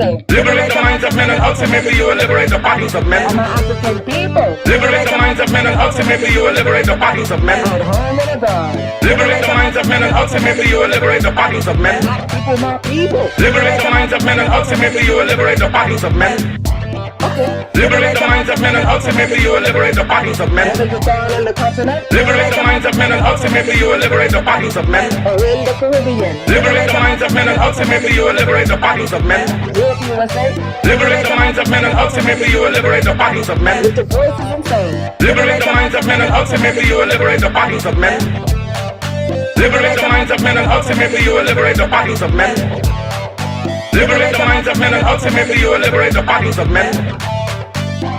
say? Liberate the minds of men and ultimately you will liberate the bodies of men. I'm an African people. Liberate the minds of men and ultimately you will liberate the bodies of men. At home and abroad. Liberate the minds of men and ultimately you will liberate the bodies of men. Black people, my people. Liberate the minds of men and ultimately you will liberate the bodies of men. Okay. Liberate the minds of men and ultimately you will liberate the bodies of men. Whether you're down in the continent. Liberate the minds of men and ultimately you will liberate the bodies of men. Or in the Caribbean. Liberate the minds of men and ultimately you will liberate the bodies of men. Europe, USA. Liberate the minds of men and ultimately you will liberate the bodies of men. With the voices insane. Liberate the minds of men and ultimately you will liberate the bodies of men. Liberate the minds of men and ultimately you will liberate the bodies of men. Liberate the minds of men and ultimately you will liberate the bodies of men.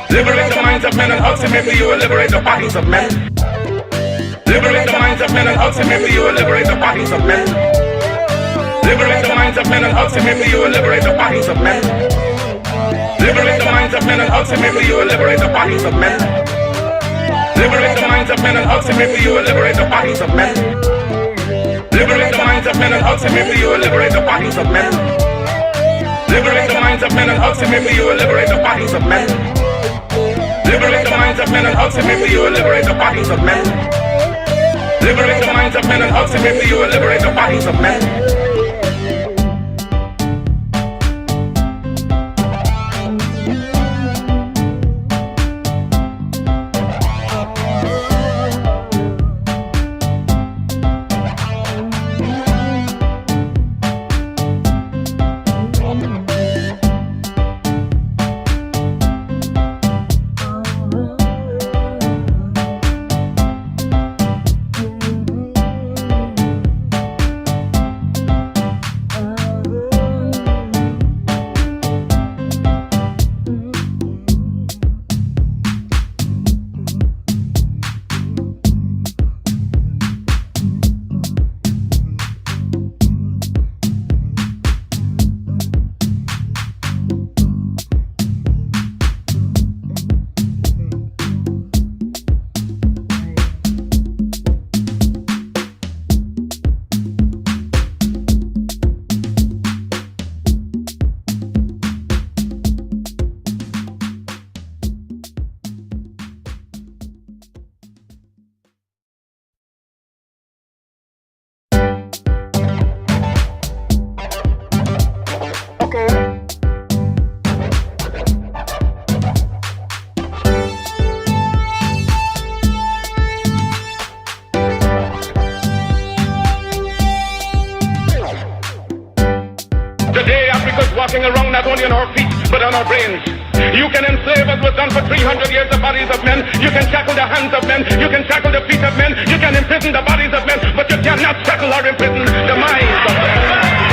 Liberate the minds of men and ultimately you will liberate the bodies of men. Liberate the minds of men and ultimately you will liberate the bodies of men. Liberate the minds of men and ultimately you will liberate the bodies of men. Liberate the minds of men and ultimately you will liberate the bodies of men. Liberate the minds of men and ultimately you will liberate the bodies of men. Liberate the minds of men and ultimately you will liberate the bodies of men. Liberate the minds of men and ultimately you will liberate the bodies of men. Liberate the minds of men and ultimately you will liberate the bodies of men. Liberate the minds of men and ultimately you will liberate the bodies of men. Walking around not only on our feet, but on our brains. You can enslave as was done for 300 years the bodies of men. You can shackle the hands of men. You can shackle the feet of men. You can imprison the bodies of men, but you cannot shackle or imprison the minds of men.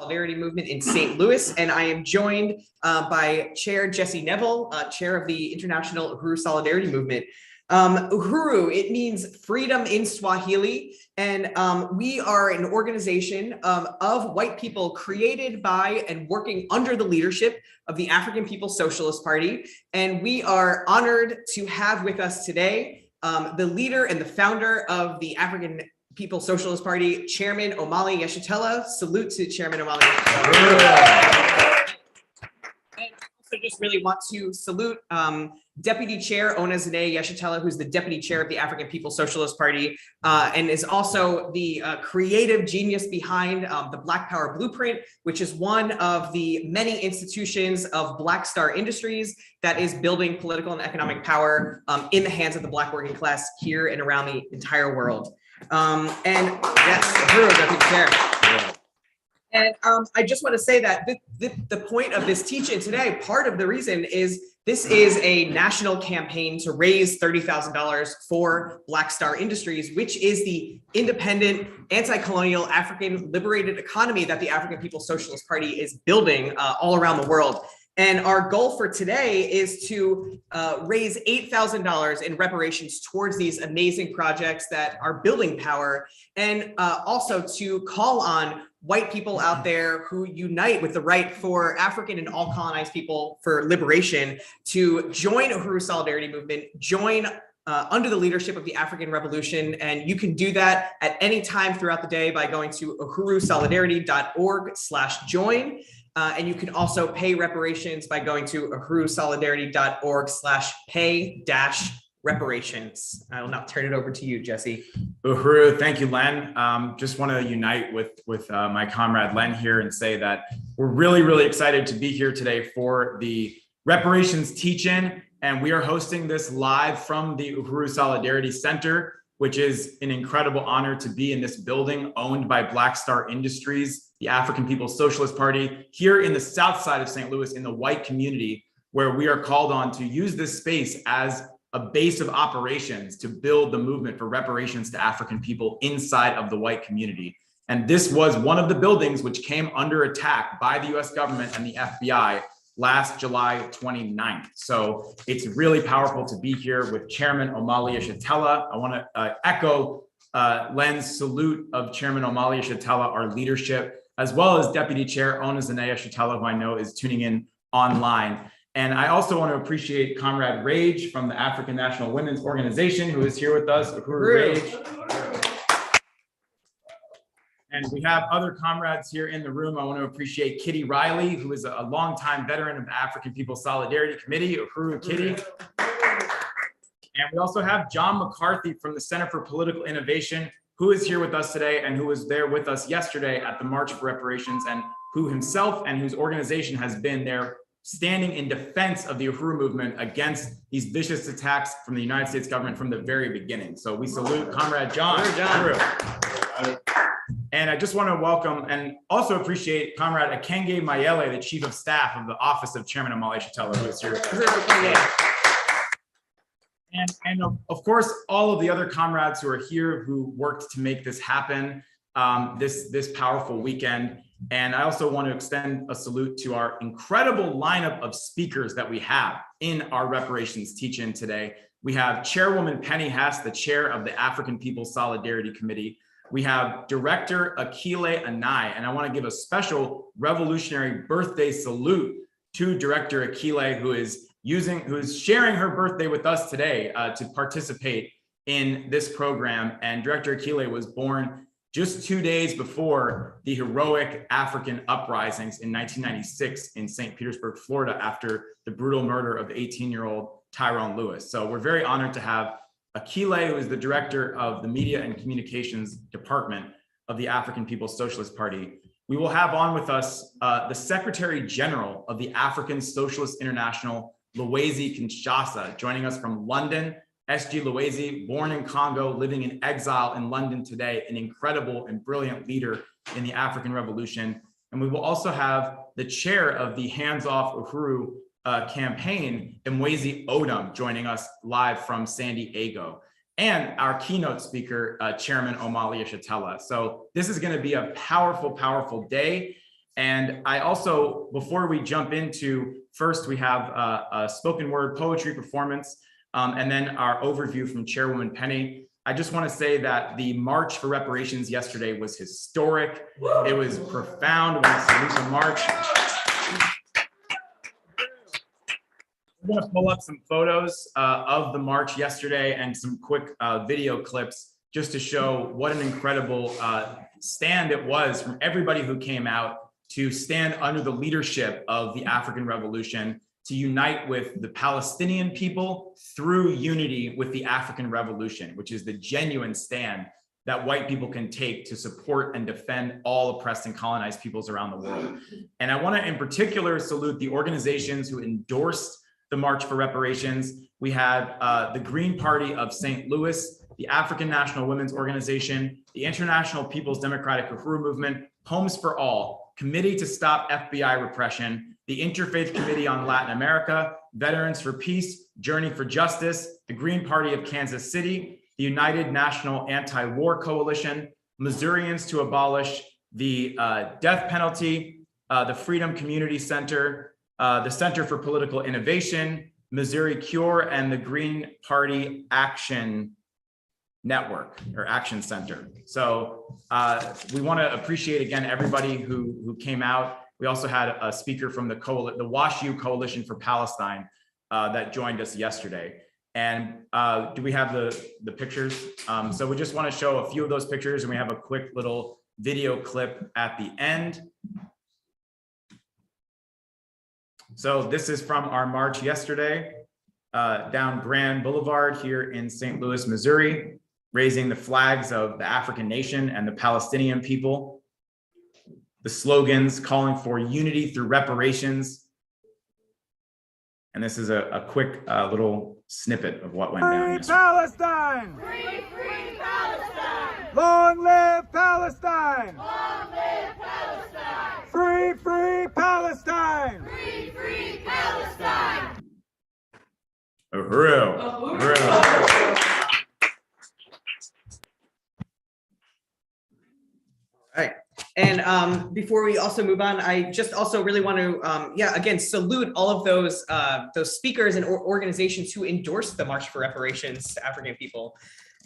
Solidarity Movement in St. Louis, and I am joined by Chair Jesse Neville, Chair of the International Uhuru Solidarity Movement. Uhuru, it means freedom in Swahili, and we are an organization of white people created by and working under the leadership of the African People's Socialist Party, and we are honored to have with us today the leader and the founder of the African People Socialist Party Chairman Omali Yeshitela. Salute to Chairman Omali Yeshitela. And I also just really want to salute Deputy Chair Onezene Yeshitela, who's the Deputy Chair of the African People Socialist Party, and is also the creative genius behind the Black Power Blueprint, which is one of the many institutions of Black Star Industries that is building political and economic power in the hands of the Black working class here and around the entire world. And yes, Uhuru, Deputy Chair. Yeah. And I just want to say that the point of this teach-in today, part of the reason is this is a national campaign to raise $30,000 for Black Star Industries, which is the independent, anti-colonial, African liberated economy that the African People's Socialist Party is building all around the world. And our goal for today is to raise $8,000 in reparations towards these amazing projects that are building power, and also to call on white people out there who unite with the right for African and all colonized people for liberation to join Uhuru Solidarity Movement, join under the leadership of the African Revolution. And you can do that at any time throughout the day by going to uhurusolidarity.org/join. And you can also pay reparations by going to uhurusolidarity.org/pay-reparations. I will now turn it over to you, Jesse. Uhuru, thank you, Len. Just want to unite with my comrade Len here and say that we're really excited to be here today for the Reparations Teach-In, and we are hosting this live from the Uhuru Solidarity Center, which is an incredible honor to be in this building owned by Black Star Industries, the African People's Socialist Party, here in the south side of St. Louis in the white community, where we are called on to use this space as a base of operations to build the movement for reparations to African people inside of the white community. And this was one of the buildings which came under attack by the US government and the FBI last July 29th. So it's really powerful to be here with Chairman Omali Yeshitela. I want to echo Len's salute of Chairman Omali Yeshitela, our leadership, as well as Deputy Chair Onezene Yeshitela, who I know is tuning in online. And I also want to appreciate Comrade Rage from the African National Women's Organization, who is here with us. Uhuru Rage. And we have other comrades here in the room. I want to appreciate Kitty Riley, who is a longtime veteran of the African People's Solidarity Committee. Uhuru, Kitty. And we also have John McCarthy from the Center for Political Innovation, who is here with us today and who was there with us yesterday at the March for Reparations, and who himself and whose organization has been there standing in defense of the Uhuru movement against these vicious attacks from the United States government from the very beginning. So we salute Comrade John. And I just want to welcome and also appreciate Comrade Akenge Mayele, the Chief of Staff of the Office of Chairman Omali Yeshitela, who is here. And of course, all of the other comrades who are here who worked to make this happen this powerful weekend. And I also want to extend a salute to our incredible lineup of speakers that we have in our Reparations Teach-In today. We have Chairwoman Penny Hess, the chair of the African People's Solidarity Committee. We have Director Akile Anai, and I want to give a special revolutionary birthday salute to Director Akile, who is sharing her birthday with us today to participate in this program. And Director Akile was born just 2 days before the heroic African uprisings in 1996 in St. Petersburg, Florida, after the brutal murder of 18-year-old Tyrone Lewis. So we're very honored to have Akile, who is the director of the Media and Communications Department of the African People's Socialist Party. We will have on with us the Secretary General of the African Socialist International, Luwezi Kinshasa, joining us from London. SG Luwezi, born in Congo, living in exile in London today, an incredible and brilliant leader in the African Revolution. And we will also have the chair of the Hands Off Uhuru campaign, Mwezi Odom, joining us live from San Diego, and our keynote speaker, Chairman Omali Yeshitela. So this is going to be a powerful, powerful day. And I also, before we jump into, first we have a spoken word poetry performance, and then our overview from Chairwoman Penny. I just want to say that the March for Reparations yesterday was historic. It was profound. We salute the march. We're going to pull up some photos of the march yesterday and some quick video clips just to show what an incredible stand it was from everybody who came out to stand under the leadership of the African Revolution, to unite with the Palestinian people through unity with the African Revolution, which is the genuine stand that white people can take to support and defend all oppressed and colonized peoples around the world. And I want to in particular salute the organizations who endorsed the March for Reparations. We had the Green Party of St. Louis, the African National Women's Organization, the International People's Democratic Uhuru Movement, Homes for All, Committee to Stop FBI Repression, the Interfaith Committee on Latin America, Veterans for Peace, Journey for Justice, the Green Party of Kansas City, the United National Anti-War Coalition, Missourians to Abolish the Death Penalty, the Freedom Community Center, the Center for Political Innovation, Missouri Cure, and the Green Party Action Network or Action Center. So we want to appreciate again everybody who came out. We also had a speaker from the WashU Coalition for Palestine that joined us yesterday. And do we have the pictures? So we just want to show a few of those pictures, and we have a quick little video clip at the end. So this is from our march yesterday down Grand Boulevard here in St. Louis, Missouri, raising the flags of the African nation and the Palestinian people. The slogans calling for unity through reparations. And this is a quick little snippet of what went down yesterday. Palestine! Free, free Palestine! Long live Palestine! Long live Palestine! Free, free Palestine! Free, free Palestine! Uhuru! Uhuru! All right. And before we also move on, I just also really want to, again, salute all of those speakers and organizations who endorsed the March for Reparations to African people.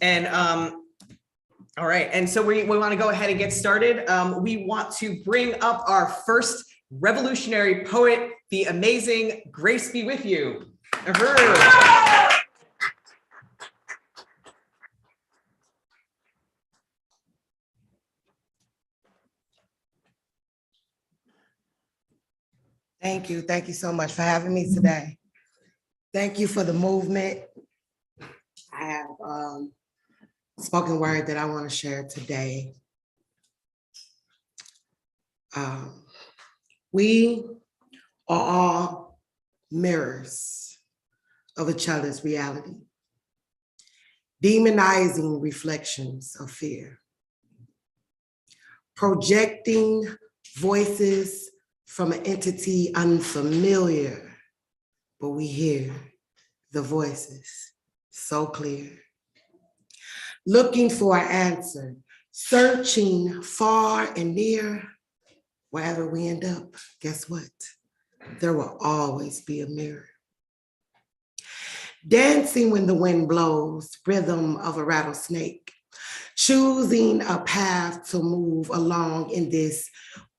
And all right, and so we want to go ahead and get started. We want to bring up our first revolutionary poet, the amazing Grace be with you. Uhuru. Thank you. Thank you so much for having me today. Thank you for the movement. I have spoken word that I want to share today. We are all mirrors of each other's reality, demonizing reflections of fear, projecting voices from an entity unfamiliar, but we hear the voices so clear. Looking for an answer, searching far and near, wherever we end up, guess what? There will always be a mirror. Dancing when the wind blows, rhythm of a rattlesnake, choosing a path to move along in this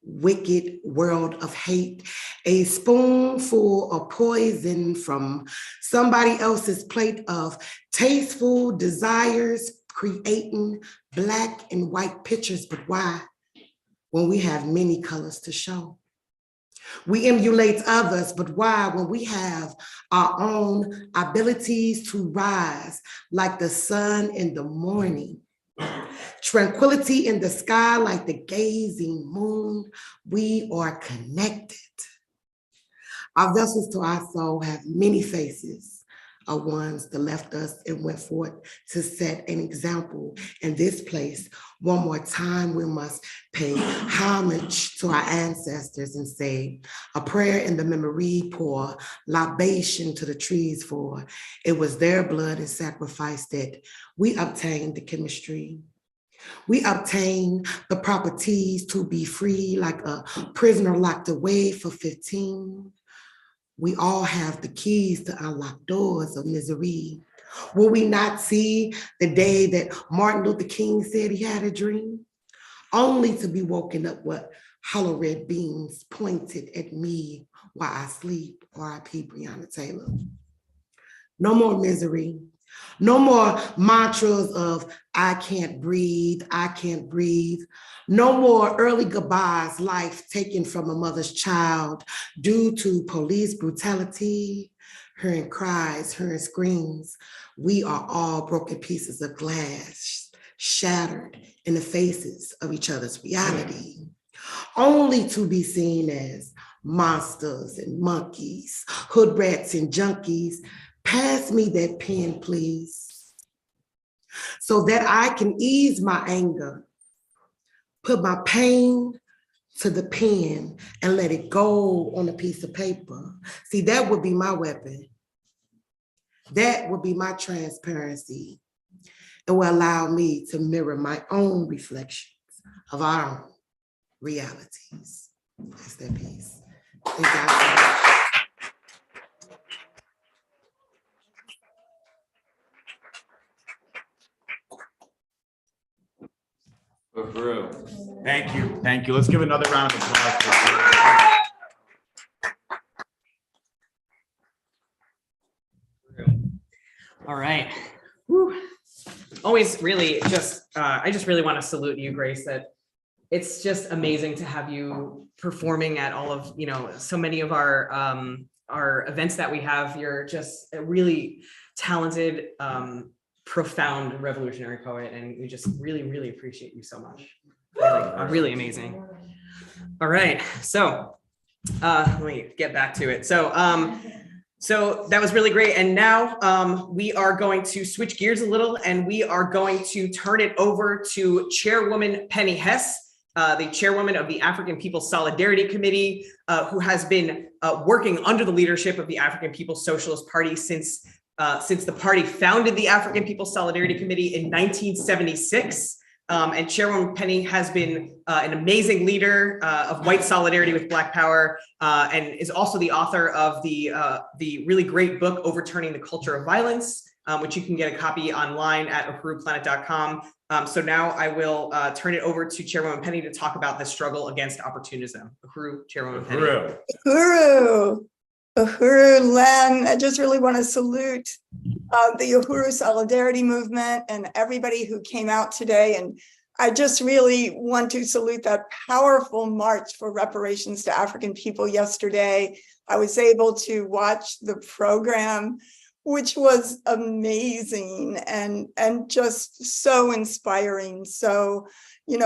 wicked world of hate, a spoonful of poison from somebody else's plate of tasteful desires, creating black and white pictures. But why? When we have many colors to show. We emulate others, but why? When we have our own abilities to rise like the sun in the morning. Tranquility in the sky like the gazing moon, we are connected. Our vessels to our soul have many faces, are ones that left us and went forth to set an example in this place. One more time, we must pay homage to our ancestors and say a prayer in the memory, pour libation to the trees, for it was their blood and sacrifice that we obtained the chemistry. We obtain the properties to be free like a prisoner locked away for 15. We all have the keys to unlock doors of misery. Will we not see the day that Martin Luther King said he had a dream? Only to be woken up with hollow red beams pointed at me while I sleep, R.I.P. Breonna Taylor. No more misery. No more mantras of I can't breathe, I can't breathe. No more early goodbyes, life taken from a mother's child due to police brutality, hearing cries, hearing screams. We are all broken pieces of glass, shattered in the faces of each other's reality, only to be seen as monsters and monkeys, hood rats and junkies. Pass me that pen, please, so that I can ease my anger, put my pain to the pen and let it go on a piece of paper. See, that would be my weapon. That would be my transparency. It will allow me to mirror my own reflections of our own realities. That's that piece. Thank God so much. Uhuru. Thank you. Thank you. Let's give another round of applause for Uhuru. All right. Whew. Always really just, I just really want to salute you, Grace, that it's just amazing to have you performing at all of, so many of our events that we have. You're just a really talented, profound revolutionary poet, and we just really, really appreciate you so much. Really amazing. All right, so let me get back to it. So that was really great. And now we are going to switch gears a little, and we are going to turn it over to Chairwoman Penny Hess, the chairwoman of the African People's Solidarity Committee, who has been working under the leadership of the African People's Socialist Party since the party founded the African People's Solidarity Committee in 1976. And Chairwoman Penny has been an amazing leader of white solidarity with Black Power, and is also the author of the really great book, Overturning the Culture of Violence, which you can get a copy online at uhuruplanet.com. So now I will turn it over to Chairwoman Penny to talk about the struggle against opportunism. Uhuru, Chairwoman Penny. Uhuru. Uhuru, Len, I just really want to salute the Uhuru Solidarity Movement and everybody who came out today. And I just really want to salute that powerful march for reparations to African people yesterday. I was able to watch the program, which was amazing and just so inspiring. So,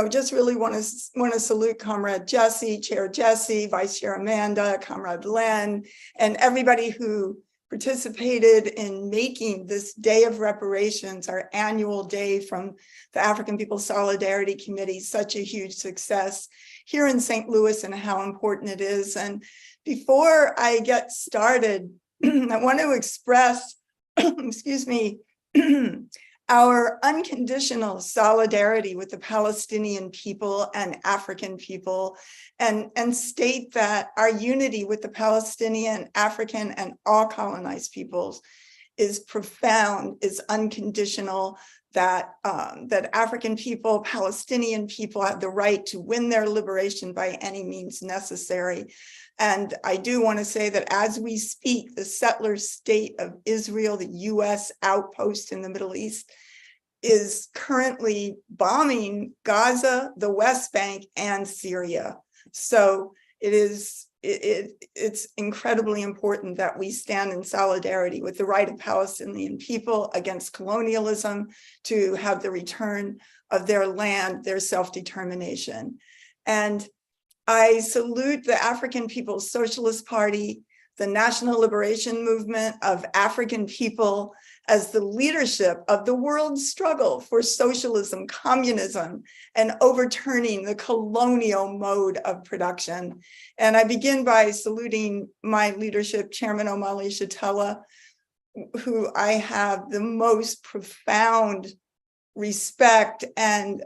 just really want to salute Comrade Jesse, Chair Jesse, Vice Chair Amanda, Comrade Len, and everybody who participated in making this Day of Reparations, our annual day from the African People's Solidarity Committee, such a huge success here in St. Louis, and how important it is. And before I get started, I want to express, excuse me, our unconditional solidarity with the Palestinian people and African people, and state that our unity with the Palestinian, African, and all colonized peoples is profound, is unconditional, that African people, Palestinian people have the right to win their liberation by any means necessary. And I do want to say that as we speak, the settler state of Israel, the US outpost in the Middle East, is currently bombing Gaza, the West Bank, and Syria. So it's incredibly important that we stand in solidarity with the right of Palestinian people against colonialism, to have the return of their land, their self-determination. And I salute the African People's Socialist Party, the National Liberation Movement of African people, as the leadership of the world's struggle for socialism, communism, and overturning the colonial mode of production. And I begin by saluting my leadership, Chairman Omali Yeshitela, who I have the most profound respect and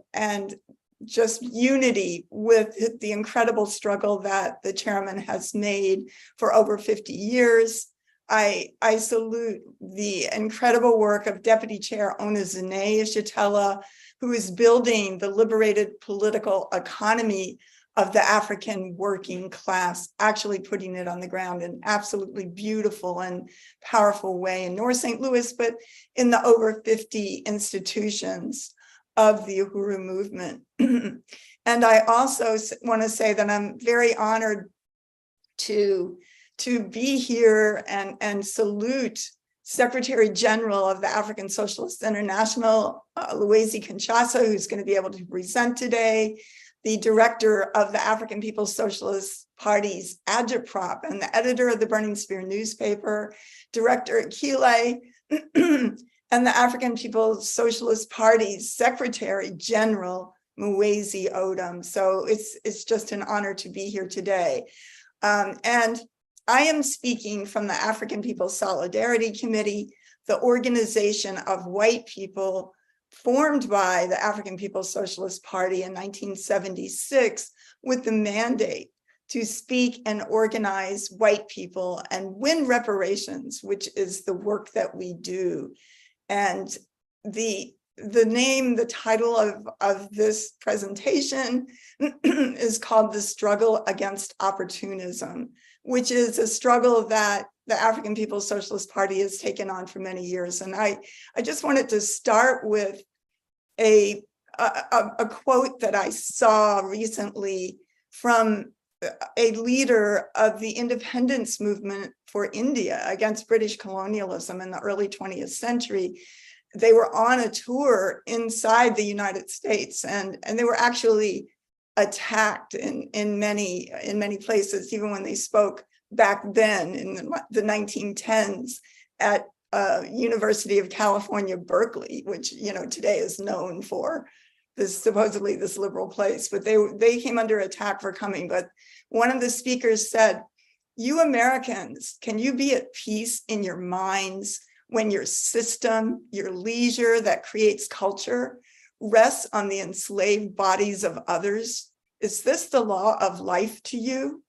just unity with the incredible struggle that the chairman has made for over 50 years. I salute the incredible work of Deputy Chair Onizine Yeshitela, who is building the liberated political economy of the African working class, actually putting it on the ground in absolutely beautiful and powerful way in North St. Louis, but in the over 50 institutions of the Uhuru movement. And I also want to say that I'm very honored to be here and salute Secretary General of the African Socialist International, Luwezi Kinshasa, who's going to be able to present today, the director of the African People's Socialist Party's agitprop and the editor of the Burning Spear newspaper, Director Akile, and the African People's Socialist Party's Secretary General, Muwezi Odom. So it's just an honor to be here today. And I am speaking from the African People's Solidarity Committee, the organization of white people formed by the African People's Socialist Party in 1976 with the mandate to speak and organize white people and win reparations, which is the work that we do. And the title of this presentation is called The Struggle Against Opportunism, which is a struggle that the African People's Socialist Party has taken on for many years. And I just wanted to start with a quote that I saw recently from a leader of the independence movement for India against British colonialism in the early 20th century. They were on a tour inside the United States, and they were actually attacked in many places, even when they spoke back then in the 1910s at University of California, Berkeley, which today is known for supposedly this liberal place. But they came under attack for coming. But one of the speakers said, "You Americans, can you be at peace in your minds when your system, your leisure that creates culture, rests on the enslaved bodies of others? Is this the law of life to you?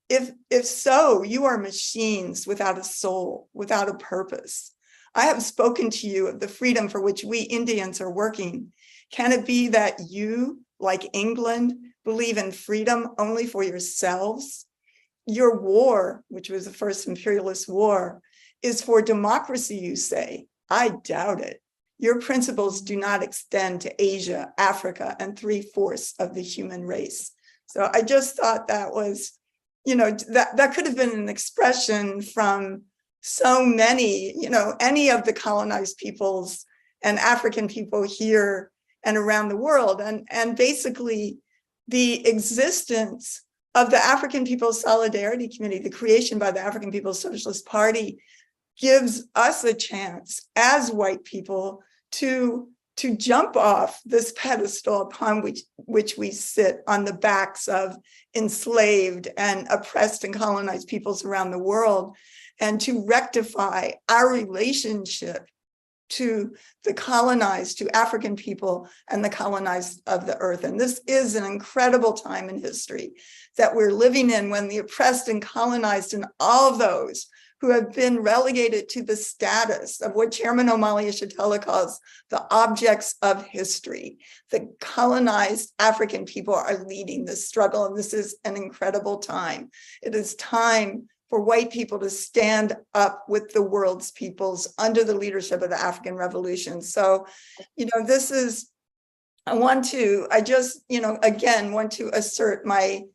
If so, you are machines without a soul, without a purpose. I have spoken to you of the freedom for which we Indians are working. Can it be that you, like England, believe in freedom only for yourselves? Your war, which was the first imperialist war, is for democracy, you say. I doubt it. Your principles do not extend to Asia, Africa, and 3/4 of the human race." So I just thought that was, that could have been an expression from so many, any of the colonized peoples and African people here and around the world. And basically the existence of the African People's Solidarity Committee, the creation by the African People's Socialist Party, gives us a chance as white people to jump off this pedestal upon which we sit on the backs of enslaved and oppressed and colonized peoples around the world, and to rectify our relationship to the colonized, to African people and the colonized of the earth. And this is an incredible time in history that we're living in, when the oppressed and colonized and all of those who have been relegated to the status of what Chairman Omali Yeshitela calls the objects of history. The colonized African people are leading this struggle, and this is an incredible time. It is time for white people to stand up with the world's peoples under the leadership of the African Revolution. So, this is, I just, again, want to assert my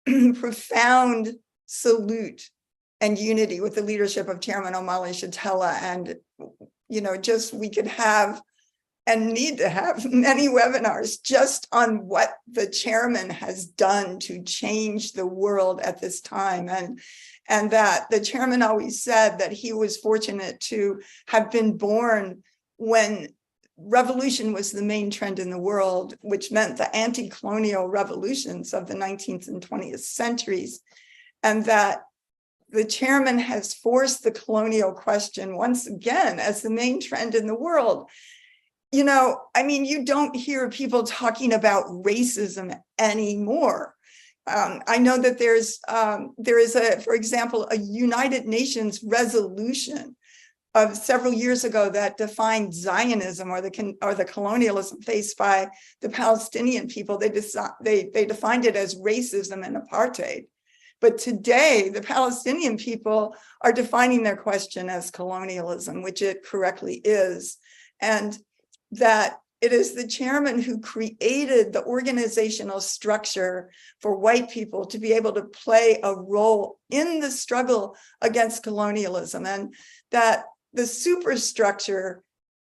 profound salute and unity with the leadership of Chairman Omali Yeshitela. And, we could have and need to have many webinars just on what the chairman has done to change the world at this time. And that the chairman always said that he was fortunate to have been born when revolution was the main trend in the world, which meant the anti-colonial revolutions of the 19th and 20th centuries. And that the chairman has forced the colonial question once again as the main trend in the world. You don't hear people talking about racism anymore. I know that there is for example, a United Nations resolution of several years ago that defined Zionism or the colonialism faced by the Palestinian people. They defined it as racism and apartheid. But today, the Palestinian people are defining their question as colonialism, which it correctly is, and that it is the chairman who created the organizational structure for white people to be able to play a role in the struggle against colonialism, and that the superstructure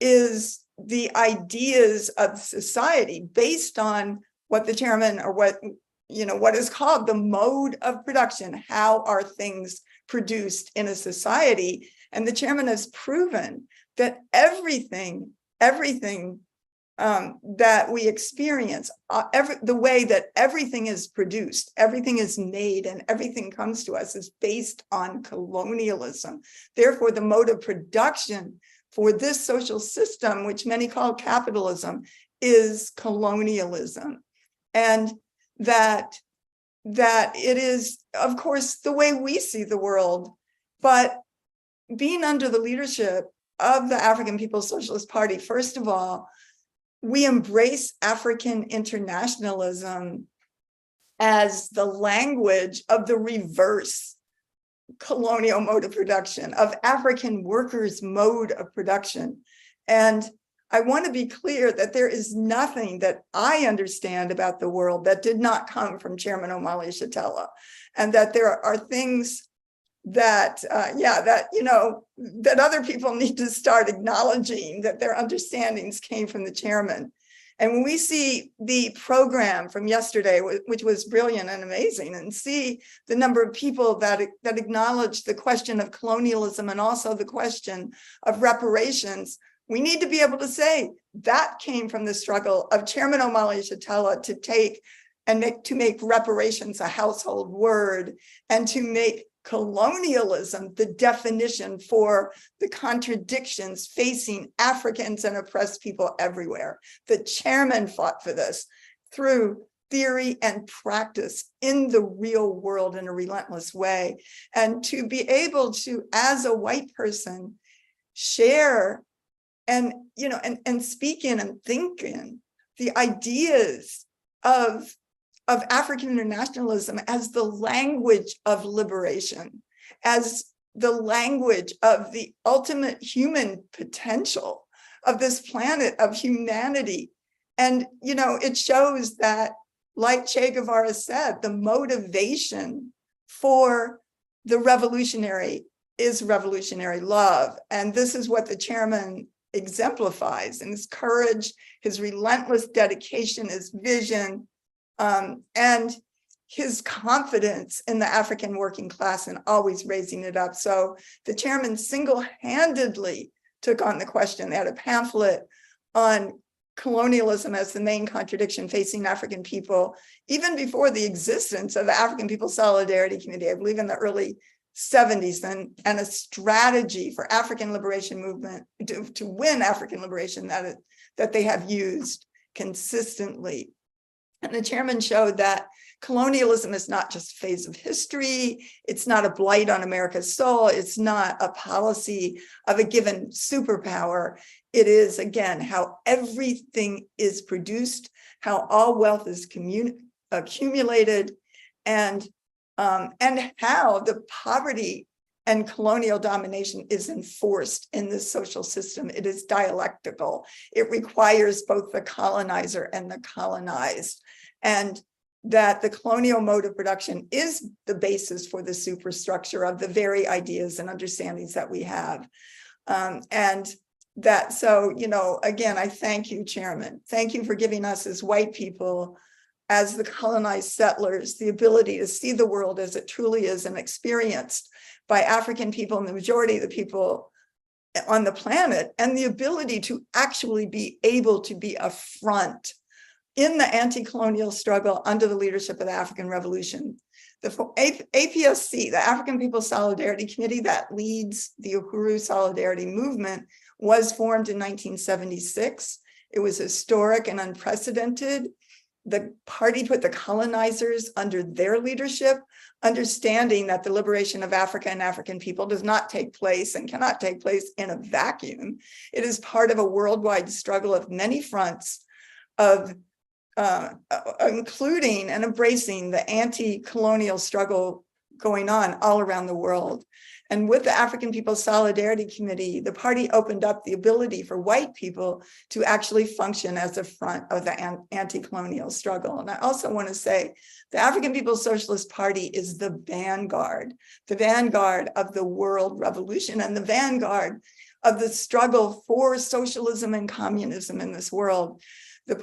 is the ideas of society based on what the chairman, or what is called the mode of production. How are things produced in a society? And the chairman has proven that everything that we experience, the way that everything is produced, everything is made, and everything comes to us is based on colonialism. Therefore, the mode of production for this social system, which many call capitalism, is colonialism. And that it is, of course, the way we see the world, but being under the leadership of the African People's Socialist Party, first of all, we embrace African internationalism as the language of the reverse colonial mode of production, of African workers' mode of production. And I want to be clear that there is nothing that I understand about the world that did not come from Chairman Omali Yeshitela, and that there are things that that other people need to start acknowledging, that their understandings came from the chairman. And when we see the program from yesterday, which was brilliant and amazing, and see the number of people that acknowledge the question of colonialism and also the question of reparations, we need to be able to say that came from the struggle of Chairman Omali Yeshitela to make reparations a household word, and to make colonialism the definition for the contradictions facing Africans and oppressed people everywhere. The chairman fought for this through theory and practice in the real world in a relentless way. And to be able to, as a white person, share and speak in and think in the ideas of African internationalism as the language of liberation, as the language of the ultimate human potential of this planet, of humanity. And, it shows that, like Che Guevara said, the motivation for the revolutionary is revolutionary love. And this is what the chairman exemplifies, in his courage, his relentless dedication, his vision, and his confidence in the African working class and always raising it up. So the chairman single-handedly took on the question. They had a pamphlet on colonialism as the main contradiction facing African people, even before the existence of the African People's Solidarity Committee, I believe in the early 70s, and a strategy for African liberation movement to win African liberation that they have used consistently. And the chairman showed that colonialism is not just a phase of history. It's not a blight on America's soul. It's not a policy of a given superpower. It is, again, how everything is produced, how all wealth is accumulated, and how the poverty and colonial domination is enforced in this social system. It is dialectical. It requires both the colonizer and the colonized, and that the colonial mode of production is the basis for the superstructure of the very ideas and understandings that we have. And that, so, again, I thank you, Chairman. Thank you for giving us as white people, as the colonized settlers, the ability to see the world as it truly is and experienced by African people and the majority of the people on the planet, and the ability to actually be able to be a front in the anti-colonial struggle under the leadership of the African Revolution. The APSC, the African People's Solidarity Committee that leads the Uhuru Solidarity Movement, was formed in 1976. It was historic and unprecedented. the party put the colonizers under their leadership, understanding that the liberation of Africa and African people does not take place and cannot take place in a vacuum. It is part of a worldwide struggle of many fronts of including and embracing the anti-colonial struggle going on all around the world. And with the African People's Solidarity Committee, the party opened up the ability for white people to actually function as a front of the anti-colonial struggle. And I also want to say the African People's Socialist Party is the vanguard of the world revolution and the vanguard of the struggle for socialism and communism in this world. The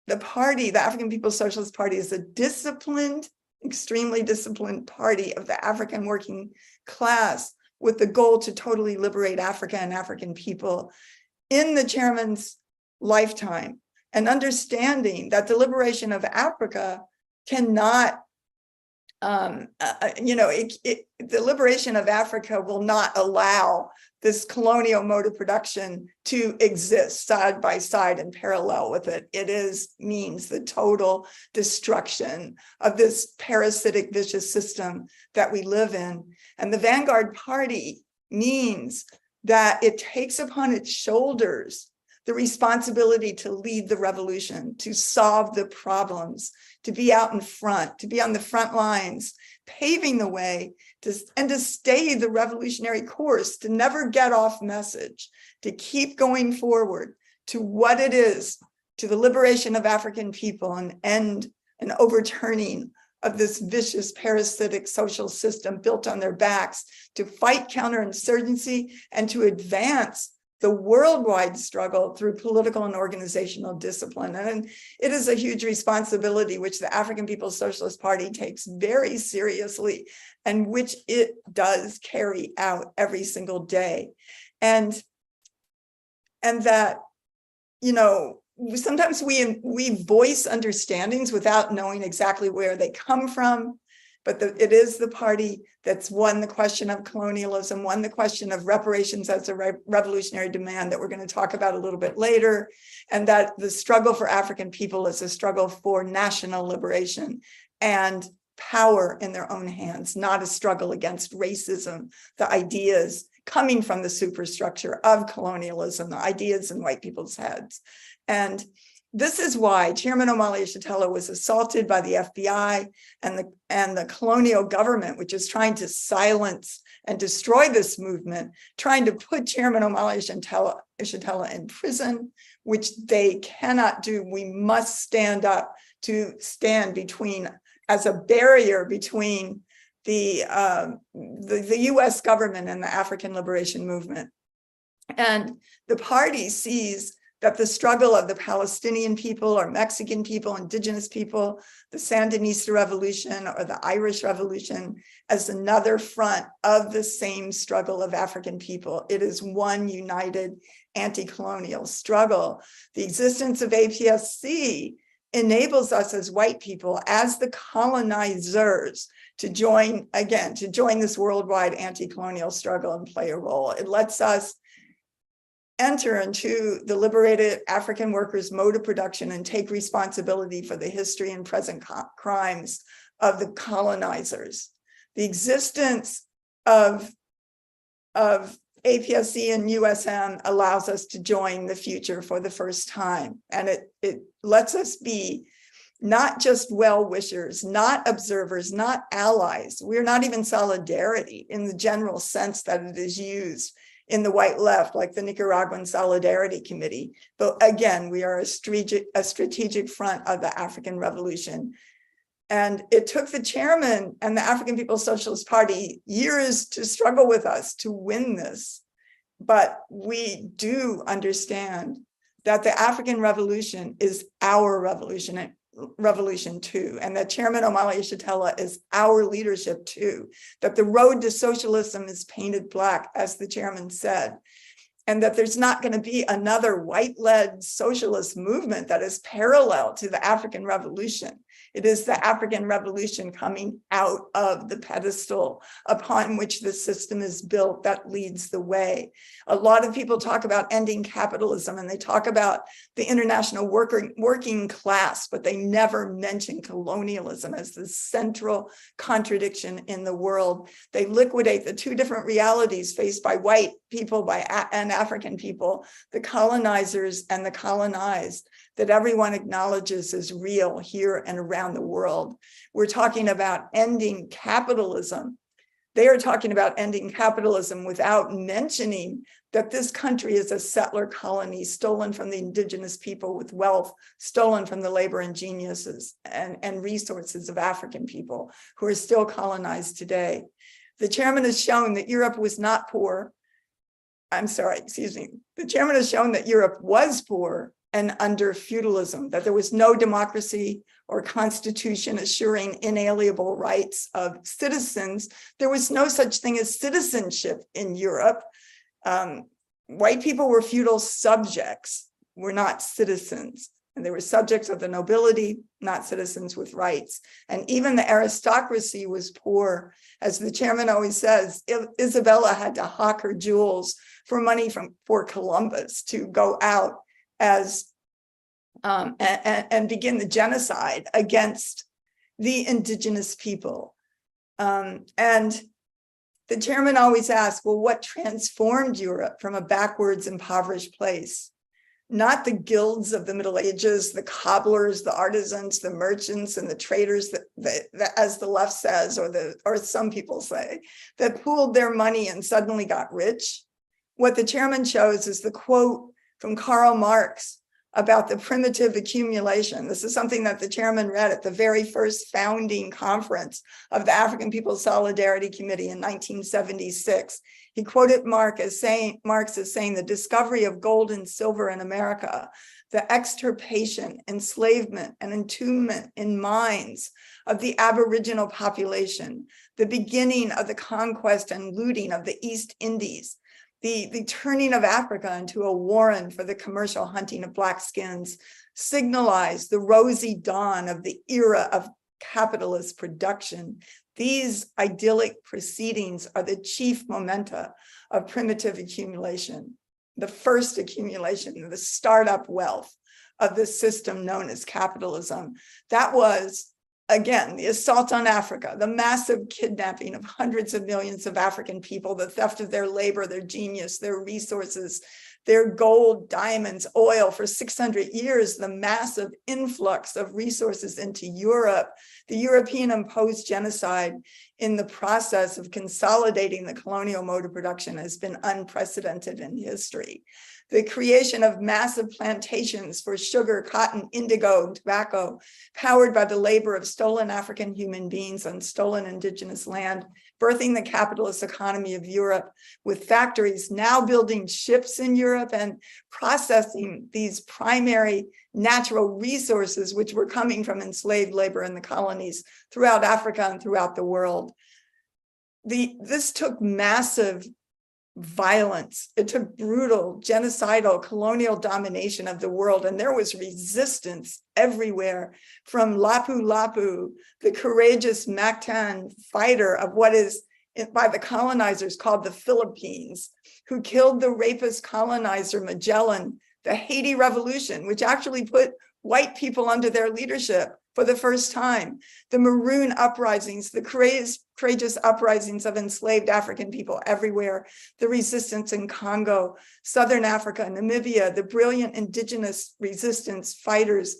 African People's Socialist Party is a disciplined, extremely disciplined party of the African working class with the goal to totally liberate Africa and African people in the chairman's lifetime, and understanding that the liberation of Africa cannot, the liberation of Africa will not allow this colonial mode of production to exist side by side and parallel with it. It means the total destruction of this parasitic, vicious system that we live in. And the Vanguard Party means that it takes upon its shoulders the responsibility to lead the revolution, to solve the problems, to be out in front, to be on the front lines, paving the way, and to stay the revolutionary course, to never get off message, to keep going forward to what it is, to the liberation of African people and end an overturning of this vicious parasitic social system built on their backs, to fight counterinsurgency and to advance the worldwide struggle through political and organizational discipline. And it is a huge responsibility which the African People's Socialist Party takes very seriously and which it does carry out every single day. And that, sometimes we voice understandings without knowing exactly where they come from. But it is the party that's won the question of colonialism, won the question of reparations as a revolutionary demand that we're going to talk about a little bit later, and that the struggle for African people is a struggle for national liberation and power in their own hands, not a struggle against racism, the ideas coming from the superstructure of colonialism, the ideas in white people's heads. And this is why Chairman Omali Yeshitela was assaulted by the FBI and the colonial government, which is trying to silence and destroy this movement, trying to put Chairman Omali Yeshitela in prison, which they cannot do. We must stand up to stand between, as a barrier between the US government and the African liberation movement. And the party sees that the struggle of the Palestinian people or Mexican people, indigenous people, the Sandinista Revolution or the Irish Revolution as another front of the same struggle of African people. It is one united anti-colonial struggle. The existence of APSC enables us as white people, as the colonizers, to join this worldwide anti-colonial struggle and play a role. It lets us enter into the liberated African workers' mode of production and take responsibility for the history and present crimes of the colonizers. The existence of APSC and USM allows us to join the future for the first time. And it lets us be not just well-wishers, not observers, not allies. We're not even solidarity in the general sense that it is used in the white left, like the Nicaraguan Solidarity Committee. But again, we are a strategic front of the African Revolution. And it took the chairman and the African People's Socialist Party years to struggle with us to win this. But we do understand that the African Revolution is our revolution too, and that Chairman Omali Yeshitela is our leadership too, that the road to socialism is painted black, as the chairman said, and that there's not going to be another white-led socialist movement that is parallel to the African Revolution. It is the African Revolution coming out of the pedestal upon which the system is built that leads the way. A lot of people talk about ending capitalism and they talk about the international working class, but they never mention colonialism as the central contradiction in the world. They liquidate the two different realities faced by white people and African people, the colonizers and the colonized, that everyone acknowledges is real here and around the world. We're talking about ending capitalism. They are talking about ending capitalism without mentioning that this country is a settler colony stolen from the indigenous people with wealth, stolen from the labor and geniuses and resources of African people who are still colonized today. The chairman has shown that Europe was not poor. The chairman has shown that Europe was poor and under feudalism, that there was no democracy or constitution assuring inalienable rights of citizens. There was no such thing as citizenship in Europe. White people were feudal subjects, were not citizens. And they were subjects of the nobility, not citizens with rights. And even the aristocracy was poor. As the chairman always says, Isabella had to hawk her jewels for money for Columbus to go out as and begin the genocide against the indigenous people. And the chairman always asks, well, what transformed Europe from a backwards, impoverished place? Not the guilds of the Middle Ages, the cobblers, the artisans, the merchants, and the traders that as the left says, or some people say, that pooled their money and suddenly got rich. What the chairman shows is the quote from Karl Marx about the primitive accumulation. This is something that the chairman read at the very first founding conference of the African People's Solidarity Committee in 1976. He quoted Marx as saying, the discovery of gold and silver in America, the extirpation, enslavement, and entombment in mines of the Aboriginal population, the beginning of the conquest and looting of the East Indies, the turning of Africa into a warren for the commercial hunting of black skins, signalized the rosy dawn of the era of capitalist production. These idyllic proceedings are the chief momenta of primitive accumulation, the first accumulation, the startup wealth of the system known as capitalism. That was, again, the assault on Africa, the massive kidnapping of hundreds of millions of African people, the theft of their labor, their genius, their resources, their gold, diamonds, oil for 600 years, the massive influx of resources into Europe, the European imposed genocide in the process of consolidating the colonial mode of production has been unprecedented in history. The creation of massive plantations for sugar, cotton, indigo, and tobacco, powered by the labor of stolen African human beings on stolen indigenous land, birthing the capitalist economy of Europe, with factories now building ships in Europe and processing these primary natural resources which were coming from enslaved labor in the colonies throughout Africa and throughout the world. This took massive violence. It took brutal, genocidal, colonial domination of the world, and there was resistance everywhere, from Lapu Lapu, the courageous Mactan fighter of what is by the colonizers called the Philippines, who killed the rapist colonizer Magellan, the Haiti Revolution, which actually put white people under their leadership for the first time, the Maroon uprisings, the courageous uprisings of enslaved African people everywhere, the resistance in Congo, Southern Africa, Namibia, the brilliant indigenous resistance fighters,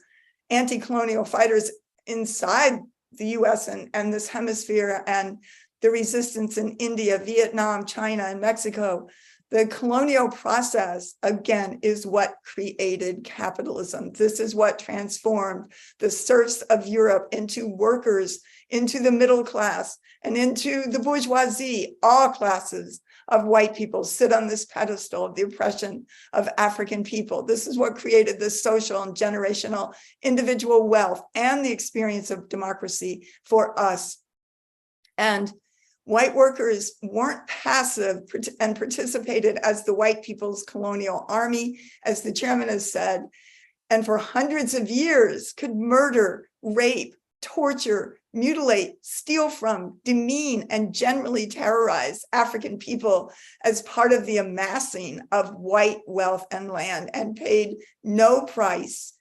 anti-colonial fighters inside the US and this hemisphere, and the resistance in India, Vietnam, China, and Mexico. The colonial process, again, is what created capitalism. This is what transformed the serfs of Europe into workers, into the middle class, and into the bourgeoisie. All classes of white people sit on this pedestal of the oppression of African people. This is what created the social and generational individual wealth and the experience of democracy for us. And white workers weren't passive and participated as the white people's colonial army, as the chairman has said, and for hundreds of years could murder, rape, torture, mutilate, steal from, demean, and generally terrorize African people as part of the amassing of white wealth and land, and paid no price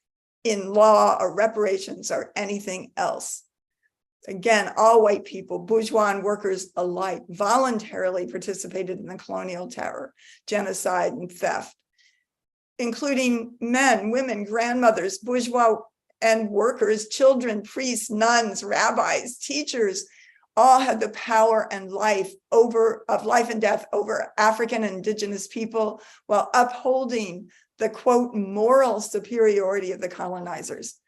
in law or reparations or anything else. Again, all white people, bourgeois and workers alike, voluntarily participated in the colonial terror, genocide, and theft, including men, women, grandmothers, bourgeois and workers, children, priests, nuns, rabbis, teachers, all had the power and life and death over African and indigenous people, while upholding the quote moral superiority of the colonizers.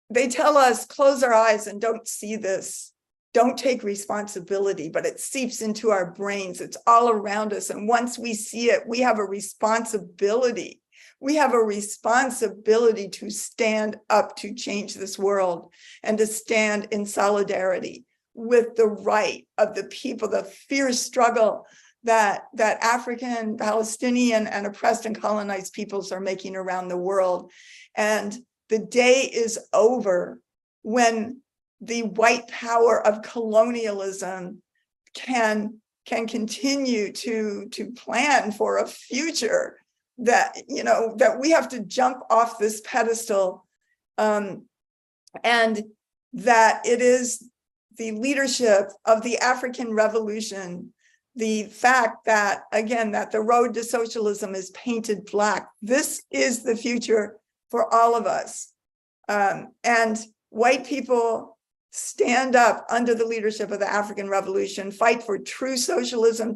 They tell us, close our eyes and don't see this. Don't take responsibility, but it seeps into our brains. It's all around us. And once we see it, we have a responsibility. We have a responsibility to stand up to change this world and to stand in solidarity with the right of the people, the fierce struggle that African, Palestinian, and oppressed and colonized peoples are making around the world. And the day is over when the white power of colonialism can continue to plan for a future that, that we have to jump off this pedestal, and that it is the leadership of the African Revolution, the fact that, again, that the road to socialism is painted black. This is the future for all of us. And white people stand up under the leadership of the African Revolution, fight for true socialism,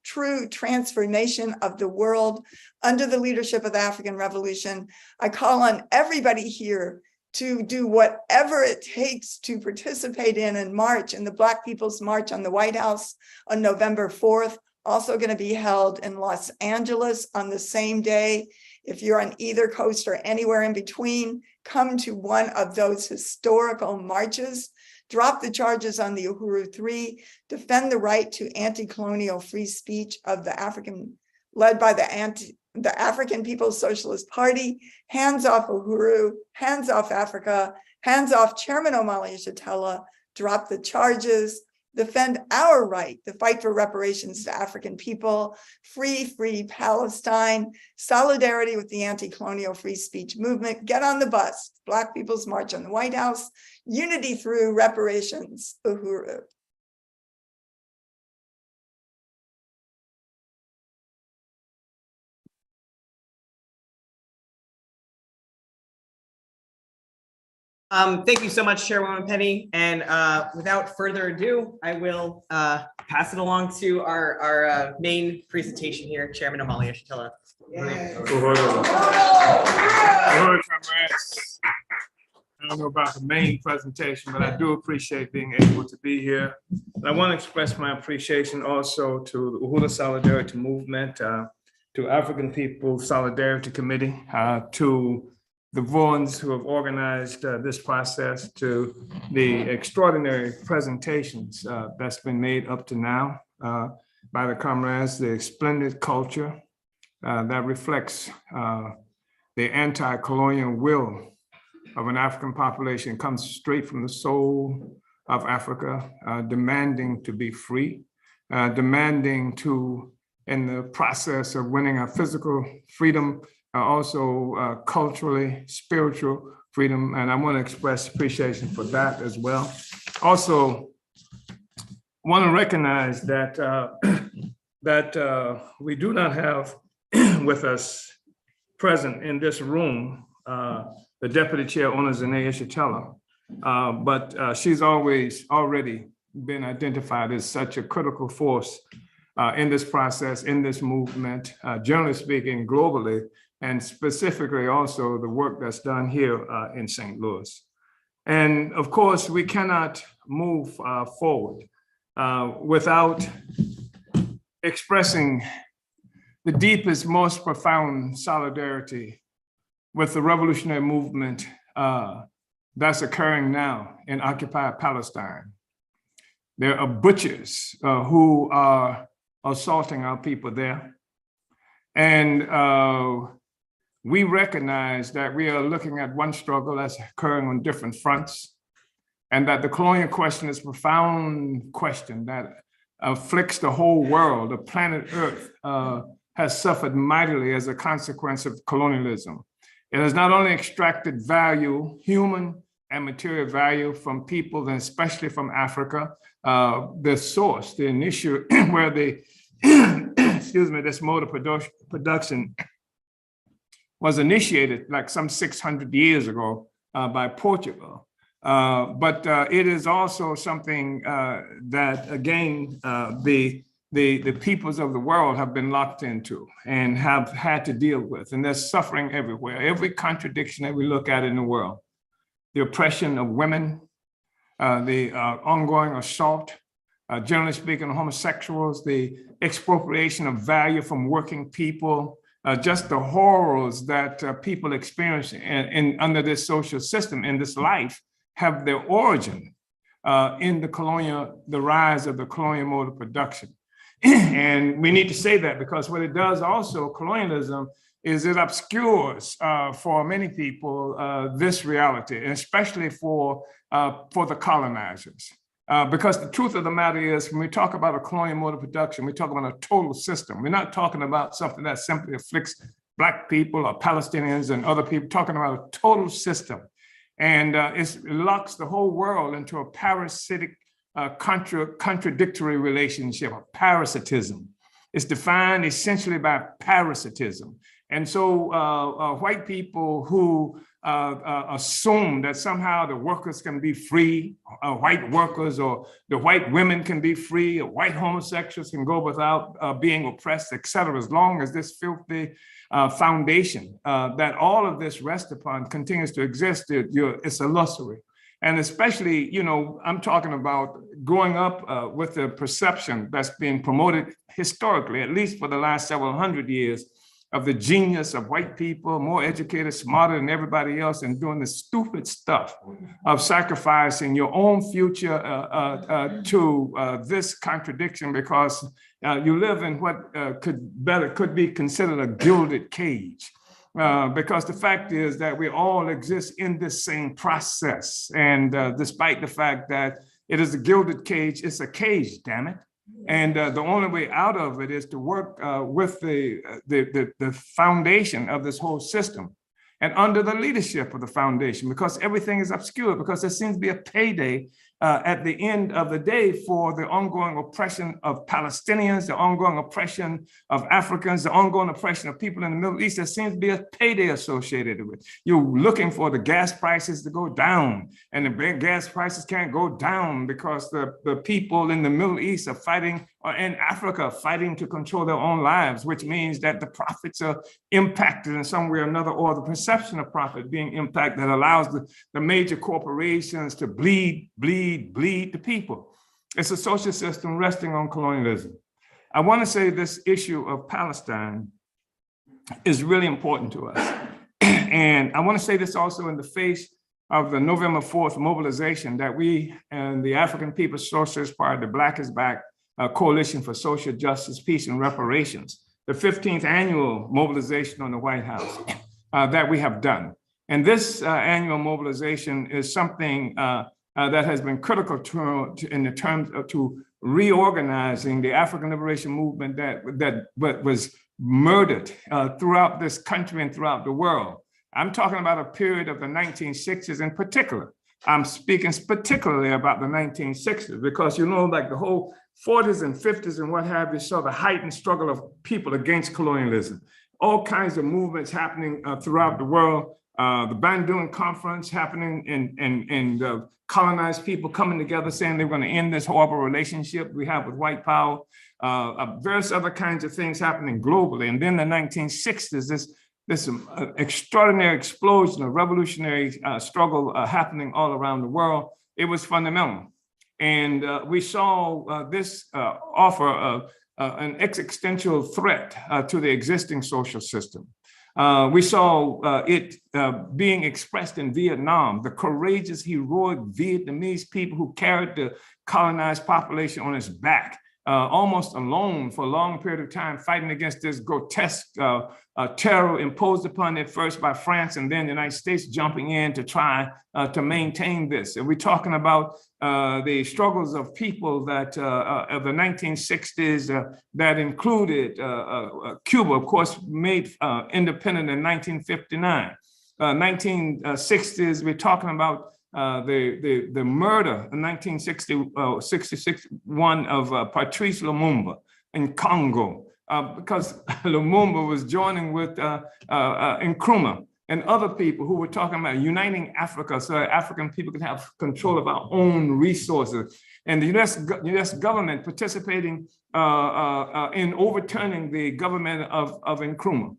true transformation of the world under the leadership of the African Revolution. I call on everybody here to do whatever it takes to participate in and march in the Black People's March on the White House on November 4th, also going to be held in Los Angeles on the same day. If you're on either coast or anywhere in between, come to one of those historical marches, drop the charges on the Uhuru 3, defend the right to anti-colonial free speech of the African, led by the African People's Socialist Party, hands off Uhuru, hands off Africa, hands off Chairman Omali Yeshitela, drop the charges, defend our right to fight for reparations to African people, free Palestine, solidarity with the anti-colonial free speech movement, get on the bus, Black People's March on the White House, unity through reparations, Uhuru. Thank you so much, Chairwoman Penny. And without further ado, I will pass it along to our main presentation here, Chairman Omali Yeshitela. Uhuru, comrades. I don't know about the main presentation, but I do appreciate being able to be here. And I want to express my appreciation also to the Uhuru Solidarity Movement, to African People's Solidarity Committee, to the ones who have organized this process, to the extraordinary presentations that's been made up to now by the comrades, the splendid culture that reflects the anti-colonial will of an African population, comes straight from the soul of Africa, demanding to be free, demanding to, in the process of winning our physical freedom, also culturally, spiritual freedom. And I want to express appreciation for that as well. Also, want to recognize that we do not have with us present in this room the Deputy Chair Onazene Yeshitela, but she's already been identified as such a critical force in this process, in this movement, generally speaking, globally, and specifically also the work that's done here in St. Louis. And of course, we cannot move forward without expressing the deepest, most profound solidarity with the revolutionary movement that's occurring now in occupied Palestine. There are butchers who are assaulting our people there. And we recognize that we are looking at one struggle that's occurring on different fronts, and that the colonial question is a profound question that afflicts the whole world. The planet Earth has suffered mightily as a consequence of colonialism. It has not only extracted value, human and material value, from people, and especially from Africa, the source, the initial, where the, excuse me, this mode of production was initiated like some 600 years ago by Portugal. But it is also something that, again, the peoples of the world have been locked into and have had to deal with. And there's suffering everywhere. Every contradiction that we look at in the world, the oppression of women, the ongoing assault, generally speaking, of homosexuals, the expropriation of value from working people, just the horrors that people experience under this social system, in this life, have their origin in the rise of the colonial mode of production. And we need to say that, because what it does also, colonialism, is it obscures for many people this reality, and especially for the colonizers. Because the truth of the matter is, when we talk about a colonial mode of production, we talk about a total system. We're not talking about something that simply afflicts Black people or Palestinians and other people. We're talking about a total system. And it locks the whole world into a parasitic, contradictory relationship, of parasitism. It's defined essentially by parasitism. And so white people who assume that somehow the workers can be free, white workers, or the white women can be free, or white homosexuals can go without being oppressed, et cetera, as long as this filthy foundation that all of this rests upon continues to exist, it's illusory. And especially, I'm talking about growing up with the perception that's being promoted historically, at least for the last several hundred years, of the genius of white people, more educated, smarter than everybody else, and doing the stupid stuff of sacrificing your own future to this contradiction, because you live in what could be considered a gilded cage. Because the fact is that we all exist in this same process. And despite the fact that it is a gilded cage, it's a cage, damn it. And the only way out of it is to work with the foundation of this whole system, and under the leadership of the foundation, because everything is obscure, because there seems to be a payday at the end of the day for the ongoing oppression of Palestinians, the ongoing oppression of Africans, the ongoing oppression of people in the Middle East. There seems to be a payday associated with it. You're looking for the gas prices to go down, and the gas prices can't go down because the people in the Middle East are fighting, or in Africa, fighting to control their own lives, which means that the profits are impacted in some way or another, or the perception of profit being impacted, that allows the major corporations to bleed the people. It's a social system resting on colonialism. I want to say this issue of Palestine is really important to us. And I want to say this also in the face of the November 4th mobilization that we and the African People's Socialist Party, the Black is Back Coalition for Social Justice, Peace, and Reparations, the 15th annual mobilization on the White House that we have done. And this annual mobilization is something that has been critical in the terms of reorganizing the African liberation movement that was murdered throughout this country and throughout the world. I'm talking about a period of the 1960s in particular. I'm speaking particularly about the 1960s, because like the whole 40s and 50s and what have you saw the heightened struggle of people against colonialism. All kinds of movements happening throughout the world. The Bandung Conference happening, and colonized people coming together saying they're going to end this horrible relationship we have with white power. Various other kinds of things happening globally. And then the 1960s, this extraordinary explosion of revolutionary struggle happening all around the world. It was fundamental. And we saw this offer an existential threat to the existing social system. We saw it being expressed in Vietnam, the courageous, heroic Vietnamese people who carried the colonized population on its back almost alone for a long period of time, fighting against this grotesque terror imposed upon it first by France and then the United States jumping in to try to maintain this. And we're talking about the struggles of people that of the 1960s that included Cuba, of course, made independent in 1959. 1960s, we're talking about the murder in 1961 of Patrice Lumumba in Congo, because Lumumba was joining with Nkrumah and other people who were talking about uniting Africa so that African people could have control of our own resources. And the US government participating in overturning the government of Nkrumah.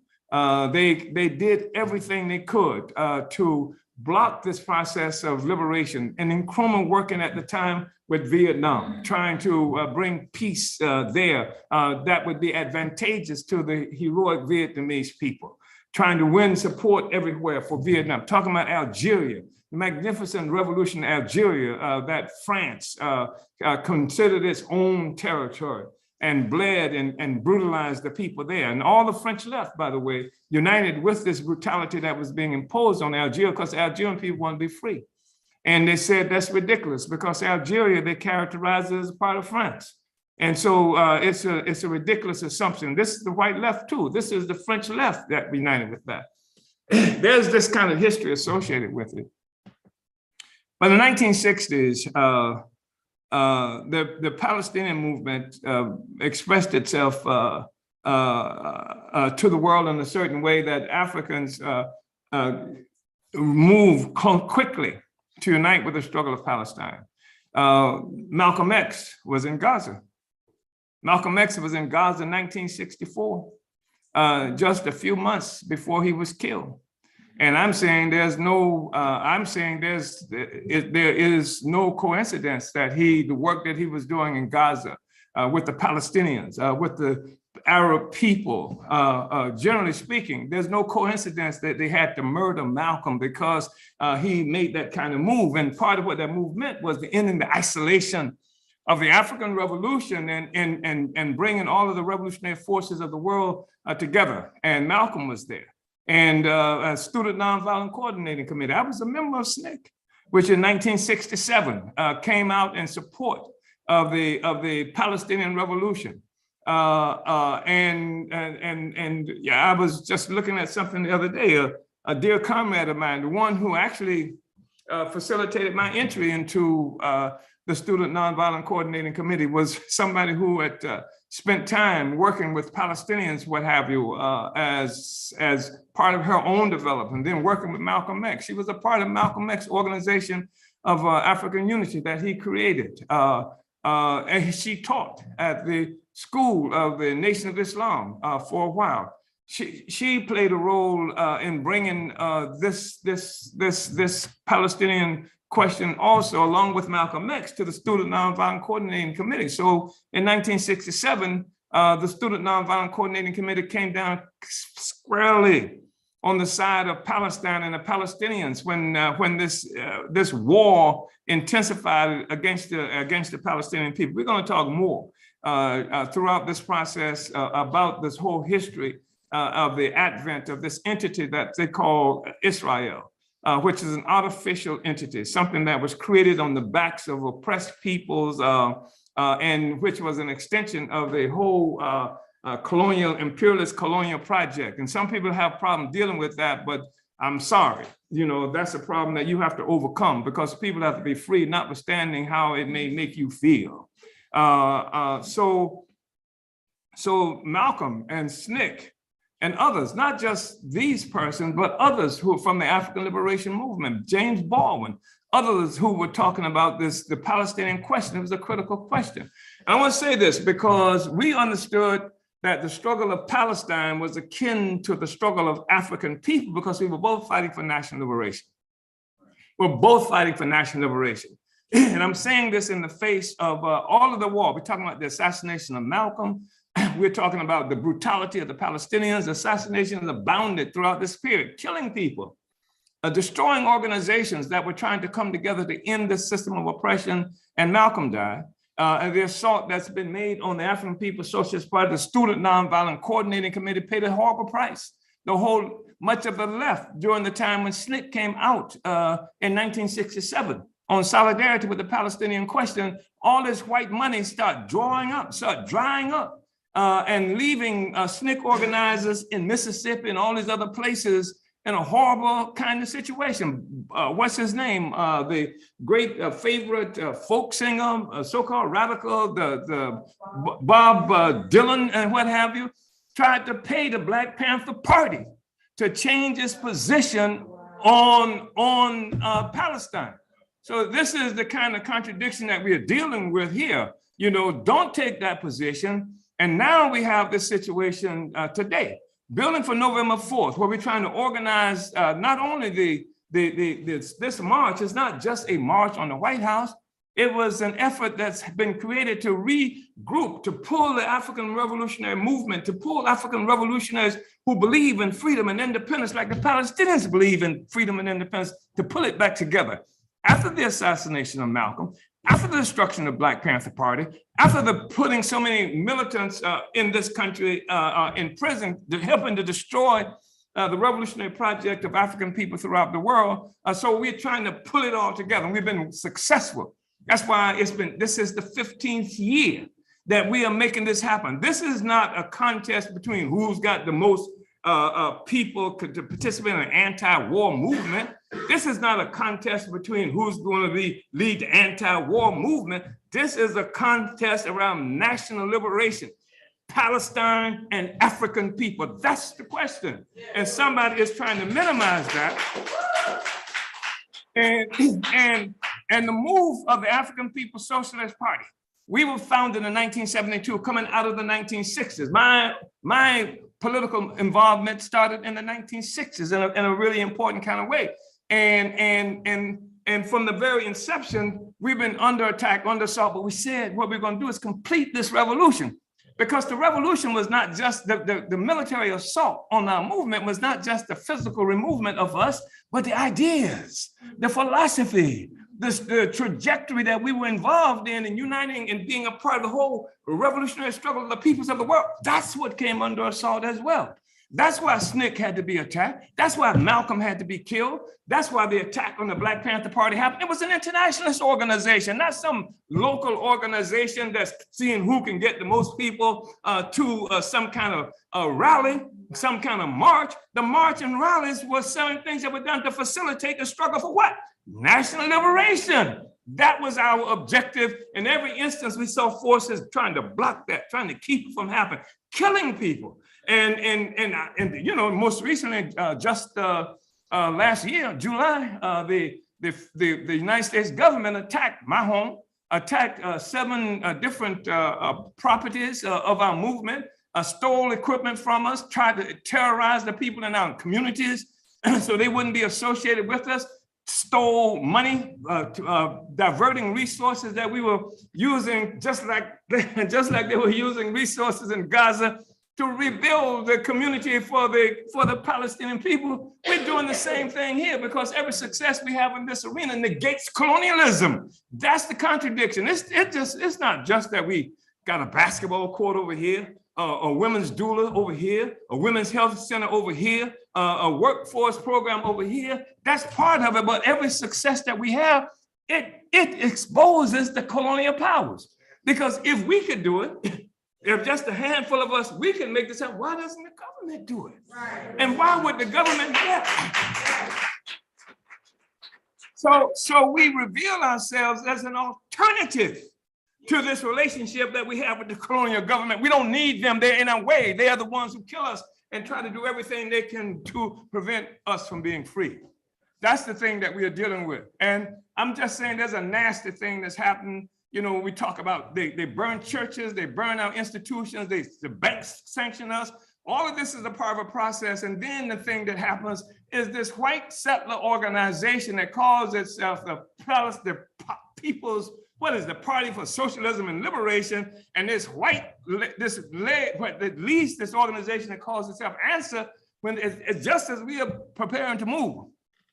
They did everything they could to block this process of liberation. And Nkrumah working at the time with Vietnam, trying to bring peace there that would be advantageous to the heroic Vietnamese people, trying to win support everywhere for Vietnam. Talking about Algeria, the magnificent revolution in Algeria that France considered its own territory and bled and brutalized the people there. And all the French left, by the way, united with this brutality that was being imposed on Algeria, because Algerian people want to be free. And they said that's ridiculous because Algeria, they characterize it as a part of France. And so it's a ridiculous assumption. This is the white left too. This is the French left that united with that. There's this kind of history associated with it. By the 1960s, the Palestinian movement expressed itself to the world in a certain way that Africans move quickly to unite with the struggle of Palestine. Malcolm X was in Gaza. Malcolm X was in Gaza in 1964, just a few months before he was killed. And I'm saying there is no coincidence that the work that he was doing in Gaza with the Palestinians, with the Arab people, generally speaking, there's no coincidence that they had to murder Malcolm because he made that kind of move. And part of what that move meant was the ending the isolation of the African Revolution and bringing all of the revolutionary forces of the world together. And Malcolm was there. And a Student Nonviolent Coordinating Committee. I was a member of SNCC, which in 1967 came out in support of the Palestinian Revolution. And yeah, I was just looking at something the other day. A dear comrade of mine, the one who actually facilitated my entry into the Student Nonviolent Coordinating Committee, was somebody who had spent time working with Palestinians, what have you, as part of her own development, then working with Malcolm X. She was a part of Malcolm X organization of African unity that he created. And she taught at the school of the Nation of Islam for a while. She played a role in bringing this Palestinian question also, along with Malcolm X, to the Student Nonviolent Coordinating Committee. So in 1967, the Student Nonviolent Coordinating Committee came down squarely on the side of Palestine and the Palestinians when this war intensified against the Palestinian people. We're going to talk more throughout this process about this whole history of the advent of this entity that they call Israel. Which is an artificial entity, something that was created on the backs of oppressed peoples, and which was an extension of the whole imperialist colonial project. And some people have problems dealing with that, but I'm sorry, that's a problem that you have to overcome, because people have to be free, notwithstanding how it may make you feel. So Malcolm and SNCC and others, not just these persons, but others who are from the African Liberation Movement, James Baldwin, others who were talking about the Palestinian question. It was a critical question. And I want to say this because we understood that the struggle of Palestine was akin to the struggle of African people, because we were both fighting for national liberation. We're both fighting for national liberation. And I'm saying this in the face of all of the war. We're talking about the assassination of Malcolm. We're talking about the brutality of the Palestinians. Assassinations abounded throughout this period, killing people, destroying organizations that were trying to come together to end this system of oppression. And Malcolm died. and the assault that's been made on the African People's Socialist Party, the Student Nonviolent Coordinating Committee paid a horrible price. Much of the left during the time when SNCC came out in 1967 on solidarity with the Palestinian question, all this white money start drying up, and leaving SNCC organizers in Mississippi and all these other places in a horrible kind of situation. What's his name? The great favorite folk singer, so-called radical, the Bob Dylan and what have you, tried to pay the Black Panther Party to change its position on Palestine. So this is the kind of contradiction that we are dealing with here. You know, don't take that position. And now we have this situation today, building for November 4th, where we're trying to organize not only this march is not just a march on the White House. It was an effort that's been created to regroup, to pull the African revolutionary movement, to pull African revolutionaries who believe in freedom and independence like the Palestinians believe in freedom and independence, to pull it back together. After the assassination of Malcolm, after the destruction of the Black Panther Party, after the putting so many militants in this country in prison, helping to destroy the revolutionary project of African people throughout the world. So we're trying to pull it all together. We've been successful. That's why this is the 15th year that we are making this happen. This is not a contest between who's got the most people to participate in an anti-war movement. This is not a contest between who's going to lead the anti-war movement. This is a contest around national liberation, Palestine and African people. That's the question. And somebody is trying to minimize that. And the move of the African People's Socialist Party. We were founded in 1972, coming out of the 1960s. My political involvement started in the 1960s in a really important kind of way. And from the very inception, we've been under attack, under assault, but we said what we're going to do is complete this revolution. Because the revolution was not just the military assault on our movement was not just the physical removal of us, but the ideas, the philosophy, the trajectory that we were involved in and uniting and being a part of the whole revolutionary struggle of the peoples of the world. That's what came under assault as well. That's why SNCC had to be attacked. That's why Malcolm had to be killed. That's why the attack on the Black Panther Party happened. It was an internationalist organization, not some local organization that's seeing who can get the most people to some kind of rally, some kind of march. The march and rallies were certain things that were done to facilitate the struggle for what? National liberation. That was our objective. In every instance, we saw forces trying to block that, trying to keep it from happening, killing people. And you know, most recently, just last year, July, the United States government attacked my home, attacked 7 different properties of our movement, stole equipment from us, tried to terrorize the people in our communities so they wouldn't be associated with us, stole money, diverting resources that we were using, just like they were using resources in Gaza to rebuild the community for the Palestinian people. We're doing the same thing here because every success we have in this arena negates colonialism. That's the contradiction. It's not just that we got a basketball court over here, a women's doula over here, a women's health center over here, a workforce program over here. That's part of it, but every success that we have, it exposes the colonial powers. Because if we could do it, if just a handful of us, we can make this happen, why doesn't the government do it? Right. And why would the government do that? So we reveal ourselves as an alternative to this relationship that we have with the colonial government. We don't need them. They're in our way. They are the ones who kill us and try to do everything they can to prevent us from being free. That's the thing that we are dealing with. And I'm just saying there's a nasty thing that's happened. You know, when we talk about they burn churches, they burn our institutions, the banks sanction us. All of this is a part of a process. And then the thing that happens is this white settler organization that calls itself the People's, what is the Party for Socialism and Liberation? And this at least this organization that calls itself Answer, when it's just as we are preparing to move,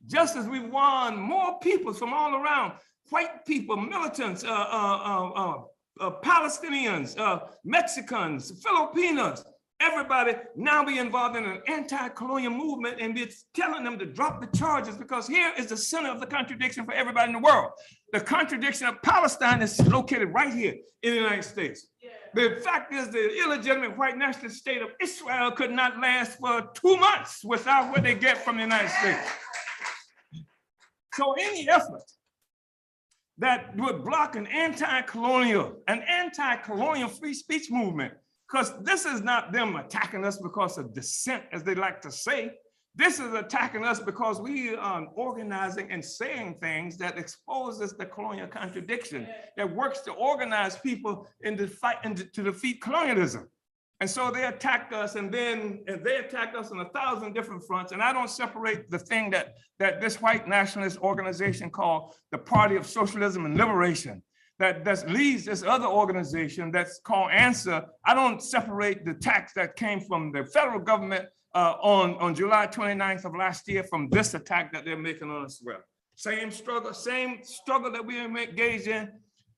just as we won more people from all around, white people, militants, Palestinians, Mexicans, Filipinos, everybody now be involved in an anti-colonial movement, and it's telling them to drop the charges, because here is the center of the contradiction for everybody in the world. The contradiction of Palestine is located right here in the United States. The fact is the illegitimate white nationalist state of Israel could not last for 2 months without what they get from the United States. So any effort that would block an anti-colonial free speech movement, because this is not them attacking us because of dissent, as they like to say. This is attacking us because we are organizing and saying things that exposes the colonial contradiction, that works to organize people in the fight to defeat colonialism. And so they attacked us, and they attacked us on 1,000 different fronts. And I don't separate the thing that this white nationalist organization called the Party of Socialism and Liberation, that leads this other organization that's called ANSWER. I don't separate the attacks that came from the federal government on July 29th of last year from this attack that they're making on us as well. Same struggle that we engaged in,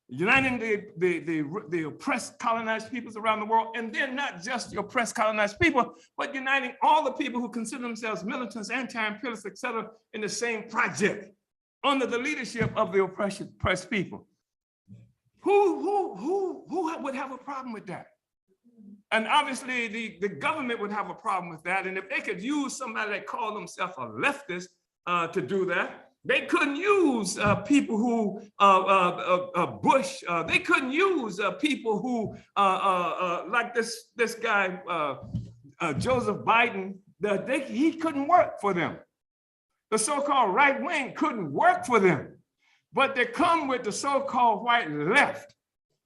uniting the oppressed, colonized peoples around the world, and then not just the oppressed, colonized people, but uniting all the people who consider themselves militants, anti-imperialists, et cetera, in the same project under the leadership of the oppressed people. Who would have a problem with that? And obviously the government would have a problem with that. And if they could use somebody that called themselves a leftist to do that, they couldn't use people who, Bush, they couldn't use people who, like this guy, Joseph Biden, he couldn't work for them. The so-called right wing couldn't work for them. But they come with the so-called white left,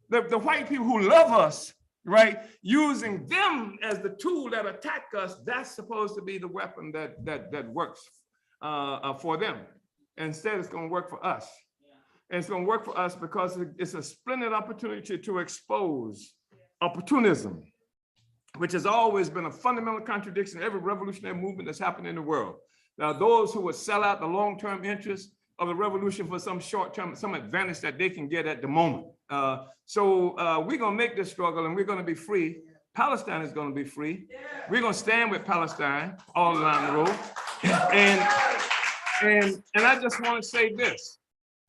the white people who love us, right? Using them as the tool that attack us. That's supposed to be the weapon that works for them. Instead, it's going to work for us. And it's going to work for us because it's a splendid opportunity to expose opportunism, which has always been a fundamental contradiction in every revolutionary movement that's happened in the world. Now, those who would sell out the long-term interests of the revolution for some short-term, some advantage that they can get at the moment. So we're going to make this struggle, and we're going to be free. Palestine is going to be free. We're going to stand with Palestine all around the road. And I just want to say this,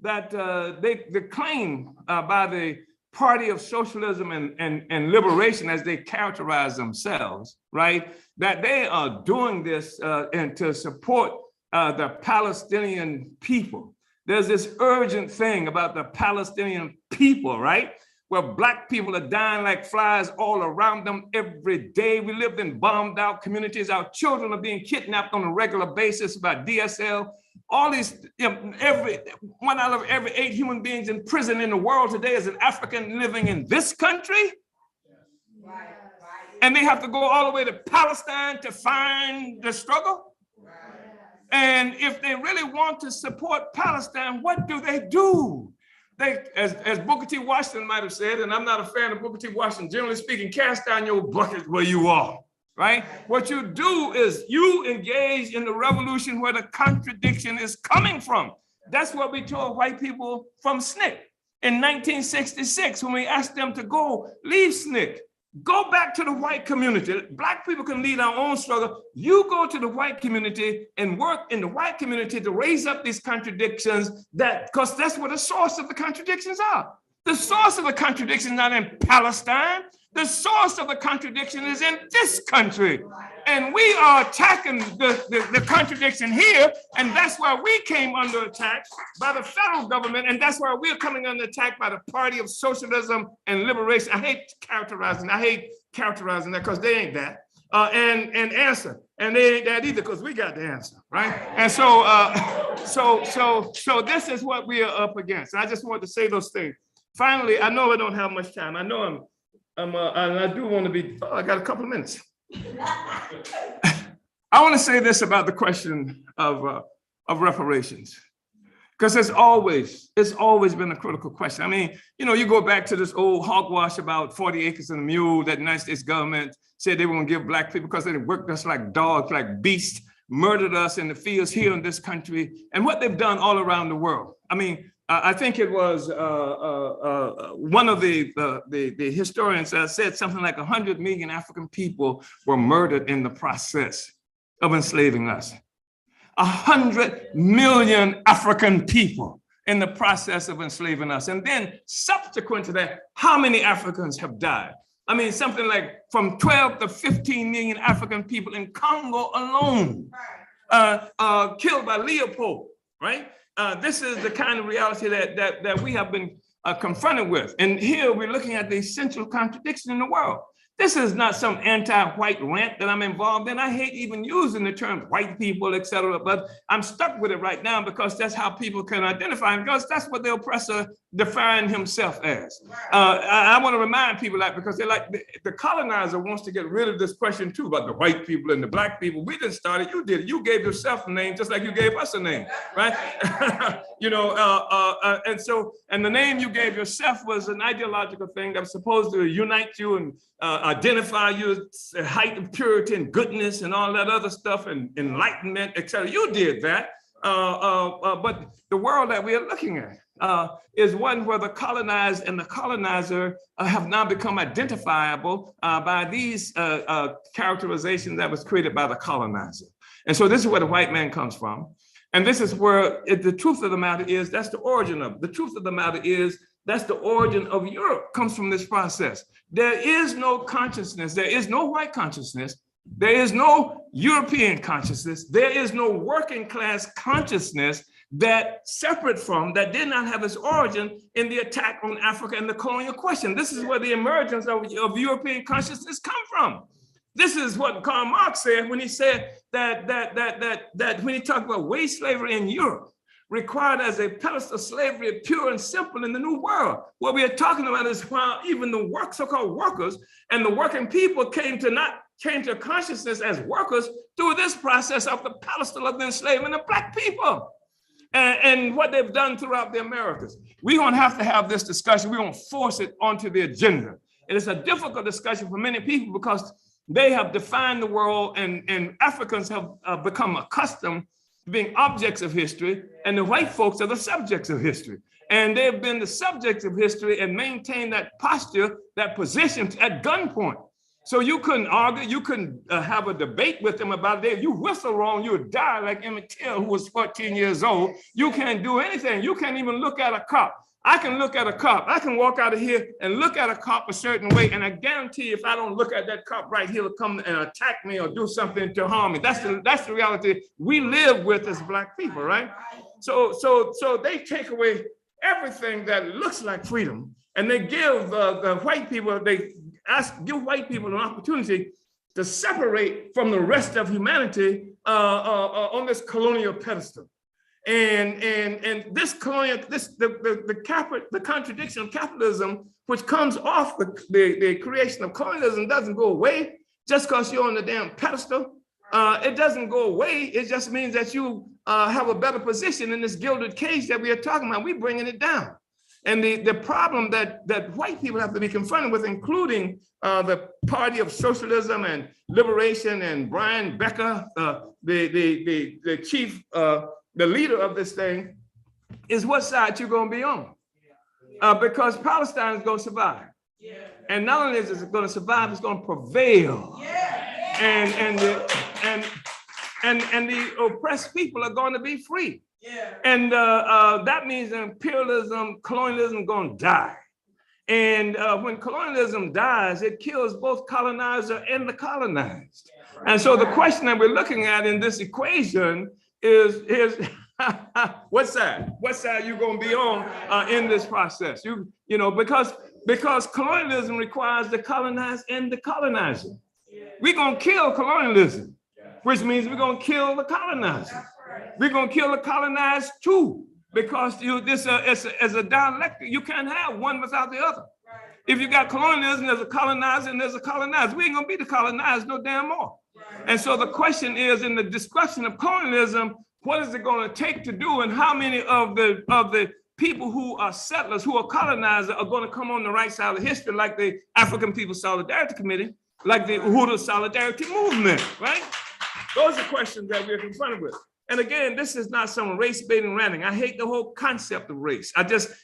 that the claim by the Party of Socialism and Liberation, as they characterize themselves, right, that they are doing this and to support the Palestinian people. There's this urgent thing about the Palestinian people, right? Where Black people are dying like flies all around them every day. We lived in bombed out communities. Our children are being kidnapped on a regular basis by DSL. All these, one out of every 8 human beings in prison in the world today is an African living in this country. Right. And they have to go all the way to Palestine to find the struggle. And if they really want to support Palestine, what do? They, as Booker T. Washington might have said, and I'm not a fan of Booker T. Washington, generally speaking, cast down your bucket where you are, right? What you do is you engage in the revolution where the contradiction is coming from. That's what we told white people from SNCC in 1966, when we asked them to leave SNCC. Go back to the white community. Black people can lead our own struggle. You go to the white community and work in the white community to raise up these contradictions, because that's where the source of the contradictions are. The source of the contradiction is not in Palestine. The source of the contradiction is in this country. And we are attacking the contradiction here. And that's why we came under attack by the federal government. And that's why we're coming under attack by the Party of Socialism and Liberation. I hate characterizing that because they ain't that. And ANSWER. And they ain't that either because we got the answer, right? And so this is what we are up against. I just wanted to say those things. Finally, I know I don't have much time. I know and I do want to be, I got a couple of minutes. I want to say this about the question of reparations, because it's always been a critical question. I mean, you go back to this old hogwash about 40 acres and a mule that the United States government said they were going to give Black people because they worked us like dogs, like beasts, murdered us in the fields here in this country, and what they've done all around the world. I mean, I think it was one of the historians said something like 100 million African people were murdered in the process of enslaving us. 100 million African people in the process of enslaving us. And then subsequent to that, how many Africans have died? I mean, something like from 12 to 15 million African people in Congo alone, killed by Leopold, right? This is the kind of reality that we have been confronted with. And here we're looking at the essential contradiction in the world. This is not some anti-white rant that I'm involved in. I hate even using the term white people, et cetera, but I'm stuck with it right now because that's how people can identify him, because that's what the oppressor defined himself as. I want to remind people that because they're like, the colonizer wants to get rid of this question too about the white people and the black people. We didn't start it, you did it. You gave yourself a name just like you gave us a name, right? You know, and the name you gave yourself was an ideological thing that was supposed to unite you and identify you as a height of purity and goodness and all that other stuff and enlightenment, et cetera. You did that. But the world that we are looking at is one where the colonized and the colonizer have now become identifiable by these characterizations that was created by the colonizer. And so this is where the white man comes from. And this is where the truth of the matter is, that's the origin of it. The truth of the matter is, that's the origin of Europe, comes from this process. There is no consciousness, there is no white consciousness, there is no European consciousness, there is no working class consciousness that separate from, that did not have its origin in the attack on Africa and the colonial question. This is where the emergence of European consciousness come from. This is what Karl Marx said when he said that when he talked about wage slavery in Europe, required as a pedestal slavery pure and simple in the new world. What we are talking about is while even the so-called workers and the working people came to consciousness as workers through this process of the pedestal of the enslavement of Black people and what they've done throughout the Americas. We're gonna have to have this discussion. We're gonna force it onto the agenda. It is a difficult discussion for many people because they have defined the world and Africans have become accustomed being objects of history, and the white folks are the subjects of history. And they've been the subjects of history and maintain that posture, that position at gunpoint. So you couldn't argue, you couldn't have a debate with them about it. If you whistle wrong, you would die like Emmett Till, who was 14 years old. You can't do anything. You can't even look at a cop. I can look at a cop. I can walk out of here and look at a cop a certain way, and I guarantee if I don't look at that cop right, he'll come and attack me or do something to harm me. That's the reality we live with as Black people, right? So they take away everything that looks like freedom, and they give the white people, give white people an opportunity to separate from the rest of humanity on this colonial pedestal. And this colonial, the contradiction of capitalism, which comes off the creation of colonialism, doesn't go away just because you're on the damn pedestal. It doesn't go away. It just means that you have a better position in this gilded cage that we are talking about. We're bringing it down. And the problem that white people have to be confronted with, including the Party of Socialism and Liberation and Brian Becker, the chief, the leader of this thing, is what side you're going to be on. Because Palestine is going to survive. And not only is it going to survive, it's going to prevail. And the oppressed people are going to be free. And that means imperialism, colonialism going to die. And when colonialism dies, it kills both colonizer and the colonized. And so the question that we're looking at in this equation is what side you going to be on in this process? You know, because colonialism requires the colonized and the colonizer. We're going to kill colonialism, which means we're going to kill the colonizer. We're going to kill the colonized too, because this as a dialectic, you can't have one without the other. If you got colonialism, there's a colonizer and there's a colonized. We ain't going to be the colonized no damn more. And so the question is, in the discussion of colonialism, what is it going to take to do, and how many of the people who are settlers, who are colonizers, are going to come on the right side of history, like the African People's Solidarity Committee, like the Uhuru Solidarity Movement, right? Those are questions that we're confronted with. And again, this is not some race baiting ranting. I hate the whole concept of race.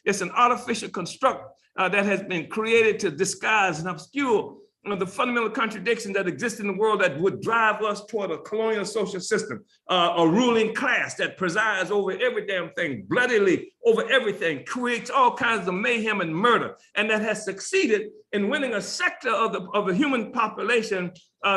It's an artificial construct that has been created to disguise and obscure the fundamental contradiction that exists in the world that would drive us toward a colonial social system, a ruling class that presides over every damn thing, bloodily over everything, creates all kinds of mayhem and murder, and that has succeeded in winning a sector of the human population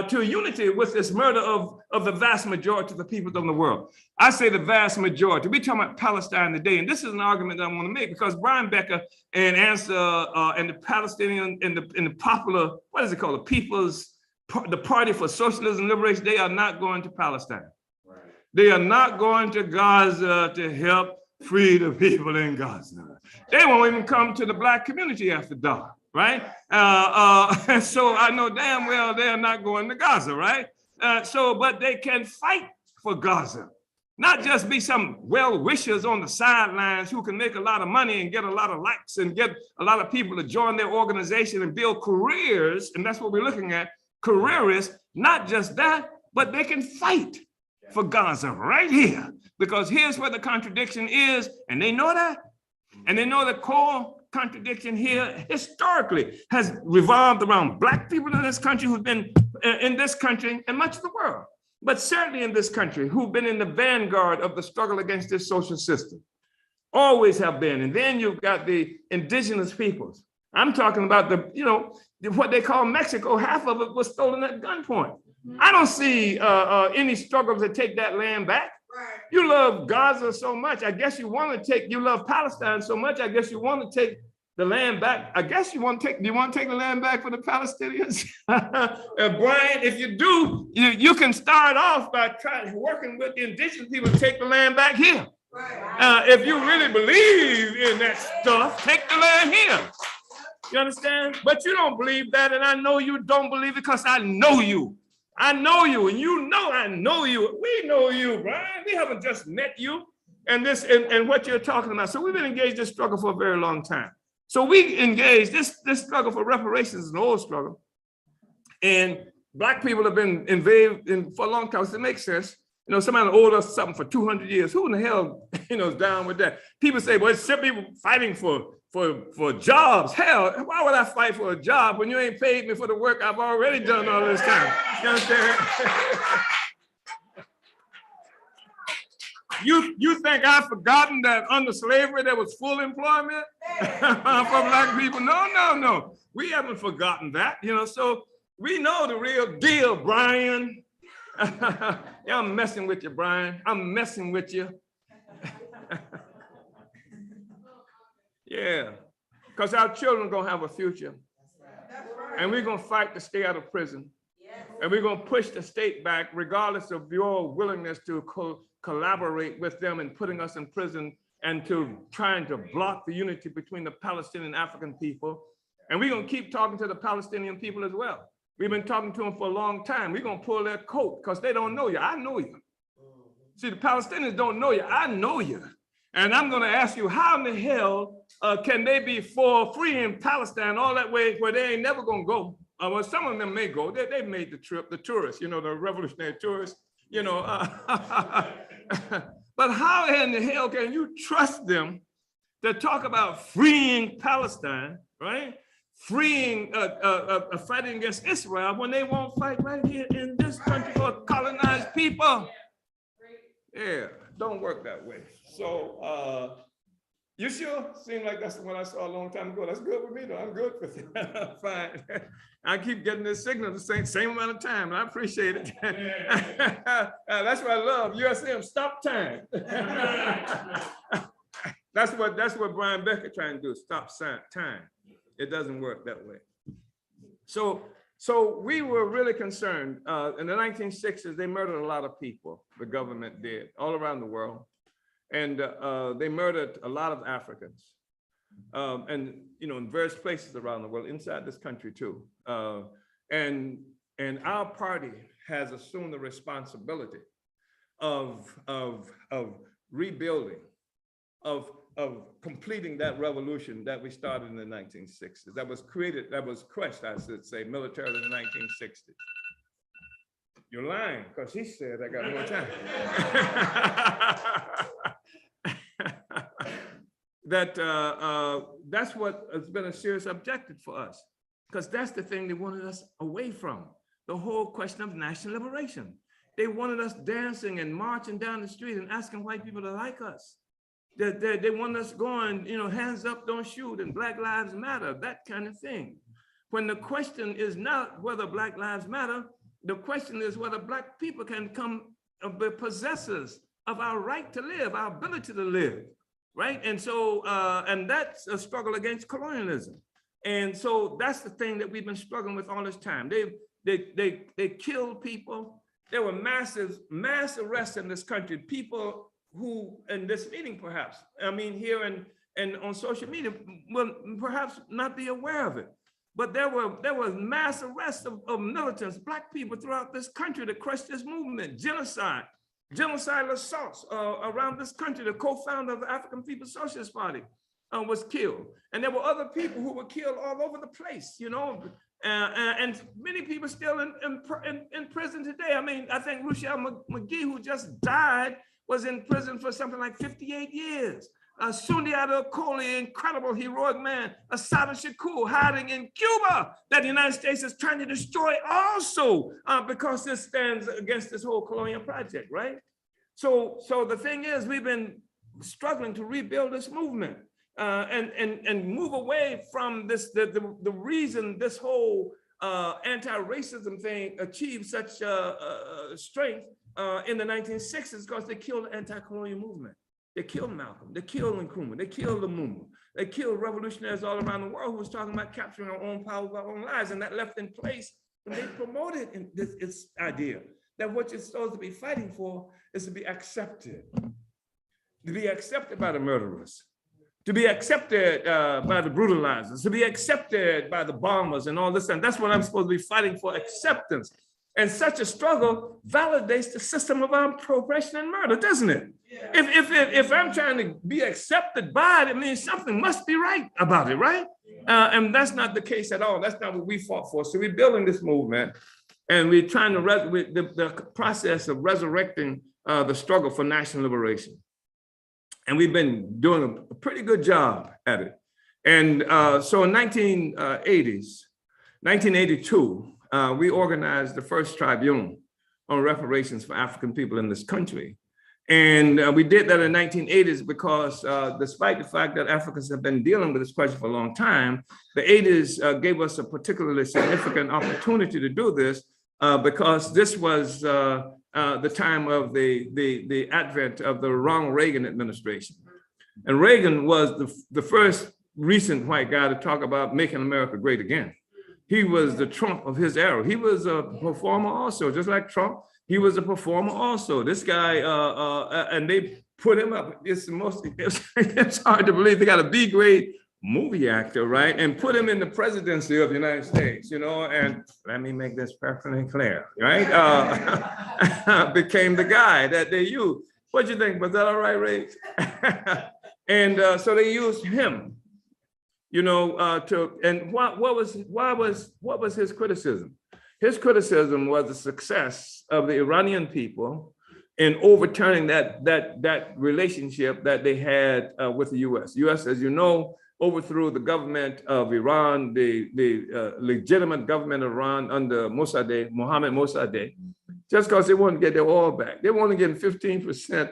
to unity with this murder of the vast majority of the people of the world. I say the vast majority. We're talking about Palestine today, and this is an argument that I want to make because Brian Becker and and the Palestinian and the popular, what is it called, the Party for Socialism and Liberation, they are not going to Palestine. Right. They are not going to Gaza to help free the people in Gaza. They won't even come to the Black community after dark. Right? So I know damn well they're not going to Gaza, right? But they can fight for Gaza, not just be some well-wishers on the sidelines who can make a lot of money and get a lot of likes and get a lot of people to join their organization and build careers. And that's what we're looking at, careerists, not just that, but they can fight for Gaza right here, because here's where the contradiction is, and they know that. And they know the core contradiction here historically has revolved around Black people in this country who've been in this country and much of the world, but certainly in this country who've been in the vanguard of the struggle against this social system, always have been. And then you've got the indigenous peoples. I'm talking about what they call Mexico. Half of it was stolen at gunpoint. I don't see any struggle to take that land back. You love Gaza so much. I guess you want to take, you love Palestine so much. I guess you want to take the land back. I guess you want to take, do you want to take the land back for the Palestinians? Brian, if you do, you can start off by working with the indigenous people to take the land back here. If you really believe in that stuff, take the land here. You understand? But you don't believe that, and I know you don't believe it because I know you. I know you, and you know I know you. We know you, Brian. We haven't just met you and what you're talking about. So we've been engaged in this struggle for a very long time. So we engaged this struggle for reparations is an old struggle. And Black people have been invaded for a long time. So it makes sense. Somebody owed us something for 200 years. Who in the hell, is down with that? People say, well, it's simply fighting for jobs. Hell, why would I fight for a job when you ain't paid me for the work I've already done all this time? You understand? You think I've forgotten that under slavery there was full employment for Black people? No. We haven't forgotten that, so we know the real deal, Brian. Yeah, I'm messing with you, Brian. I'm messing with you. Yeah, because our children are going to have a future. And we're going to fight to stay out of prison. And we're going to push the state back, regardless of your willingness to collaborate with them in putting us in prison and to trying to block the unity between the Palestinian and African people. And we're going to keep talking to the Palestinian people as well. We've been talking to them for a long time. We're going to pull their coat because they don't know you. I know you. See, the Palestinians don't know you. I know you. And I'm going to ask you, how in the hell can they be for freeing Palestine all that way where they ain't never going to go? Well, some of them may go. They made the trip, the tourists, the revolutionary tourists, But how in the hell can you trust them to talk about freeing Palestine, right? Freeing, fighting against Israel when they won't fight right here in this country for colonized people? Yeah, don't work that way. So, you sure? Seemed like that's what I saw a long time ago. That's good with me, though. I'm good with it. Fine. I keep getting this signal the same amount of time, and I appreciate it. That's what I love. USM, stop time. That's what Brian Becker trying to do. Stop time. It doesn't work that way. So we were really concerned. In the 1960s, they murdered a lot of people. The government did all around the world. And they murdered a lot of Africans, and in various places around the world, inside this country too. And our party has assumed the responsibility of rebuilding, of completing that revolution that we started in the 1960s. That was crushed, I should say, militarily in the 1960s. You're lying, because he said I got more time. That's what has been a serious objective for us, because that's the thing they wanted us away from, the whole question of national liberation. They wanted us dancing and marching down the street and asking white people to like us. They wanted us going, hands up, don't shoot, and Black Lives Matter, that kind of thing. When the question is not whether Black Lives Matter, the question is whether Black people can come the possessors of our right to live, our ability to live, right? And so, and that's a struggle against colonialism. And so that's the thing that we've been struggling with all this time. They killed people. There were mass arrests in this country, people who, in this meeting perhaps, I mean, here and on social media, will perhaps not be aware of it. But there was mass arrests of militants, Black people throughout this country to crush this movement, genocidal assaults around this country. The co-founder of the African People's Socialist Party was killed. And there were other people who were killed all over the place, and many people still in prison today. I mean, I think Rochelle McGee, who just died, was in prison for something like 58 years. Sundiata Acoli, incredible heroic man, Assata Shakur hiding in Cuba, that the United States is trying to destroy also because this stands against this whole colonial project, right? So the thing is, we've been struggling to rebuild this movement and move away from this, the reason this whole anti-racism thing achieved such strength in the 1960s, because they killed the anti-colonial movement. They killed Malcolm, they killed Nkrumah, they killed Lumumba, they killed revolutionaries all around the world who was talking about capturing our own power with our own lives, and that left in place, and they promoted this idea that what you're supposed to be fighting for is to be accepted by the murderers, to be accepted by the brutalizers, to be accepted by the bombers and all this, and that's what I'm supposed to be fighting for, acceptance. And such a struggle validates the system of armed oppression and murder, doesn't it? Yeah. If I'm trying to be accepted by it, it means something must be right about it, right? And that's not the case at all. That's not what we fought for. So we're building this movement, and we're trying to the process of resurrecting the struggle for national liberation. And we've been doing a pretty good job at it. And so in 1982, we organized the first tribunal on reparations for African people in this country. And we did that in the 1980s because despite the fact that Africans have been dealing with this question for a long time, the 80s gave us a particularly significant opportunity to do this because this was the time of the advent of the Ronald Reagan administration. And Reagan was the first recent white guy to talk about making America great again. He was the Trump of his era. He was a performer also, just like Trump. He was a performer also. This guy, and they put him up. It's hard to believe they got a B-grade movie actor, right? And put him in the presidency of the United States, and let me make this perfectly clear, right? Became the guy that they used. What do you think? Was that all right, Ray? And so they used him. What was his criticism? His criticism was the success of the Iranian people in overturning that relationship that they had with the U.S. U.S., as you know, overthrew the government of Iran, the legitimate government of Iran under Mohammad Mossadegh, just because they wanted to get their oil back. They wanted to get 15%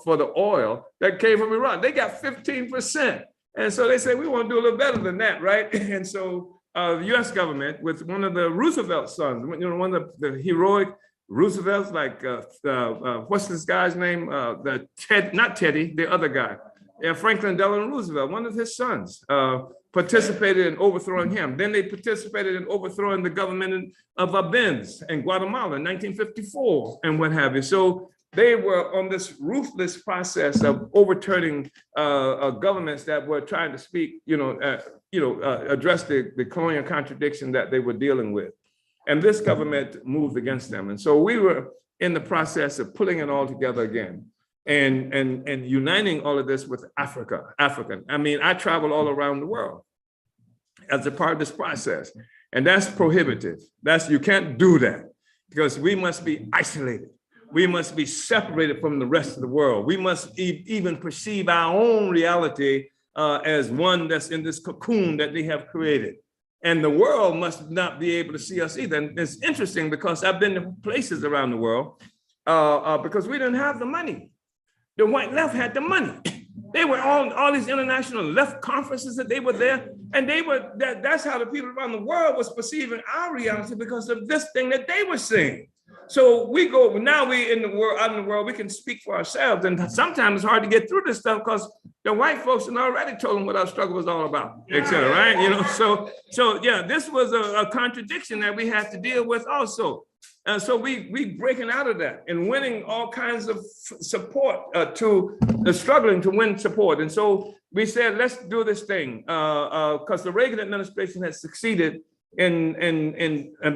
for the oil that came from Iran. They got 15%. And so they say, we want to do a little better than that, right? And so the US government, with one of the Roosevelt sons, one of the heroic Roosevelts, like, what's this guy's name? Not Teddy, the other guy. Franklin Delano Roosevelt, one of his sons, participated in overthrowing him. Then they participated in overthrowing the government of Arbenz in Guatemala in 1954 and what have you. So they were on this ruthless process of overturning governments that were trying to speak, address the colonial contradiction that they were dealing with. And this government moved against them. And so we were in the process of pulling it all together again and uniting all of this with African. I mean, I travel all around the world as a part of this process, and that's prohibitive. You can't do that. because we must be isolated. We must be separated from the rest of the world. We must even perceive our own reality as one that's in this cocoon that they have created. And the world must not be able to see us either. And it's interesting because I've been to places around the world because we didn't have the money. The white left had the money. They were all these international left conferences that they were there. And that's how the people around the world was perceiving our reality because of this thing that they were seeing. So now we in the world, out in the world, we can speak for ourselves. And sometimes it's hard to get through this stuff because the white folks had already told them what our struggle was all about, et cetera, right? So yeah, this was a contradiction that we had to deal with also. So we breaking out of that and winning all kinds of support to struggling to win support. And so we said, let's do this thing because the Reagan administration has succeeded in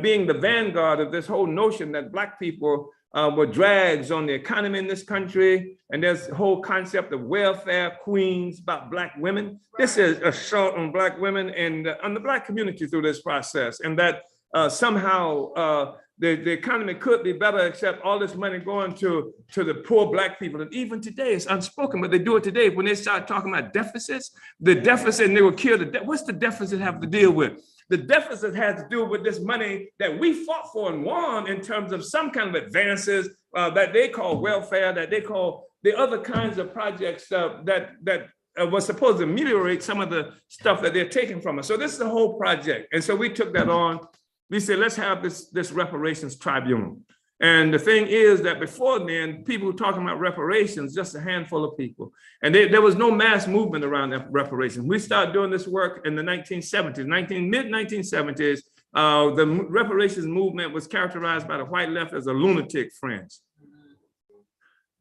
being the vanguard of this whole notion that Black people were drags on the economy in this country. And there's the whole concept of welfare queens about Black women. This is assault on Black women and on the Black community through this process. And that somehow the economy could be better, except all this money going to the poor Black people. And even today, it's unspoken, but they do it today. When they start talking about deficits, the deficit, and they will kill the debt. What's the deficit have to deal with? The deficit has to do with this money that we fought for and won in terms of some kind of advances that they call welfare, that they call the other kinds of projects that was supposed to ameliorate some of the stuff that they're taking from us. So this is the whole project. And so we took that on. We said, let's have this reparations tribunal. And the thing is that before then, people were talking about reparations, just a handful of people. And there was no mass movement around reparations. We started doing this work in the 1970s, mid-1970s. The reparations movement was characterized by the white left as a lunatic fringe.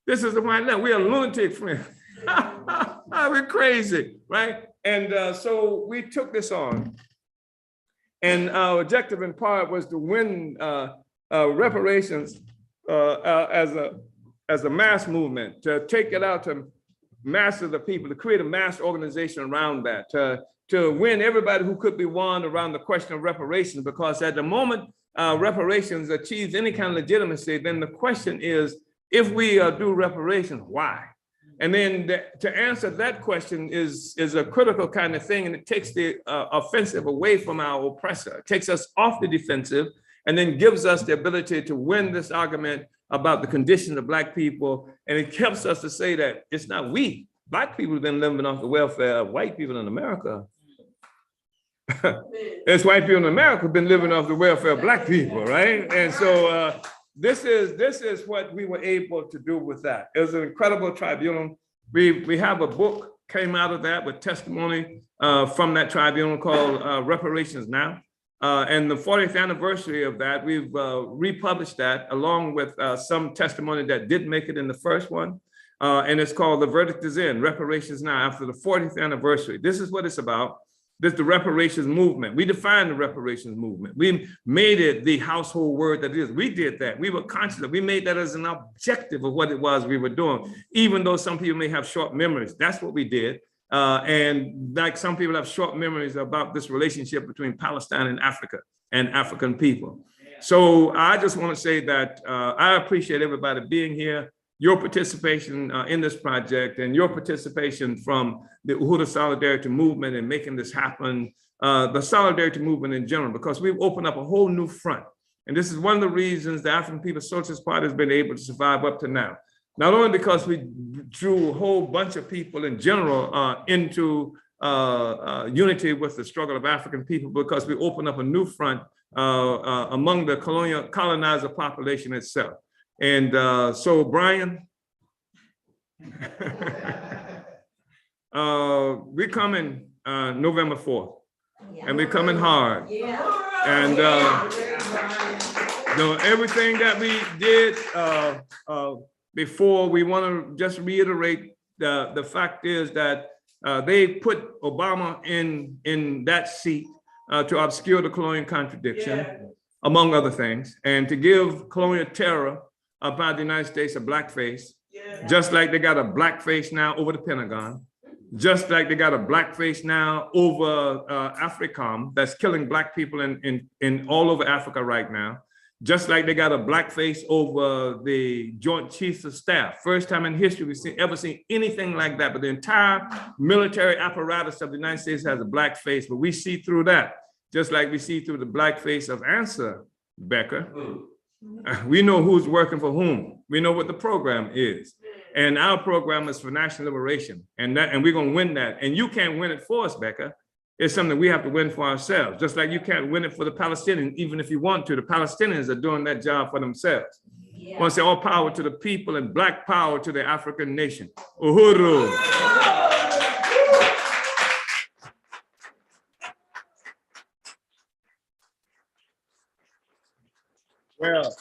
This is the white left. We are lunatic fringe. We're crazy, right? And so we took this on. And our objective in part was to win reparations as a mass movement, to take it out to masses of people, to create a mass organization around that, to win everybody who could be won around the question of reparations, because at the moment reparations achieves any kind of legitimacy, then the question is, if we do reparations, why? And then to answer that question is a critical kind of thing, and it takes the offensive away from our oppressor. It takes us off the defensive and then gives us the ability to win this argument about the condition of Black people. And it helps us to say that it's not we, Black people, been living off the welfare of white people in America. It's white people in America who've been living off the welfare of Black people, right? And so this is what we were able to do with that. It was an incredible tribunal. We have a book came out of that with testimony from that tribunal called Reparations Now. And the 40th anniversary of that, we've republished that along with some testimony that did make it in the first one. And it's called The Verdict Is In, Reparations Now, after the 40th anniversary. This is what it's about. This is the reparations movement. We defined the reparations movement. We made it the household word that it is. We did that. We were conscious of it. We made that as an objective of what it was we were doing, even though some people may have short memories. That's what we did. And like some people have short memories about this relationship between Palestine and Africa and African people. So I just want to say that I appreciate everybody being here, your participation in this project, and your participation from the Uhuru Solidarity Movement in making this happen, the Solidarity Movement in general, because we've opened up a whole new front. And this is one of the reasons the African People's Socialist Party has been able to survive up to now. Not only because we drew a whole bunch of people in general into unity with the struggle of African people, because we opened up a new front among the colonizer population itself. And so, Brian, we're coming November 4th, and we're coming hard. And everything that we did before, we want to just reiterate the fact is that they put Obama in that seat to obscure the colonial contradiction, among other things, and to give colonial terror about the United States a blackface, just like they got a blackface now over the Pentagon, just like they got a blackface now over AFRICOM that's killing Black people in all over Africa right now, Just like they got a blackface over the Joint Chiefs of Staff. First time in history we've ever seen anything like that. But the entire military apparatus of the United States has a blackface, but we see through that, just like we see through the blackface of Answer Becker. We know who's working for whom. We know what the program is. And our program is for national liberation. And we're gonna win that. And you can't win it for us, Becca. It's something we have to win for ourselves. Just like you can't win it for the Palestinians, even if you want to. The Palestinians are doing that job for themselves. I want to say all power to the people and black power to the African nation. Uhuru. Well,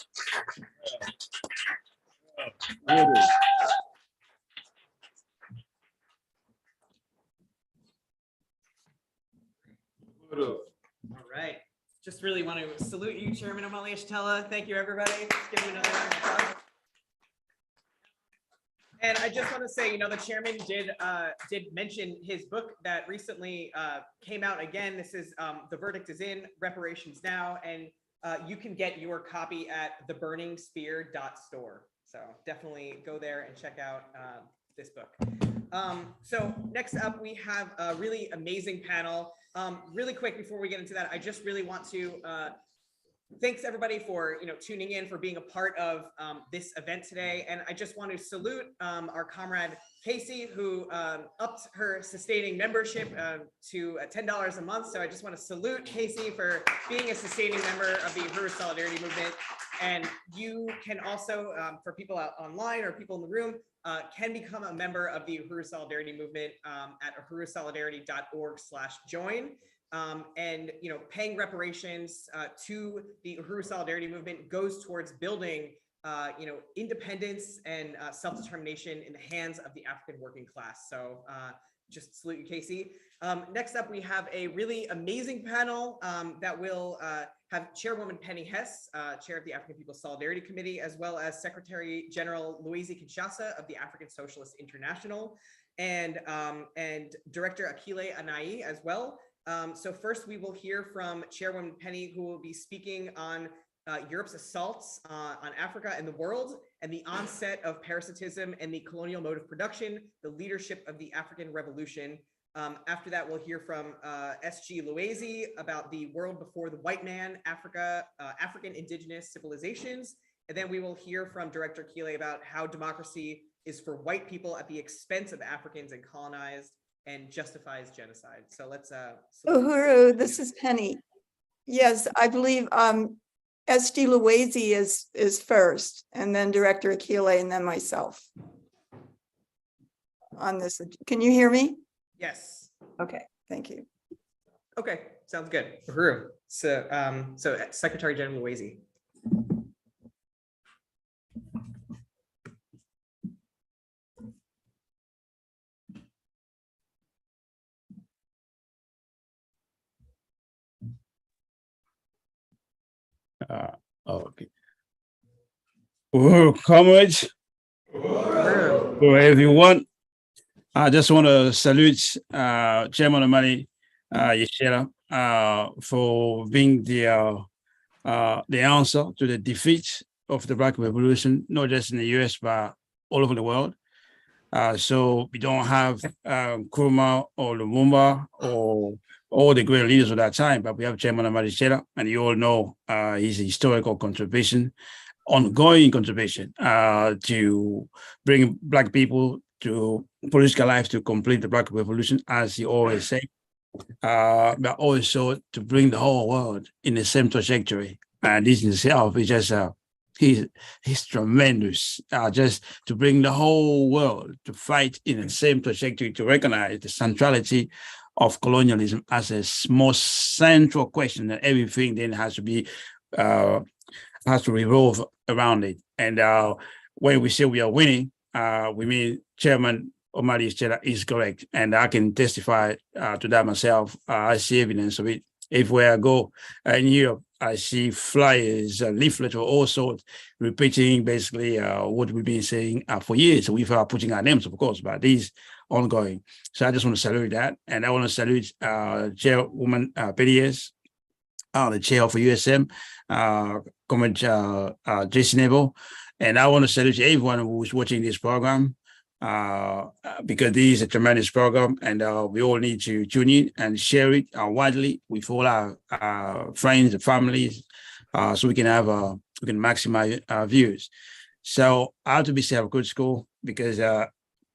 All right. Just really want to salute you, Chairman Omali Yeshitela. Thank you, everybody. Let's give you another round of applause. And I just want to say, the chairman did mention his book that recently came out again. This is The Verdict is In, Reparations Now, and you can get your copy at theburningspear.store. So definitely go there and check out this book. So next up, we have a really amazing panel. Really quick before we get into that, I just really want to thanks everybody for tuning in, for being a part of this event today. And I just want to salute our comrade Casey, who upped her sustaining membership to $10 a month. So I just want to salute Casey for being a sustaining member of the Uhuru Solidarity Movement. And you can also, for people out online or people in the room, can become a member of the Uhuru Solidarity Movement at uhurusolidarity.org/join. And paying reparations to the Uhuru Solidarity Movement goes towards building independence and self-determination in the hands of the African working class. So just salute you, Casey. Next up, we have a really amazing panel that will have Chairwoman Penny Hess, Chair of the African People's Solidarity Committee, as well as Secretary General Louise Kinshasa of the African Socialist International, and Director Akile Anai as well. So first we will hear from Chairwoman Penny, who will be speaking on Europe's assaults on Africa and the world, and the onset of parasitism and the colonial mode of production, the leadership of the African Revolution. After that, we'll hear from S.G. Loezi about the world before the white man, Africa, African indigenous civilizations. And then we will hear from Director Akile about how democracy is for white people at the expense of Africans and colonized, and justifies genocide. So let's Uhuru, this is Penny. Yes, I believe S.G. Loezi is first, and then Director Akile, and then myself on this. Can you hear me? Yes. Okay, thank you. Okay, sounds good. Uhuru. So Secretary General Loezi. Okay. Comrades, for everyone, I just want to salute Chairman Omali Yeshitela for being the answer to the defeat of the Black Revolution, not just in the US, but all over the world. So we don't have Nkrumah or Lumumba or all the great leaders of that time, but we have Chairman Omali Yeshitela, and you all know his historical contribution, ongoing contribution to bring Black people to political life, to complete the Black Revolution, as he always said, but also to bring the whole world in the same trajectory. And this in itself is just he's tremendous, just to bring the whole world to fight in the same trajectory, to recognize the centrality of colonialism as a most central question, that everything then has to be has to revolve around it. And when we say we are winning, we mean Chairman Omali Yeshitela is correct, and I can testify to that myself. I see evidence of it. Everywhere I go in Europe, I see flyers, leaflets of all sorts, repeating basically what we've been saying for years. Without putting our names, of course, but these ongoing. So I just want to salute that, and I want to salute Chairwoman Penny Hess, the chair of USM, Comrade Jason Neville. And I want to salute everyone who's watching this program because this is a tremendous program, and we all need to tune in and share it widely with all our friends and families, so we can maximize our views. So I have to be safe, good school, because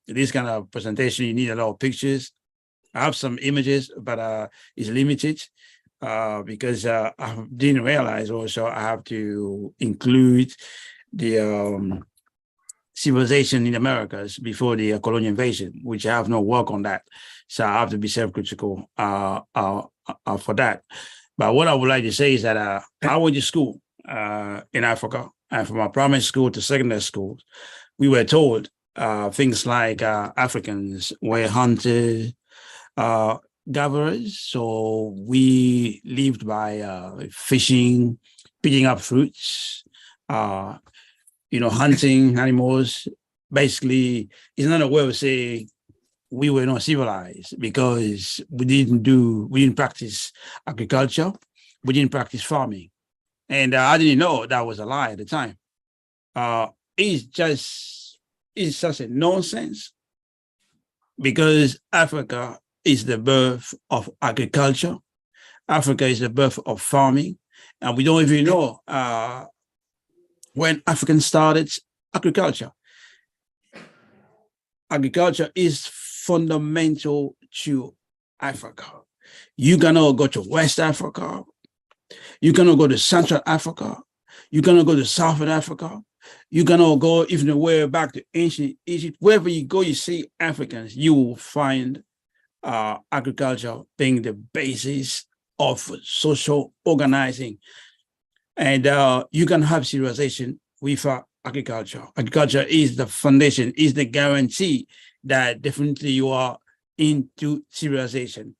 this kind of presentation, you need a lot of pictures. I have some images, but it's limited because I didn't realize also I have to include the civilization in Americas before the colonial invasion, which I have no work on that. So I have to be self-critical for that. But what I would like to say is that I went to school in Africa, and from our primary school to secondary school, we were told things like Africans were hunters, gatherers. So we lived by fishing, picking up fruits, hunting animals. Basically, it's not a way of saying we were not civilized, because we didn't practice agriculture, we didn't practice farming. And I didn't know that was a lie at the time. It's such a nonsense, because Africa is the birth of agriculture. Africa is the birth of farming. And we don't even know when Africans started agriculture. Agriculture is fundamental to Africa. You cannot go to West Africa. You cannot go to Central Africa. You cannot go to Southern Africa. You cannot go even way back to ancient Egypt. Wherever you go, you see Africans, you will find agriculture being the basis of social organizing. And you can have civilization with agriculture. Agriculture is the foundation, is the guarantee that definitely you are into civilization.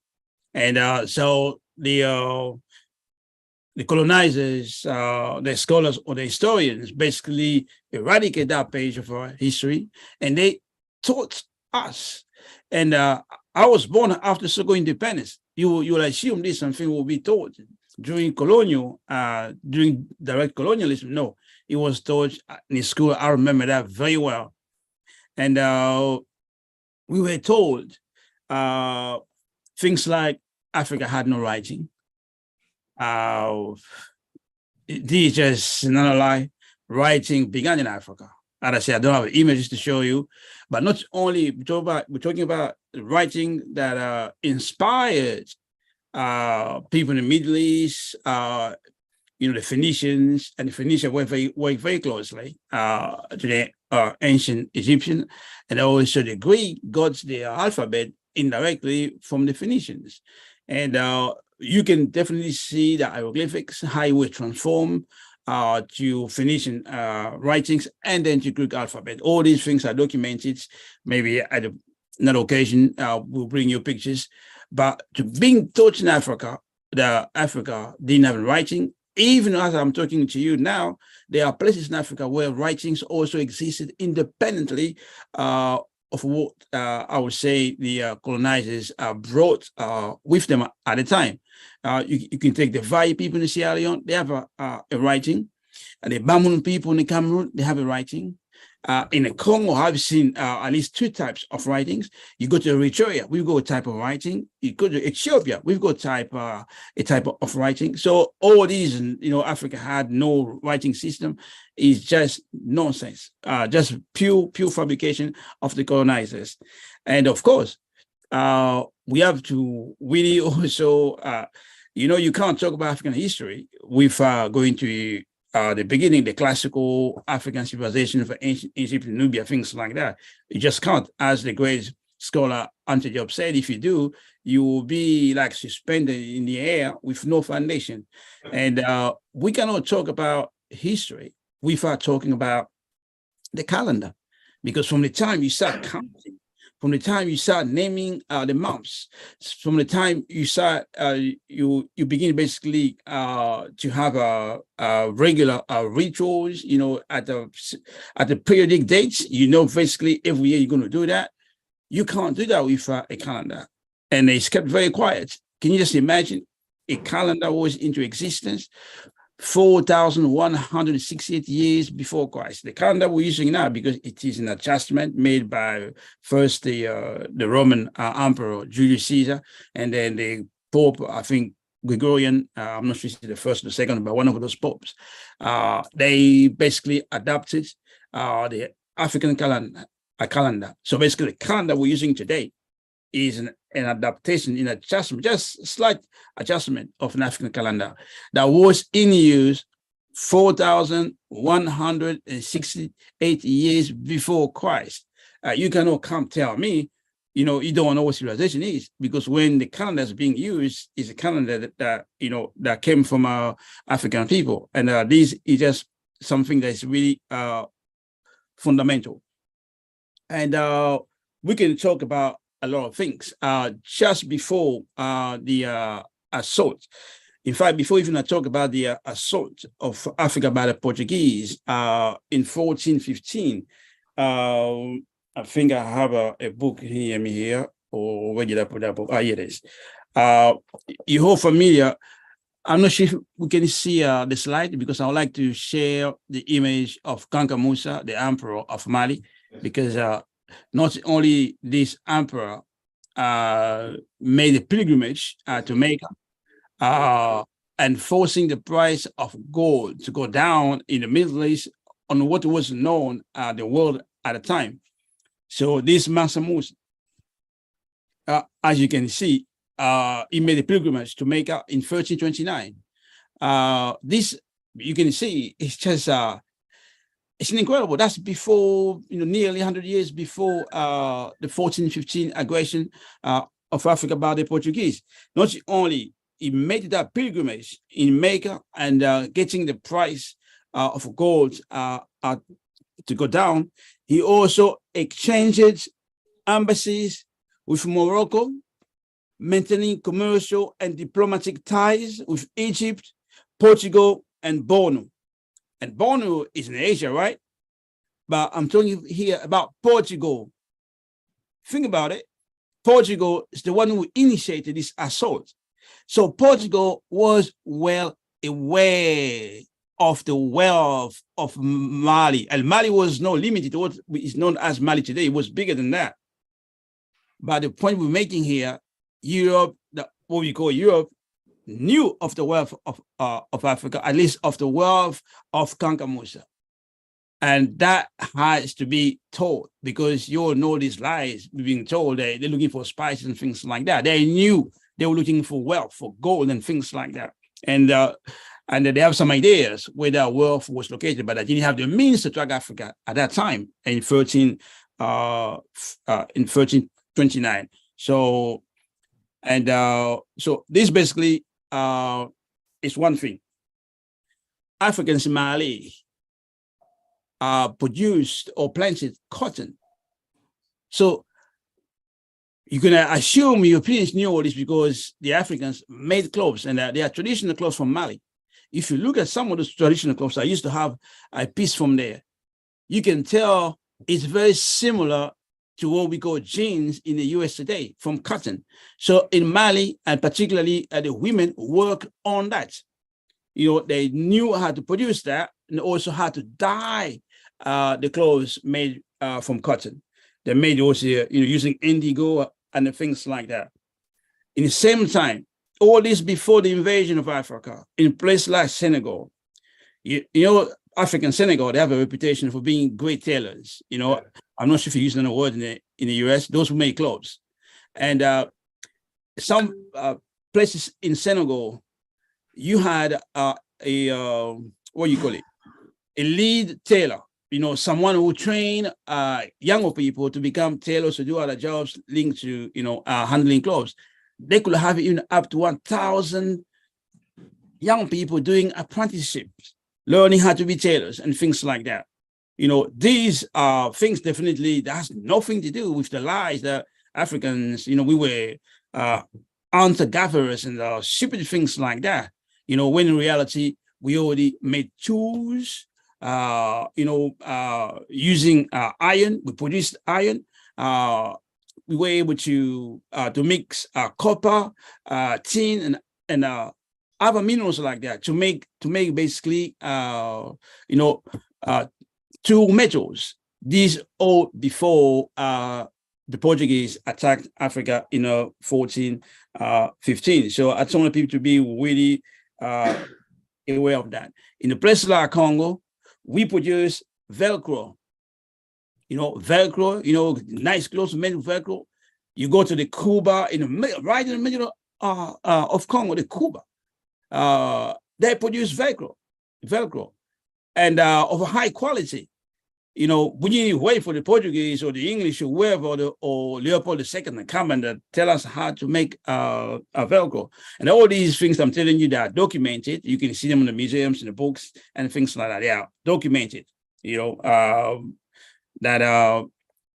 And so the colonizers, the scholars or the historians basically eradicate that page of our history, and they taught us. And I was born after Sogo independence. You will assume this something will be taught during during direct colonialism. No, it was taught in school. I remember that very well. And we were told things like Africa had no writing. This is just not a lie. Writing began in Africa. As I said, I don't have images to show you, but not only we're talking about writing that inspired people in the Middle East, the Phoenicians, and the Phoenicians worked very closely to the ancient Egyptian, and also the Greek got the alphabet indirectly from the Phoenicians. And you can definitely see the hieroglyphics, how it was transformed to Phoenician writings and then to Greek alphabet. All these things are documented. Maybe at another occasion, we'll bring you pictures. But to being taught in Africa, Africa didn't have writing. Even as I'm talking to you now, there are places in Africa where writings also existed independently of what I would say the colonizers brought with them at the time. You can take the Vai people in Sierra Leone, they have a writing. And the Bamun people in the Cameroon, they have a writing. In the Congo, I've seen at least two types of writings. You go to Eritrea, we've got a type of writing. You go to Ethiopia, we've got a type of writing. So all these, Africa had no writing system. Is just nonsense, just pure fabrication of the colonizers. And of course, we have to really also, you can't talk about African history without going to the beginning, the classical African civilization of ancient Egypt and Nubia, things like that. You just can't. As the great scholar Ante Diop said, if you do, you will be like suspended in the air with no foundation. And we cannot talk about history without talking about the calendar, because from the time you start counting, from the time you start naming the months, from the time you start, you begin basically to have a regular rituals, at the periodic dates, basically every year you're going to do that. You can't do that with a calendar, and it's kept very quiet. Can you just imagine a calendar was into existence 4,168 years before Christ. The calendar we're using now, because it is an adjustment made by first the Roman Emperor Julius Caesar, and then the Pope, I think Gregorian, I'm not sure if it's the first or the second, but one of those popes. They basically adopted the African calendar. So basically, the calendar we're using today is an adaptation, an adjustment, just a slight adjustment of an African calendar that was in use 4,168 years before Christ. You cannot come tell me, you don't know what civilization is, because when the calendar is being used, is a calendar that came from African people, and this is just something that is really fundamental. And we can talk about a lot of things. Just before the assault, in fact, before even I talk about the assault of Africa by the Portuguese in 1415, I think I have a book here, or where did I put that book? Here it is. You're all familiar. I'm not sure if we can see the slide, because I would like to share the image of Kanka Musa, the emperor of Mali, because not only this emperor made a pilgrimage to Mecca, and forcing the price of gold to go down in the Middle East on what was known the world at the time. So this Mansa Musa, as you can see, he made a pilgrimage to Mecca in 1329. This, you can see, it's just it's incredible. That's before, nearly 100 years before the 1415 aggression of Africa by the Portuguese. Not only he made that pilgrimage in Mecca and getting the price of gold to go down, he also exchanged embassies with Morocco, maintaining commercial and diplomatic ties with Egypt, Portugal, and Borno. And Borno is in Asia, right? But I'm talking here about Portugal. Think about it. Portugal is the one who initiated this assault. So Portugal was well aware of the wealth of Mali. And Mali was not limited to what is known as Mali today. It was bigger than that. But the point we're making here, Europe, what we call Europe, knew of the wealth of Africa, at least of the wealth of Kanka Musa. And that has to be told, because you all know these lies being told. They're looking for spices and things like that. They knew they were looking for wealth, for gold and things like that. And they have some ideas where that wealth was located, but they didn't have the means to track Africa at that time in 1329. So this basically is one thing. Africans in Mali produced or planted cotton. So you can assume Europeans knew all this because the Africans made clothes, and they are traditional clothes from Mali. If you look at some of those traditional clothes, I used to have a piece from there. You can tell it's very similar to what we call jeans in the US today, from cotton. So in Mali, and particularly the women work on that. They knew how to produce that, and also how to dye the clothes made from cotton. They made also using indigo and things like that. In the same time, all this before the invasion of Africa, in places like Senegal, African Senegal, they have a reputation for being great tailors. I'm not sure if you're using a word in the US, those who make clothes. And some places in Senegal, you had what do you call it? A lead tailor, someone who train younger people to become tailors, to do other jobs linked to, handling clothes. They could have even up to 1,000 young people doing apprenticeships, learning how to be tailors and things like that. These are things definitely that has nothing to do with the lies that Africans, we were hunter-gatherers and stupid things like that. When in reality, we already made tools, using iron. We produced iron. We were able to mix copper, tin, and other minerals like that to make basically two metals. These all before the Portuguese attacked Africa in 1415. So I just want people to be really aware of that. In a place like Congo, we produce Velcro. Velcro, nice clothes made of Velcro. You go to the Cuba right in the middle of Congo, the Cuba. They produce Velcro, and of a high quality. We didn't wait for the Portuguese or the English or whoever or Leopold II to come and tell us how to make a Velcro. And all these things I'm telling you, they are documented. You can see them in the museums, in the books, and things like that. They are documented. That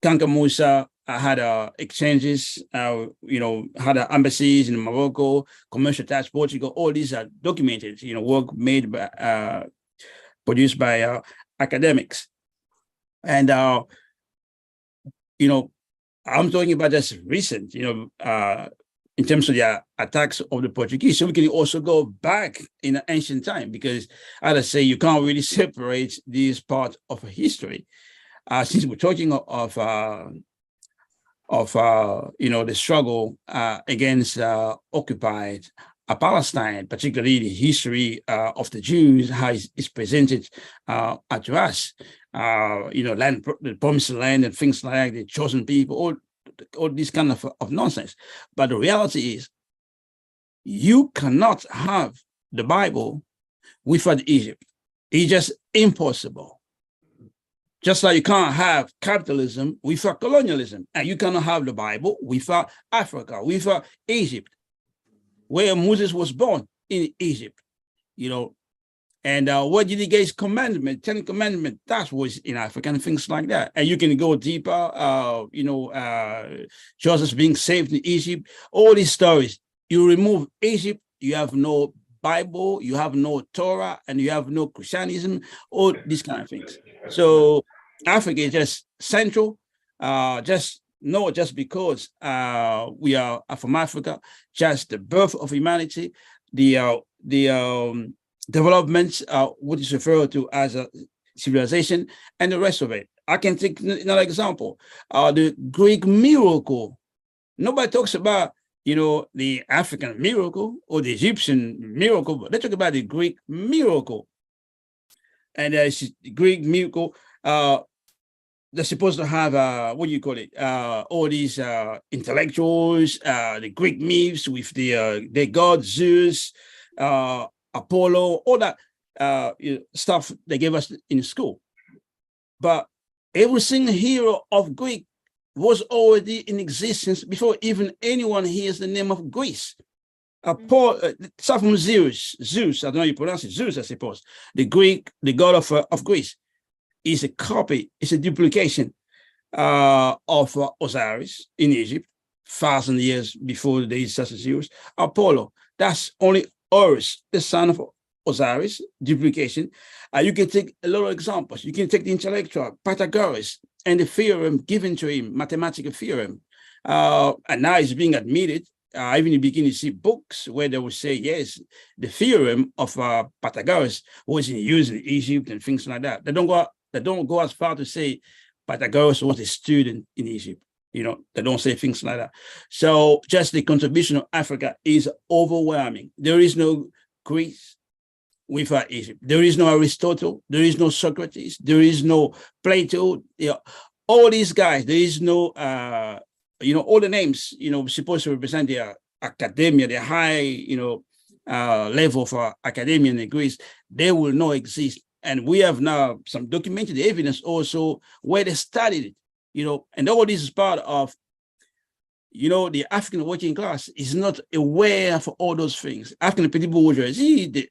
Kanka Musa had exchanges, had embassies in Morocco, commercial tax Portugal. All these are documented. Work made by, produced by academics. And I'm talking about just recent, in terms of the attacks of the Portuguese. So we can also go back in the ancient time, because as I say, you can't really separate this part of history. Since we're talking of the struggle against occupied Palestine, particularly the history of the Jews, how it's presented to us, land, the promised land and things like that, the chosen people, all this kind of nonsense. But the reality is, you cannot have the Bible without Egypt. It's just impossible. Just like you can't have capitalism without colonialism, and you cannot have the Bible without Africa, without Egypt, where Moses was born, in Egypt, and what did he get his commandment, 10 commandments, that was in Africa and things like that. And you can go deeper, Joseph being saved in Egypt, all these stories. You remove Egypt, you have no Bible, you have no Torah, and you have no Christianism, all these kind of things. So Africa is just central, just because we are from Africa, just the birth of humanity, the developments, what is referred to as a civilization, and the rest of it. I can take another example, the Greek miracle. Nobody talks about the African miracle or the Egyptian miracle, but they talk about the Greek miracle. And the Greek miracle, they're supposed to have, all these intellectuals, the Greek myths with the god Zeus, Apollo, all that stuff they gave us in school. But every single hero of Greek was already in existence before even anyone hears the name of Greece. Start from Zeus, I don't know how you pronounce it, Zeus, I suppose. The god of Greece is a copy, it's a duplication of Osiris in Egypt, 1,000 years before the days such as Zeus. Apollo, that's only Horus, the son of Osiris, duplication. You can take a lot of examples. You can take the intellectual Pythagoras and the theorem given to him, mathematical theorem. And now it's being admitted. Even you begin to see books where they will say, yes, the theorem of Pythagoras was in use in Egypt and things like that. They don't go as far to say Pythagoras was a student in Egypt. They don't say things like that. So just the contribution of Africa is overwhelming. There is no Greece without Egypt. There is no Aristotle. There is no Socrates. There is no Plato. All these guys, there is no, all the names, supposed to represent their academia, the high, level for academia in Greece, they will not exist. And we have now some documented evidence also where they studied it. And all this is part of, the African working class is not aware for all those things. African people bourgeoisie, there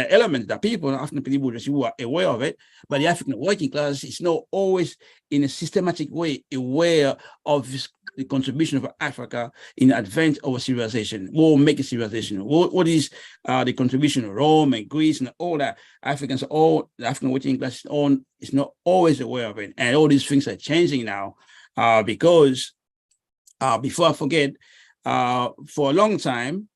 are elements that people, African people bourgeoisie, who are aware of it, but the African working class is not always in a systematic way aware of the contribution of Africa in advance of a civilization, or make a civilization. What is the contribution of Rome and Greece and all that? The African working class is not always aware of it. And all these things are changing now because, before I forget, for a long time,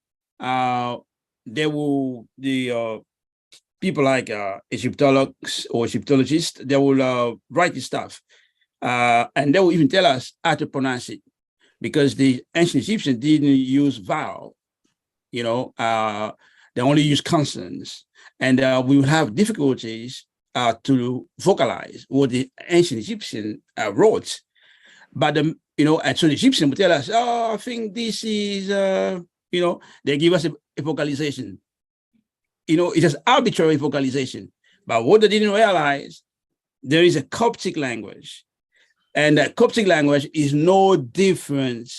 people like Egyptologists or Egyptologists, they will write this stuff, and they will even tell us how to pronounce it, because the ancient Egyptians didn't use vowel, they only use consonants, and we would have difficulties to vocalize what the ancient Egyptian wrote. But and so the Egyptian would tell us, oh, I think this is, they give us a vocalization. It is arbitrary vocalization. But what they didn't realize, there is a Coptic language. And that Coptic language is no different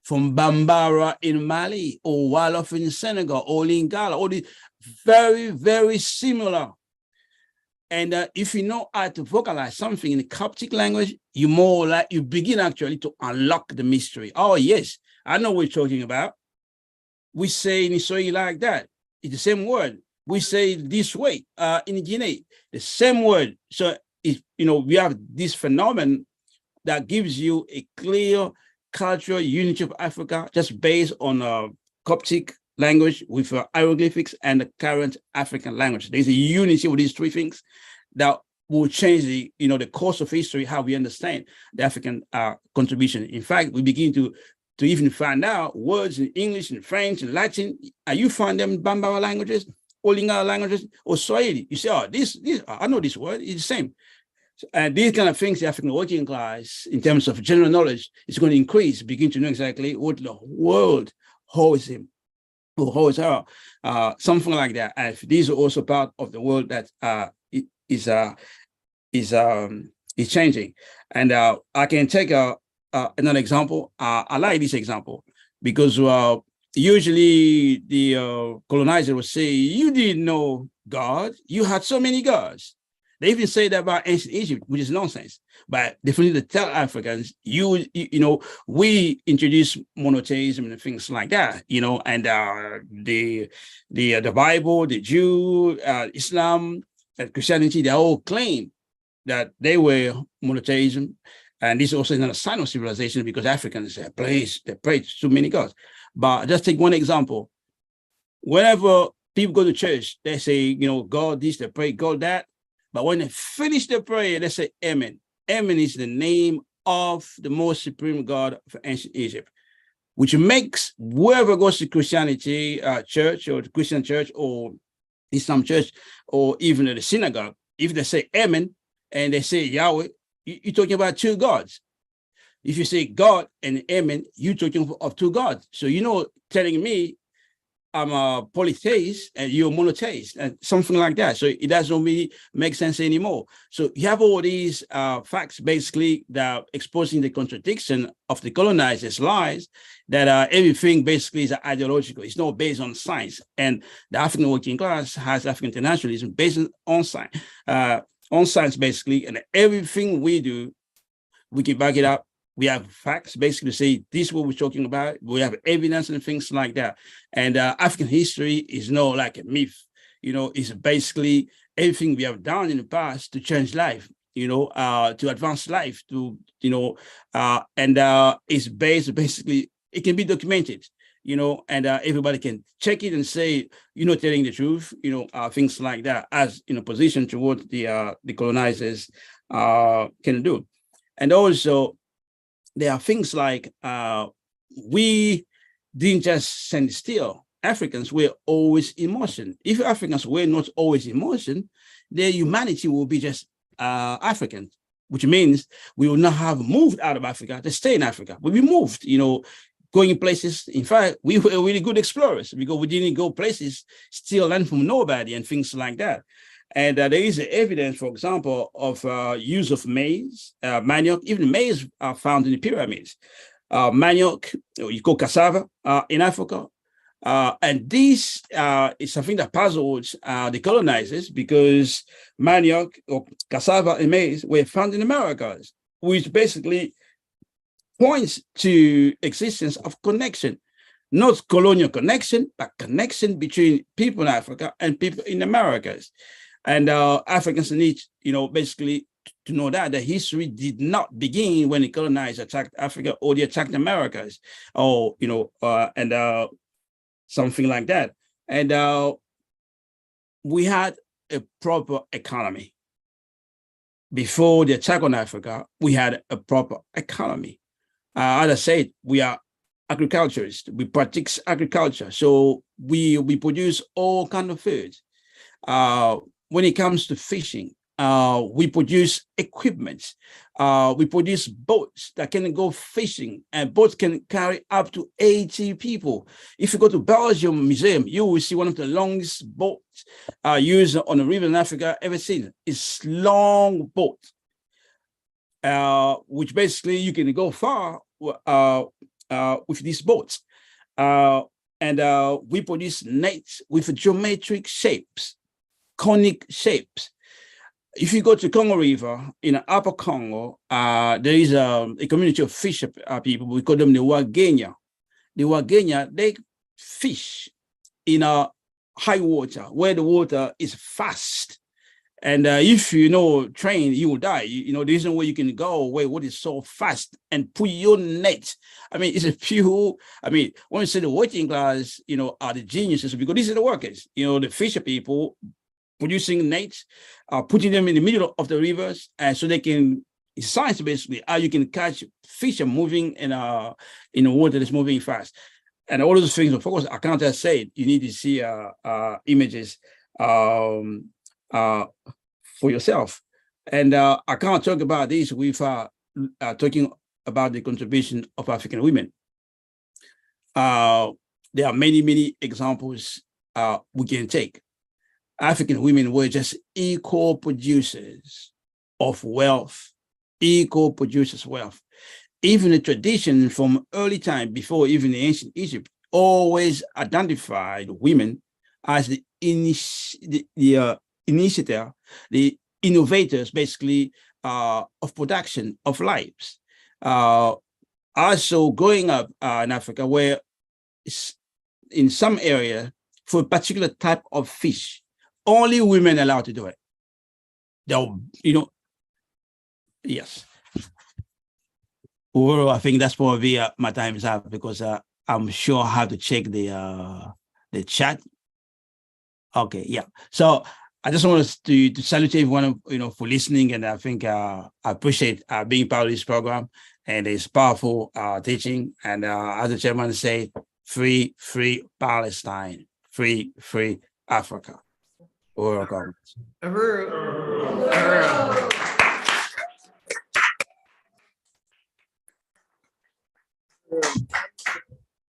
from Bambara in Mali or Wolof in Senegal or Lingala, all these very, very similar. And if you know how to vocalize something in the Coptic language, you begin actually to unlock the mystery. Oh, yes, I know what you're talking about. We say in Israel like that. It's the same word. We say this way in Guinea, the same word. So, we have this phenomenon that gives you a clear cultural unity of Africa just based on Coptic language with hieroglyphics and the current African language. There's a unity with these three things that will change the course of history, how we understand the African contribution. In fact, we begin to even find out words in English and French and Latin. You find them in Bambara languages or Lingala languages or Swahili. You say, oh, this I know this word, it's the same. And these kind of things, the African working class, in terms of general knowledge, is going to increase, begin to know exactly what the world holds him. Something like that. And these are also part of the world that is changing. And I can take another example. I like this example because usually the colonizer will say, "You didn't know God. You had so many gods." They even say that about ancient Egypt, which is nonsense. But definitely to tell Africans, we introduce monotheism and things like that, and the Bible, the Jew, Islam, and Christianity, they all claim that they were monotheism. And this also is not a sign of civilization because Africans pray to many gods. But just take one example. Whenever people go to church, they say, God this, they pray, God that. But when they finish the prayer, they say Amen. Amen is the name of the most supreme God of ancient Egypt, which makes whoever goes to Christianity church or the Christian church or Islam church or even the synagogue, if they say Amen and they say Yahweh, you're talking about two gods. If you say God and Amen, you're talking of two gods. So telling me I'm a polytheist and you're monotheist and something like that. So it doesn't really make sense anymore. So you have all these facts basically that are exposing the contradiction of the colonizers' lies, that everything basically is ideological. It's not based on science. And the African working class has African internationalism based on science basically, and everything we do, we can back it up. We have facts basically to say this is what we're talking about. We have evidence and things like that. And African history is not like a myth. It's basically everything we have done in the past to change life, to advance life, and it's based basically, it can be documented, and everybody can check it and say, telling the truth, things like that as in a position to what the colonizers can do. And also, there are things like we didn't just stand still. Africans were always in motion. If Africans were not always in motion, their humanity will be just African, which means we will not have moved out of Africa to stay in Africa. But we moved, going places. In fact, we were really good explorers because we didn't go places, steal land from nobody and things like that. And there is evidence, for example, of use of maize, manioc. Even maize are found in the pyramids. Manioc, you call cassava in Africa. And this is something that puzzles the colonizers because manioc or cassava and maize were found in Americas, which basically points to existence of connection. Not colonial connection, but connection between people in Africa and people in Americas. And Africans need, basically to know that the history did not begin when the colonizers attacked Africa or they attacked Americas or, and something like that. And we had a proper economy. Before the attack on Africa, we had a proper economy. As I said, we are agriculturists. We practice agriculture. So we produce all kinds of foods. When it comes to fishing, we produce equipment. We produce boats that can go fishing, and boats can carry up to 80 people. If you go to Belgium Museum, you will see one of the longest boats used on a river in Africa ever seen. It's long boat, which basically you can go far with these boats. And we produce nets with geometric shapes, conic shapes. If you go to Congo River in Upper Congo, there is a community of fisher people. We call them the Wagenya. The Wagenya, they fish in a high water where the water is fast. And if you train, you will die. There is no way you can go where water is so fast and put your net. I mean, it's a pure, when you say the working class, are the geniuses, because these are the workers, the fisher people producing nets, putting them in the middle of the rivers, and so they can, it's science basically, how you can catch fish moving in a water that's moving fast. And all those things, of course, I can't just say it. You need to see images for yourself. And I can't talk about this without talking about the contribution of African women. There are many, many examples we can take. African women were just equal producers of wealth, equal producers of wealth. Even the tradition from early time, before even the ancient Egypt, always identified women as the initiator, the innovators, basically, of production of lives. Also growing up in Africa, where in some area, for a particular type of fish, only women allowed to do it. They'll, yes. Or I think that's probably my time is up, because I'm sure I have to check the chat. Okay, yeah. So I just want to salute everyone, for listening, and I think I appreciate being part of this program, and it's powerful teaching. And as the chairman said, free Palestine, free Africa. Welcome. Uhuru.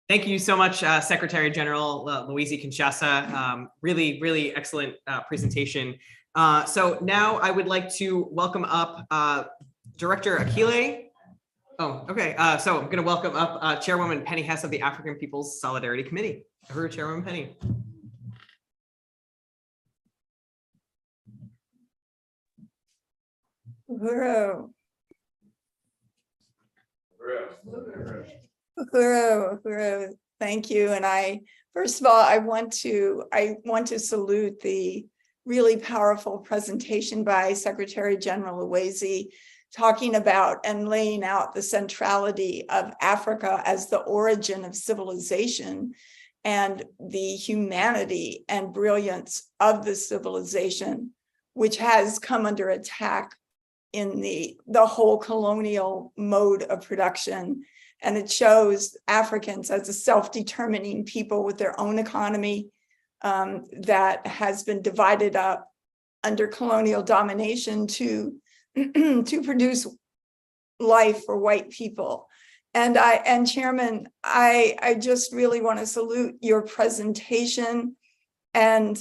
Thank you so much, Secretary General Louise Kinshasa. Really, really excellent presentation. So now I would like to welcome up Director Akile. Oh, okay. So I'm going to welcome up Chairwoman Penny Hess of the African People's Solidarity Committee. Uhuru, Chairwoman Penny. Uhuru. Uhuru, thank you. And first of all, I want to salute the really powerful presentation by Secretary General Louise, talking about and laying out the centrality of Africa as the origin of civilization and the humanity and brilliance of the civilization, which has come under attack in the whole colonial mode of production. And it shows Africans as a self-determining people with their own economy that has been divided up under colonial domination to produce life for white people. And Chairman, I just really want to salute your presentation, and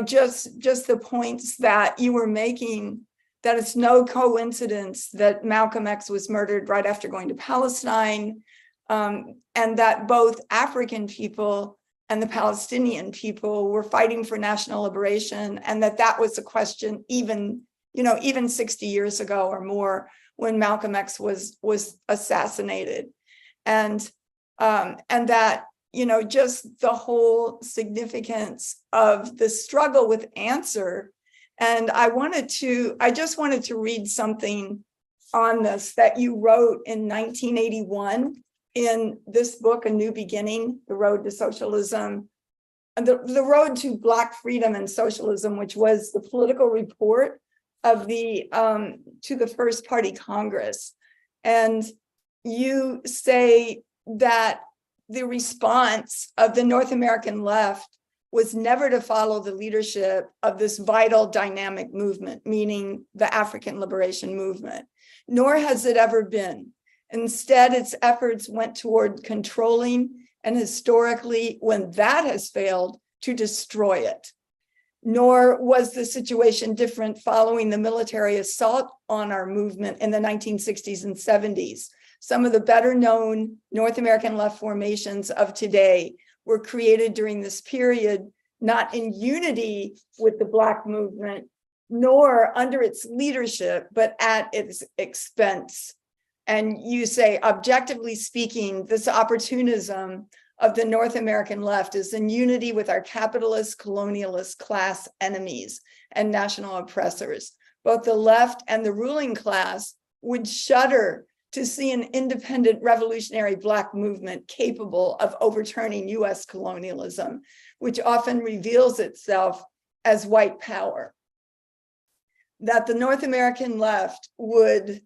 just the points that you were making, that it's no coincidence that Malcolm X was murdered right after going to Palestine, and that both African people and the Palestinian people were fighting for national liberation, and that was a question even 60 years ago or more, when Malcolm X was assassinated, and that just the whole significance of the struggle with answer. And I just wanted to read something on this that you wrote in 1981 in this book, A New Beginning: The Road to Socialism. the road to Black freedom and socialism, which was the political report of the to the First Party Congress. And you say that the response of the North American left was never to follow the leadership of this vital dynamic movement, meaning the African liberation movement, nor has it ever been. Instead, its efforts went toward controlling, and historically, when that has failed, to destroy it. Nor was the situation different following the military assault on our movement in the 1960s and 70s. Some of the better known North American left formations of today were created during this period, not in unity with the Black movement, nor under its leadership, but at its expense. And you say, objectively speaking, this opportunism of the North American left is in unity with our capitalist, colonialist class enemies and national oppressors. Both the left and the ruling class would shudder to see an independent revolutionary Black movement capable of overturning US colonialism, which often reveals itself as white power. That the North American left would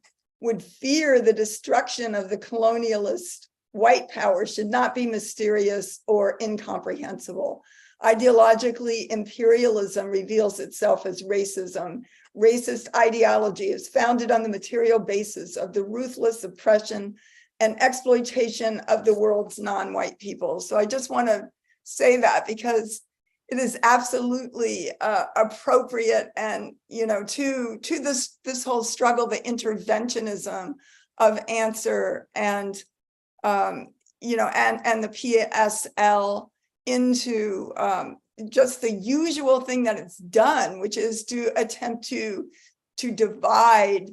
fear the destruction of the colonialist white power should not be mysterious or incomprehensible. Ideologically, imperialism reveals itself as racism. Racist ideology is founded on the material basis of the ruthless oppression and exploitation of the world's non-white people. So I just want to say that because it is absolutely appropriate, and to this whole struggle, the interventionism of Answer and and the PSL into just the usual thing that it's done, which is to attempt to divide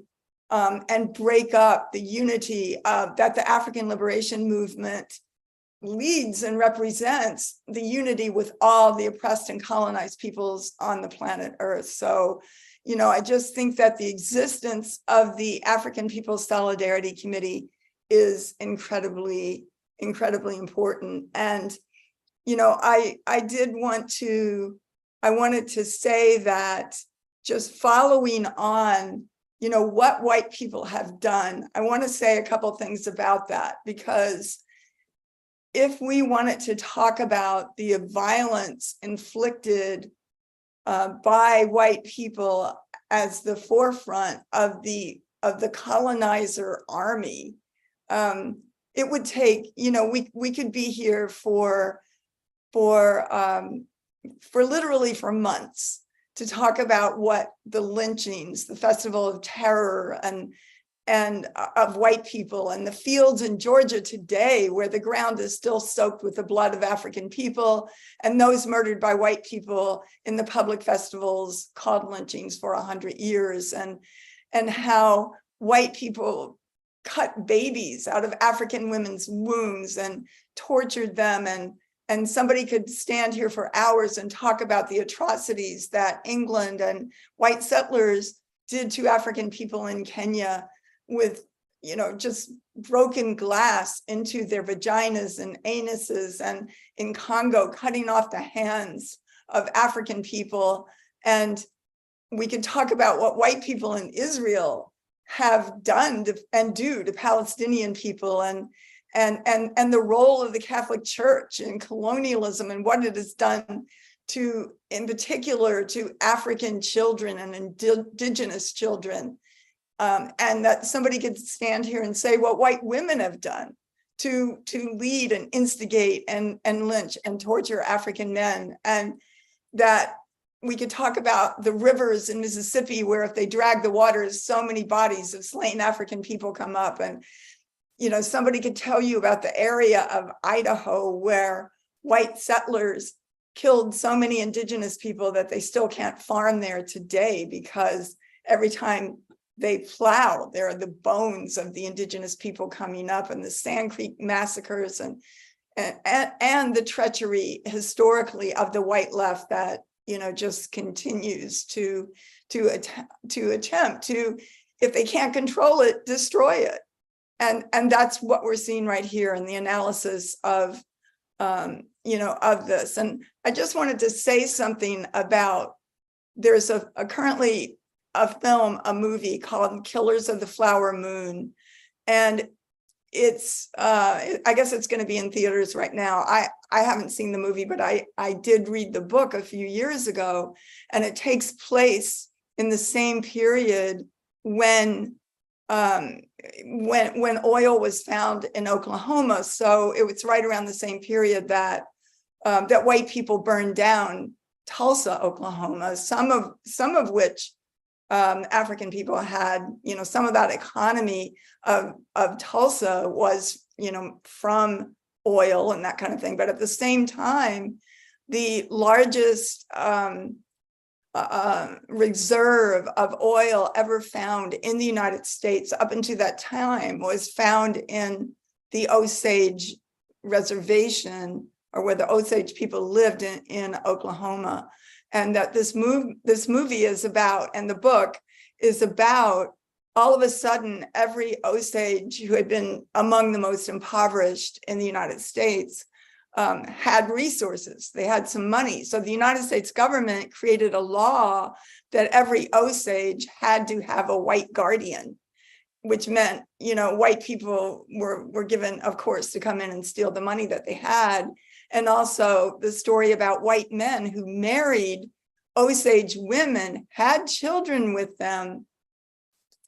and break up the unity that the African liberation movement leads and represents, the unity with all the oppressed and colonized peoples on the planet Earth. So, I just think that the existence of the African People's Solidarity Committee is incredibly, incredibly important. And, I wanted to say that just following on, what white people have done, I want to say a couple things about that, because if we wanted to talk about the violence inflicted by white people as the forefront of the colonizer army, it would take, we could be here for literally for months to talk about what the lynchings, the Festival of Terror, and of white people, and the fields in Georgia today, where the ground is still soaked with the blood of African people, and those murdered by white people in the public festivals called lynchings for 100 years, and how white people cut babies out of African women's wombs and tortured them. And somebody could stand here for hours and talk about the atrocities that England and white settlers did to African people in Kenya with, just broken glass into their vaginas and anuses, and in Congo, cutting off the hands of African people. And we can talk about what white people in Israel have done and do to Palestinian people, and the role of the Catholic Church in colonialism and what it has done to, in particular, to African children and indigenous children. And that somebody could stand here and say what white women have done to lead and instigate and lynch and torture African men. And that we could talk about the rivers in Mississippi, where if they drag the waters, so many bodies of slain African people come up. And somebody could tell you about the area of Idaho where white settlers killed so many indigenous people that they still can't farm there today, because every time they plow, there are the bones of the indigenous people coming up, and the Sand Creek massacres and the treachery historically of the white left that just continues to attempt to, if they can't control it, destroy it. And that's what we're seeing right here in the analysis of of this. And I just wanted to say something about, there's currently a movie called Killers of the Flower Moon. And it's, I guess it's going to be in theaters right now. I haven't seen the movie, but I did read the book a few years ago, and it takes place in the same period when oil was found in Oklahoma. So it was right around the same period that that white people burned down Tulsa, Oklahoma, some of which African people had, some of that economy of Tulsa was, from oil and that kind of thing. But at the same time, the largest reserve of oil ever found in the United States up until that time was found in the Osage Reservation, or where the Osage people lived in Oklahoma. And that this movie is about, and the book is about, all of a sudden, every Osage who had been among the most impoverished in the United States had resources. They had some money. So the United States government created a law that every Osage had to have a white guardian, which meant, white people were given, of course, to come in and steal the money that they had. And also the story about white men who married Osage women, had children with them,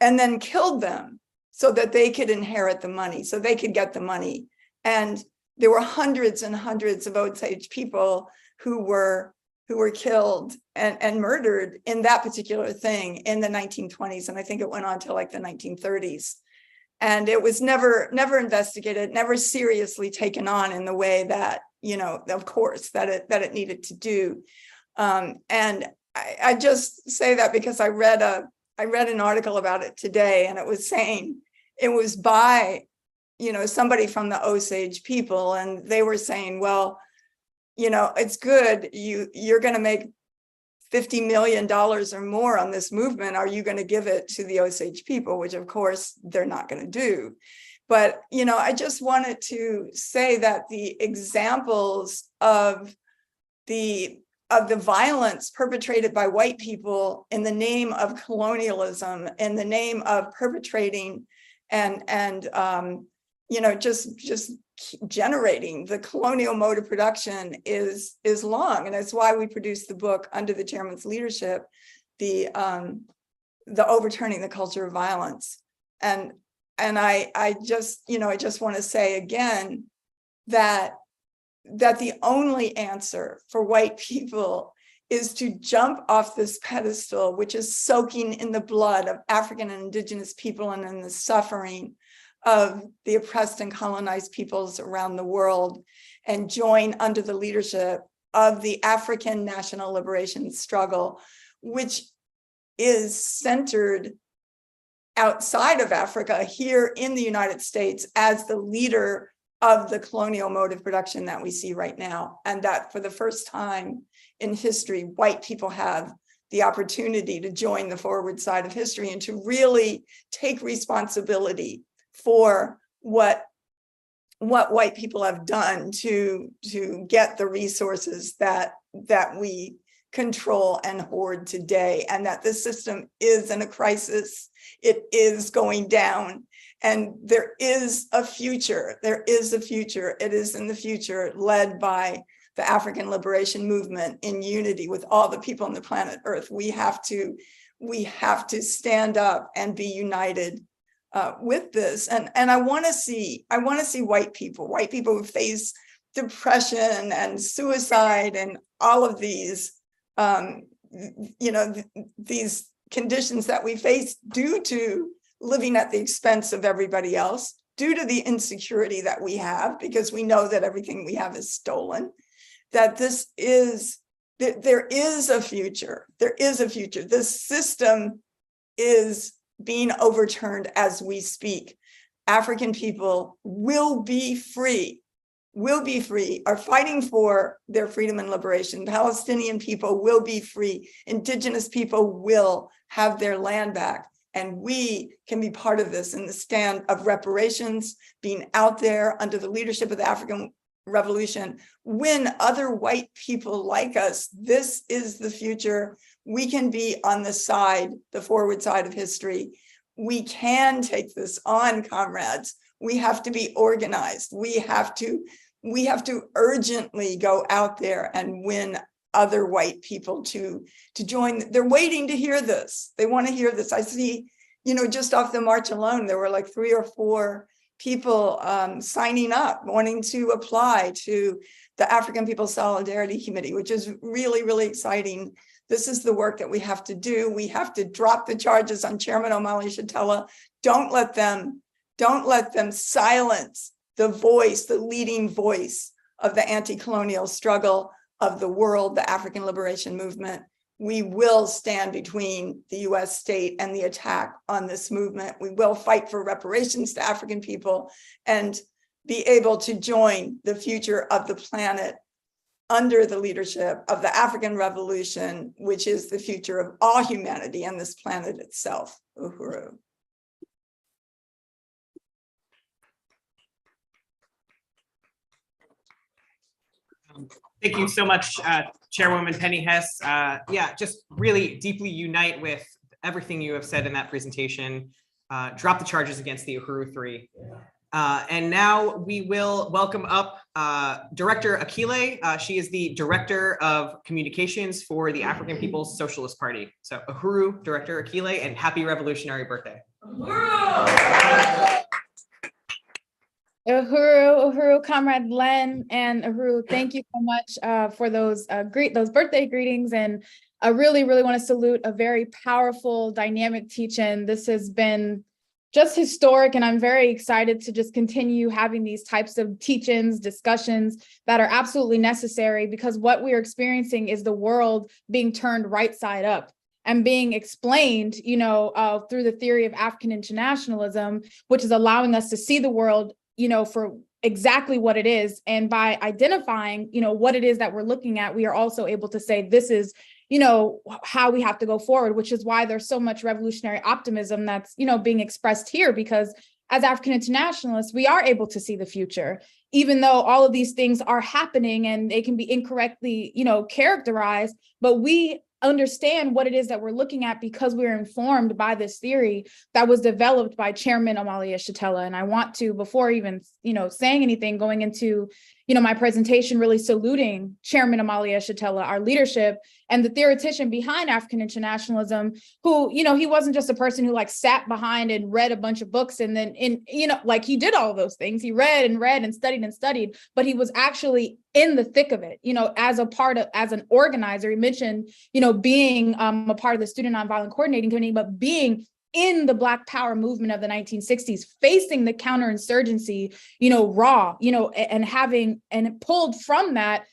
and then killed them so that they could inherit the money, so they could get the money. And there were hundreds and hundreds of Osage people who were killed and murdered in that particular thing in the 1920s. And I think it went on to like the 1930s. And it was never investigated, never seriously taken on in the way that, of course, that it needed to do. And I just say that because I read an article about it today, and it was saying it was by, somebody from the Osage people, and they were saying, well, it's good, you're going to make $50 million or more on this movement. Are you going to give it to the Osage people? Which of course they're not going to do. But, I just wanted to say that the examples of the violence perpetrated by white people in the name of colonialism, in the name of perpetrating and just generating the colonial mode of production is long. And that's why we produced the book under the chairman's leadership, the Overturning the Culture of Violence. And I just want to say again that the only answer for white people is to jump off this pedestal, which is soaking in the blood of African and indigenous people and in the suffering of the oppressed and colonized peoples around the world, and join under the leadership of the African national liberation struggle, which is centered outside of Africa, here in the United States, as the leader of the colonial mode of production that we see right now. And that for the first time in history, white people have the opportunity to join the forward side of history and to really take responsibility for what white people have done to get the resources that we control and hoard today, and that the system is in a crisis. It is going down, and there is a future. There is a future. It is in the future led by the African liberation movement in unity with all the people on the planet Earth. We have to stand up and be united with this. And I want to see white people who face depression and suicide and all of these these conditions that we face due to living at the expense of everybody else, due to the insecurity that we have, because we know that everything we have is stolen, that there is a future. There is a future. This system is being overturned as we speak. African people will be free, are fighting for their freedom and liberation. Palestinian people will be free. Indigenous people will have their land back. And we can be part of this in the stand of reparations, being out there under the leadership of the African revolution, win other white people like us. This is the future. We can be on the side, the forward side of history. We can take this on, comrades. We have to be organized. We have to urgently go out there and win other white people to join. They're waiting to hear this. They want to hear this. I see, just off the march alone, there were like 3 or 4 people signing up, wanting to apply to the African People's Solidarity Committee, which is really, really exciting. This is the work that we have to do. We have to drop the charges on Chairman Omali Yeshitela. Don't let them silence the voice, the leading voice of the anti-colonial struggle of the world, the African liberation movement. We will stand between the US state and the attack on this movement. We will fight for reparations to African people and be able to join the future of the planet under the leadership of the African Revolution, which is the future of all humanity and this planet itself. Uhuru. Thank you so much, Chairwoman Penny Hess. Yeah, just really deeply unite with everything you have said in that presentation. Drop the charges against the Uhuru 3. And now we will welcome up Director Akile. She is the Director of Communications for the African People's Socialist Party. So Uhuru, Director Akile, and happy revolutionary birthday. Uhuru, Comrade Len, and Uhuru, thank you so much for those birthday greetings. And I really want to salute a very powerful, dynamic teach-in. This has been just historic, and I'm very excited to just continue having these types of teach-ins, discussions that are absolutely necessary, because what we are experiencing is the world being turned right side up and being explained, through the theory of African internationalism, which is allowing us to see the world for exactly what it is. And by identifying, what it is that we're looking at, we are also able to say, this is, how we have to go forward, which is why there's so much revolutionary optimism that's, being expressed here, because as African internationalists, we are able to see the future, even though all of these things are happening and they can be incorrectly, characterized, but we understand what it is that we're looking at because we're informed by this theory that was developed by Chairman Omali Yeshitela. And I want to, before even, saying anything, going into, my presentation, really saluting Chairman Omali Yeshitela, our leadership, and the theoretician behind African internationalism, who, he wasn't just a person who sat behind and read a bunch of books and then he did all of those things. He read and studied, but he was actually in the thick of it, as an organizer. He mentioned, being a part of the Student Nonviolent Coordinating Committee, but being in the Black Power movement of the 1960s, facing the counterinsurgency, raw, and pulled from that,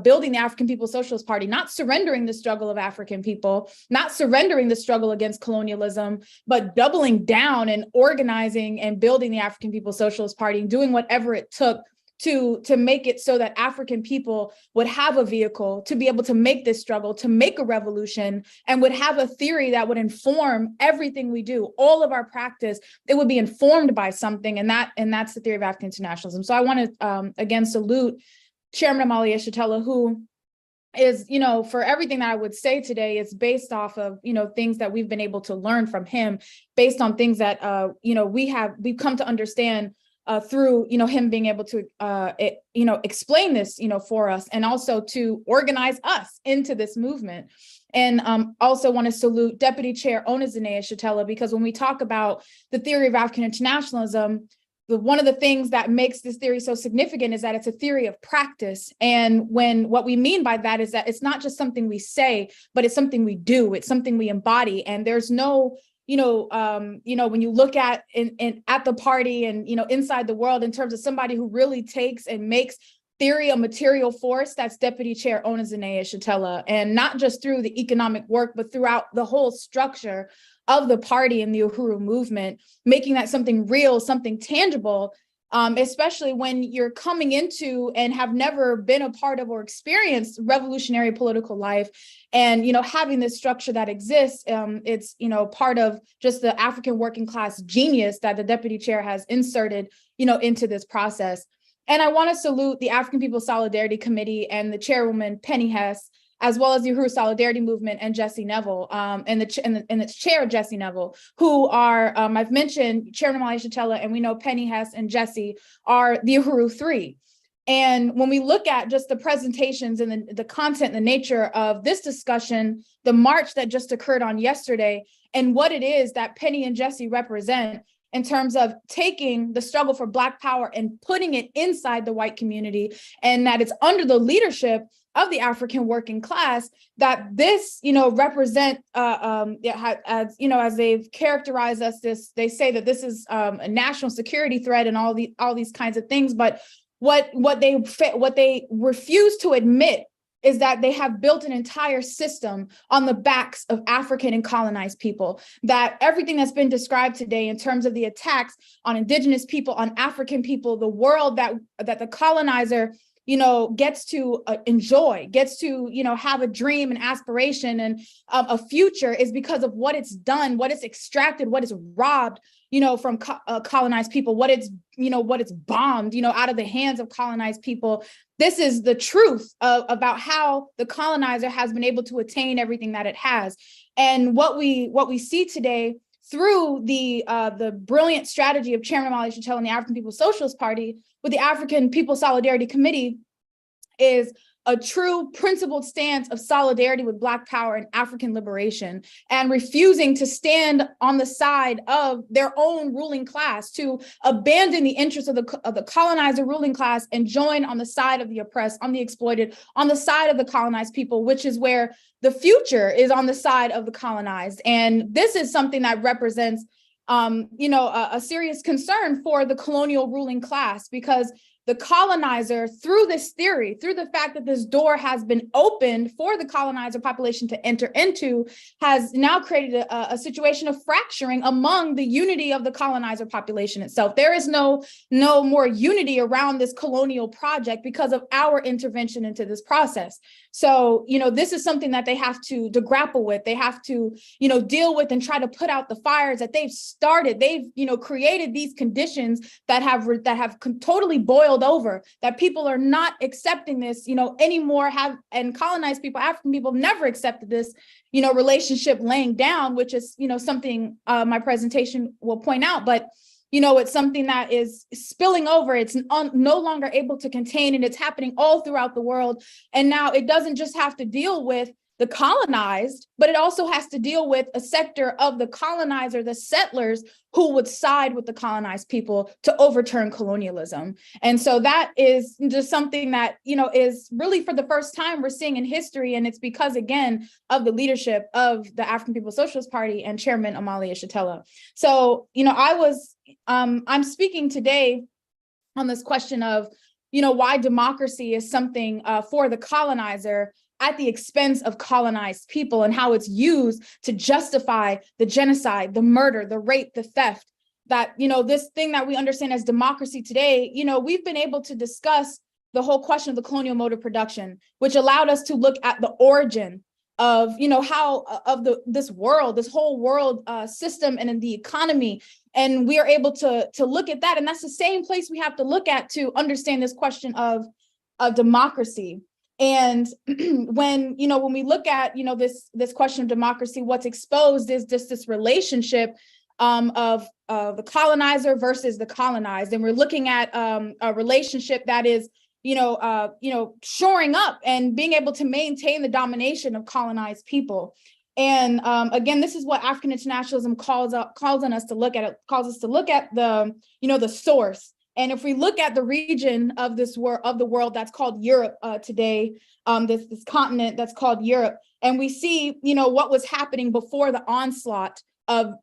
building the African People's Socialist Party, not surrendering the struggle of African people, not surrendering the struggle against colonialism, but doubling down and organizing and building the African People's Socialist Party, and doing whatever it took to make it so that African people would have a vehicle to be able to make this struggle, to make a revolution, and would have a theory that would inform everything we do, all of our practice. It would be informed by something, and that's the theory of African internationalism. So I want to again salute Chairman Omali Yeshitela, who is, for everything that I would say today, is based off of, things that we've been able to learn from him, based on things that, we've come to understand through, him being able to, explain this, for us, and also to organize us into this movement. And also want to salute Deputy Chair Onizine Yeshitela, because when we talk about the theory of African internationalism, one of the things that makes this theory so significant is that it's a theory of practice. And what we mean by that is that it's not just something we say, but it's something we do. It's something we embody. And there's no, when you look at the party and, inside the world, in terms of somebody who really takes and makes theory a material force, that's Deputy Chair Onizine Yeshitela. And not just through the economic work, but throughout the whole structure of the party and the Uhuru movement, making that something real, something tangible, especially when you're coming into and have never been a part of or experienced revolutionary political life. And, having this structure that exists, it's, part of just the African working class genius that the deputy chair has inserted, into this process. And I want to salute the African People's Solidarity Committee and the chairwoman, Penny Hess, as well as the Uhuru Solidarity Movement and Jesse Neville, and its chair, Jesse Neville, who are, I've mentioned Chairman Omali Yeshitela, and we know Penny Hess and Jesse are the Uhuru Three. And when we look at just the presentations and the content, the nature of this discussion, the march that just occurred on yesterday, and what it is that Penny and Jesse represent in terms of taking the struggle for Black power and putting it inside the white community, and that it's under the leadership of the African working class, that this, represent, as they've characterized us, they say that this is a national security threat and all these kinds of things. But what they refuse to admit is that they have built an entire system on the backs of African and colonized people, that everything that's been described today in terms of the attacks on indigenous people, on African people, the world that the colonizer gets to enjoy, gets to, have a dream and aspiration and a future, is because of what it's done, what it's extracted, what it's robbed, from colonized people, what it's bombed, out of the hands of colonized people. This is the truth about how the colonizer has been able to attain everything that it has. And what we see today through the brilliant strategy of Chairman Omali Yeshitela and the African People's Socialist Party with the African People's Solidarity Committee is a true principled stance of solidarity with Black power and African liberation, and refusing to stand on the side of their own ruling class, to abandon the interests of the colonizer ruling class and join on the side of the oppressed, on the exploited, on the side of the colonized people, which is where the future is, on the side of the colonized. And this is something that represents a serious concern for the colonial ruling class, because the colonizer, through this theory, through the fact that this door has been opened for the colonizer population to enter into, has now created a situation of fracturing among the unity of the colonizer population itself. There is no more unity around this colonial project because of our intervention into this process. So, this is something that they have to grapple with. They have to, deal with and try to put out the fires that they've started. They've, created these conditions that have totally boiled over, that people are not accepting this, anymore, and colonized people, African people, never accepted this, relationship laying down, which is, something my presentation will point out. But it's something that is spilling over. It's no longer able to contain, and it's happening all throughout the world. And now it doesn't just have to deal with the colonized, but it also has to deal with a sector of the colonizer, the settlers, who would side with the colonized people to overturn colonialism. And so that is just something that, is really for the first time we're seeing in history. And it's because, again, of the leadership of the African People's Socialist Party and Chairman Omali Yeshitela. So, I'm speaking today on this question of, why democracy is something for the colonizer at the expense of colonized people, and how it's used to justify the genocide, the murder, the rape, the theft. That, this thing that we understand as democracy today, we've been able to discuss the whole question of the colonial mode of production, which allowed us to look at the origin of, how of this whole world system and in the economy. And we are able to look at that. And that's the same place we have to look at to understand this question of democracy. And when we look at, this question of democracy, what's exposed is just this relationship of the colonizer versus the colonized. And we're looking at a relationship that is, shoring up and being able to maintain the domination of colonized people. And again, this is what African internationalism calls on us to look at. It calls us to look at the source. And if we look at the region of the world that's called Europe today, this continent that's called Europe, and we see, what was happening before the onslaught of,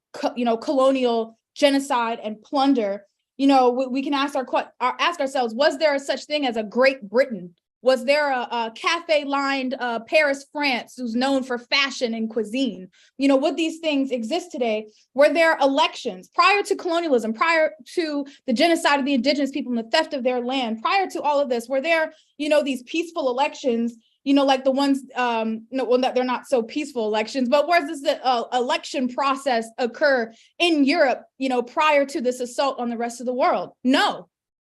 colonial genocide and plunder, we can ask ourselves, was there such thing as a Great Britain? Was there a cafe-lined Paris, France, who's known for fashion and cuisine? Would these things exist today? Were there elections prior to colonialism, prior to the genocide of the indigenous people and the theft of their land? Prior to all of this, were there, these peaceful elections, like the ones, that they're not so peaceful elections, but where does the election process occur in Europe, prior to this assault on the rest of the world? No.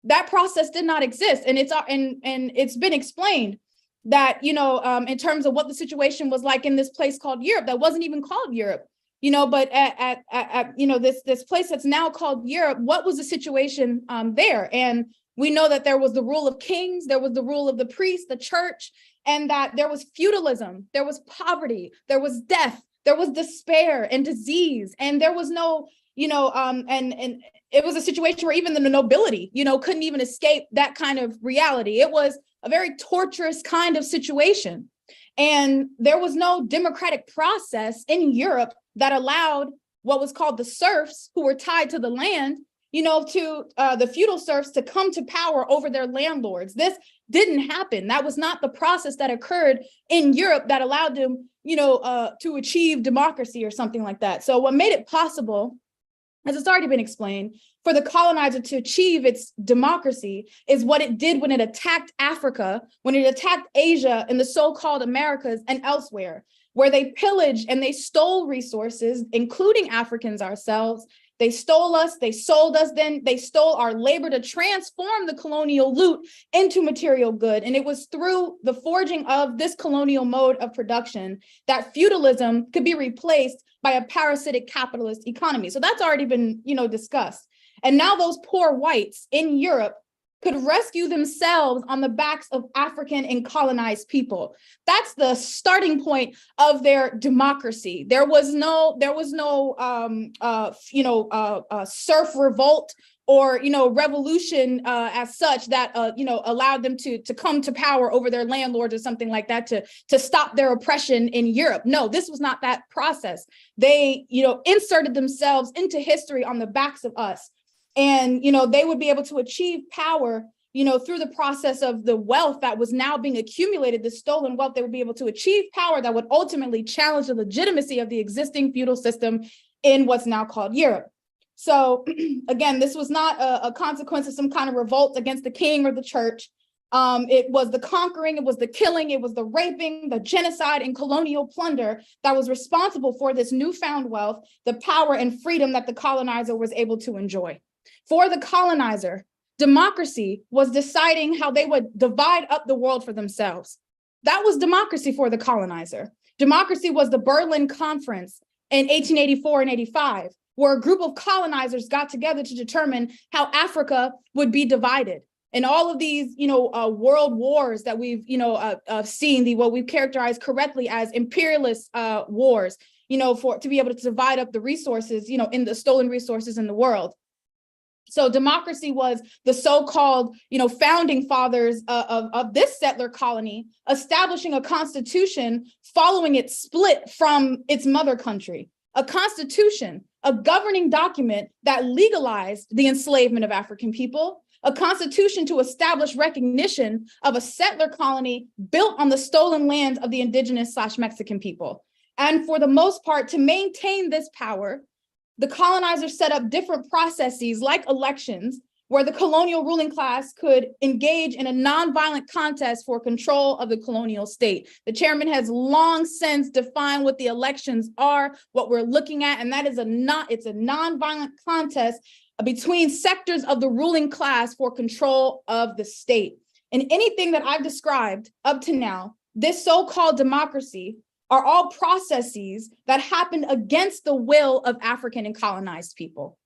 That process did not exist. And it's been explained that, in terms of what the situation was like in this place called Europe, that wasn't even called Europe, but at this place that's now called Europe, what was the situation there? And we know that there was the rule of kings, there was the rule of the priests, the church, and that there was feudalism, there was poverty, there was death, there was despair and disease, and there was no, and it was a situation where even the nobility, couldn't even escape that kind of reality. It was a very torturous kind of situation. And there was no democratic process in Europe that allowed what was called the serfs, who were tied to the land, to the feudal serfs, to come to power over their landlords. This didn't happen. That was not the process that occurred in Europe that allowed them, to achieve democracy or something like that. So what made it possible, as it's already been explained, for the colonizer to achieve its democracy is what it did when it attacked Africa, when it attacked Asia and the so-called Americas and elsewhere, where they pillaged and they stole resources, including Africans ourselves. They stole us, they sold us, then they stole our labor to transform the colonial loot into material good. And it was through the forging of this colonial mode of production that feudalism could be replaced by a parasitic capitalist economy. So that's already been, discussed. And now those poor whites in Europe could rescue themselves on the backs of African and colonized people. That's the starting point of their democracy. There was no serf revolt or revolution as such that allowed them to come to power over their landlords or something like that to stop their oppression in Europe. No, this was not that process. They inserted themselves into history on the backs of us. And, they would be able to achieve power, through the process of the wealth that was now being accumulated, the stolen wealth. They would be able to achieve power that would ultimately challenge the legitimacy of the existing feudal system in what's now called Europe. So again, this was not a consequence of some kind of revolt against the king or the church. It was the conquering, it was the killing, it was the raping, the genocide and colonial plunder that was responsible for this newfound wealth, the power and freedom that the colonizer was able to enjoy. For the colonizer, democracy was deciding how they would divide up the world for themselves. That was democracy for the colonizer. Democracy was the Berlin Conference in 1884 and 85, where a group of colonizers got together to determine how Africa would be divided. And all of these, world wars that we've, seen, what we've characterized correctly as imperialist wars, to be able to divide up the resources, in the stolen resources in the world. So democracy was the so-called, founding fathers of this settler colony, establishing a constitution following its split from its mother country, a constitution, a governing document that legalized the enslavement of African people, a constitution to establish recognition of a settler colony built on the stolen lands of the indigenous/Mexican people. And for the most part, to maintain this power, the colonizers set up different processes like elections, where the colonial ruling class could engage in a nonviolent contest for control of the colonial state. The chairman has long since defined what the elections are, what we're looking at, and that is it's a nonviolent contest between sectors of the ruling class for control of the state. And anything that I've described up to now, this so-called democracy, are all processes that happened against the will of African and colonized people.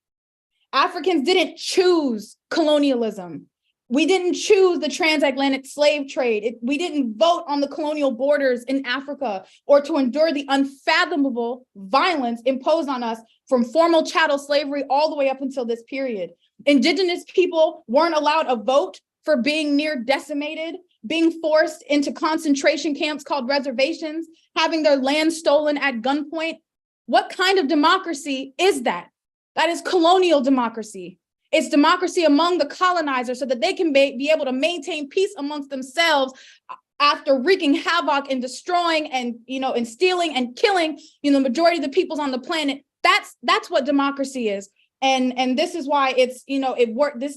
Africans didn't choose colonialism. We didn't choose the transatlantic slave trade. We didn't vote on the colonial borders in Africa or to endure the unfathomable violence imposed on us from formal chattel slavery all the way up until this period. Indigenous people weren't allowed a vote for being near decimated, being forced into concentration camps called reservations, having their land stolen at gunpoint. What kind of democracy is that? That is colonial democracy. It's democracy among the colonizers so that they can be able to maintain peace amongst themselves after wreaking havoc and destroying and, and stealing and killing, the majority of the peoples on the planet. That's what democracy is. And this is why it's,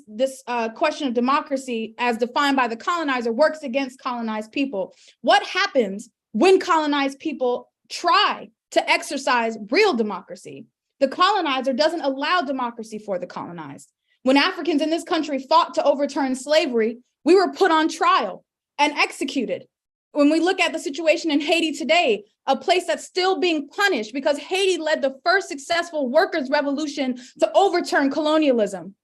this question of democracy as defined by the colonizer works against colonized people. What happens when colonized people try to exercise real democracy? The colonizer doesn't allow democracy for the colonized. When Africans in this country fought to overturn slavery, we were put on trial and executed. When we look at the situation in Haiti today, a place that's still being punished because Haiti led the first successful workers' revolution to overturn colonialism.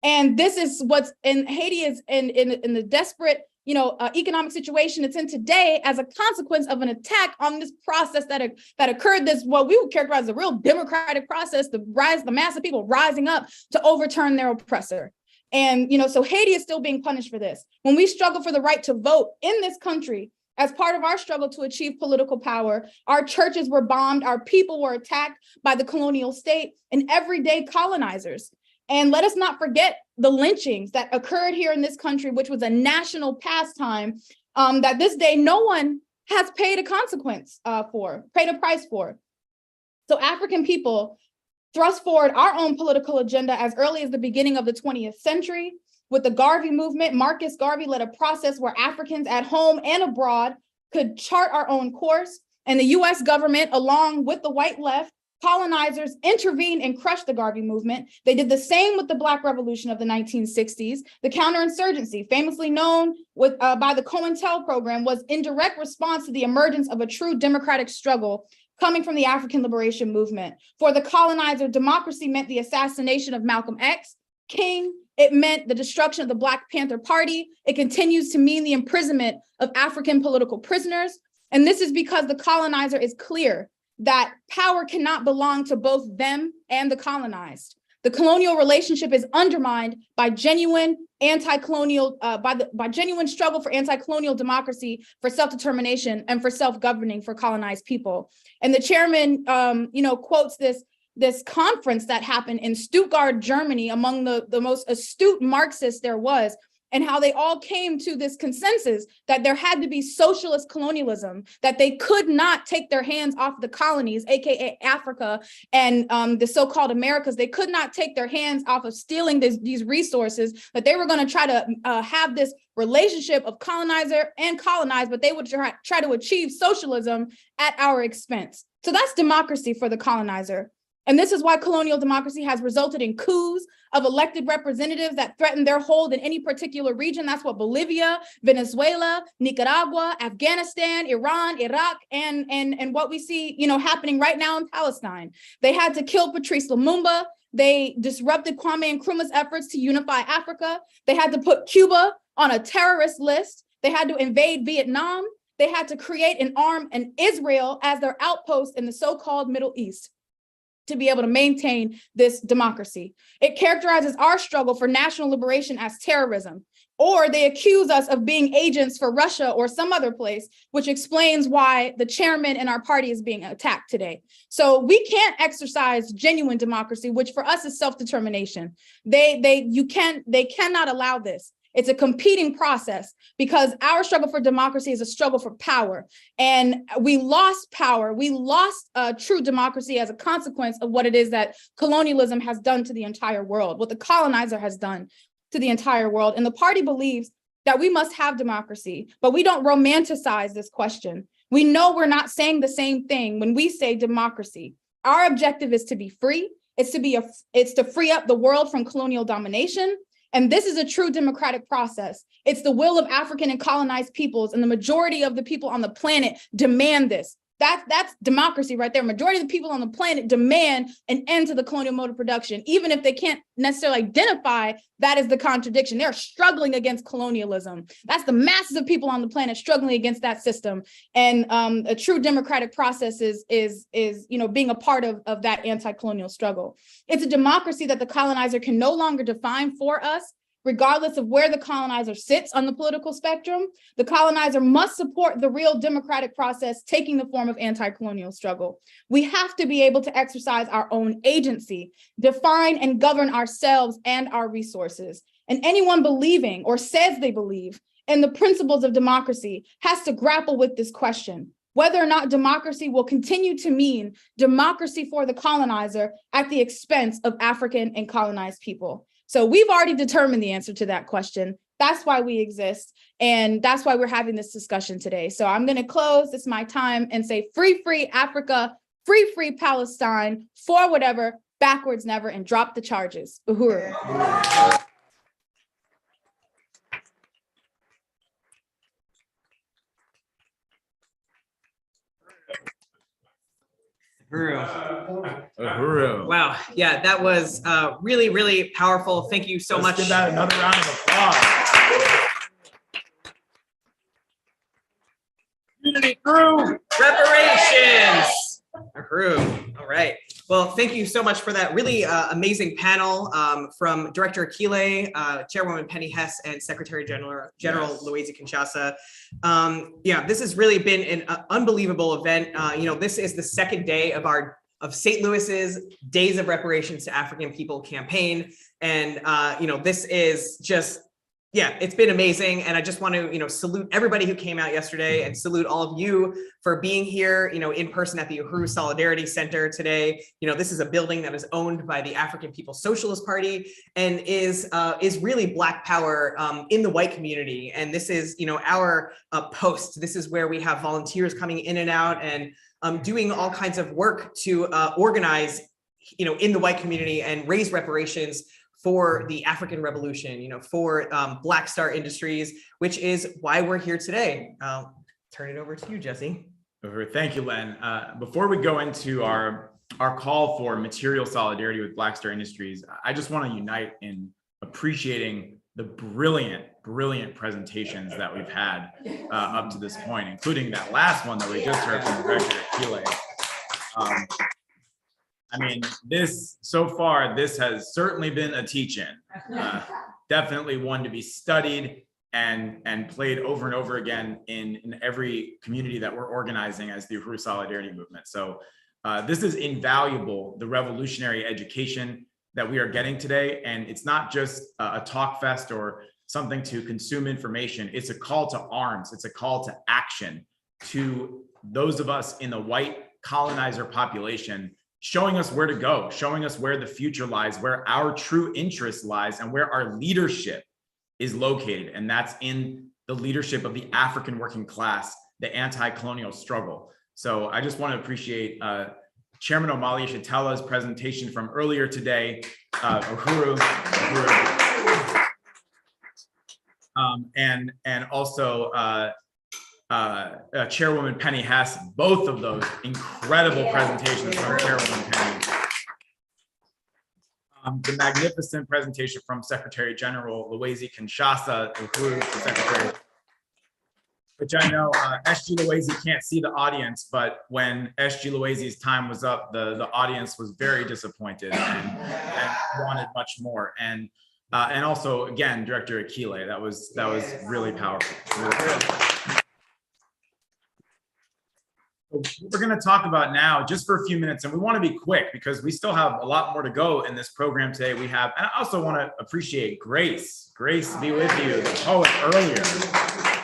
And this is what's in Haiti is in the desperate, economic situation it's in today as a consequence of an attack on this process that occurred, this what we would characterize as a real democratic process, the mass of people rising up to overturn their oppressor. And, so Haiti is still being punished for this. When we struggle for the right to vote in this country, as part of our struggle to achieve political power, our churches were bombed, our people were attacked by the colonial state and everyday colonizers. And let us not forget the lynchings that occurred here in this country, which was a national pastime that this day no one has paid a paid a price for. So African people thrust forward our own political agenda as early as the beginning of the 20th century. With the Garvey movement, Marcus Garvey led a process where Africans at home and abroad could chart our own course. And the US government, along with the white left, colonizers intervened and crushed the Garvey movement. They did the same with the Black Revolution of the 1960s. The counterinsurgency, famously known by the COINTEL program, was in direct response to the emergence of a true democratic struggle coming from the African liberation movement. For the colonizer, democracy meant the assassination of Malcolm X, King. It meant the destruction of the Black Panther Party. It continues to mean the imprisonment of African political prisoners. And this is because the colonizer is clear that power cannot belong to both them and the colonized. The colonial relationship is undermined by genuine anti-colonial, by genuine struggle for anti-colonial democracy, for self-determination, and for self-governing for colonized people. And the chairman, quotes this conference that happened in Stuttgart, Germany, among the most astute Marxists there was, and how they all came to this consensus that there had to be socialist colonialism, that they could not take their hands off the colonies, AKA Africa and the so-called Americas. They could not take their hands off of stealing these resources, that they were going to try to have this relationship of colonizer and colonized, but they would try to achieve socialism at our expense. So that's democracy for the colonizer. And this is why colonial democracy has resulted in coups of elected representatives that threaten their hold in any particular region. That's what Bolivia, Venezuela, Nicaragua, Afghanistan, Iran, Iraq, and what we see, happening right now in Palestine. They had to kill Patrice Lumumba. They disrupted Kwame Nkrumah's efforts to unify Africa. They had to put Cuba on a terrorist list. They had to invade Vietnam. They had to create and arm an Israel as their outpost in the so-called Middle East to be able to maintain this democracy. It characterizes our struggle for national liberation as terrorism, or they accuse us of being agents for Russia or some other place, which explains why the chairman in our party is being attacked today. So we can't exercise genuine democracy, which for us is self-determination. They cannot allow this. It's a competing process because our struggle for democracy is a struggle for power. And we lost power. We lost true democracy as a consequence of what it is that colonialism has done to the entire world, what the colonizer has done to the entire world. And the party believes that we must have democracy, but we don't romanticize this question. We know we're not saying the same thing when we say democracy. Our objective is to be free. It's to free up the world from colonial domination. And this is a true democratic process. It's the will of African and colonized peoples, and the majority of the people on the planet demand this. That's democracy right there. Majority of the people on the planet demand an end to the colonial mode of production, even if they can't necessarily identify that as the contradiction. They're struggling against colonialism. That's the masses of people on the planet struggling against that system. And a true democratic process is being a part of that anti-colonial struggle. It's a democracy that the colonizer can no longer define for us. Regardless of where the colonizer sits on the political spectrum, the colonizer must support the real democratic process taking the form of anti-colonial struggle. We have to be able to exercise our own agency, define and govern ourselves and our resources. And anyone believing or says they believe in the principles of democracy has to grapple with this question: whether or not democracy will continue to mean democracy for the colonizer at the expense of African and colonized people. So we've already determined the answer to that question. That's why we exist. And that's why we're having this discussion today. So I'm going to close, it's my time, and say free, free Africa, free, free Palestine, for whatever, backwards never, and drop the charges. Uhuru. Uhuru. Wow. Yeah, that was really, really powerful. Thank you so much. Give that another round of applause. Unity through Reparations. Uhuru. All right. Well, thank you so much for that really amazing panel from Director Akile, Chairwoman Penny Hess, and Secretary General Loizi Kinshasa. Yeah, this has really been an unbelievable event. This is the second day of St. Louis's Days of Reparations to African People campaign, and this is just. Yeah, it's been amazing. And I just want to, salute everybody who came out yesterday and salute all of you for being here, in person at the Uhuru Solidarity Center today. This is a building that is owned by the African People's Socialist Party and is really Black power in the white community. And this is, our post. This is where we have volunteers coming in and out and doing all kinds of work to organize, in the white community and raise reparations for the African Revolution, for Black Star Industries, which is why we're here today. I'll turn it over to you, Jesse. Thank you, Len. Before we go into our call for material solidarity with Black Star Industries, I just want to unite in appreciating the brilliant presentations that we've had up to this point, including that last one that we just heard from Director Akile. This has certainly been a teach-in, definitely one to be studied and played over and over again in every community that we're organizing as the Uhuru Solidarity Movement. So this is invaluable, the revolutionary education that we are getting today. And it's not just a talk fest or something to consume information. It's a call to arms. It's a call to action to those of us in the white colonizer population, showing us where to go, showing us where the future lies, where our true interest lies, and where our leadership is located. And that's in the leadership of the African working class, the anti-colonial struggle. So I just want to appreciate Chairman Omali Yeshitela's presentation from earlier today, Uhuru, and also Chairwoman Penny Hess, both of those incredible presentations from Chairwoman Penny. The magnificent presentation from Secretary General Loizi Kinshasa, Uhuru Secretary, which I know SG Loizi can't see the audience, but when SG Loizi's time was up, the audience was very disappointed and wanted much more. And also, again, Director Akile, that was really powerful. Really powerful. We're going to talk about now just for a few minutes, and we want to be quick because we still have a lot more to go in this program today. And I also want to appreciate Grace. Grace be with you, the poet earlier.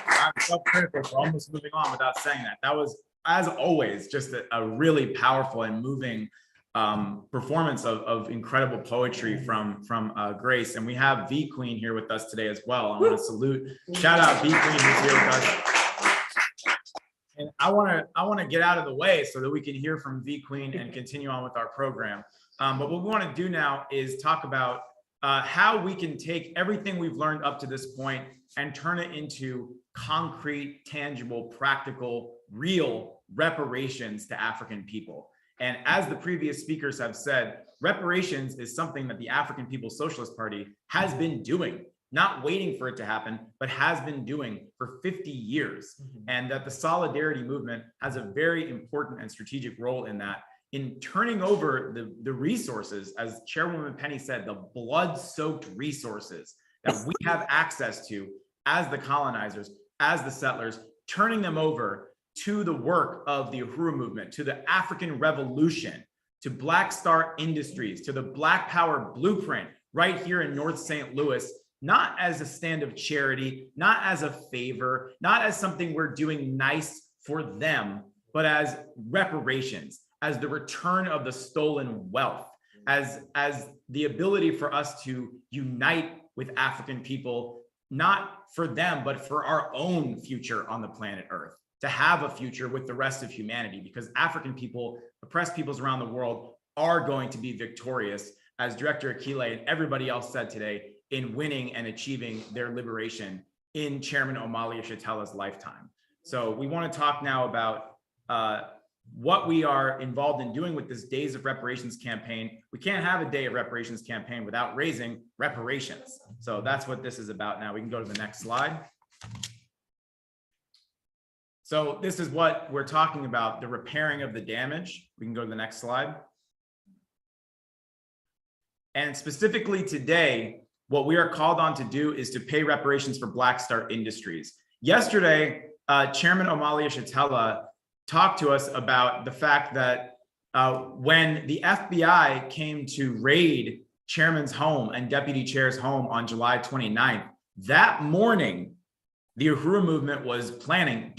I'm self-critical for almost moving on without saying that. That was, as always, just a really powerful and moving performance of incredible poetry from Grace. And we have V Queen here with us today as well. I want to salute, shout out V Queen who's here with us. And I want to get out of the way so that we can hear from V Queen and continue on with our program. But what we want to do now is talk about how we can take everything we've learned up to this point and turn it into concrete, tangible, practical, real reparations to African people. And as the previous speakers have said, reparations is something that the African People's Socialist Party has been doing. Not waiting for it to happen, but has been doing for 50 years. And that the Solidarity Movement has a very important and strategic role in that, in turning over the resources, as Chairwoman Penny said, the blood-soaked resources that we have access to as the colonizers, as the settlers, turning them over to the work of the Uhuru movement, to the African Revolution, to Black Star Industries, to the Black Power Blueprint right here in North St. Louis, not as a stand of charity, not as a favor, not as something we're doing nice for them, but as reparations, as the return of the stolen wealth, as the ability for us to unite with African people, not for them, but for our own future on the planet Earth, to have a future with the rest of humanity, because African people, oppressed peoples around the world, are going to be victorious, as Director Akile and everybody else said today, in winning and achieving their liberation in Chairman Omali Yeshitela's lifetime. So we want to talk now about what we are involved in doing with this Days of Reparations campaign. We can't have a Day of Reparations campaign without raising reparations. So that's what this is about now. We can go to the next slide. So this is what we're talking about, the repairing of the damage. We can go to the next slide. And specifically today, what we are called on to do is to pay reparations for Black Star Industries. Yesterday, Chairman Omali Yeshitela talked to us about the fact that when the FBI came to raid Chairman's home and Deputy Chair's home on July 29th, that morning, the Uhuru movement was planning,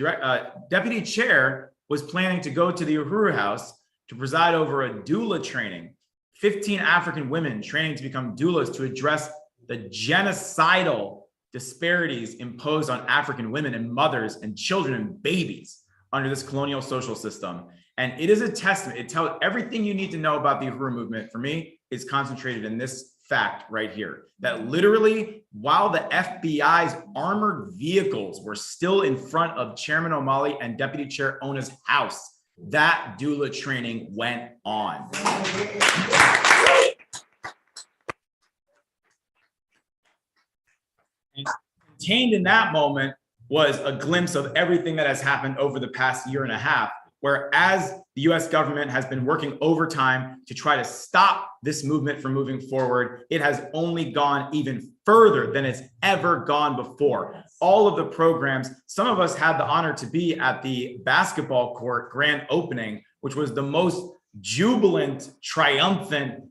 Deputy Chair was planning to go to the Uhuru house to preside over a doula training, 15 African women training to become doulas to address the genocidal disparities imposed on African women and mothers and children and babies under this colonial social system. And it is a testament. It tells everything you need to know about the Uhuru movement, for me, is concentrated in this fact right here, that literally while the FBI's armored vehicles were still in front of Chairman Omali and Deputy Chair Ona's house, that doula training went on. And contained in that moment was a glimpse of everything that has happened over the past year and a half, where as the US government has been working overtime to try to stop this movement from moving forward, it has only gone even further than it's ever gone before. All of the programs, some of us had the honor to be at the basketball court grand opening, which was the most jubilant, triumphant,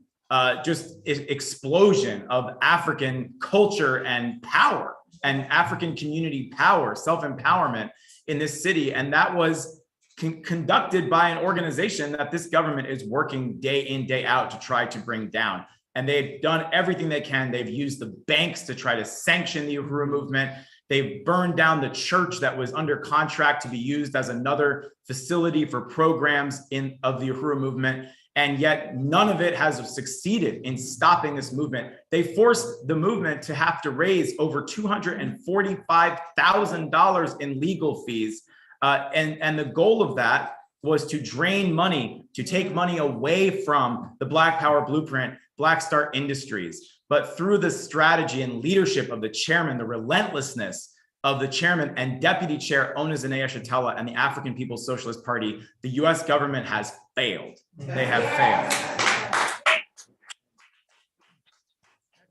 just explosion of African culture and power and African community power, self-empowerment in this city. And that was conducted by an organization that this government is working day in, day out to try to bring down. And they've done everything they can. They've used the banks to try to sanction the Uhuru movement. They've burned down the church that was under contract to be used as another facility for programs of the Uhuru movement. And yet none of it has succeeded in stopping this movement. They forced the movement to have to raise over $245,000 in legal fees. And the goal of that was to drain money, to take money away from the Black Power Blueprint, Black Star Industries. But through the strategy and leadership of the chairman, the relentlessness of the chairman and Deputy Chair Ona Yeshitela and the African People's Socialist Party, the US government has failed. They have failed.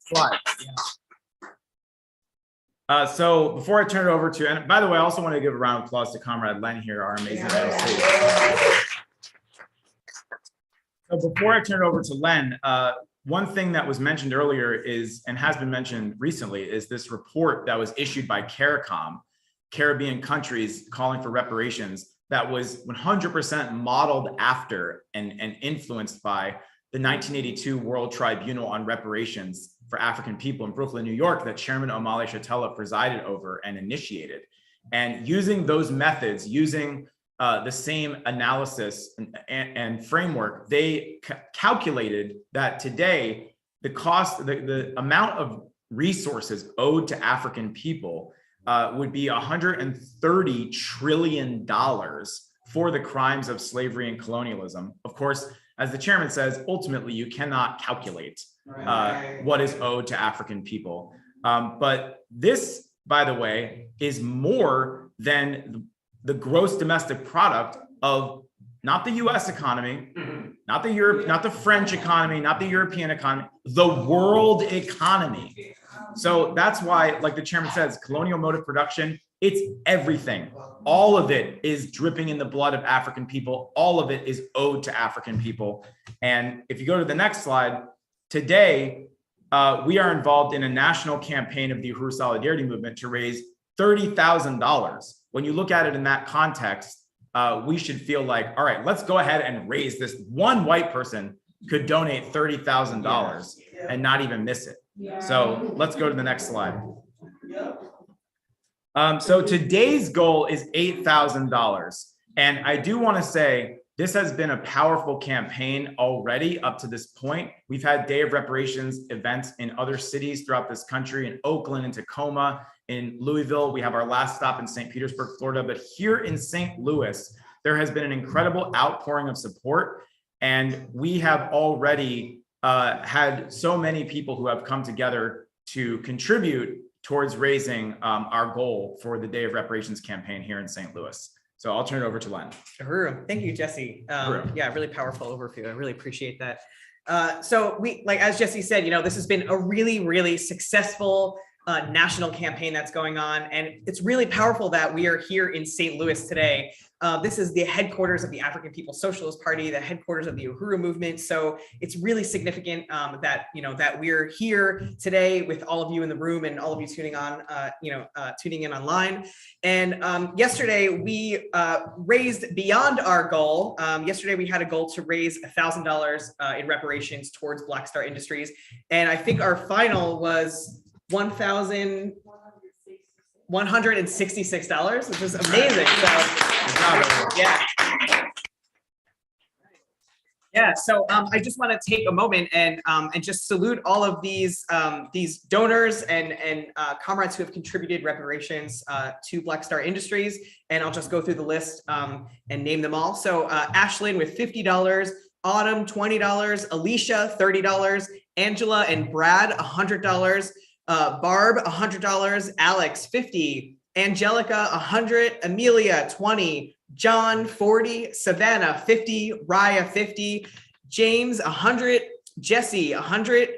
Slide. So before I turn it over to, and by the way, I also want to give a round of applause to Comrade Len here, our amazing LC. So before I turn it over to Len, one thing that was mentioned earlier is, and has been mentioned recently, is this report that was issued by CARICOM, Caribbean countries calling for reparations, that was 100% modeled after and influenced by the 1982 World Tribunal on Reparations for African People in Brooklyn, New York, that Chairman Omali Yeshitela presided over and initiated. And using those methods, using the same analysis and framework, they calculated that today, the cost, the amount of resources owed to African people would be $130 trillion for the crimes of slavery and colonialism. Of course, as the chairman says, ultimately, you cannot calculate what is owed to African people. But this, by the way, is more than the gross domestic product of not the US economy, not the French economy, not the European economy, the world economy. So that's why, like the chairman says, colonial mode of production, it's everything. All of it is dripping in the blood of African people. All of it is owed to African people. And if you go to the next slide, today, we are involved in a national campaign of the Uhuru Solidarity Movement to raise $30,000. When you look at it in that context, we should feel like, all right, let's go ahead and raise this. One white person could donate $30,000 and not even miss it. So let's go to the next slide. So today's goal is $8,000. And I do want to say This has been a powerful campaign already up to this point. We've had Day of Reparations events in other cities throughout this country, in Oakland, in Tacoma, in Louisville. We have our last stop in St. Petersburg, Florida. But here in St. Louis, there has been an incredible outpouring of support. And we have already had so many people who have come together to contribute towards raising our goal for the Day of Reparations campaign here in St. Louis. So I'll turn it over to Len. Uhuru. Thank you, Jesse. Yeah, really powerful overview. I really appreciate that. So we, like, as Jesse said, you know, this has been a really, really successful national campaign that's going on. And it's really powerful that we are here in St. Louis today. This is the headquarters of the African People's Socialist Party, the headquarters of the Uhuru movement. So it's really significant that, you know, that we're here today with all of you in the room and all of you tuning on, tuning in online. And yesterday we raised beyond our goal. Yesterday we had a goal to raise $1,000 in reparations towards Black Star Industries. And I think our final was $1,166, which is amazing. So, yeah. So I just want to take a moment and just salute all of these donors and comrades who have contributed reparations to Black Star Industries. And I'll just go through the list and name them all. So Ashlyn with $50, Autumn $20, Alicia $30, Angela and Brad $100. Barb $100, Alex $50, Angelica $100, Amelia $20, John $40, Savannah $50, Raya $50, James $100, Jesse $100,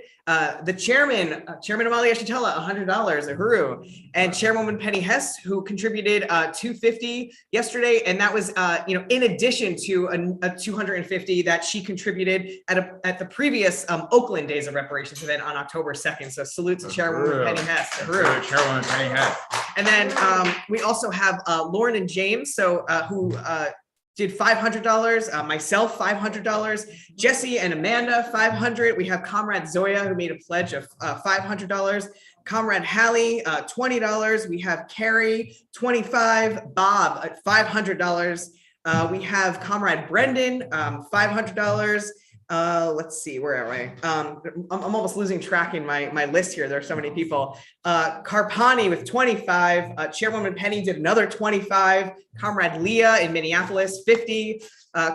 the chairman, Chairman Omali Yeshitela $100, Uhuru, and Chairwoman Penny Hess, who contributed $250 yesterday, and that was in addition to a $250 that she contributed at the previous Oakland Days of Reparations event on October 2nd. So salute to Chairwoman Penny Hess. Uhuru. Chairwoman Penny Hess. And then we also have Lauren and James, who did $500, myself $500, Jesse and Amanda $500. We have Comrade Zoya, who made a pledge of $500, Comrade Hallie $20. We have Carrie $25, Bob at $500. We have Comrade Brendan $500. Let's see, where am I? I'm almost losing track in my list here. There are so many people. Carpani with 25. Chairwoman Penny did another 25. Comrade Leah in Minneapolis, 50.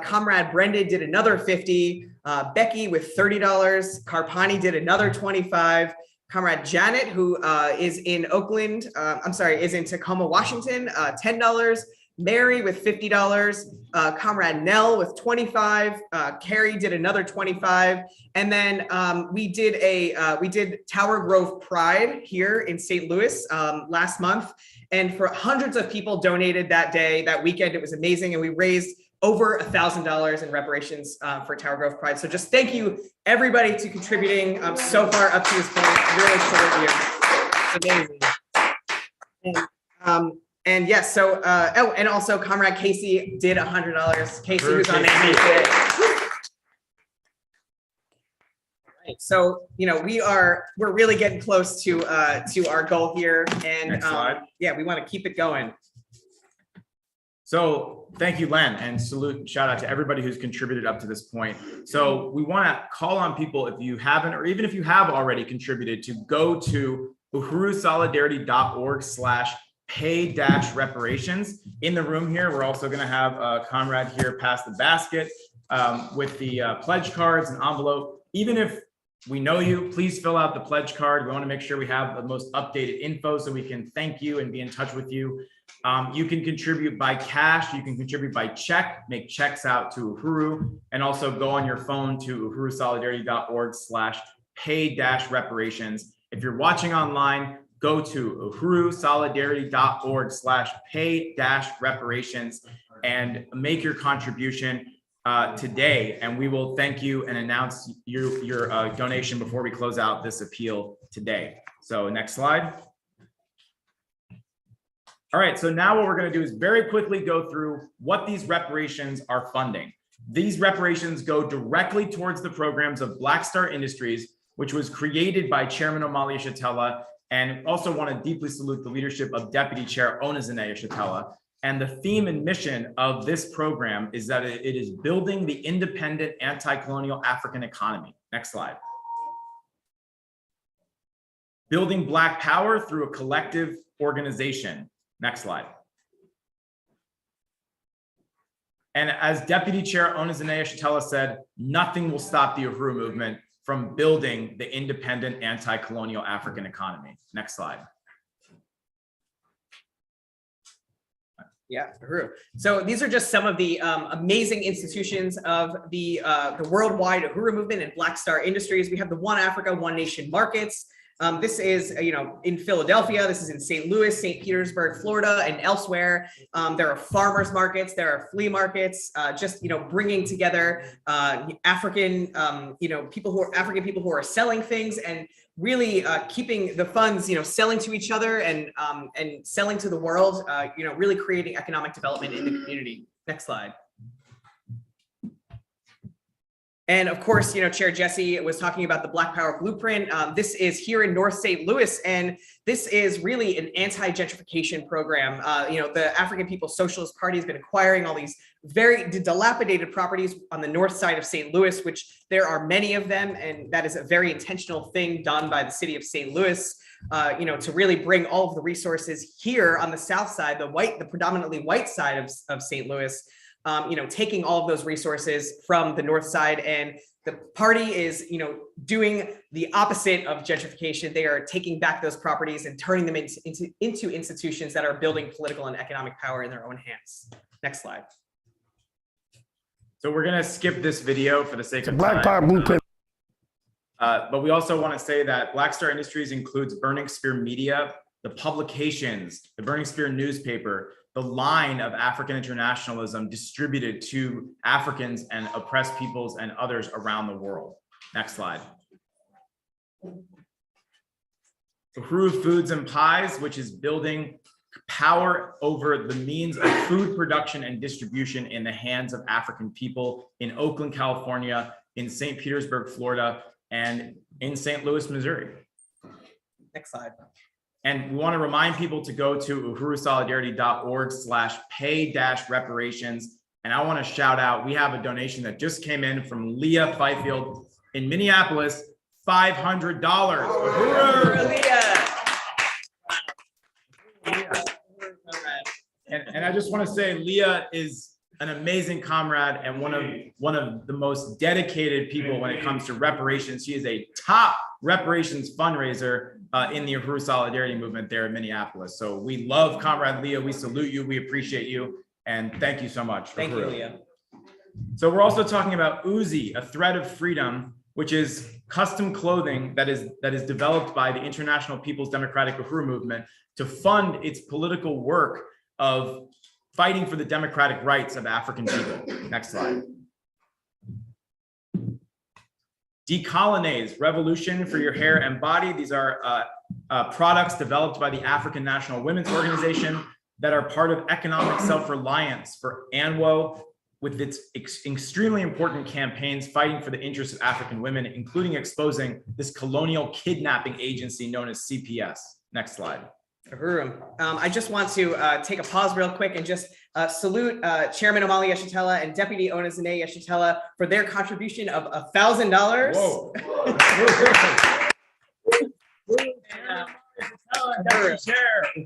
Comrade Brendan did another 50. Becky with $30. Carpani did another 25. Comrade Janet, who is in Oakland, is in Tacoma, Washington, $10. Mary with $50, Comrade Nell with 25, Carrie did another 25, and then we did Tower Grove Pride here in St. Louis last month, and for hundreds of people donated that day, that weekend. It was amazing, and we raised over $1,000 in reparations for Tower Grove Pride. So just thank you everybody to contributing so far up to this point. Really salute you. It's amazing. And yes, so, and also Comrade Casey did $100. Casey, who's on AV today. Right. So, we're really getting close to our goal here. And yeah, we want to keep it going. So thank you, Len, and salute and shout out to everybody who's contributed up to this point. So we want to call on people, if you haven't, or even if you have already contributed, to go to uhurusolidarity.org/pay-reparations. In the room here, we're also going to have a comrade here pass the basket with the pledge cards and envelope. Even if we know you, please fill out the pledge card. We want to make sure we have the most updated info so we can thank you and be in touch with you. You can contribute by cash, you can contribute by check, make checks out to Uhuru, and also go on your phone to uhurusolidarity.org/pay-reparations. If you're watching online, go to uhurusolidarity.org/pay-reparations and make your contribution today. And we will thank you and announce your donation before we close out this appeal today. So next slide. All right, so now what we're going to do is very quickly go through what these reparations are funding. These reparations go directly towards the programs of Black Star Industries, which was created by Chairman Omali Yeshitela, and also want to deeply salute the leadership of Deputy Chair Onizine Yeshitela. And the theme and mission of this program is that it is building the independent anti-colonial African economy. Next slide. Building Black power through a collective organization. Next slide. And as Deputy Chair Onizine Yeshitela said, nothing will stop the Uhuru movement from building the independent anti-colonial African economy. Next slide. Yeah, Uhuru. So these are just some of the amazing institutions of the worldwide Uhuru movement and Black Star Industries. We have the One Africa, One Nation markets. This is, in Philadelphia, this is in St. Louis, St. Petersburg, Florida, and elsewhere. There are farmers markets, there are flea markets, bringing together African, African people who are selling things and really keeping the funds, selling to each other and selling to the world, really creating economic development in the community. Next slide. And of course, Chair Jesse was talking about the Black Power Blueprint. This is here in North St. Louis, and this is really an anti-gentrification program. The African People's Socialist Party has been acquiring all these very dilapidated properties on the north side of St. Louis, which there are many of them, and that is a very intentional thing done by the city of St. Louis, to really bring all of the resources here on the south side, the predominantly white side of St. Louis. Taking all of those resources from the north side, and the party is, doing the opposite of gentrification. They are taking back those properties and turning them into institutions that are building political and economic power in their own hands. Next slide. So we're gonna skip this video for the sake of Black Power Blueprint. But we also want to say that Black Star Industries includes Burning Spear Media, the publications, the Burning Spear newspaper, the line of African internationalism distributed to Africans and oppressed peoples and others around the world. Next slide. Uhuru Foods and Pies, which is building power over the means of food production and distribution in the hands of African people in Oakland, California, in St. Petersburg, Florida, and in St. Louis, Missouri. Next slide. And we want to remind people to go to uhurusolidarity.org/pay-reparations. And I want to shout out, we have a donation that just came in from Leah Fifield in Minneapolis, $500. Uhuru! Leah. And I just want to say, Leah is an amazing comrade and one of the most dedicated people when it comes to reparations. She is a top reparations fundraiser in the Uhuru Solidarity Movement there in Minneapolis. So we love Comrade Leah. We salute you. We appreciate you. And thank you so much. Thank you, Leah. So we're also talking about Uzi, a thread of freedom, which is custom clothing that is developed by the International People's Democratic Uhuru Movement to fund its political work of fighting for the democratic rights of African people. Next slide. Decolonize, revolution for your hair and body. These are products developed by the African National Women's Organization that are part of economic self-reliance for ANWO, with its extremely important campaigns fighting for the interests of African women, including exposing this colonial kidnapping agency known as CPS. Next slide. Uhuru. I just want to take a pause real quick and just salute Chairman Omali Yeshitela and Deputy Onizine Yeshitela for their contribution of $1,000. Whoa.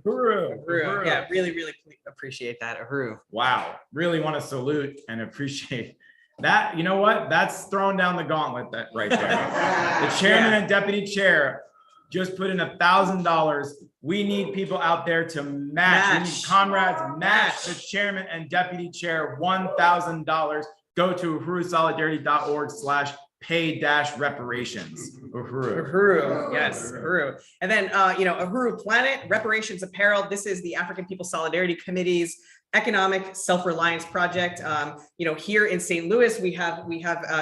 Uhuru. Yeah, really, really appreciate that, Uhuru. Wow, really want to salute and appreciate that. You know what? That's throwing down the gauntlet right there. The chairman and deputy chair just put in $1,000. We need people out there to match. We need comrades match the chairman and deputy chair $1,000. Go to uhurusolidarity.org/pay-reparations. Uhuru, yes, Uhuru. And then, Uhuru Planet, Reparations Apparel. This is the African People's Solidarity Committee's economic self-reliance project. Here in St. Louis, we have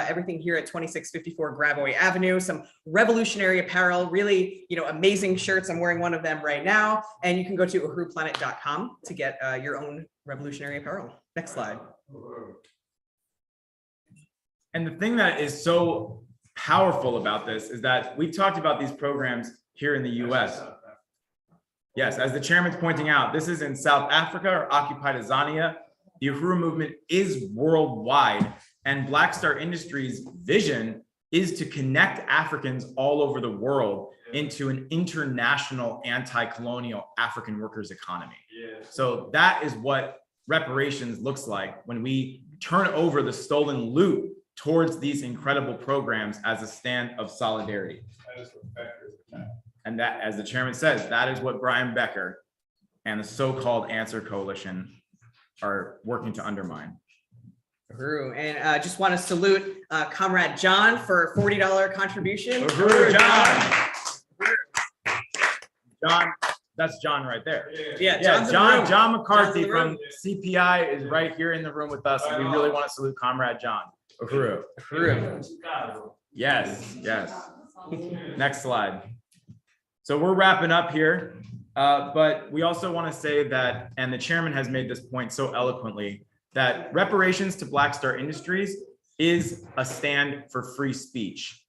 everything here at 2654 Gravois Avenue, some revolutionary apparel, really, amazing shirts. I'm wearing one of them right now. And you can go to uhuruplanet.com to get your own revolutionary apparel. Next slide. And the thing that is so powerful about this is that we've talked about these programs here in the US. Yes, as the chairman's pointing out, this is in South Africa or occupied Azania. The Uhuru movement is worldwide, and Black Star Industries' vision is to connect Africans all over the world into an international anti-colonial African workers economy. So that is what reparations looks like when we turn over the stolen loot towards these incredible programs as a stand of solidarity. And that, as the chairman says, that is what Brian Becker and the so-called Answer Coalition are working to undermine. Uhuru. And I just want to salute Comrade John for a $40 contribution. Uhuru, John, that's John right there. Yeah, John McCarthy from CPI is right here in the room with us. We really want to salute Comrade John. Uhuru. Yes. Next slide. So we're wrapping up here, but we also want to say that, and the chairman has made this point so eloquently, that reparations to Black Star Industries is a stand for free speech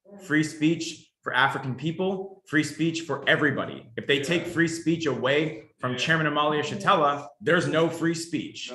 for African people, free speech for everybody. If they take free speech away from Chairman Omali Yeshitela, there's no free speech.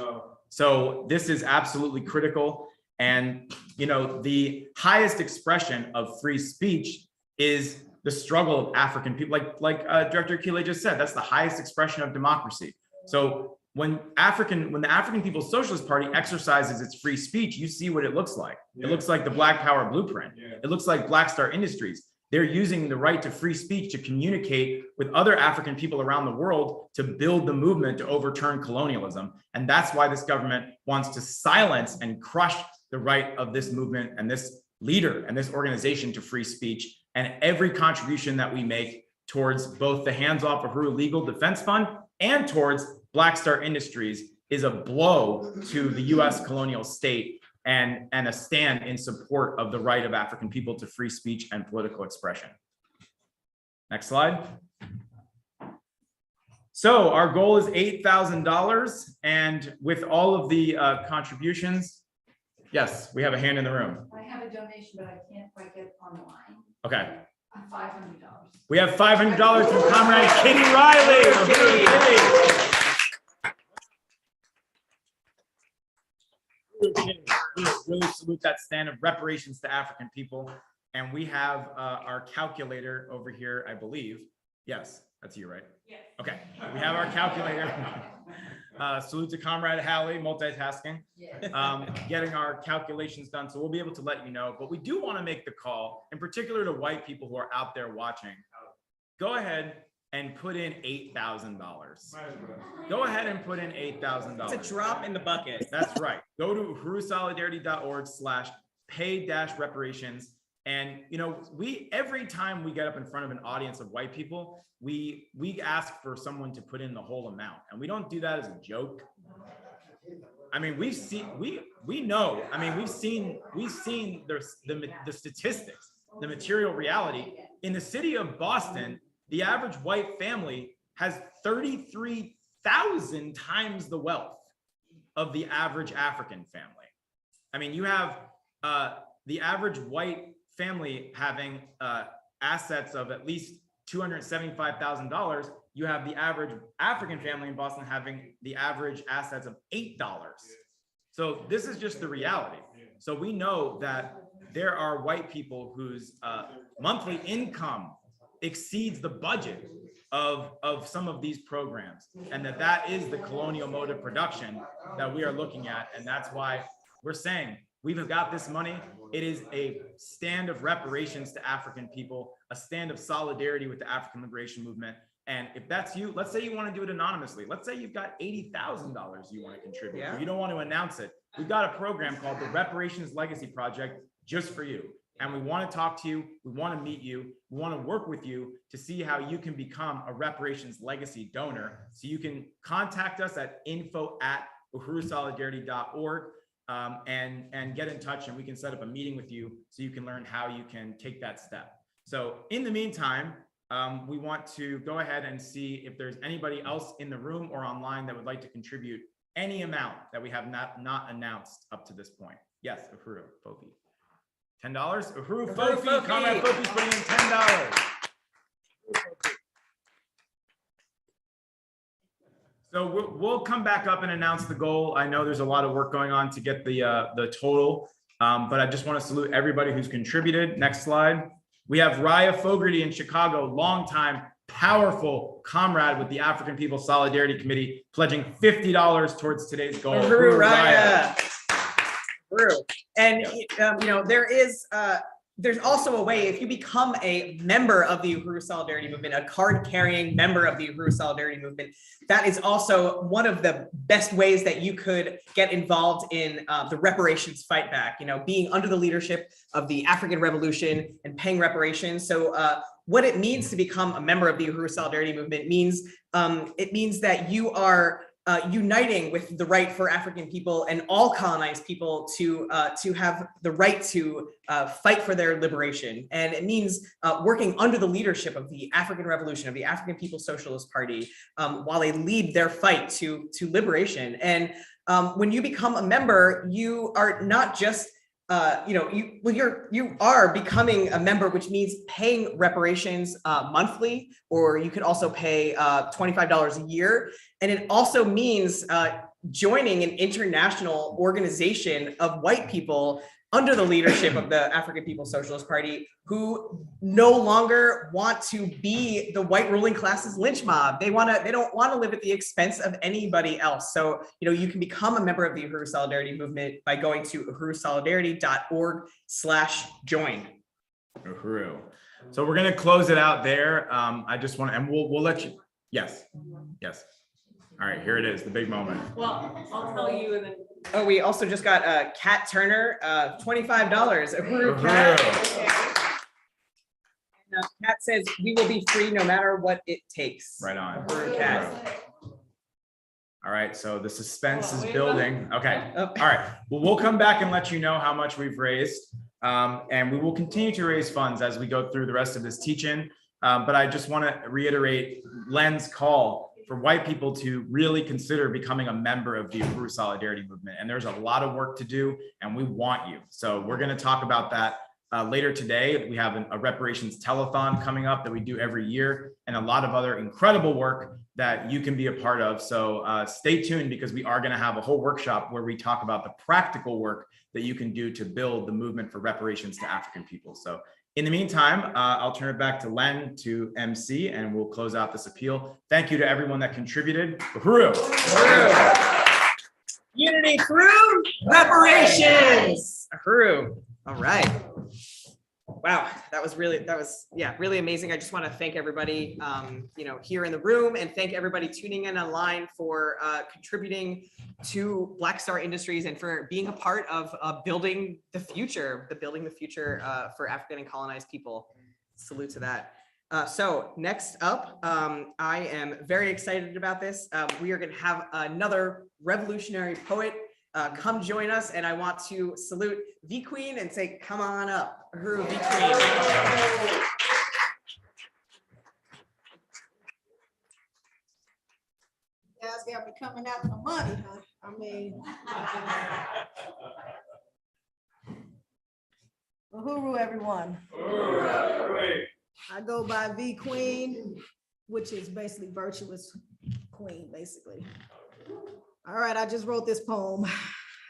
So this is absolutely critical. And, you know, the highest expression of free speech is the struggle of African people, like Director Kile just said, that's the highest expression of democracy. So when the African People's Socialist Party exercises its free speech, you see what it looks like. It looks like the Black Power blueprint. It looks like Black Star Industries. They're using the right to free speech to communicate with other African people around the world to build the movement to overturn colonialism. And that's why this government wants to silence and crush the right of this movement and this leader and this organization to free speech. And every contribution that we make towards both the Hands Off Uhuru Legal Defense Fund and towards Black Star Industries is a blow to the US colonial state and a stand in support of the right of African people to free speech and political expression. Next slide. So our goal is $8,000, and with all of the contributions, yes, we have a hand in the room. I have a donation, but I can't quite get on the line. Okay. $500. We have $500 from Comrade Kitty Riley. Really salute that stand of reparations to African people. And we have our calculator over here, I believe. Yes, that's you, right? Yes. Okay, we have our calculator. Salute to Comrade Hallie, multitasking, getting our calculations done. So we'll be able to let you know, but we do want to make the call, in particular to white people who are out there watching. Go ahead and put in $8,000. Go ahead and put in $8,000. It's a drop in the bucket. That's right. Go to uhurusolidarity.org/pay-reparations. And, you know, every time we get up in front of an audience of white people, we ask for someone to put in the whole amount, and we don't do that as a joke. I mean, we know. I mean, we've seen the statistics, the material reality. In the city of Boston, the average white family has 33,000 times the wealth of the average African family. I mean, you have the average white family having assets of at least $275,000. You have the average African family in Boston having the average assets of $8. So this is just the reality. So we know that there are white people whose monthly income exceeds the budget of some of these programs, and that is the colonial mode of production that we are looking at. And that's why we're saying we've got this money. It is a stand of reparations to African people, a stand of solidarity with the African liberation movement. And if that's you, let's say you want to do it anonymously. Let's say you've got $80,000 you want to contribute, or you don't want to announce it. We've got a program called the Reparations Legacy Project just for you. And we want to talk to you. We want to meet you. We want to work with you to see how you can become a reparations legacy donor. So you can contact us at info@uhurusolidarity.org. And get in touch, and we can set up a meeting with you so you can learn how you can take that step. So in the meantime, we want to go ahead and see if there's anybody else in the room or online that would like to contribute any amount that we have not announced up to this point. Yes, Uhuru, Fofi. $10? Uhuru, Fofi, Comrade Fofi's putting in $10. So we'll come back up and announce the goal. I know there's a lot of work going on to get the total, but I just want to salute everybody who's contributed. Next slide. We have Raya Fogarty in Chicago, longtime powerful comrade with the African People's Solidarity Committee, pledging $50 towards today's goal. Uhuru, Raya. Uhuru. And you know, there's also a way, if you become a member of the Uhuru Solidarity Movement, a card-carrying member of the Uhuru Solidarity Movement, that is also one of the best ways that you could get involved in the reparations fight back, you know, being under the leadership of the African Revolution and paying reparations. So what it means to become a member of the Uhuru Solidarity Movement means, it means that you are uniting with the right for African people and all colonized people to have the right to fight for their liberation. And it means working under the leadership of the African Revolution, of the African People's Socialist Party, while they lead their fight to liberation. And when you become a member, you are not just you are becoming a member, which means paying reparations monthly, or you could also pay $25 a year. And it also means joining an international organization of white people under the leadership of the African People's Socialist Party, who no longer want to be the white ruling class's lynch mob. They don't want to live at the expense of anybody else. So, you know, you can become a member of the Uhuru Solidarity Movement by going to uhurusolidarity.org/join. Uhuru. So we're going to close it out there. I just want to, and we'll let you. Yes. Yes. All right, here it is, the big moment. Well, I'll tell you and then. Oh, we also just got Kat Turner, $25. Uhuru Kat. Kat says, we will be free no matter what it takes. Right on. Uhuru Kat. All right, so the suspense is building. Okay, all right. Well, we'll come back and let you know how much we've raised. And we will continue to raise funds as we go through the rest of this teach-in. But I just want to reiterate Len's call for white people to really consider becoming a member of the Uhuru Solidarity Movement. And there's a lot of work to do, and we want you. So we're going to talk about that later today. We have a reparations telethon coming up that we do every year, and a lot of other incredible work that you can be a part of. So stay tuned, because we are going to have a whole workshop where we talk about the practical work that you can do to build the movement for reparations to African people. So in the meantime, I'll turn it back to Len to MC, and we'll close out this appeal. Thank you to everyone that contributed. Uhuru. Unity through reparations. Uhuru. All right. Wow, that was really amazing. I just want to thank everybody, here in the room, and thank everybody tuning in online for contributing to Black Star Industries and for being a part of building the future for African and colonized people. Salute to that. So next up, I am very excited about this. We are going to have another revolutionary poet come join us, and I want to salute V Queen and say, come on up. Uhuru V Queen. You guys got me coming out for money, huh? I mean, Uhuru, everyone. I go by V Queen, which is basically virtuous queen, basically. All right, I just wrote this poem.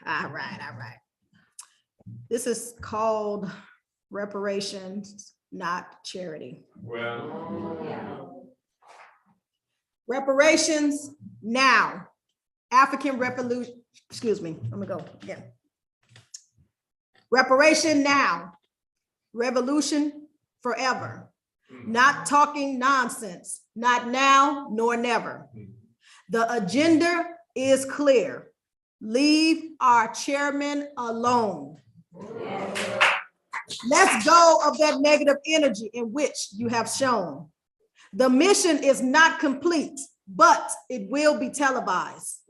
All right. This is called Reparations, Not Charity. Reparations now. African revolution, excuse me, let me go again. Reparation now. Revolution forever. Not talking nonsense, not now nor never. The agenda is clear. Leave our chairman alone. Let's go of that negative energy in which you have shown. The mission is not complete, but it will be televised.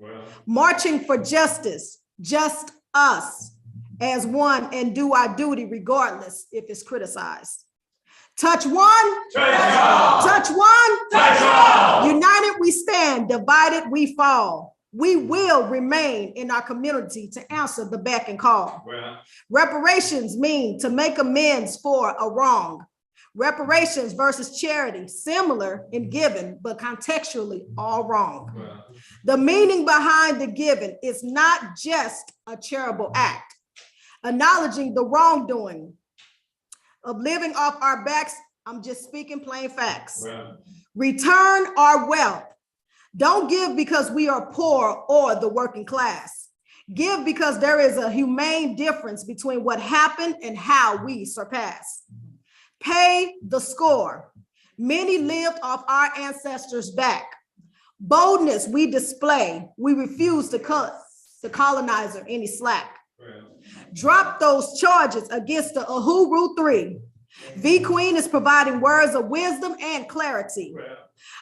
Marching for justice, just us as one, and do our duty regardless if it's criticized. Touch one, touch one, touch all. United we stand, divided we fall. We will remain in our community to answer the beck and call. Reparations mean to make amends for a wrong. Reparations versus charity, similar in giving, but contextually all wrong. The meaning behind the giving is not just a charitable act, acknowledging the wrongdoing of living off our backs. I'm just speaking plain facts. Return our wealth. Don't give because we are poor or the working class. Give because there is a humane difference between what happened and how we surpass. Pay the score. Many lived off our ancestors' back. Boldness we display. We refuse to cut the colonizer any slack. Drop those charges against the Uhuru 3. V Queen is providing words of wisdom and clarity.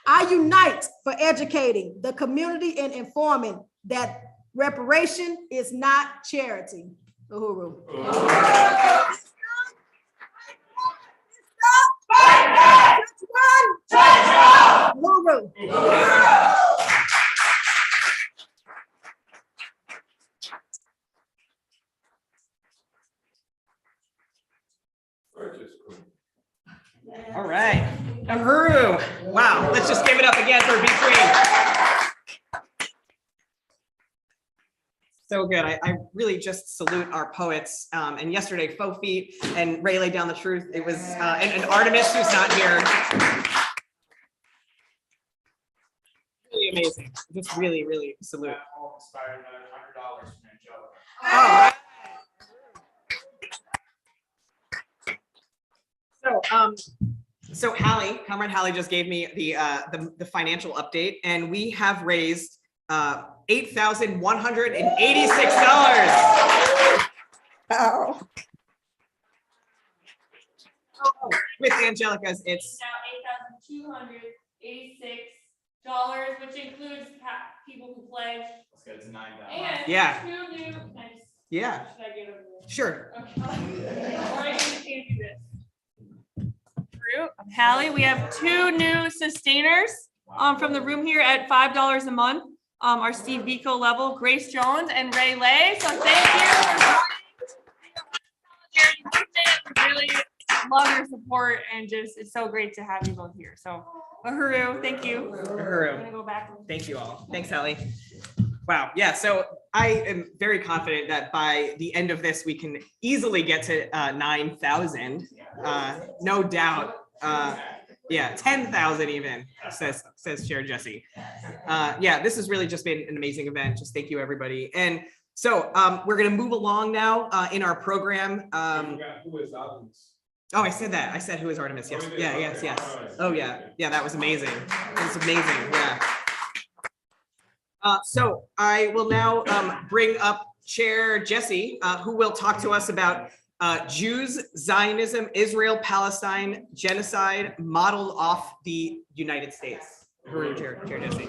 I unite for educating the community and informing that reparation is not charity. Uhuru. Uhuru. All right, Uhuru. Wow, let's just give it up again for V Queen. So good. I really just salute our poets. And yesterday, Faux Feet and Ray laid down the truth. It was, and Artemis, who's not here. Really amazing. Just really, really salute. All inspired by $100 from Angelica. Oh. So Hallie, Comrade Hallie just gave me the financial update, and we have raised $8,186. Wow. With Angelica's, it's Now $8,286, which includes people who pledge. Let's get to $9,000. And Yeah. 2 new. Can I just, Yeah. Should I get over there? Sure. Okay. Or I can do this. Hallie, we have 2 new sustainers from the room here at $5 a month. Our Steve Biko level, Grace Jones and Ray Lay. So thank you for joining. Really love your support, and just it's so great to have you both here. So Uhuru, thank you. Uhuru. I'm gonna go back. Thank you all. Thanks, Hallie. Wow. Yeah. So I am very confident that by the end of this, we can easily get to 9,000. No doubt. Yeah, 10,000 even, says Chair Jesse. Yeah, this has really just been an amazing event. Just thank you, everybody. And so we're going to move along now in our program. Who is Artemis? Oh, I said that. I said who is Artemis? Yes. Yeah. Yes. Yes. Oh, yeah. Yeah. That was amazing. It was amazing. Yeah. So I will now bring up Chair Jesse, who will talk to us about Jews, Zionism, Israel, Palestine, genocide modeled off the United States. Chair Jesse.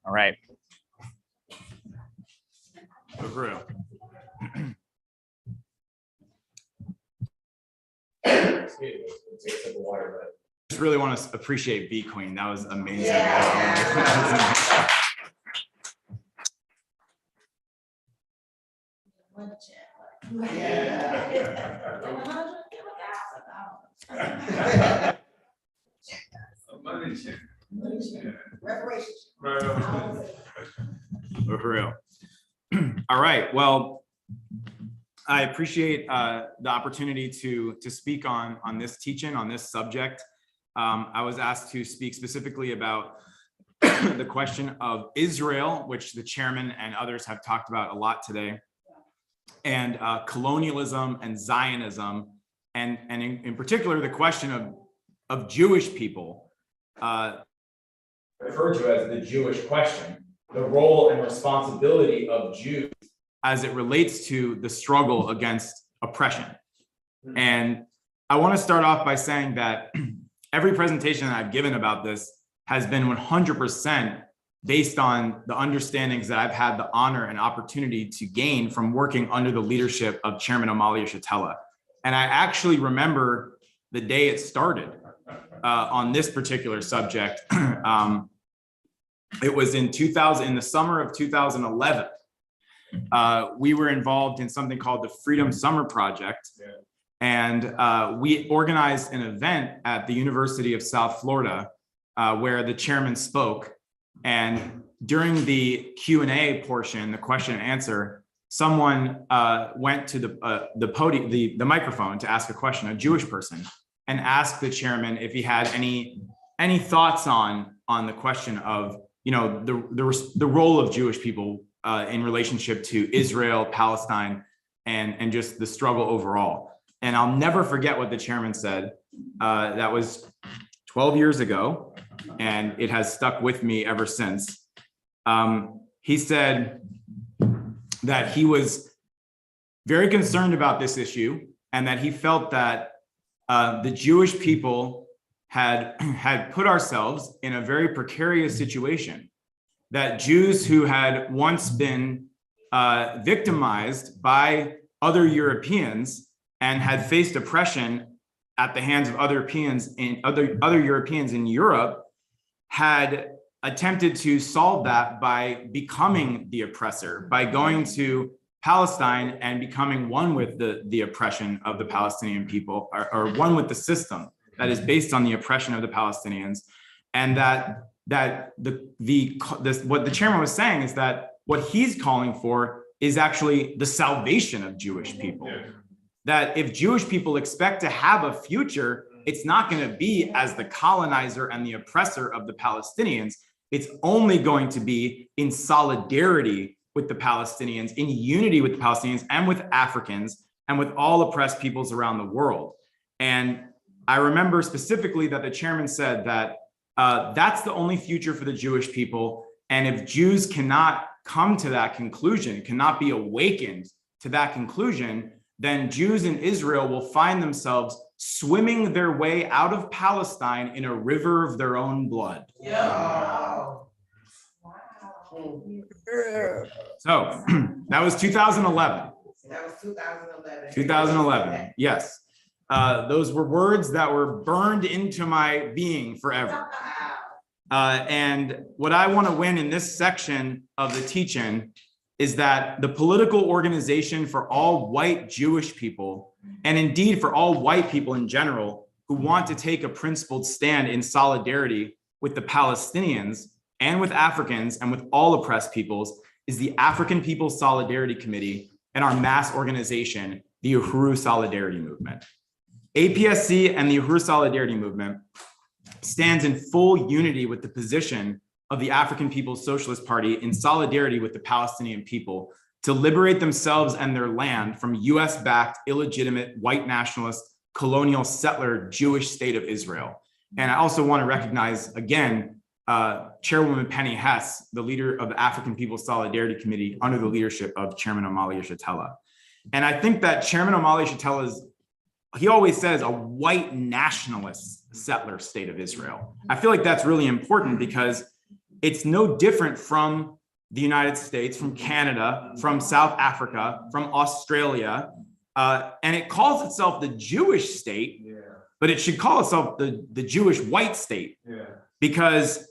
All right. Uhuru. Just really want to appreciate V Queen. That was amazing. Yeah. Uhuru. All right. Well, I appreciate the opportunity to speak on this teach-in, on this subject. I was asked to speak specifically about the question of Israel, which the chairman and others have talked about a lot today, and colonialism and Zionism, and in particular, the question of Jewish people, referred to as the Jewish question, the role and responsibility of Jews as it relates to the struggle against oppression. And I want to start off by saying that every presentation that I've given about this has been 100% based on the understandings that I've had the honor and opportunity to gain from working under the leadership of Chairman Omali Yeshitela. And I actually remember the day it started on this particular subject. It was in the summer of 2011. We were involved in something called the Freedom Summer Project. And we organized an event at the University of South Florida where the chairman spoke. And during the Q&A portion, the question and answer, someone went to the podium, the microphone to ask a question, a Jewish person, and asked the chairman if he had any thoughts on the question of, you know, the role of Jewish people in relationship to Israel, Palestine, and just the struggle overall. And I'll never forget what the chairman said. That was 12 years ago, and it has stuck with me ever since. He said that he was very concerned about this issue and that he felt that the Jewish people had put ourselves in a very precarious situation, that Jews who had once been victimized by other Europeans and had faced oppression at the hands of other Europeans in Europe had attempted to solve that by becoming the oppressor, by going to Palestine and becoming one with the oppression of the Palestinian people, or one with the system that is based on the oppression of the Palestinians. And what the chairman was saying is that what he's calling for is actually the salvation of Jewish people. That if Jewish people expect to have a future, it's not going to be as the colonizer and the oppressor of the Palestinians. It's only going to be in solidarity with the Palestinians, in unity with the Palestinians and with Africans and with all oppressed peoples around the world. And I remember specifically that the chairman said that that's the only future for the Jewish people. And if Jews cannot come to that conclusion, cannot be awakened to that conclusion, then Jews in Israel will find themselves swimming their way out of Palestine in a river of their own blood. So that was 2011. That was 2011. 2011, yes. Those were words that were burned into my being forever. And what I want to win in this section of the teach-in is that the political organization for all white Jewish people, and indeed for all white people in general, who want to take a principled stand in solidarity with the Palestinians and with Africans and with all oppressed peoples, is the African People's Solidarity Committee and our mass organization, the Uhuru Solidarity Movement. APSC and the Uhuru Solidarity Movement stands in full unity with the position of the African People's Socialist Party in solidarity with the Palestinian people to liberate themselves and their land from US-backed, illegitimate, white nationalist, colonial settler Jewish state of Israel. And I also want to recognize again, Chairwoman Penny Hess, the leader of the African People's Solidarity Committee under the leadership of Chairman Omali Yeshitela. And I think that Chairman Omali Yeshitela he always says a white nationalist settler state of Israel. I feel like that's really important because it's no different from the United States, from Canada, from South Africa, from Australia, and it calls itself the Jewish state, but it should call itself the Jewish white state, because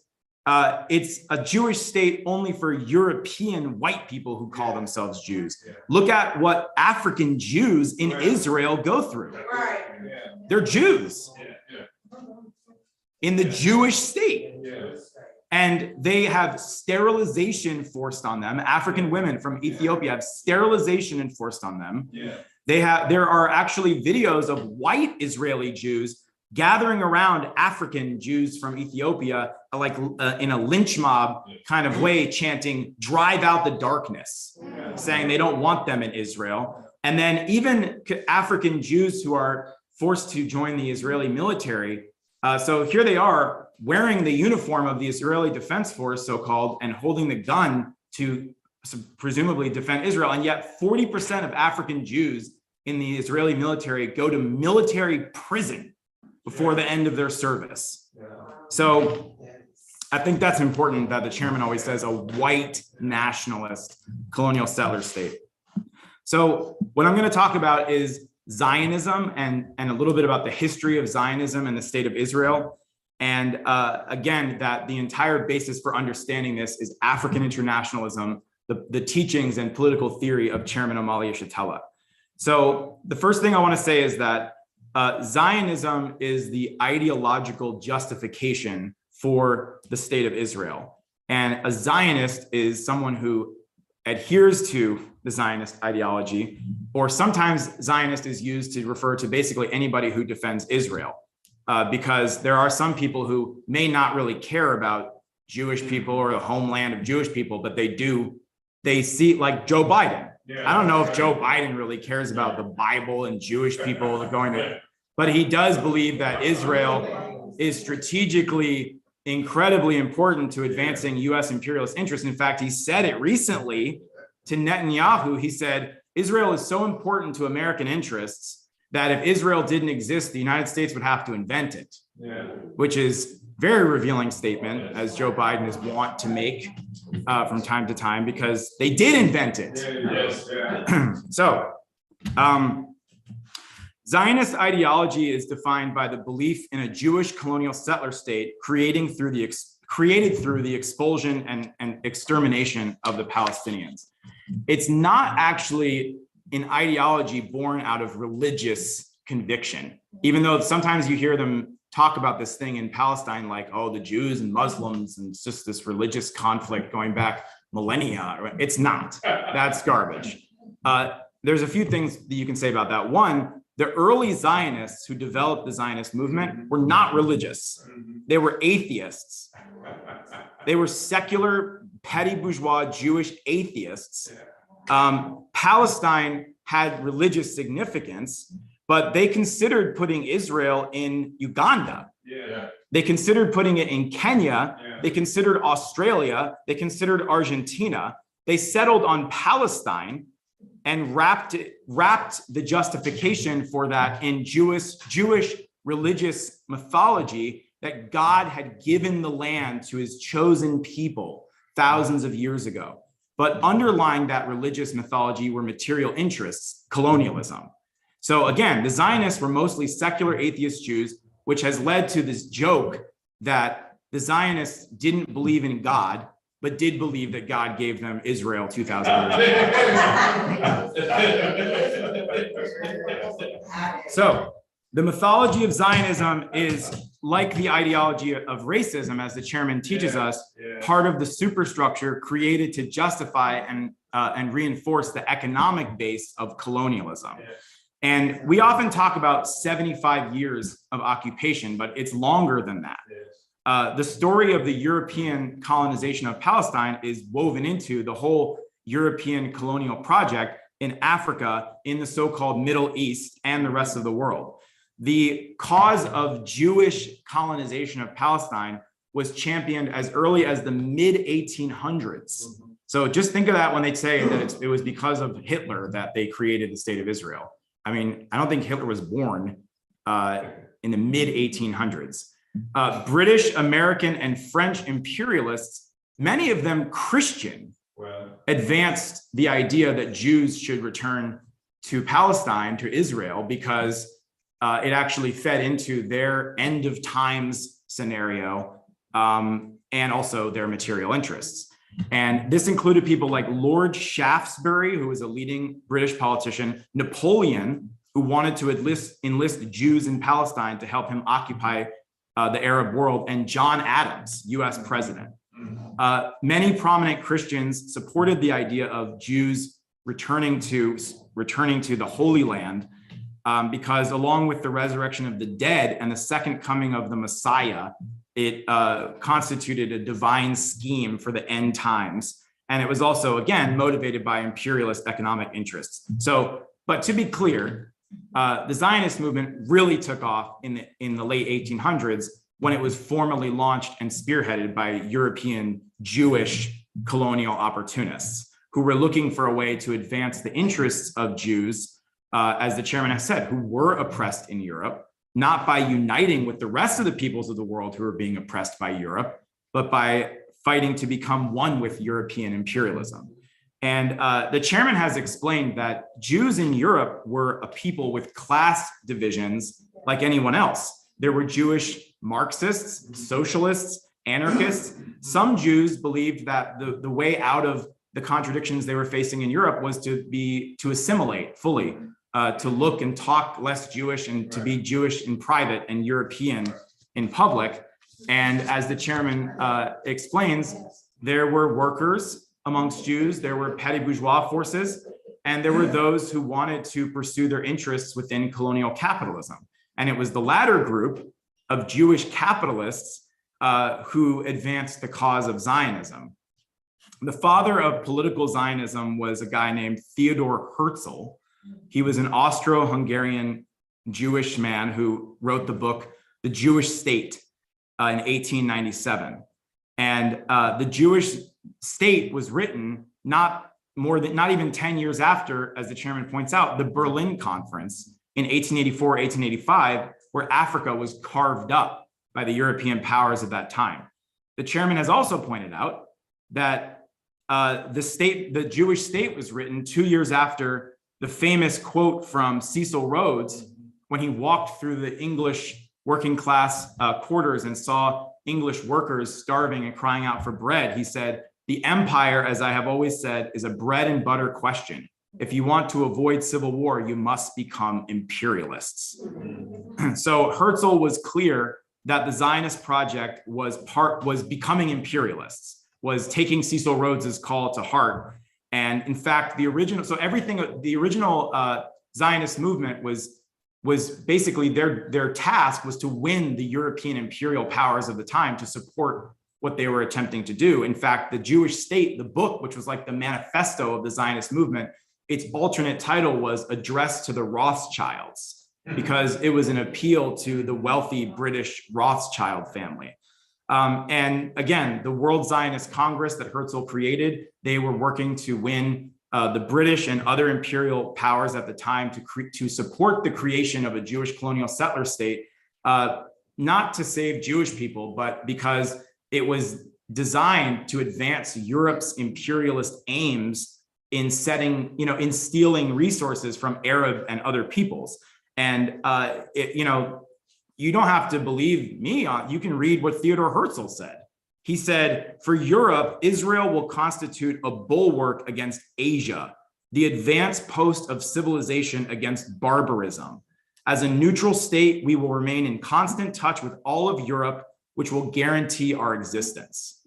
it's a Jewish state only for European white people who call themselves Jews. Look at what African Jews in Israel go through. They're Jews in the Jewish state. And they have sterilization forced on them. African women from Ethiopia have sterilization enforced on them. There are actually videos of white Israeli Jews gathering around African Jews from Ethiopia, like in a lynch mob kind of way, chanting, "Drive out the darkness," saying they don't want them in Israel. And then even African Jews who are forced to join the Israeli military. So here they are wearing the uniform of the Israeli Defense Force, so-called, and holding the gun to presumably defend Israel. And yet 40% of African Jews in the Israeli military go to military prison before the end of their service. So I think that's important that the chairman always says a white nationalist colonial settler state. So what I'm going to talk about is Zionism and a little bit about the history of Zionism and the state of Israel. And again, that the entire basis for understanding this is African internationalism, the teachings and political theory of Chairman Omali Yeshitela. So the first thing I want to say is that Zionism is the ideological justification for the state of Israel. And a Zionist is someone who adheres to the Zionist ideology, or sometimes Zionist is used to refer to basically anybody who defends Israel, because there are some people who may not really care about Jewish people or the homeland of Jewish people, but they see, like Joe Biden. I don't know if Joe Biden really cares about the Bible and Jewish people going to, but he does believe that Israel is strategically incredibly important to advancing US imperialist interests. In fact, he said it recently to Netanyahu. He said, Israel is so important to American interests that if Israel didn't exist, the United States would have to invent it, which is very revealing statement, as Joe Biden is wont to make from time to time, because they did invent it. So, Zionist ideology is defined by the belief in a Jewish colonial settler state created through the expulsion and extermination of the Palestinians. It's not actually an ideology born out of religious conviction, even though sometimes you hear them talk about this thing in Palestine, like, oh, the Jews and Muslims, and it's just this religious conflict going back millennia. It's not. That's garbage. There's a few things that you can say about that. One, the early Zionists who developed the Zionist movement were not religious. They were atheists. They were secular, petty bourgeois Jewish atheists. Palestine had religious significance, but they considered putting Israel in Uganda. They considered putting it in Kenya. They considered Australia. They considered Argentina. They settled on Palestine and wrapped the justification for that in Jewish religious mythology, that God had given the land to his chosen people thousands of years ago. But underlying that religious mythology were material interests, colonialism. So again, the Zionists were mostly secular atheist Jews, which has led to this joke that the Zionists didn't believe in God, but did believe that God gave them Israel 2,000 years ago. So the mythology of Zionism is like the ideology of racism, as the chairman teaches us, part of the superstructure created to justify and reinforce the economic base of colonialism. And we often talk about 75 years of occupation, but it's longer than that. The story of the European colonization of Palestine is woven into the whole European colonial project in Africa, in the so-called Middle East, and the rest of the world. The cause of Jewish colonization of Palestine was championed as early as the mid-1800s. So just think of that when they say that it was because of Hitler that they created the state of Israel. I mean, I don't think Hitler was born in the mid-1800s. British, American, and French imperialists, many of them Christian, advanced the idea that Jews should return to Palestine, to Israel, because it actually fed into their end of times scenario, and also their material interests. And this included people like Lord Shaftesbury, who was a leading British politician, Napoleon, who wanted to enlist Jews in Palestine to help him occupy the Arab world, and John Adams, US president. Many prominent Christians supported the idea of Jews returning to the Holy Land, because along with the resurrection of the dead and the second coming of the Messiah, it constituted a divine scheme for the end times. And it was also, again, motivated by imperialist economic interests. So, but to be clear, the Zionist movement really took off in the late 1800s, when it was formally launched and spearheaded by European Jewish colonial opportunists who were looking for a way to advance the interests of Jews, as the chairman has said, who were oppressed in Europe, not by uniting with the rest of the peoples of the world who were being oppressed by Europe, but by fighting to become one with European imperialism. And the chairman has explained that Jews in Europe were a people with class divisions like anyone else. There were Jewish Marxists, socialists, anarchists. Some Jews believed that the way out of the contradictions they were facing in Europe was to assimilate fully to look and talk less Jewish and to be Jewish in private and European in public. And as the chairman explains, there were workers amongst Jews, there were petty bourgeois forces, and there were those who wanted to pursue their interests within colonial capitalism. And it was the latter group of Jewish capitalists who advanced the cause of Zionism. The father of political Zionism was a guy named Theodor Herzl. He was an Austro-Hungarian Jewish man who wrote the book, The Jewish State, in 1897. And the Jewish state was written not even 10 years after, as the chairman points out, the Berlin Conference in 1884, 1885, where Africa was carved up by the European powers of that time. The chairman has also pointed out that the Jewish state was written 2 years after the famous quote from Cecil Rhodes when he walked through the English working class quarters and saw English workers starving and crying out for bread. He said, "The empire, as I have always said, is a bread and butter question. If you want to avoid civil war, you must become imperialists." So Herzl was clear that the Zionist project was becoming imperialists, was taking Cecil Rhodes's call to heart. And in fact, the original Zionist movement was basically their task was to win the European imperial powers of the time to support what they were attempting to do. In fact, the Jewish State, the book, which was like the manifesto of the Zionist movement, its alternate title was Address to the Rothschilds, because it was an appeal to the wealthy British Rothschild family. And again, the World Zionist Congress that Herzl created, they were working to win the British and other imperial powers at the time to support the creation of a Jewish colonial settler state, not to save Jewish people, but because it was designed to advance Europe's imperialist aims in in stealing resources from Arab and other peoples. And you don't have to believe me. You can read what Theodor Herzl said. He said, "For Europe, Israel will constitute a bulwark against Asia, the advance post of civilization against barbarism. As a neutral state, we will remain in constant touch with all of Europe, which will guarantee our existence."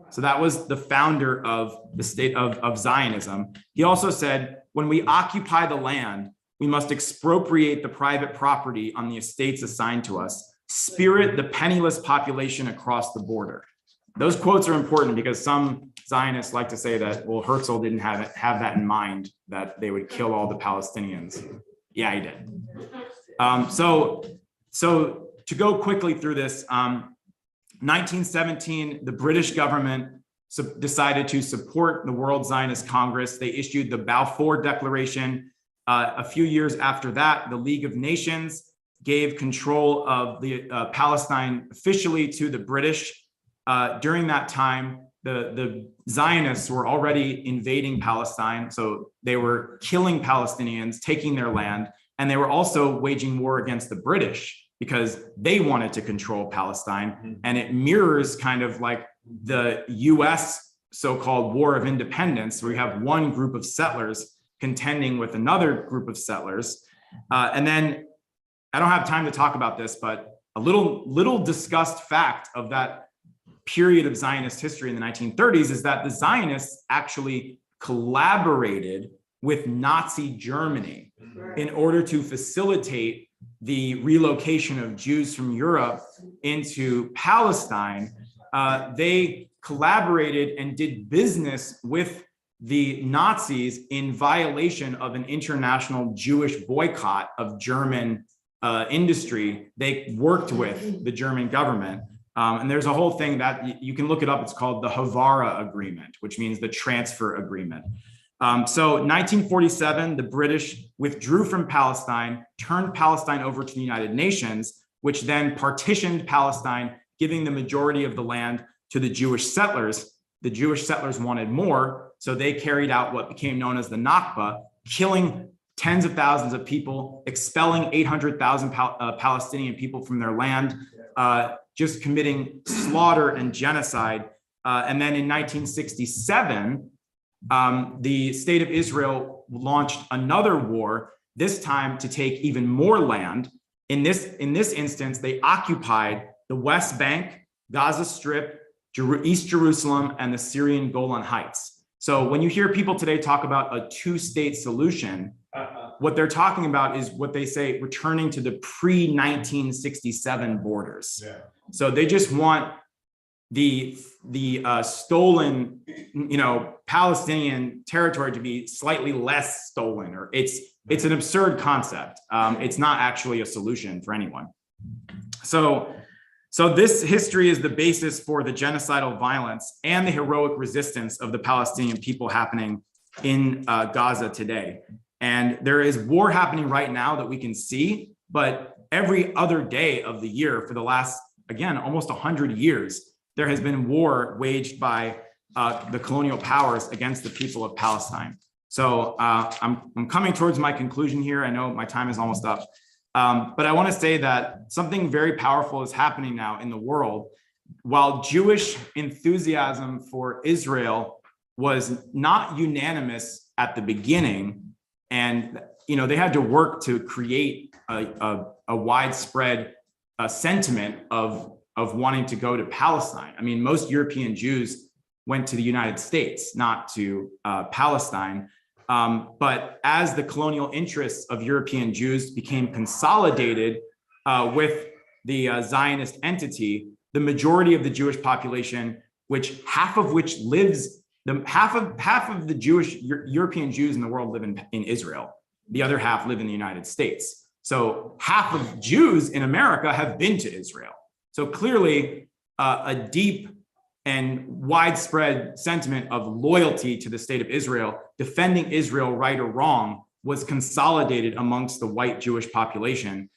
So that was the founder of the state of Zionism. He also said, "When we occupy the land, we must expropriate the private property on the estates assigned to us, spirit the penniless population across the border." Those quotes are important because some Zionists like to say that, well, Herzl didn't have that in mind, that they would kill all the Palestinians. Yeah, he did. So to go quickly through this, 1917, the British government decided to support the World Zionist Congress. They issued the Balfour Declaration. A few years after that, the League of Nations gave control of the Palestine officially to the British. During that time, the Zionists were already invading Palestine. So they were killing Palestinians, taking their land, and they were also waging war against the British because they wanted to control Palestine. And it mirrors kind of like the US so-called War of Independence, where you have one group of settlers contending with another group of settlers. And then I don't have time to talk about this, but a little discussed fact of that period of Zionist history in the 1930s is that the Zionists actually collaborated with Nazi Germany in order to facilitate the relocation of Jews from Europe into Palestine. They collaborated and did business with the Nazis in violation of an international Jewish boycott of German industry. They worked with the German government. And there's a whole thing that you can look it up. It's called the Havara Agreement, which means the transfer agreement. So 1947, the British withdrew from Palestine, turned Palestine over to the United Nations, which then partitioned Palestine, giving the majority of the land to the Jewish settlers. The Jewish settlers wanted more, so they carried out what became known as the Nakba, killing tens of thousands of people, expelling 800,000 Palestinian people from their land, just committing slaughter and genocide. And then in 1967, the state of Israel launched another war this time to take even more land. In this instance, they occupied the West Bank, Gaza Strip, East Jerusalem, and the Syrian Golan Heights. So when you hear people today talk about a two-state solution, what they're talking about is what they say returning to the pre-1967 borders. Yeah. So they just want the stolen, Palestinian territory to be slightly less stolen, or it's an absurd concept. It's not actually a solution for anyone. So this history is the basis for the genocidal violence and the heroic resistance of the Palestinian people happening in Gaza today. And there is war happening right now that we can see, but every other day of the year for the last, again, almost 100 years, there has been war waged by the colonial powers against the people of Palestine. So I'm coming towards my conclusion here. I know my time is almost up. But I want to say that something very powerful is happening now in the world. While Jewish enthusiasm for Israel was not unanimous at the beginning, and they had to work to create a widespread sentiment of wanting to go to Palestine. I mean, most European Jews went to the United States, not to Palestine. But as the colonial interests of European Jews became consolidated with the Zionist entity, the majority of the Jewish population, half of the Jewish European Jews in the world live in Israel. The other half live in the United States. So half of Jews in America have been to Israel. So clearly a deep and widespread sentiment of loyalty to the state of Israel, defending Israel right or wrong, was consolidated amongst the white Jewish population.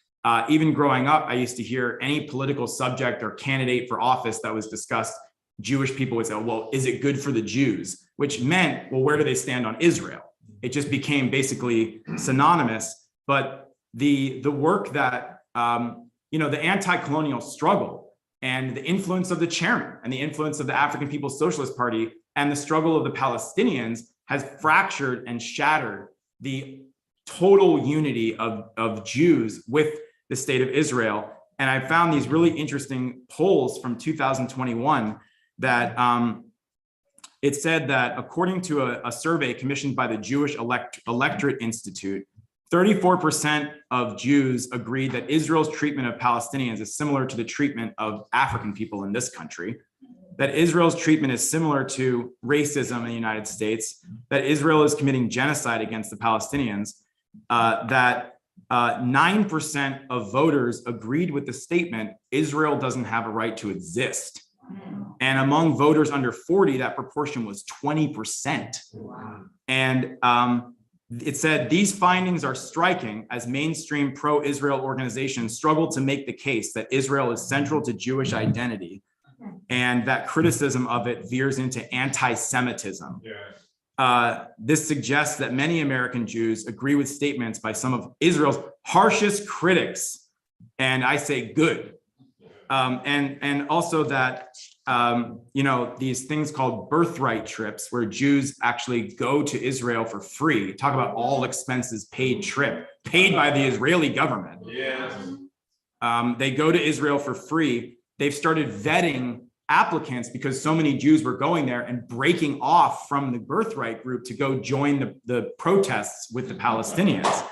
Even growing up, I used to hear any political subject or candidate for office that was discussed, Jewish people would say, well, is it good for the Jews? Which meant, well, where do they stand on Israel? It just became basically synonymous. But the work that, the anti-colonial struggle and the influence of the chairman and the influence of the African People's Socialist Party and the struggle of the Palestinians has fractured and shattered the total unity of Jews with the state of Israel. And I found these really interesting polls from 2021 that it said that according to a survey commissioned by the Jewish Electorate Institute, 34% of Jews agreed that Israel's treatment of Palestinians is similar to the treatment of African people in this country, that Israel's treatment is similar to racism in the United States, that Israel is committing genocide against the Palestinians, that 9% of voters agreed with the statement, Israel doesn't have a right to exist. And among voters under 40, that proportion was 20%. Wow. And it said, these findings are striking as mainstream pro-Israel organizations struggle to make the case that Israel is central to Jewish identity and that criticism of it veers into anti-Semitism. Yeah. This suggests that many American Jews agree with statements by some of Israel's harshest critics, and I say good. And also that, these things called birthright trips where Jews actually go to Israel for free. Talk about all expenses paid trip, paid by the Israeli government. Yes. They go to Israel for free. They've started vetting applicants because so many Jews were going there and breaking off from the birthright group to go join the protests with the Palestinians.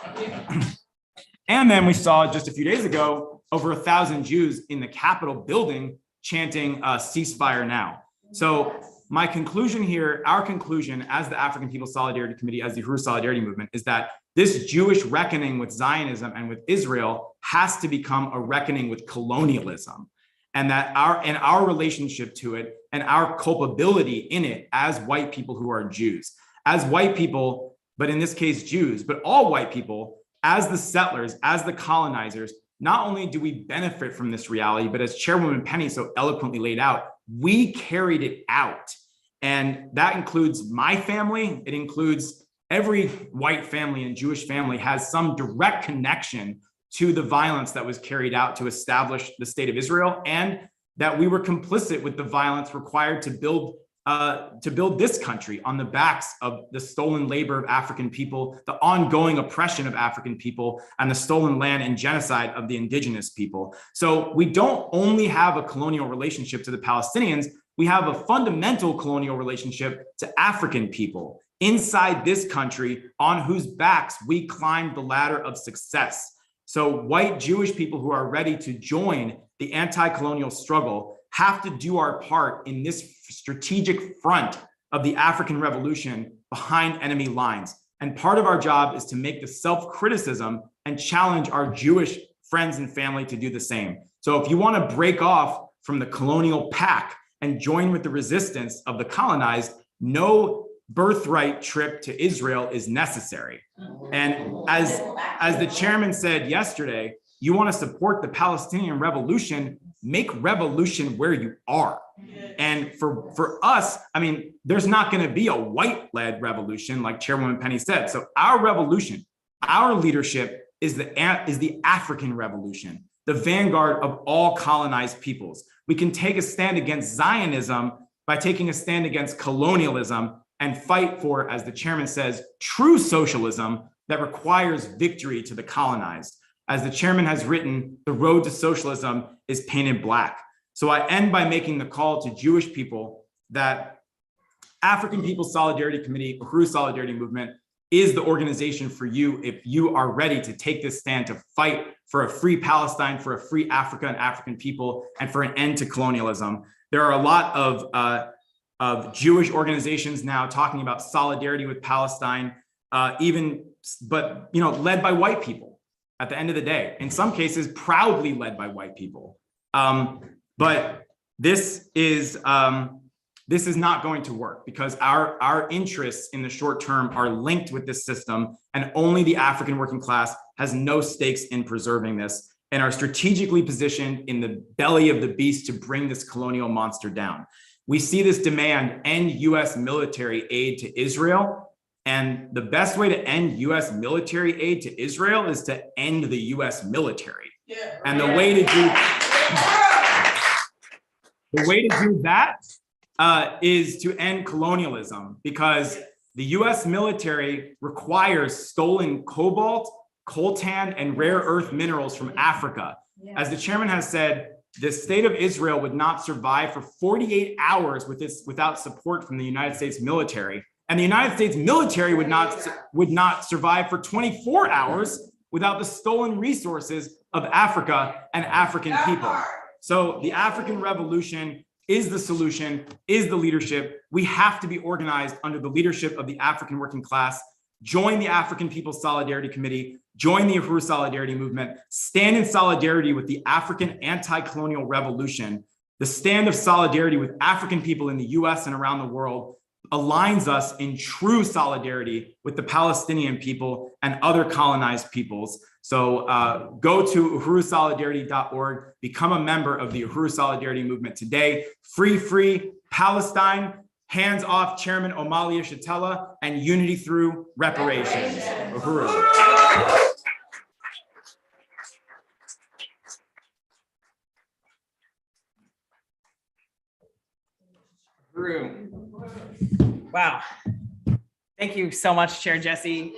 And then we saw just a few days ago, over 1,000 Jews in the Capitol building chanting ceasefire now. So my conclusion here, our conclusion as the African People's Solidarity Committee, as the Uhuru Solidarity Movement, is that this Jewish reckoning with Zionism and with Israel has to become a reckoning with colonialism, and that our relationship to it and our culpability in it as white people who are Jews, as white people, but in this case Jews, but all white people, as the settlers, as the colonizers. Not only do we benefit from this reality, but as Chairwoman Penny so eloquently laid out, we carried it out. And that includes my family. It includes every white family and Jewish family has some direct connection to the violence that was carried out to establish the state of Israel, and that we were complicit with the violence required to build to build this country on the backs of the stolen labor of African people, the ongoing oppression of African people, and the stolen land and genocide of the indigenous people. So we don't only have a colonial relationship to the Palestinians, we have a fundamental colonial relationship to African people inside this country on whose backs we climbed the ladder of success. So white Jewish people who are ready to join the anti-colonial struggle have to do our part in this strategic front of the African revolution behind enemy lines. And part of our job is to make the self-criticism and challenge our Jewish friends and family to do the same. So if you want to break off from the colonial pack and join with the resistance of the colonized, no birthright trip to Israel is necessary. And as the chairman said yesterday, you want to support the Palestinian revolution, make revolution where you are. And for us, I mean, there's not going to be a white-led revolution like Chairwoman Penny said. So our revolution, our leadership is the African revolution, the vanguard of all colonized peoples. We can take a stand against Zionism by taking a stand against colonialism and fight for, as the chairman says, true socialism that requires victory to the colonized. As the chairman has written, the road to socialism is painted black. So I end by making the call to Jewish people that African People's Solidarity Committee, Uhuru Solidarity Movement, is the organization for you if you are ready to take this stand to fight for a free Palestine, for a free Africa and African people, and for an end to colonialism. There are a lot of Jewish organizations now talking about solidarity with Palestine, but led by white people at the end of the day. In some cases, proudly led by white people. But this is not going to work because our interests in the short term are linked with this system, and only the African working class has no stakes in preserving this and are strategically positioned in the belly of the beast to bring this colonial monster down. We see this demand end U.S. military aid to Israel, and the best way to end U.S. military aid to Israel is to end the U.S. military. And the way to do that is to end colonialism, because the U.S. military requires stolen cobalt, coltan, and rare earth minerals from Africa. As the chairman has said, the state of Israel would not survive for 48 hours without support from the United States military. And the United States military would not survive for 24 hours without the stolen resources of Africa and African people. So the African revolution is the solution, is the leadership. We have to be organized under the leadership of the African working class. Join the African People's Solidarity Committee, join the Uhuru Solidarity Movement, stand in solidarity with the African anti-colonial revolution. The stand of solidarity with African people in the US and around the world aligns us in true solidarity with the Palestinian people and other colonized peoples. So go to uhurusolidarity.org, become a member of the Uhuru Solidarity Movement today. Free Palestine, hands off Chairman Omali Yeshitela, and unity through reparations. Uhuru. Wow. Thank you so much, Chair Jesse.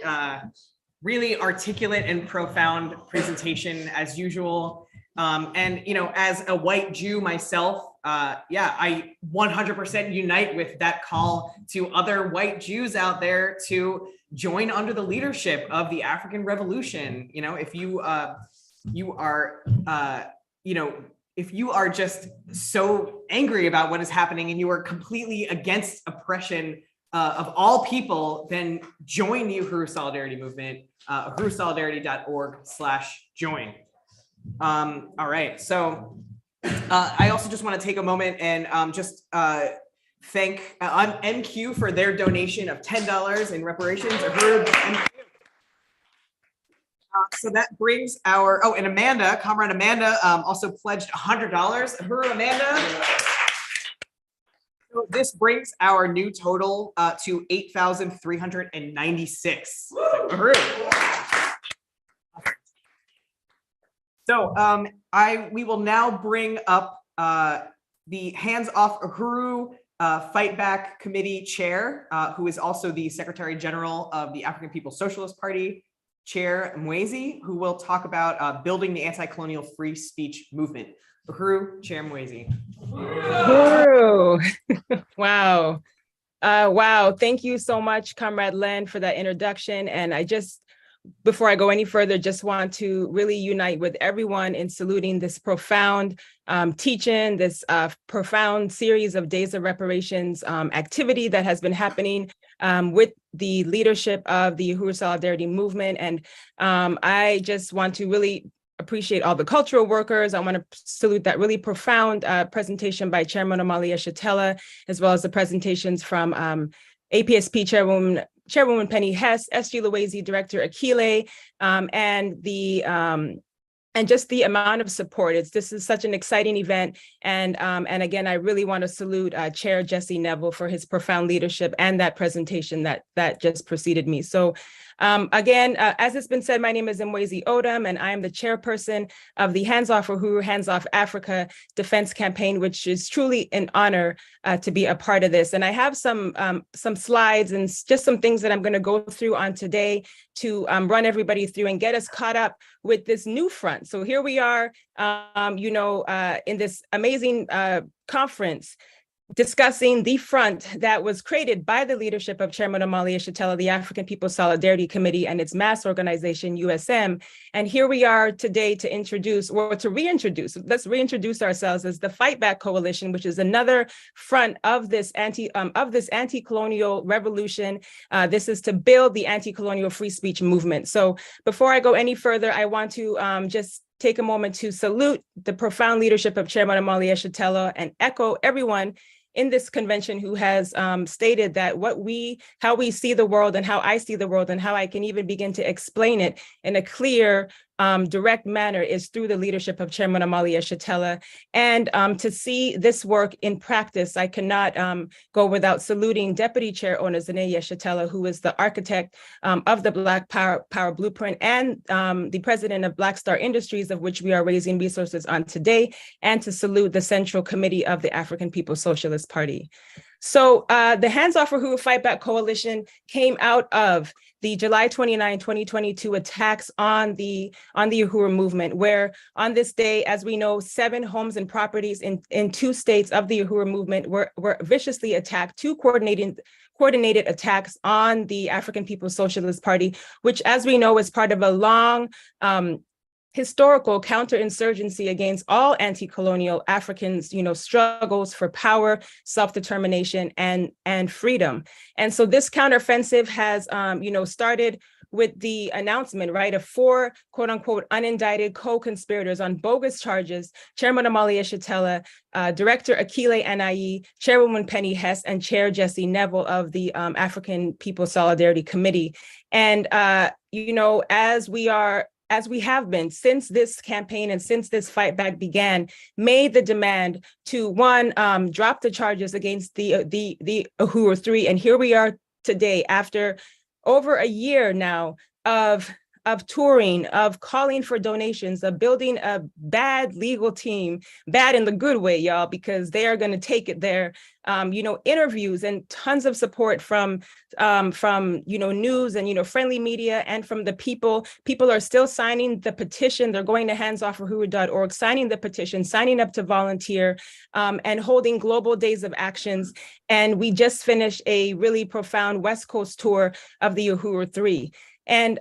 Really articulate and profound presentation as usual. And, as a white Jew myself, I 100% unite with that call to other white Jews out there to join under the leadership of the African Revolution. If you are just so angry about what is happening and you are completely against oppression of all people, then join the Uhuru Solidarity Movement, uhurusolidarity.org/join. All right, so I also just want to take a moment and thank MQ for their donation of $10 in reparations. Uhuru, MQ. So that brings and Amanda, Comrade Amanda, also pledged $100. Uhuru, Amanda. So this brings our new total to 8,396. Uhuru. So we will now bring up the Hands Off Uhuru Fight Back Committee Chair, who is also the Secretary General of the African People's Socialist Party, Chair Mwezi, who will talk about building the anti-colonial free speech movement. Uhuru, Chair Mwezi. Uhuru. Wow. Wow. Thank you so much, Comrade Len, for that introduction. And before I go any further, just want to really unite with everyone in saluting this profound teach-in, this profound series of Days of Reparations activity that has been happening with the leadership of the Uhuru Solidarity Movement. And I just want to really appreciate all the cultural workers. I want to salute that really profound presentation by Chairman Omali Yeshitela, as well as the presentations from APSP Chairwoman Penny Hess, SG Loaizi, Director Akile, and just the amount of support. This is such an exciting event. And again, I really want to salute Chair Jesse Neville for his profound leadership and that presentation that just preceded me. So again, as it's been said, my name is Mwezi Odom, and I am the chairperson of the Hands Off Uhuru, Hands Off Africa Defense Campaign, which is truly an honor to be a part of this. And I have some slides and just some things that I'm going to go through on today to run everybody through and get us caught up with this new front. So here we are, in this amazing conference, discussing the front that was created by the leadership of Chairman Omali Yeshitela, the African People's Solidarity Committee, and its mass organization, USM. And here we are today to let's reintroduce ourselves as the Fight Back Coalition, which is another front of this anti-colonial revolution. This is to build the anti-colonial free speech movement. So before I go any further, I want to just take a moment to salute the profound leadership of Chairman Omali Yeshitela and echo everyone in this convention who has stated that how we see the world and how I see the world and how I can even begin to explain it in a clear, direct manner is through the leadership of Chairman Omali Yeshitela. And to see this work in practice, I cannot go without saluting Deputy Chair Onazane Yeshitela, who is the architect of the Black Power Blueprint and the president of Black Star Industries, of which we are raising resources on today, and to salute the Central Committee of the African People's Socialist Party. So the Hands Off Uhuru Fight Back Coalition came out of the July 29, 2022 attacks on the Uhuru movement, where on this day, as we know, 7 homes and properties in 2 states of the Uhuru movement were viciously attacked, 2 coordinated attacks on the African People's Socialist Party, which, as we know, is part of a long historical counterinsurgency against all anti-colonial Africans, struggles for power, self-determination, and freedom. And so this counteroffensive has, started with the announcement, right, of 4 quote unquote unindicted co-conspirators on bogus charges: Chairman Omali Yeshitela, Director Akile Anai, Chairwoman Penny Hess, and Chair Jesse Neville of the African People's Solidarity Committee. And, as we have been since this campaign and since this fight back began, made the demand to, one, drop the charges against the Uhuru 3. And here we are today, after over a year now of touring, of calling for donations, of building a bad legal team, bad in the good way, y'all, because they are going to take it there. Interviews and tons of support from news and friendly media and from the people. People are still signing the petition. They're going to handsoffuhuru.org, signing the petition, signing up to volunteer, and holding global days of actions. And we just finished a really profound West Coast tour of the Uhuru 3. And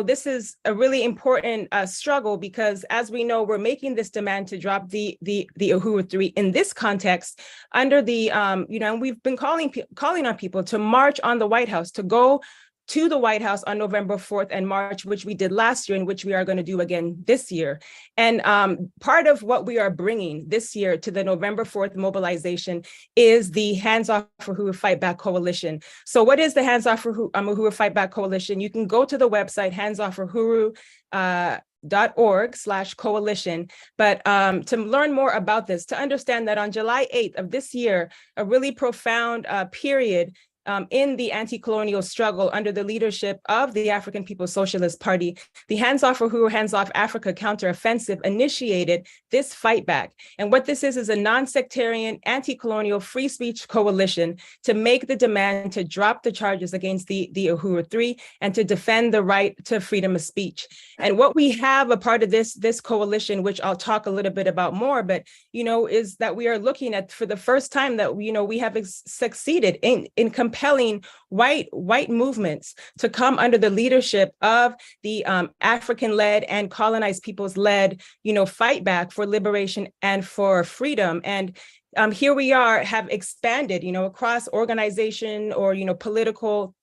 this is a really important struggle, because as we know, we're making this demand to drop the Uhuru 3 in this context under the, and we've been calling on people to march on the White House, to go to the White House on November 4th and March, which we did last year and which we are going to do again this year. And part of what we are bringing this year to the November 4th mobilization is the Hands Off Uhuru Fight Back Coalition. So what is the Hands Off Uhuru Fight Back Coalition? You can go to the website handsoffuhuru.org/coalition. But to learn more about this, to understand that on July 8th of this year, a really profound period in the anti-colonial struggle under the leadership of the African People's Socialist Party, the Hands Off Uhuru, Hands Off Africa counteroffensive initiated this fight back. And what this is a non-sectarian, anti-colonial free speech coalition to make the demand to drop the charges against the Uhuru 3 and to defend the right to freedom of speech. And what we have a part of this coalition, which I'll talk a little bit about more, but is that we are looking at for the first time that we have succeeded in compelling white movements to come under the leadership of the African-led and colonized peoples-led fight back for liberation and for freedom. And here we have expanded across organization or political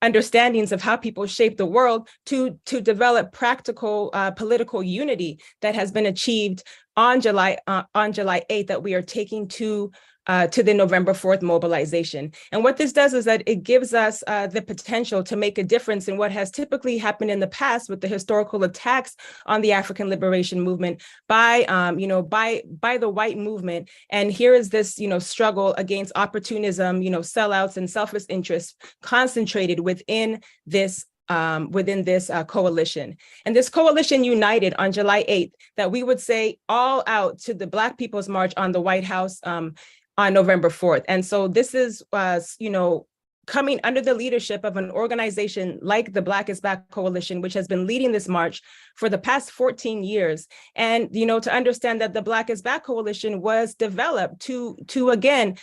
understandings of how people shape the world to develop practical political unity that has been achieved on July 8th that we are taking to the November 4th mobilization. And what this does is that it gives us the potential to make a difference in what has typically happened in the past with the historical attacks on the African liberation movement by the white movement. And here is this, struggle against opportunism, sellouts and selfish interests concentrated within this coalition. And this coalition united on July 8th that we would say all out to the Black People's March on the White House on November 4th. And so this is, coming under the leadership of an organization like the Black is Back Coalition, which has been leading this march for the past 14 years. And, to understand that the Black is Back Coalition was developed to again,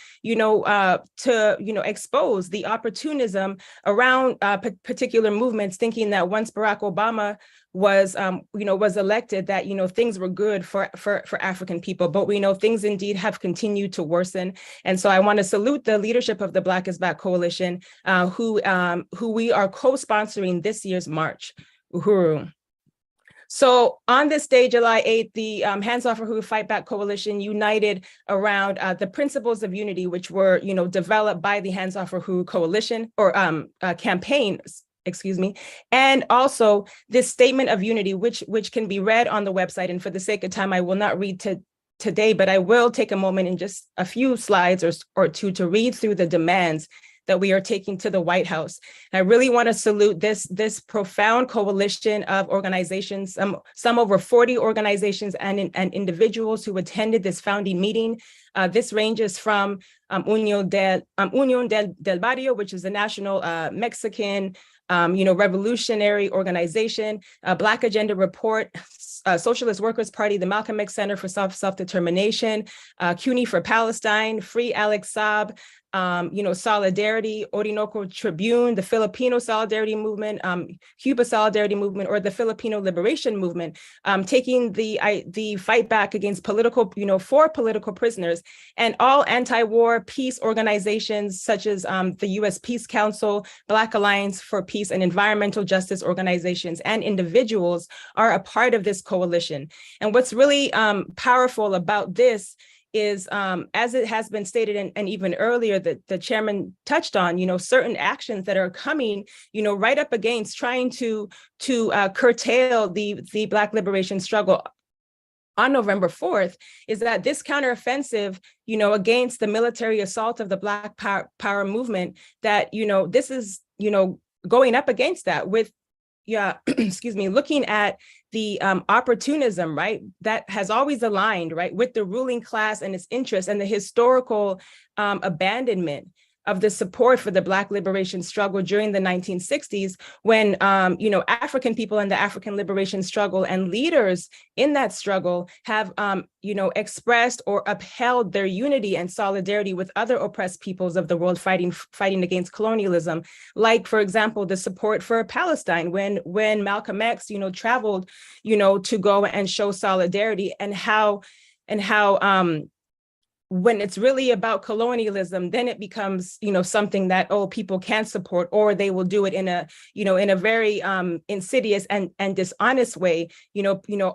expose the opportunism around particular movements, thinking that once Barack Obama was elected, that things were good for African people, but we know things indeed have continued to worsen. And so I want to salute the leadership of the Black is Back Coalition, who we are co-sponsoring this year's march, Uhuru. So on this day, July 8th, the Hands Off Uhuru Fight Back Coalition united around the principles of unity, which were developed by the Hands Off Uhuru Coalition or campaign. And also this statement of unity, which can be read on the website. And for the sake of time, I will not read today, but I will take a moment in just a few slides or two to read through the demands that we are taking to the White House. And I really want to salute this profound coalition of organizations, some over 40 organizations and individuals who attended this founding meeting. This ranges from Unión del Barrio, which is a national Mexican revolutionary organization, Black Agenda Report, Socialist Workers Party, the Malcolm X Center for Self-Determination, CUNY for Palestine, Free Alex Saab, Solidarity, Orinoco Tribune, the Filipino Solidarity Movement, Cuba Solidarity Movement, or the Filipino Liberation Movement, taking the fight back against for political prisoners, and all anti-war peace organizations such as the U.S. Peace Council, Black Alliance for Peace, and environmental justice organizations and individuals are a part of this coalition. And what's really powerful about this is, as it has been stated and even earlier that the chairman touched on, certain actions that are coming, right up against trying to curtail the Black liberation struggle on November 4th, is that this counteroffensive, against the military assault of the Black Power movement, that, this is, going up against that with, looking at the opportunism, right, that has always aligned, right, with the ruling class and its interests, and the historical abandonment of the support for the Black liberation struggle during the 1960s, when African people in the African liberation struggle and leaders in that struggle have expressed or upheld their unity and solidarity with other oppressed peoples of the world fighting against colonialism. Like, for example, the support for Palestine when Malcolm X traveled to go and show solidarity, and how when it's really about colonialism, then it becomes, something that, people can support, or they will do it in a very insidious and dishonest way,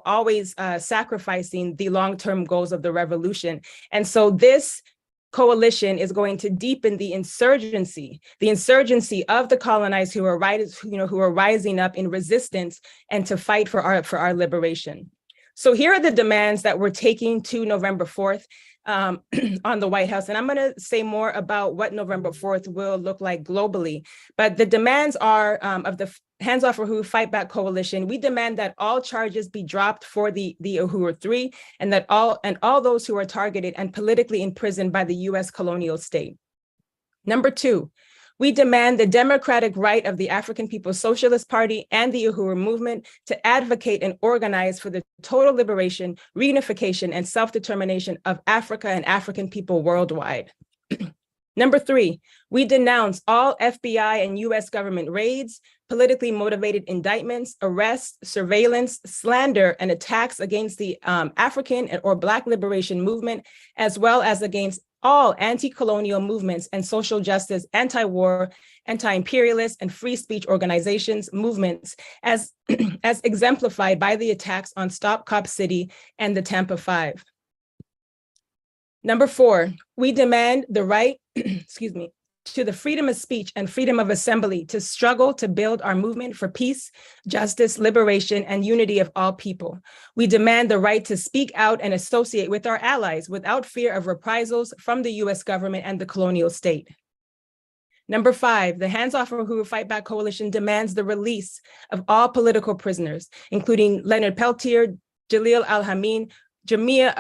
always sacrificing the long-term goals of the revolution. And so this coalition is going to deepen the insurgency of the colonized who are rising up in resistance and to fight for our liberation. So here are the demands that we're taking to November 4th. on the White House. And I'm going to say more about what November 4th will look like globally. But the demands are of the Hands Off Uhuru Fight Back Coalition. We demand that all charges be dropped for the Uhuru 3 and that all those who are targeted and politically imprisoned by the US colonial state. Number 2, we demand the democratic right of the African People's Socialist Party and the Uhuru movement to advocate and organize for the total liberation, reunification, and self-determination of Africa and African people worldwide. Number 3, we denounce all FBI and US government raids, politically motivated indictments, arrests, surveillance, slander, and attacks against the African or Black liberation movement, as well as against all anti-colonial movements and social justice, anti-war, anti-imperialist, and free speech organizations, movements, as exemplified by the attacks on Stop Cop City and the Tampa 5. Number 4, we demand the right, to the freedom of speech and freedom of assembly to struggle to build our movement for peace, justice, liberation, and unity of all people. We demand the right to speak out and associate with our allies without fear of reprisals from the US government and the colonial state. Number 5, the Hands Off Uhuru Fight Back Coalition demands the release of all political prisoners, including Leonard Peltier, Jalil Al-Hamin, Mumia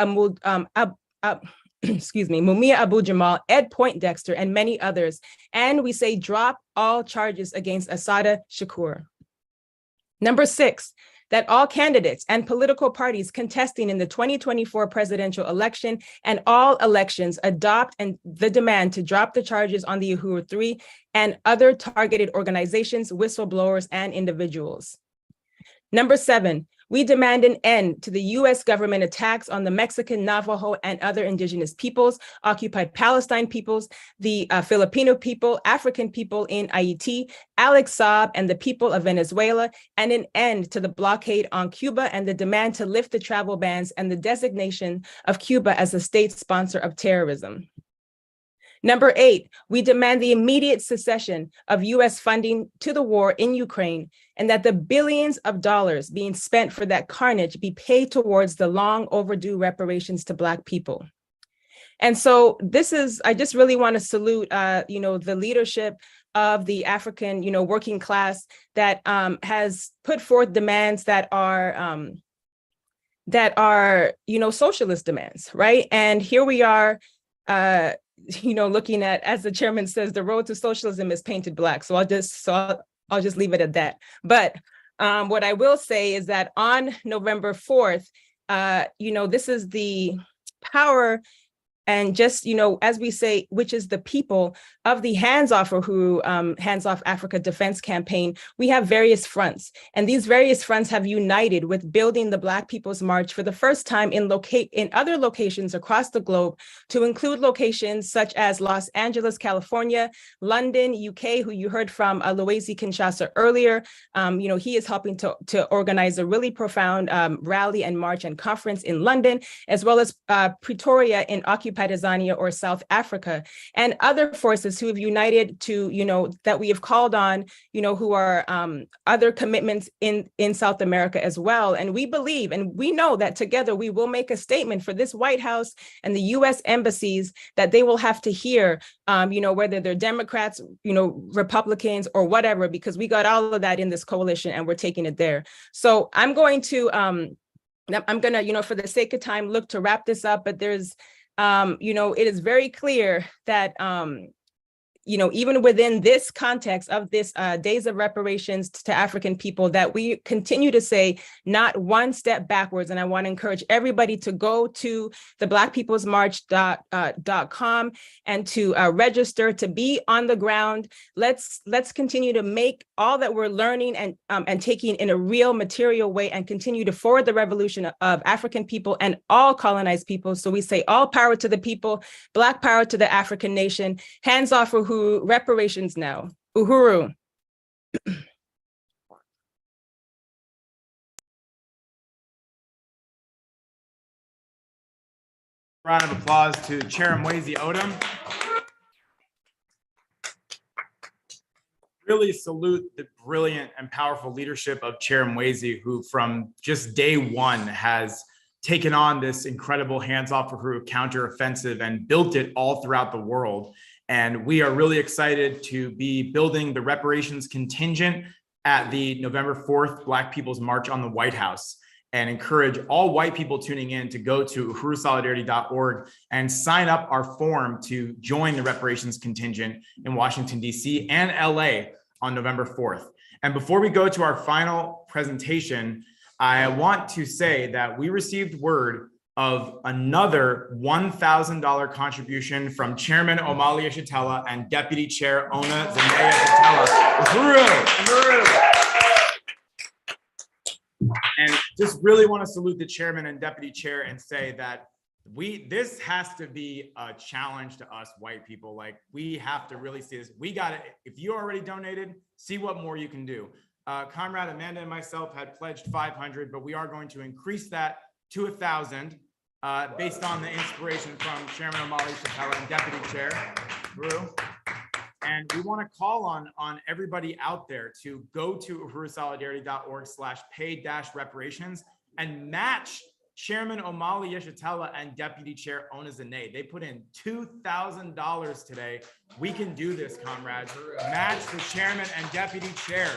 Abu-Jamal, Ed Poindexter, and many others. And we say drop all charges against Assata Shakur. Number 6, that all candidates and political parties contesting in the 2024 presidential election and all elections adopt and the demand to drop the charges on the Uhuru 3 and other targeted organizations, whistleblowers, and individuals. Number 7, we demand an end to the US government attacks on the Mexican, Navajo, and other indigenous peoples, occupied Palestine peoples, the Filipino people, African people in Haiti, Alex Saab, and the people of Venezuela, and an end to the blockade on Cuba and the demand to lift the travel bans and the designation of Cuba as a state sponsor of terrorism. Number 8, we demand the immediate cessation of US funding to the war in Ukraine and that the billions of dollars being spent for that carnage be paid towards the long overdue reparations to Black people. And so this is, I just really want to salute, the leadership of the African, working class that has put forth demands that are, socialist demands, right? And here we are, looking at, as the chairman says, the road to socialism is painted Black. So I'll just leave it at that. But what I will say is that on November 4th, this is the power and just, as we say, which is the people of the Hands Off Uhuru, Hands Off Africa Defense Campaign. We have various fronts, and these various fronts have united with building the Black People's March for the first time in other locations across the globe, to include locations such as Los Angeles, California, London, UK, who you heard from Loezi Kinshasa earlier. He is helping to organize a really profound rally and march and conference in London, as well as Pretoria in occupied Tanzania or South Africa, and other forces who have united to, that we have called on, who are other commitments in South America as well. And we believe, and we know that together we will make a statement for this White House and the US embassies that they will have to hear, whether they're Democrats, Republicans or whatever, because we got all of that in this coalition and we're taking it there. So I'm going to, for the sake of time, look to wrap this up, but there's, it is very clear that, even within this context of this Days of Reparations to African people, that we continue to say not one step backwards. And I want to encourage everybody to go to the blackpeoplesmarch.com and to register to be on the ground. Let's continue to make all that we're learning and taking in a real material way and continue to forward the revolution of African people and all colonized people. So we say all power to the people, Black power to the African nation, hands off Uhuru, reparations now. Uhuru. Round of applause to Chair Mwezi Odom. Really salute the brilliant and powerful leadership of Chair Mwezi, who from just day one has taken on this incredible Hands Off Uhuru counteroffensive and built it all throughout the world. And we are really excited to be building the reparations contingent at the November 4th Black People's March on the White House, and encourage all white people tuning in to go to uhurusolidarity.org and sign up our form to join the reparations contingent in Washington, D.C. and LA on November 4th. And before we go to our final presentation, I want to say that we received word of another $1,000 contribution from Chairman Omali Yeshitela and Deputy Chair Ona Zanea Yeshitela. And just really want to salute the chairman and deputy chair and say that this has to be a challenge to us white people. Like, we have to really see this. We got it. If you already donated, see what more you can do. Comrade Amanda and myself had pledged 500, but we are going to increase that to 1,000 based on the inspiration from Chairman Omali Yeshitela and Deputy Chair Uhuru. And we want to call on everybody out there to go to uhurusolidarity.org/pay-reparations and match Chairman Omali Yeshitela and Deputy Chair Ona Zanea. They put in $2,000 today. We can do this, comrades. Match the chairman and deputy chair.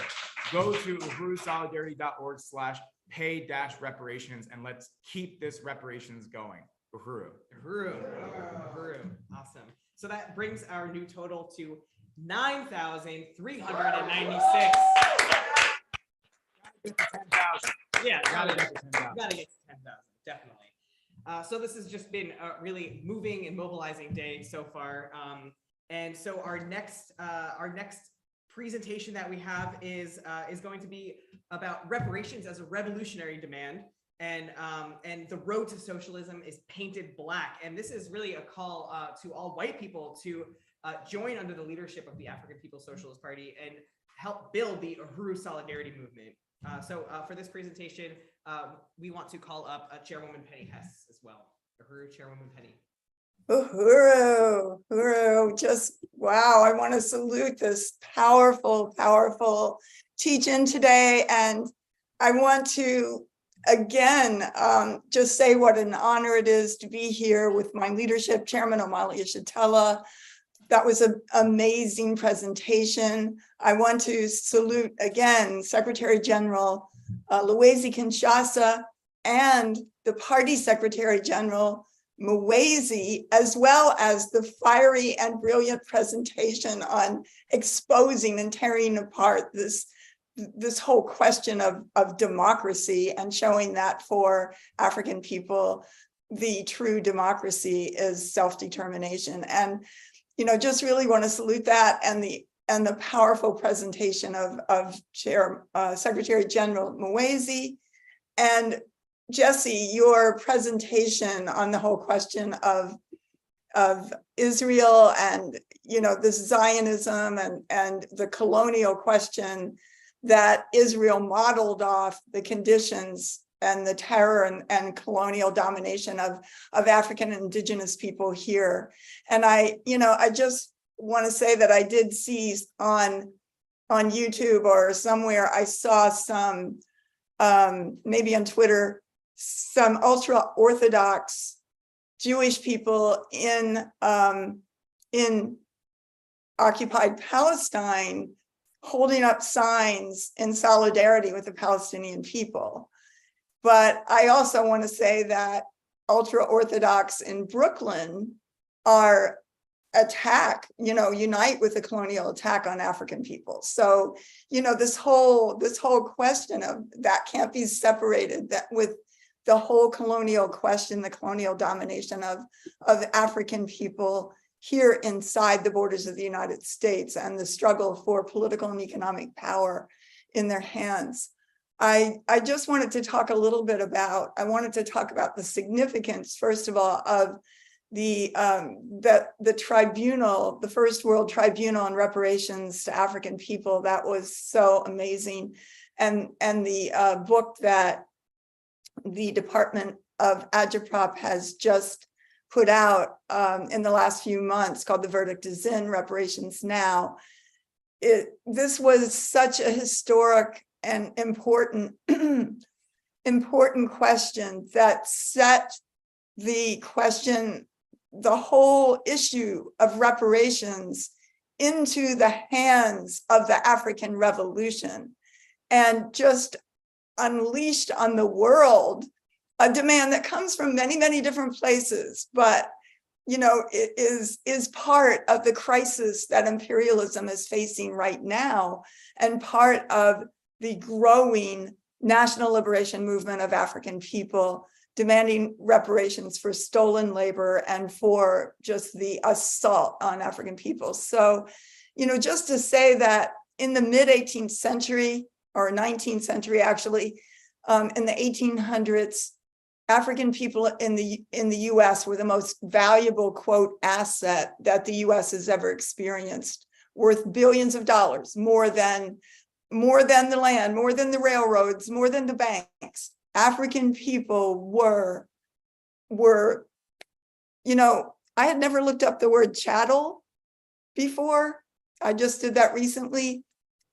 Go to uhurusolidarity.org/pay-reparations and let's keep this reparations going. Uhuru. Uhuru. Awesome. So that brings our new total to 9,396. Yeah, gotta get to 10,000, definitely. So this has just been a really moving and mobilizing day so far. And so our next presentation that we have is going to be about reparations as a revolutionary demand. And the road to socialism is painted black. And this is really a call to all white people to join under the leadership of the African People's Socialist Party and help build the Uhuru Solidarity Movement. So for this presentation, we want to call up Chairwoman Penny Hess as well. Uhuru, Chairwoman Penny. Uhuru, just wow. I want to salute this powerful, powerful teach-in today. And I want to again, just say what an honor it is to be here with my leadership, Chairman Omali Yeshitela. That was an amazing presentation. I want to salute again, Secretary General Luwezi Kinshasa and the party Secretary General Muwezi, as well as the fiery and brilliant presentation on exposing and tearing apart this whole question of democracy and showing that for African people, the true democracy is self-determination. And, you know, just really want to salute that and the powerful presentation of Secretary General Muwezi. And Jesse, your presentation on the whole question of Israel and, you know, this Zionism and the colonial question that Israel modeled off the conditions and the terror and colonial domination of African and indigenous people here. And I just want to say that I did see on YouTube or somewhere, I saw some, maybe on Twitter, some ultra-Orthodox Jewish people in occupied Palestine holding up signs in solidarity with the Palestinian people. But I also want to say that ultra-Orthodox in Brooklyn are unite with the colonial attack on African people. So, you know, this whole question of that can't be separated that with the whole colonial question, the colonial domination of African people here inside the borders of the United States and the struggle for political and economic power in their hands. I just wanted to talk a little bit about, the significance, first of all, of the tribunal, the First World Tribunal on Reparations to African People. That was so amazing. And the book that the Department of Agitprop has just put out in the last few months called The Verdict is In, Reparations Now. This was such a historic and important important question that set the whole issue of reparations into the hands of the African Revolution, and just unleashed on the world a demand that comes from many, many different places, but it is part of the crisis that imperialism is facing right now, and part of the growing national liberation movement of African people demanding reparations for stolen labor and for just the assault on African people. So, just to say that in the mid 18th century, or 19th century actually, in the 1800s, African people in the US were the most valuable, quote, asset that the US has ever experienced, worth billions of dollars, more than the land, more than the railroads, more than the banks. African people were, I had never looked up the word chattel before. I just did that recently.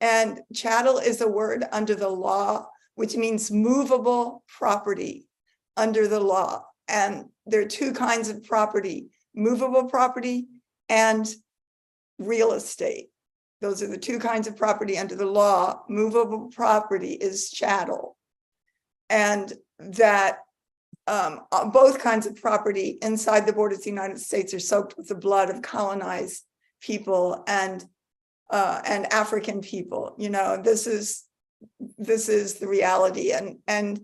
And chattel is a word under the law, which means movable property under the law. And there are two kinds of property: movable property and real estate. Those are the two kinds of property under the law. Movable property is chattel. And that both kinds of property inside the borders of the United States are soaked with the blood of colonized people and African people. This is the reality. And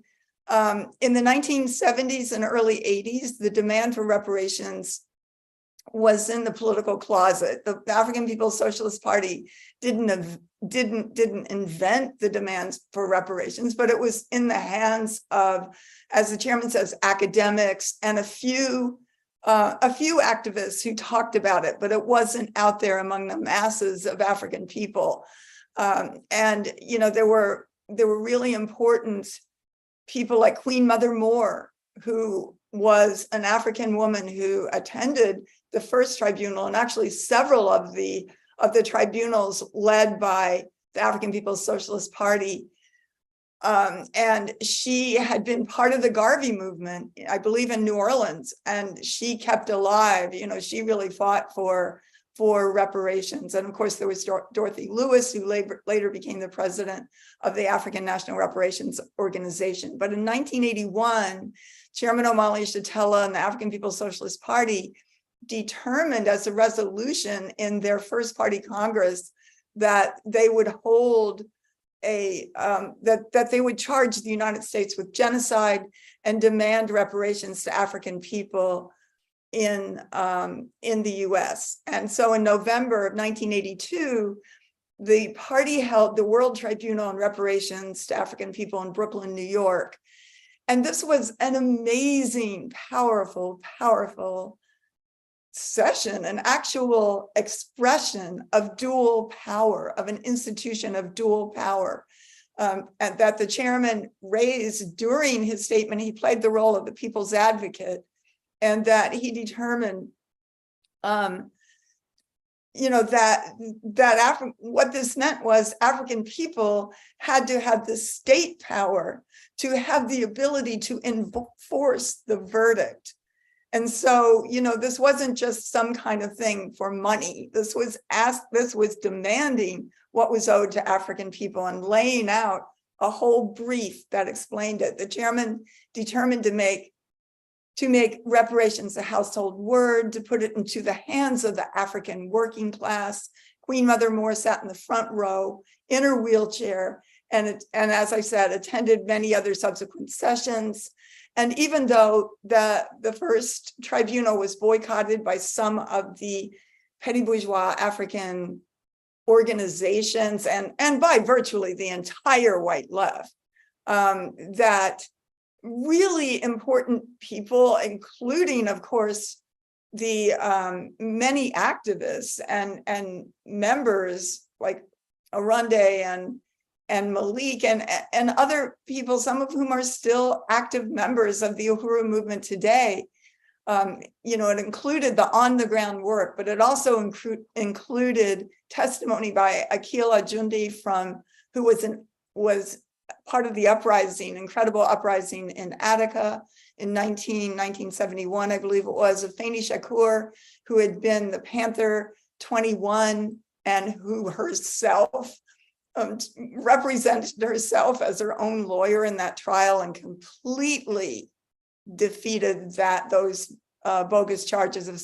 in the 1970s and early 80s, the demand for reparations was in the political closet. The African People's Socialist Party didn't invent the demands for reparations, but it was in the hands of, as the chairman says, academics and a few activists who talked about it, but it wasn't out there among the masses of African people. And there were really important people like Queen Mother Moore, who was an African woman who attended the first tribunal, and actually several of the tribunals led by the African People's Socialist Party. And she had been part of the Garvey movement, I believe, in New Orleans, and she kept alive. She really fought for reparations. And of course, there was Dorothy Lewis, who later became the president of the African National Reparations Organization. But in 1981, Chairman Omali Yeshitela and the African People's Socialist Party determined as a resolution in their first party Congress that they would hold that they would charge the United States with genocide and demand reparations to African people in the US. And so in November of 1982, the party held the World Tribunal on Reparations to African People in Brooklyn, New York. And this was an amazing, powerful session, an actual expression of dual power, of an institution of dual power, and that the chairman raised during his statement. He played the role of the people's advocate, and that he determined, what this meant was African people had to have the state power to have the ability to enforce the verdict. And so, this wasn't just some kind of thing for money. This was demanding what was owed to African people and laying out a whole brief that explained it. The chairman determined to make reparations a household word, to put it into the hands of the African working class. Queen Mother Moore sat in the front row in her wheelchair, and as I said, attended many other subsequent sessions. And even though the first tribunal was boycotted by some of the petty bourgeois African organizations and by virtually the entire white left, that really important people, including, of course, the many activists and members like Arunde and Malik and other people, some of whom are still active members of the Uhuru movement today. It included the on-the-ground work, but it also included testimony by Akil Ajundi, who was part of the uprising, incredible uprising in Attica in 1971, I believe it was, of Faini Shakur, who had been the Panther 21 and who herself represented herself as her own lawyer in that trial and completely defeated those bogus charges of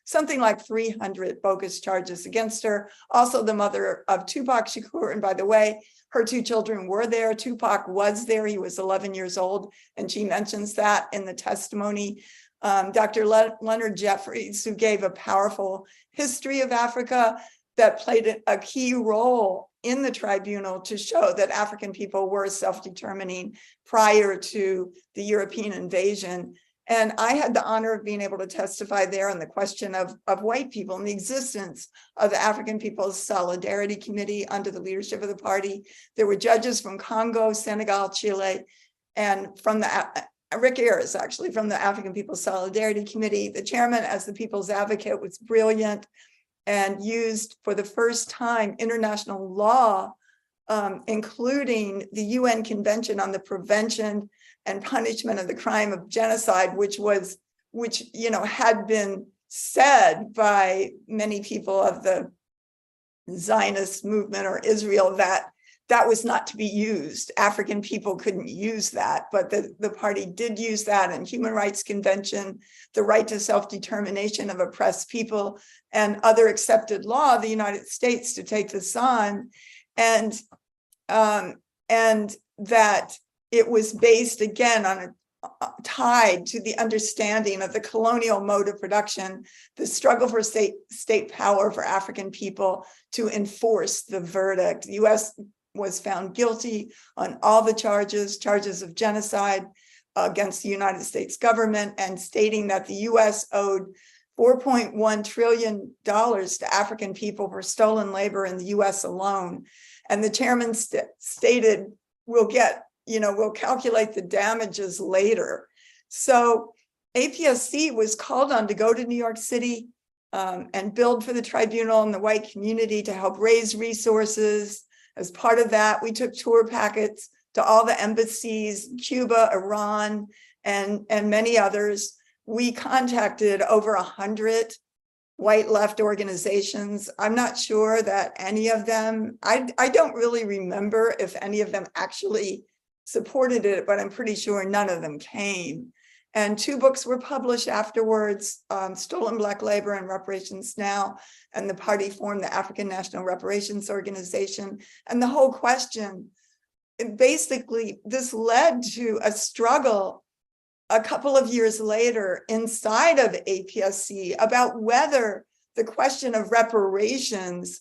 something like 300 bogus charges against her. Also the mother of Tupac Shakur, and by the way, her two children were there. Tupac was there, he was 11 years old, and she mentions that in the testimony. Dr. Leonard Jeffries, who gave a powerful history of Africa that played a key role in the tribunal to show that African people were self-determining prior to the European invasion. And I had the honor of being able to testify there on the question of white people and the existence of the African People's Solidarity Committee under the leadership of the party. There were judges from Congo, Senegal, Chile, and from Rick Ayers, actually, from the African People's Solidarity Committee. The chairman, as the people's advocate, was brilliant and used for the first time international law, including the UN Convention on the Prevention and Punishment of the Crime of Genocide, which had been said by many people of the Zionist movement or Israel that was not to be used. African people couldn't use that, but the party did use that, and Human Rights Convention, the right to self-determination of oppressed people, and other accepted law of the United States to take this on, and that it was based again on tied to the understanding of the colonial mode of production, the struggle for state power for African people to enforce the verdict. The U.S. was found guilty on all the charges of genocide against the United States government, and stating that the U.S. owed $4.1 trillion to African people for stolen labor in the U.S. alone. And the chairman stated, we'll calculate the damages later. So APSC was called on to go to New York City and build for the tribunal and the white community to help raise resources. As part of that, we took tour packets to all the embassies, Cuba, Iran, and many others. We contacted over 100 white left organizations. I'm not sure that any of them, I don't really remember if any of them actually supported it, but I'm pretty sure none of them came. And 2 books were published afterwards, Stolen Black Labor and Reparations Now, and the party formed the African National Reparations Organization. And the whole question, basically, this led to a struggle a couple of years later inside of APSC about whether the question of reparations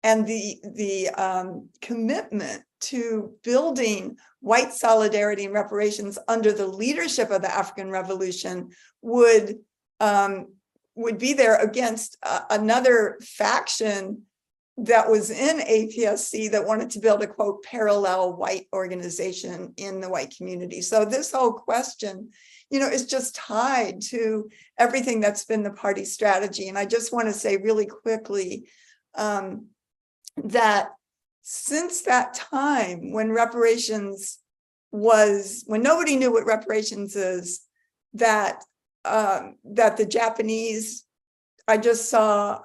and the commitment to building white solidarity and reparations under the leadership of the African Revolution would be there against another faction that was in APSC that wanted to build a, quote, parallel white organization in the white community. So this whole question, is just tied to everything that's been the party strategy. And I just want to say really quickly that since that time when when nobody knew what reparations is, that the Japanese, I just saw,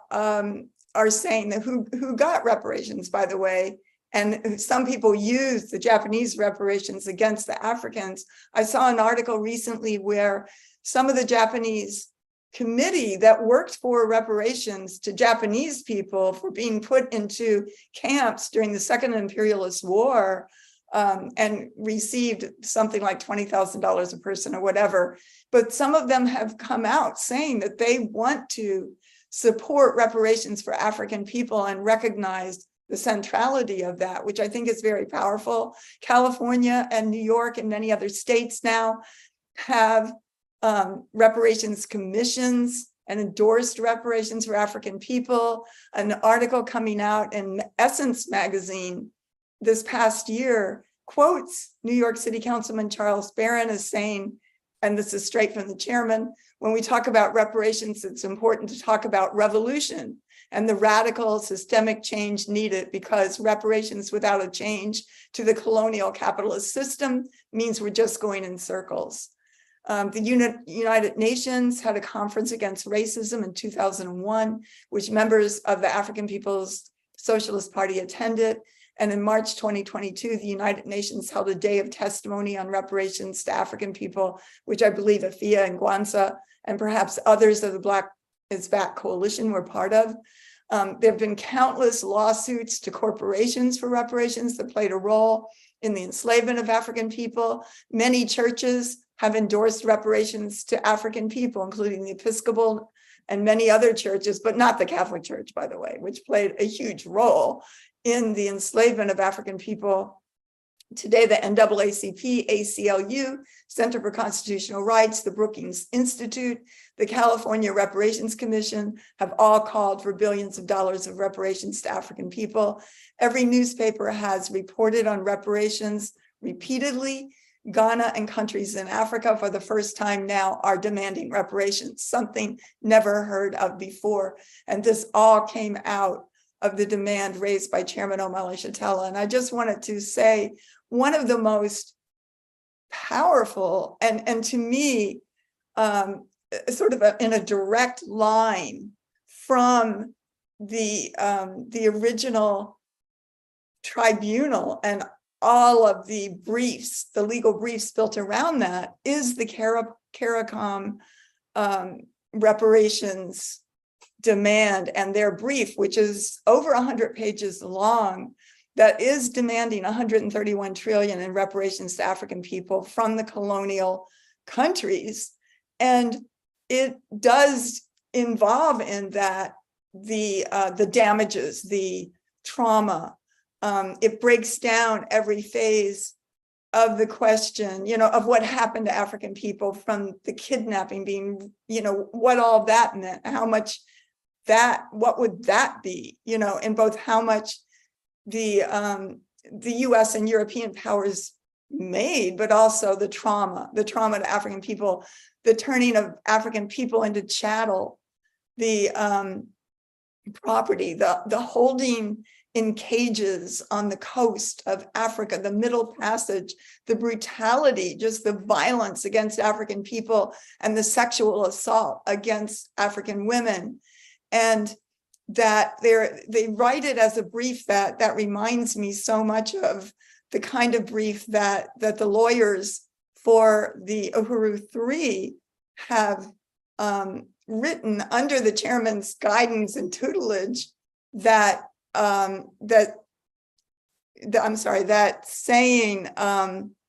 are saying that who got reparations, by the way, and some people use the Japanese reparations against the Africans. I saw an article recently where some of the Japanese committee that worked for reparations to Japanese people for being put into camps during the Second Imperialist War and received something like $20,000 a person or whatever. But some of them have come out saying that they want to support reparations for African people and recognize the centrality of that, which I think is very powerful. California and New York and many other states now have reparations commissions and endorsed reparations for African people. An article coming out in Essence magazine this past year quotes New York City Councilman Charles Barron as saying, and this is straight from the chairman, when we talk about reparations, it's important to talk about revolution and the radical systemic change needed, because reparations without a change to the colonial capitalist system means we're just going in circles. The United Nations had a conference against racism in 2001, which members of the African People's Socialist Party attended. And in March 2022, the United Nations held a day of testimony on reparations to African people, which I believe Afia and Gwanza and perhaps others of the Black is Back coalition were part of. There have been countless lawsuits to corporations for reparations that played a role in the enslavement of African people. Many churches have endorsed reparations to African people, including the Episcopal and many other churches, but not the Catholic Church, by the way, which played a huge role in the enslavement of African people. Today, the NAACP, ACLU, Center for Constitutional Rights, the Brookings Institute, the California Reparations Commission have all called for billions of dollars of reparations to African people. Every newspaper has reported on reparations repeatedly. Ghana and countries in Africa for the first time now are demanding reparations, something never heard of before. And this all came out of the demand raised by Chairman Omali Yeshitela. And I just wanted to say, one of the most powerful and to me, sort of in a direct line from the original tribunal and all of the briefs, the legal briefs built around that, is the CARICOM reparations demand and their brief, which is over 100 pages long, that is demanding 131 trillion in reparations to African people from the colonial countries. And it does involve in that the damages, the trauma. It breaks down every phase of the question, of what happened to African people, from the kidnapping being, what all that meant, how much what would that be, and both how much the US and European powers made, but also the trauma to African people, the turning of African people into chattel, the property, the holding in cages on the coast of Africa, the Middle Passage, the brutality, just the violence against African people and the sexual assault against African women. And that they write it as a brief that reminds me so much of the kind of brief that the lawyers for the Uhuru 3 have written under the chairman's guidance and tutelage, that saying, that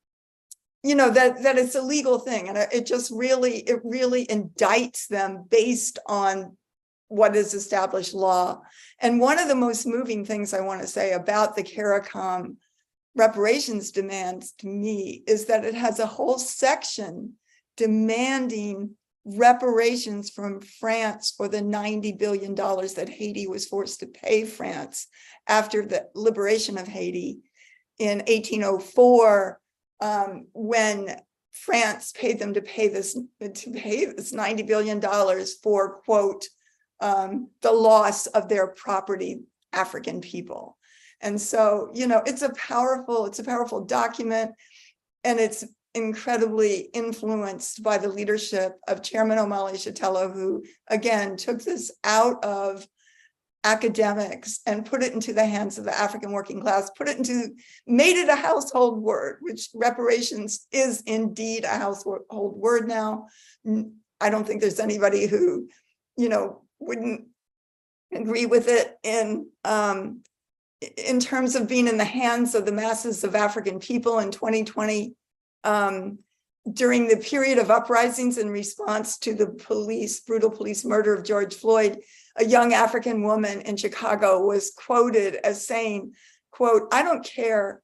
it's a legal thing, and it really indicts them based on what is established law. And one of the most moving things I want to say about the CARICOM reparations demands to me is that it has a whole section demanding reparations from France for the $90 billion that Haiti was forced to pay France after the liberation of Haiti in 1804, when France paid them to pay this $90 billion for, quote, the loss of their property, African people. And so, it's a powerful document, and it's incredibly influenced by the leadership of Chairman Omali Yeshitela, who again took this out of academics and put it into the hands of the African working class, made it a household word, which reparations is indeed a household word now. I don't think there's anybody who, wouldn't agree with it in terms of being in the hands of the masses of African people in 2020. During the period of uprisings in response to the brutal police murder of George Floyd, a young African woman in Chicago was quoted as saying, quote, "I don't care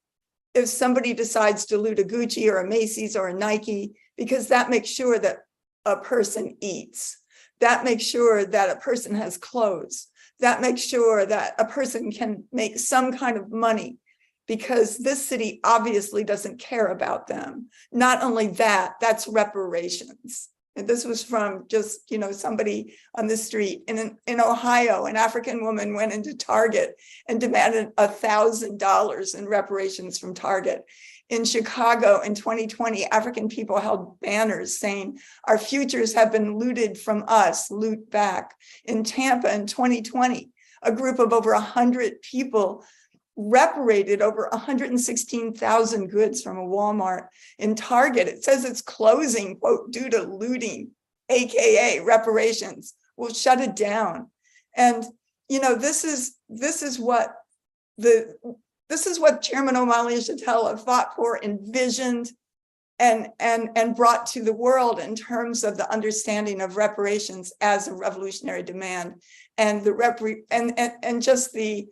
if somebody decides to loot a Gucci or a Macy's or a Nike, because that makes sure that a person eats. That makes sure that a person has clothes. That makes sure that a person can make some kind of money, because this city obviously doesn't care about them. Not only that, that's reparations." And this was from just, somebody on the street. And in Ohio, an African woman went into Target and demanded $1,000 in reparations from Target. In Chicago in 2020, African people held banners saying, "Our futures have been looted from us, loot back." In Tampa in 2020, a group of over 100 people reparated over 116,000 goods from a Walmart. In Target, it says it's closing, quote, due to looting, AKA reparations. We'll shut it down. And, this is what Chairman Omali Yeshitela fought for, envisioned, and brought to the world in terms of the understanding of reparations as a revolutionary demand, and just the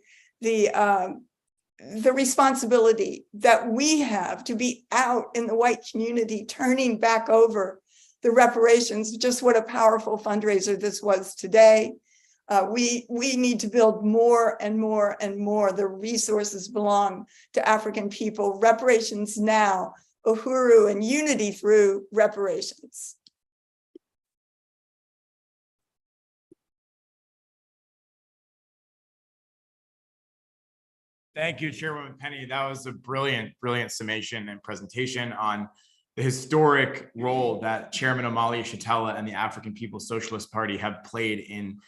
responsibility that we have to be out in the white community, turning back over the reparations. Just what a powerful fundraiser this was today. We need to build more and more and more. The resources belong to African people. Reparations now, Uhuru, and unity through reparations. Thank you, Chairwoman Penny. That was a brilliant, brilliant summation and presentation on the historic role that Chairman Omali Yeshitela and the African People's Socialist Party have played in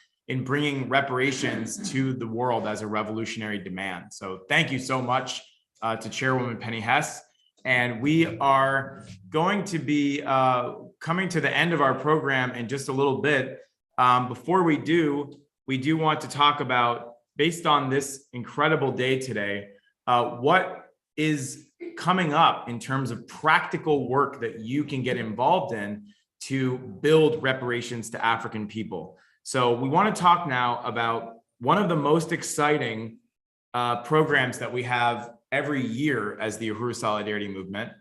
bringing reparations to the world as a revolutionary demand. So thank you so much to Chairwoman Penny Hess. And we are going to be coming to the end of our program in just a little bit. Before we do want to talk about, based on this incredible day today, what is coming up in terms of practical work that you can get involved in to build reparations to African people. So we want to talk now about one of the most exciting programs that we have every year as the Uhuru Solidarity Movement,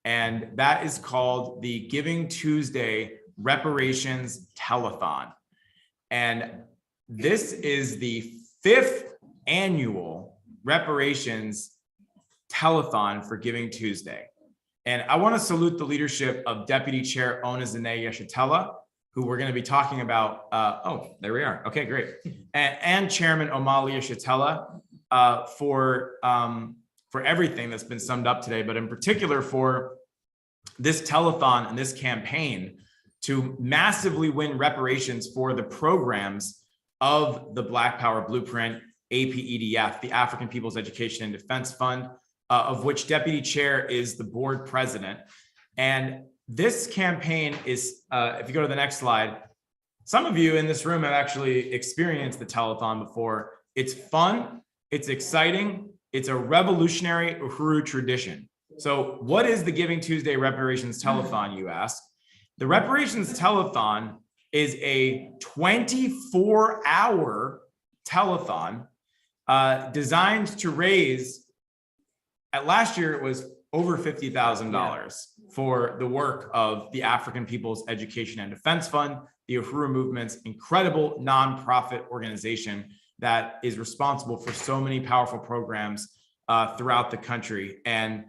and that is called the Giving Tuesday Reparations Telethon. And this is the 5th annual reparations telethon for Giving Tuesday. And I want to salute the leadership of Deputy Chair Onizine Yeshitela, who we're going to be talking about. Oh, there we are. Okay, great. And Chairman Omali Yeshitela for everything that's been summed up today, but in particular for this telethon and this campaign to massively win reparations for the programs of the Black Power Blueprint, APEDF, the African People's Education and Defense Fund, of which Deputy Chair is the board president. And this campaign is, if you go to the next slide, some of you in this room have actually experienced the telethon before. It's fun, it's exciting, it's a revolutionary Uhuru tradition. So what is the Giving Tuesday Reparations Telethon, you ask? The Reparations Telethon is a 24-hour telethon designed to raise, at last year it was over $50,000 for the work of the African People's Education and Defense Fund, the Uhuru Movement's incredible nonprofit organization that is responsible for so many powerful programs throughout the country. And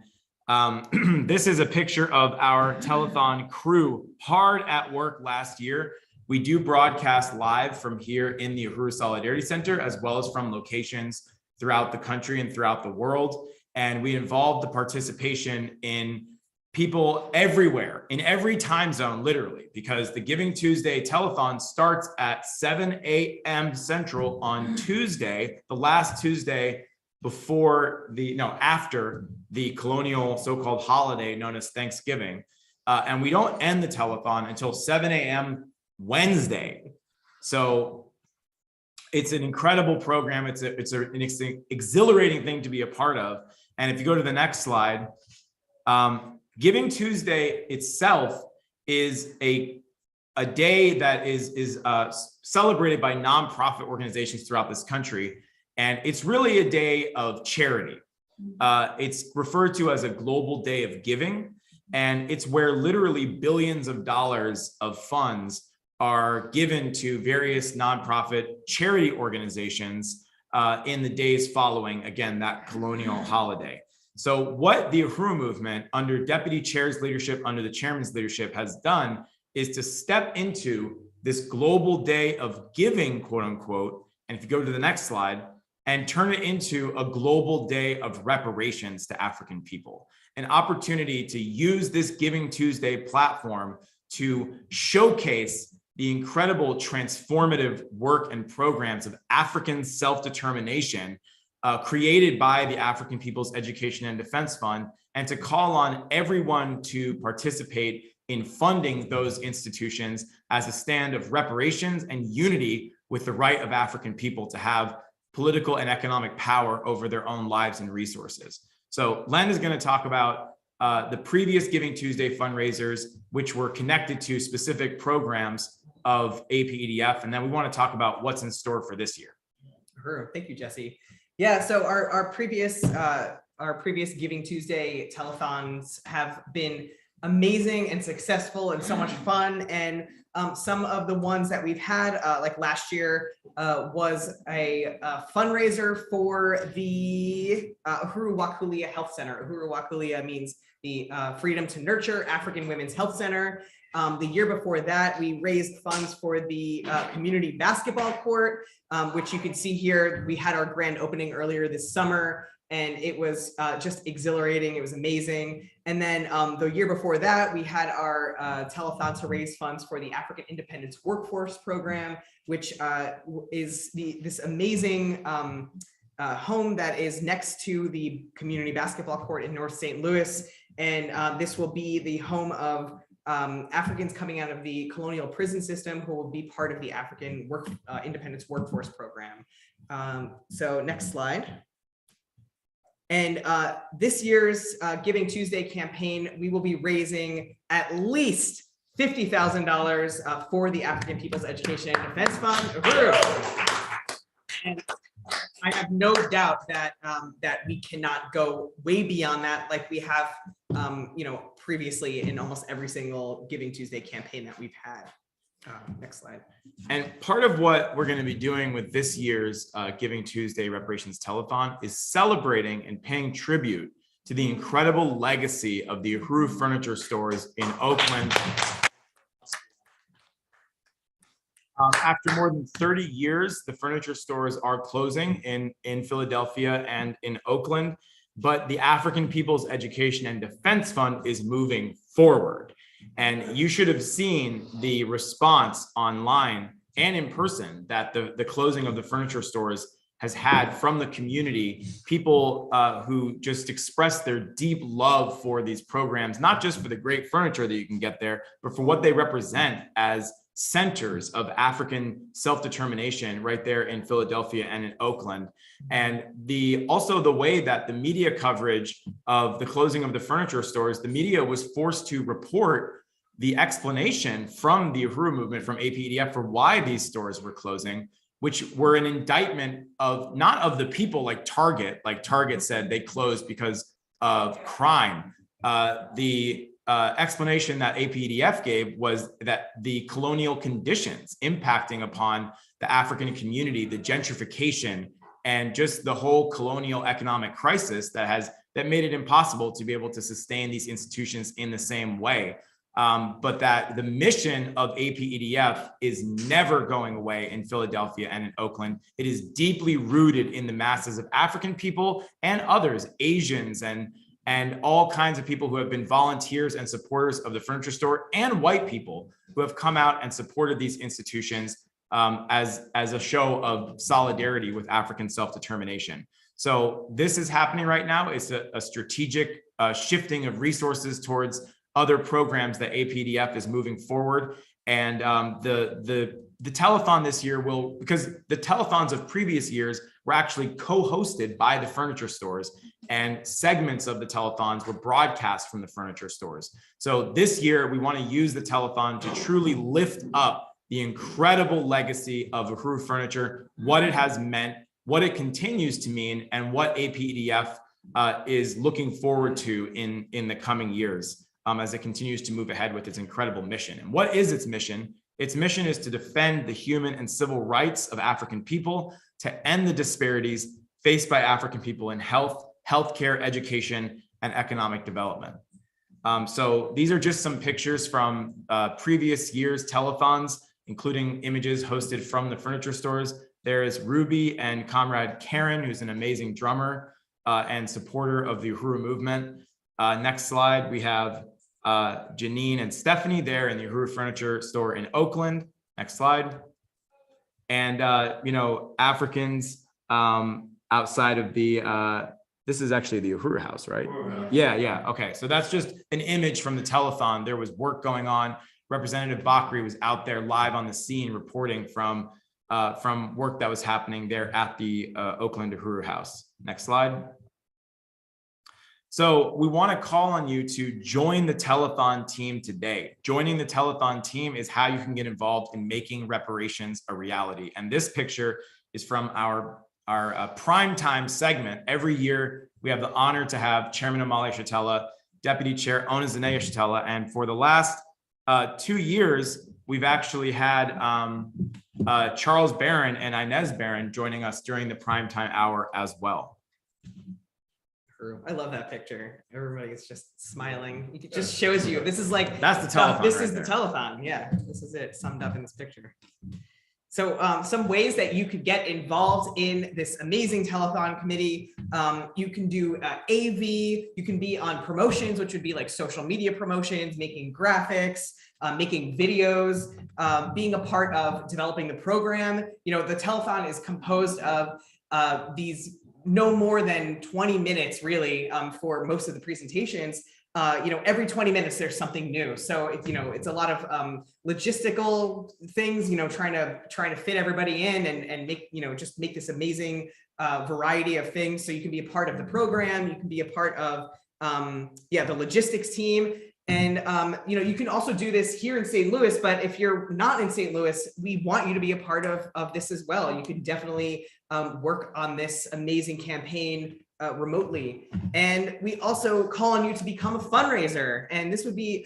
this is a picture of our telethon crew hard at work last year. We do broadcast live from here in the Uhuru Solidarity Center, as well as from locations throughout the country and throughout the world. And we involved the participation in people everywhere, in every time zone, literally, because the Giving Tuesday telethon starts at 7 a.m. Central on Tuesday, the last Tuesday after the colonial so-called holiday known as Thanksgiving. And we don't end the telethon until 7 a.m. Wednesday. So it's an incredible program. It's an exhilarating thing to be a part of. And if you go to the next slide, Giving Tuesday itself is a day that is celebrated by nonprofit organizations throughout this country. And it's really a day of charity. It's referred to as a global day of giving. And it's where literally billions of dollars of funds are given to various nonprofit charity organizations in the days following, again, that colonial holiday. So what the Uhuru movement under Deputy Chair's leadership, under the Chairman's leadership has done is to step into this global day of giving, quote unquote, and if you go to the next slide, and turn it into a global day of reparations to African people. An opportunity to use this Giving Tuesday platform to showcase the incredible transformative work and programs of African self-determination created by the African People's Education and Defense Fund, and to call on everyone to participate in funding those institutions as a stand of reparations and unity with the right of African people to have political and economic power over their own lives and resources. So Len is going to talk about the previous Giving Tuesday fundraisers, which were connected to specific programs of APEDF. And then we want to talk about what's in store for this year. Thank you, Jesse. Yeah, so our previous Giving Tuesday telethons have been amazing and successful and so much fun. And some of the ones that we've had, like last year, was a fundraiser for the Uhuru Wakulia Health Center. Uhuru Wakulia means the Freedom to Nurture African Women's Health Center. The year before that, we raised funds for the community basketball court, which you can see here. We had our grand opening earlier this summer, and it was just exhilarating. It was amazing. And then the year before that, we had our telethon to raise funds for the African Independence Workforce Program, which is this amazing home that is next to the community basketball court in North St. Louis. And this will be the home of Africans coming out of the colonial prison system who will be part of the African Independence Workforce Program. So next slide. And this year's Giving Tuesday campaign, we will be raising at least $50,000 for the African People's Education and Defense Fund. Uhuru. And I have no doubt that that we cannot go way beyond that, like we have, previously in almost every single Giving Tuesday campaign that we've had. Next slide. And part of what we're going to be doing with this year's Giving Tuesday Reparations Telethon is celebrating and paying tribute to the incredible legacy of the Uhuru furniture stores in Oakland. After more than 30 years, the furniture stores are closing in Philadelphia and in Oakland, but the African People's Education and Defense Fund is moving forward. And you should have seen the response online and in person that the closing of the furniture stores has had from the community. People who just express their deep love for these programs, not just for the great furniture that you can get there, but for what they represent as centers of African self-determination right there in Philadelphia and in Oakland. And also the way that the media coverage of the closing of the furniture stores, the media was forced to report the explanation from the Uhuru movement, from APEDF, for why these stores were closing, which were an indictment of not of the people like Target said they closed because of crime. The explanation that APEDF gave was that the colonial conditions impacting upon the African community, the gentrification, and just the whole colonial economic crisis that made it impossible to be able to sustain these institutions in the same way. But that the mission of APEDF is never going away in Philadelphia and in Oakland. It is deeply rooted in the masses of African people and others, Asians and all kinds of people who have been volunteers and supporters of the furniture store, and white people who have come out and supported these institutions as a show of solidarity with African self-determination. So this is happening right now. It's a strategic shifting of resources towards other programs that APEDF is moving forward. And the telethon this year because the telethons of previous years were actually co-hosted by the furniture stores, and segments of the telethons were broadcast from the furniture stores. So this year, we want to use the telethon to truly lift up the incredible legacy of Uhuru furniture, what it has meant, what it continues to mean, and what APEDF is looking forward to in the coming years as it continues to move ahead with its incredible mission. And what is its mission? Its mission is to defend the human and civil rights of African people, to end the disparities faced by African people in health, healthcare, education, and economic development. So these are just some pictures from previous years' telethons, including images hosted from the furniture stores. There is Ruby and comrade Karen, who's an amazing drummer and supporter of the Uhuru movement. Next slide, we have Janine and Stephanie there in the Uhuru furniture store in Oakland. Next slide. And, you know, Africans outside of the, this is actually the Uhuru house, right? Yeah. Okay. So that's just an image from the telethon. There was work going on. Representative Bakri was out there live on the scene reporting from work that was happening there at the Oakland Uhuru house. Next slide. So we want to call on you to join the telethon team today. Joining the telethon team is how you can get involved in making reparations a reality. And this picture is from our primetime segment. Every year, we have the honor to have Chairman Omali Yeshitela, Deputy Chair Onizane Yeshitela, and for the last 2 years, we've actually had Charles Barron and Inez Barron joining us during the primetime hour as well. I love that picture. Everybody's just smiling. It just shows you, this is like, that's the telethon. This is the telethon. Yeah, this is it summed up in this picture. So some ways that you could get involved in this amazing telethon committee. You can do AV, you can be on promotions, which would be like social media promotions, making graphics, making videos, being a part of developing the program. You know, the telethon is composed of these no more than 20 minutes really for most of the presentations. You know, every 20 minutes there's something new. So it's, you know, it's a lot of logistical things, you know, trying to fit everybody in and make, you know, just make this amazing variety of things. So you can be a part of the program, you can be a part of the logistics team. And, you know, you can also do this here in St. Louis, but if you're not in St. Louis, we want you to be a part of this as well. You can definitely work on this amazing campaign remotely. And we also call on you to become a fundraiser. And this would be,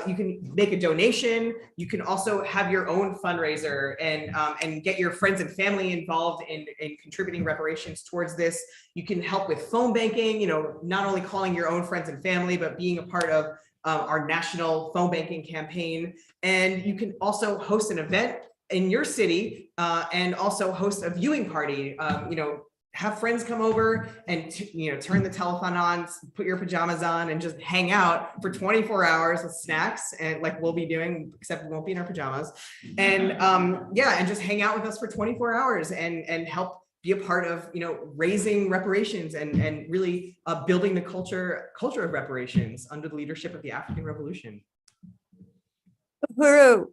you can make a donation. You can also have your own fundraiser and get your friends and family involved in contributing reparations towards this. You can help with phone banking, you know, not only calling your own friends and family, but being a part of our national phone banking campaign. And you can also host an event in your city and also host a viewing party. You know, have friends come over and you know, turn the telethon on, put your pajamas on and just hang out for 24 hours with snacks, and like we'll be doing, except we won't be in our pajamas. And and just hang out with us for 24 hours and help be a part of, you know, raising reparations and really building the culture of reparations under the leadership of the African Revolution. Uhuru.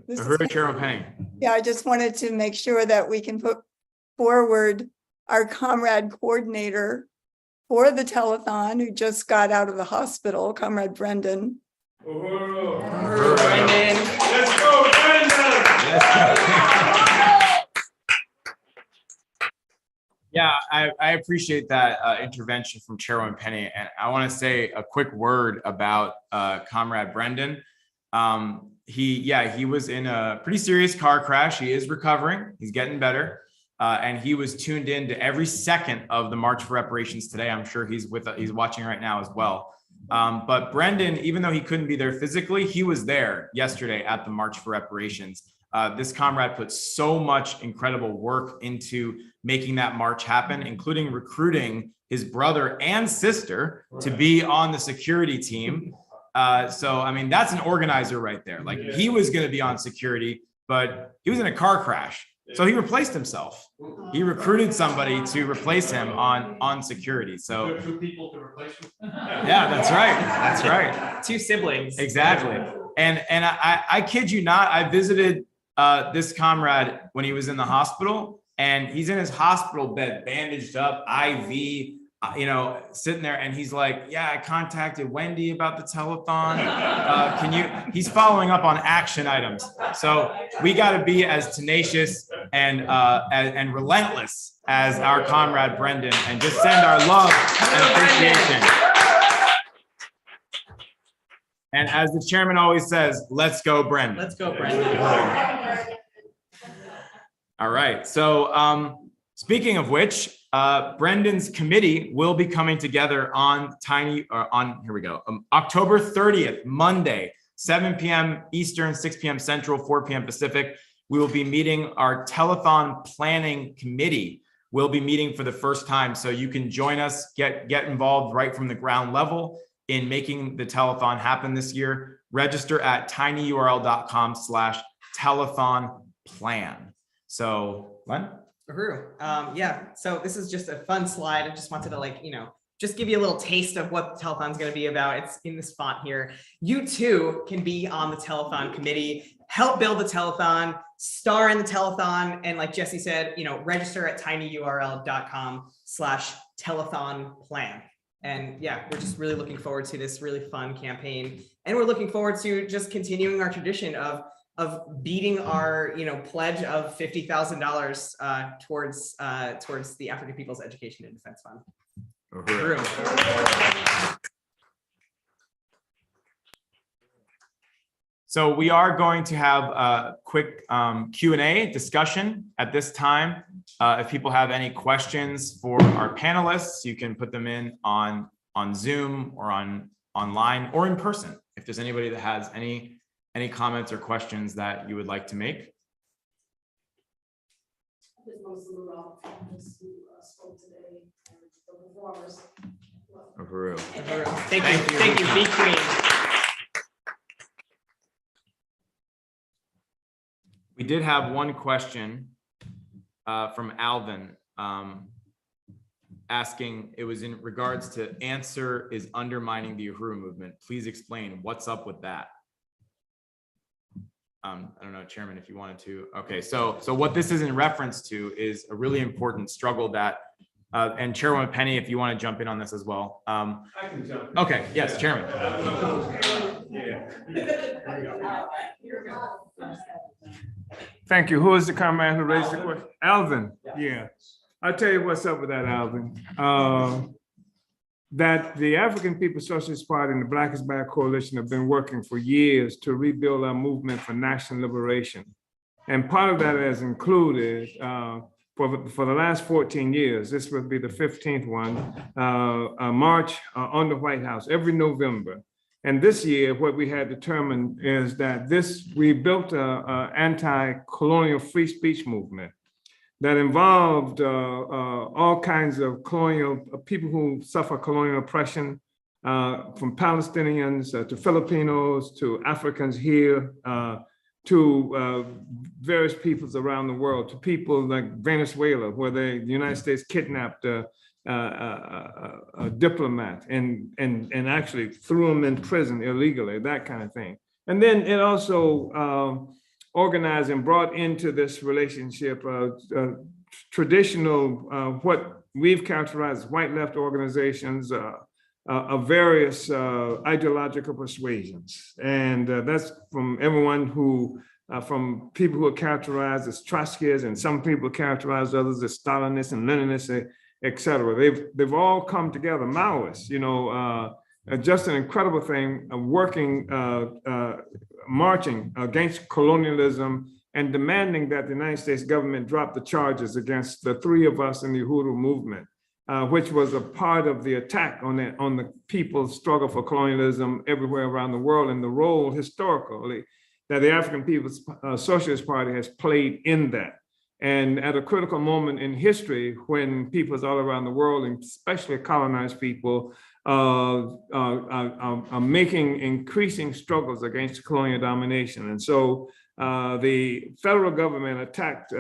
Uhuru Chairman Penny. Yeah, I just wanted to make sure that we can put forward our comrade coordinator for the telethon, who just got out of the hospital, Comrade Brendan. Uhuru. Uhuru, Brendan. Let's go, Brendan. Let's go. Yeah, I appreciate that intervention from Chairwoman Penny, and I want to say a quick word about Comrade Brendan. He was in a pretty serious car crash. He is recovering. He's getting better, and he was tuned in to every second of the March for Reparations today. I'm sure he's watching right now as well. But Brendan, even though he couldn't be there physically, he was there yesterday at the March for Reparations. This comrade put so much incredible work into making that march happen, including recruiting his brother and sister to be on the security team. So, I mean, that's an organizer right there. Like, he was going to be on security, but he was in a car crash. So he replaced himself. He recruited somebody to replace him on security. So 2 people to replace him. Yeah, that's right. That's right. 2 siblings. Exactly. And I kid you not, I visited this comrade when he was in the hospital, and he's in his hospital bed, bandaged up, IV, you know, sitting there, and he's like, yeah, I contacted Wendy about the telethon. He's following up on action items. So we got to be as tenacious and relentless as our comrade Brendan, and just send our love and appreciation. And as the chairman always says, let's go, Brendan. Let's go, Brendan. All right. So speaking of which, Brendan's committee will be coming together on October 30th, Monday, 7 p.m. Eastern, 6 p.m. Central, 4 p.m. Pacific. We will be meeting our telethon planning committee. We'll be meeting for the first time, so you can join us, get involved right from the ground level in making the telethon happen this year. Register at tinyurl.com/telethonplan. So, Len? Uhuru. Yeah, so this is just a fun slide. I just wanted to just give you a little taste of what the telethon is going to be about. It's in this font here. You too can be on the telethon committee, help build the telethon, star in the telethon, and like Jesse said, register at tinyurl.com/telethonplan. And yeah, we're just really looking forward to this really fun campaign, and we're looking forward to just continuing our tradition of beating our pledge of $50,000 towards the African People's Education and Defense Fund. So we are going to have a quick Q&A discussion at this time. If people have any questions for our panelists, you can put them in on Zoom or online or in person. If there's anybody that has any comments or questions that you would like to make. Uhuru. Thank you, Be Queen. We did have one question from Alvin asking, it was in regards to answer is undermining the Uhuru movement. Please explain what's up with that. I don't know, Chairman, if you wanted to. Okay, so what this is in reference to is a really important struggle that, and Chairwoman Penny, if you want to jump in on this as well. I can jump in. Okay, yes, Chairman. Thank you. Who is the comrade who raised the question? Alvin. Yeah. I'll tell you what's up with that, Alvin. That the African People's Socialist Party and the Black is Back Coalition have been working for years to rebuild our movement for national liberation. And part of that has included, for the last 14 years, this would be the 15th one, a march on the White House every November. And this year, what we had determined is that we built an anti-colonial free speech movement that involved all kinds of colonial people who suffer colonial oppression, from Palestinians to Filipinos to Africans here, to various peoples around the world, to people like Venezuela, where the United States kidnapped a diplomat and actually threw him in prison illegally, that kind of thing. And then it also organized and brought into this relationship traditional, what we've characterized as white left organizations of various ideological persuasions. And that's from everyone who, from people who are characterized as Trotskyists, and some people characterize others as Stalinists and Leninists, et cetera. They've all come together, Maoists, just an incredible thing, working, marching against colonialism and demanding that the United States government drop the charges against the three of us in the Uhuru movement, which was a part of the attack on the people's struggle for colonialism everywhere around the world, and the role historically that the African People's Socialist Party has played in that. And at a critical moment in history, when peoples all around the world, and especially colonized people, are making increasing struggles against colonial domination. And so the federal government attacked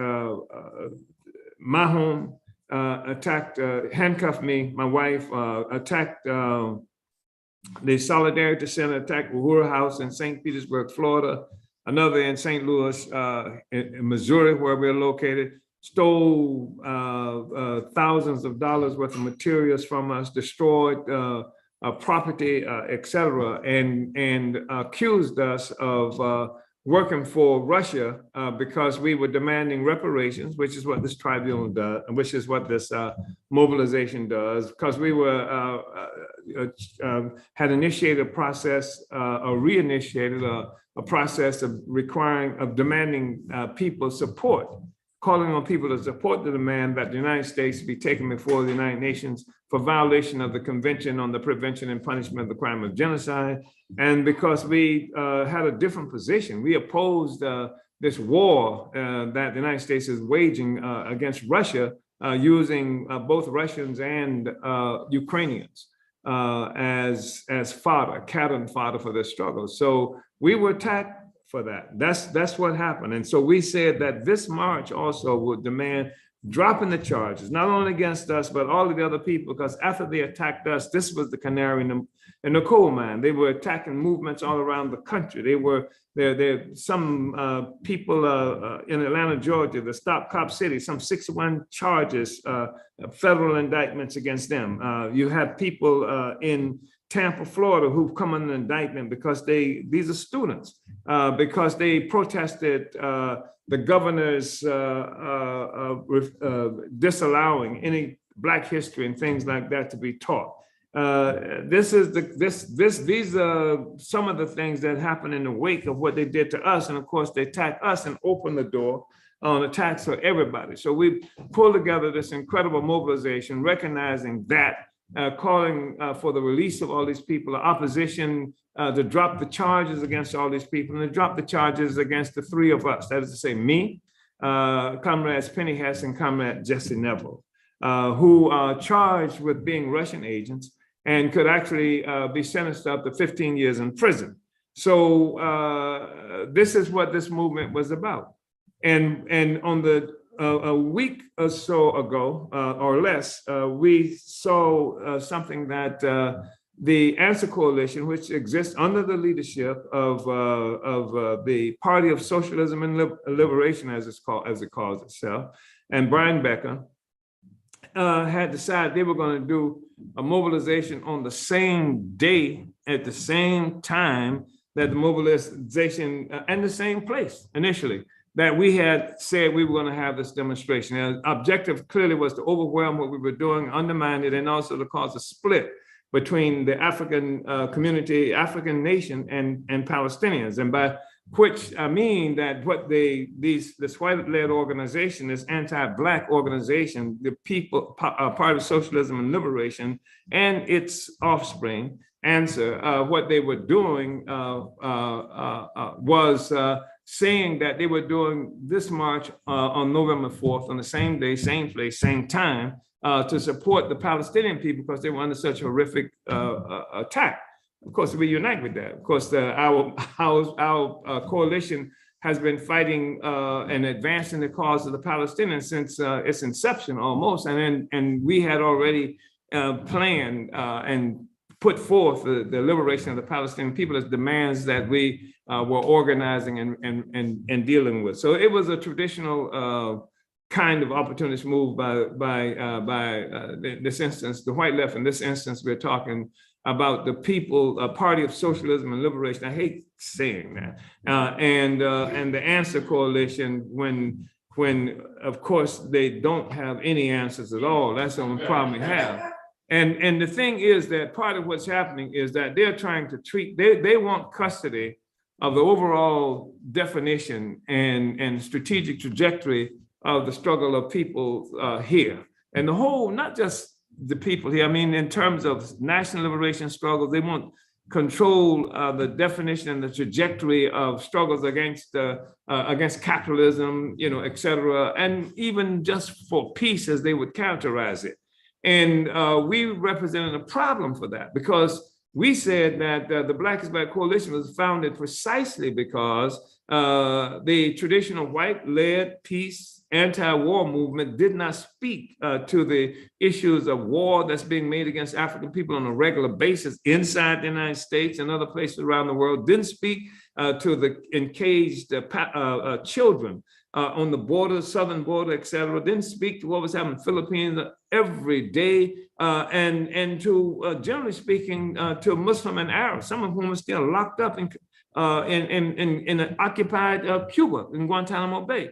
my home, handcuffed me, my wife, attacked the Solidarity Center, attacked Uhuru House in St. Petersburg, Florida, another in St. Louis, in Missouri, where we're located, stole thousands of dollars worth of materials from us, destroyed property, et cetera, and accused us of working for Russia because we were demanding reparations, which is what this tribunal does, and which is what this mobilization does, because we were had initiated a process, or reinitiated a process of demanding people's support calling on people to support the demand that the United States be taken before the United Nations for violation of the Convention on the Prevention and Punishment of the Crime of Genocide. And because we had a different position, we opposed this war that the United States is waging against Russia, using both Russians and Ukrainians as fodder, cannon fodder for this struggle. So we were attacked for that. That's what happened. And so we said that this march also would demand dropping the charges, not only against us, but all of the other people, because after they attacked us, this was the canary in the coal mine. They were attacking movements all around the country. There some people in Atlanta, Georgia, the Stop Cop City, some 61 charges, federal indictments against them. You have people in Tampa, Florida, who've come under indictment because these are students, because they protested the governor's disallowing any Black history and things like that to be taught. These are some of the things that happened in the wake of what they did to us. And of course, they attacked us and opened the door on attacks for everybody. So we pulled together this incredible mobilization, recognizing that, calling for the release of all these people, the opposition to drop the charges against all these people, and to drop the charges against the three of us. That is to say, me, Comrades Penny Hess and Comrade Jesse Neville, who are charged with being Russian agents and could actually be sentenced up to 15 years in prison. So this is what this movement was about. And on the a week or so ago, or less, we saw something that the Answer Coalition, which exists under the leadership of the Party of Socialism and Liberation, as it calls itself, and Brian Becker, had decided they were going to do a mobilization on the same day, at the same time that the mobilization, and the same place initially, that we had said we were going to have this demonstration. And the objective clearly was to overwhelm what we were doing, undermine it, and also to cause a split between the African community, African nation, and Palestinians. And by which I mean that what this white-led organization, this anti-Black organization, the people, Party of Socialism and Liberation, and its offspring, Answer, what they were doing was saying that they were doing this march on November 4th, on the same day, same place, same time, to support the Palestinian people because they were under such horrific attack. Of course, we unite with that. Of course, our coalition has been fighting and advancing the cause of the Palestinians since its inception almost. And we had already planned and put forth the liberation of the Palestinian people as demands that we were organizing and dealing with. So it was a traditional kind of opportunist move by this instance, the white left. In this instance, we're talking about the people, Party of Socialism and Liberation. I hate saying that. And the Answer Coalition, when of course they don't have any answers at all. That's the only problem we have. And the thing is that part of what's happening is that they're trying to treat, they want custody of the overall definition and strategic trajectory of the struggle of people here. And the whole, not just the people here, I mean, in terms of national liberation struggles, they want control the definition and the trajectory of struggles against capitalism, et cetera, and even just for peace as they would characterize it. And we represented a problem for that because we said that the Black is Black Coalition was founded precisely because the traditional white-led peace anti-war movement did not speak to the issues of war that's being made against African people on a regular basis inside the United States and other places around the world, didn't speak to the encaged children on the border, southern border, et cetera, didn't speak to what was happening in the Philippines every day, and to, generally speaking, to Muslim and Arabs, some of whom are still locked up in occupied Cuba, in Guantanamo Bay.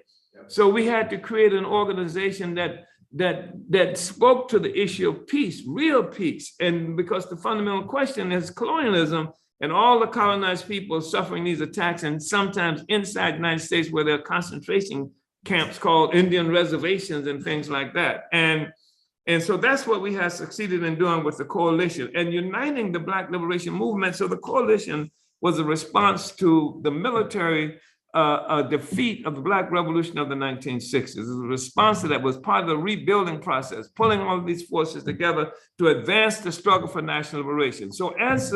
So we had to create an organization that spoke to the issue of peace, real peace. And because the fundamental question is colonialism and all the colonized people suffering these attacks, and sometimes inside the United States where there are concentration camps called Indian reservations and things like that. And so that's what we have succeeded in doing with the coalition and uniting the Black liberation movement. So the coalition was a response to the military defeat of the Black Revolution of the 1960s. It was a response to that, was part of the rebuilding process, pulling all of these forces together to advance the struggle for national liberation. So as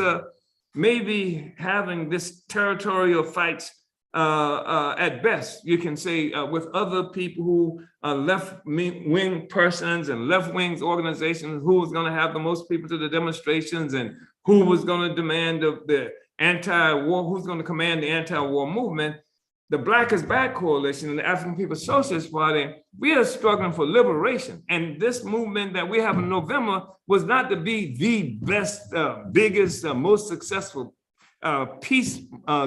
maybe having this territorial fights at best, you can say, with other people who are left-wing persons and left-wing organizations, who was going to have the most people to the demonstrations and who was going to demand the anti-war, who's going to command the anti-war movement. The Black is Back Coalition and the African People's Socialist Party, we are struggling for liberation. And this movement that we have in November was not to be the best, biggest, most successful peace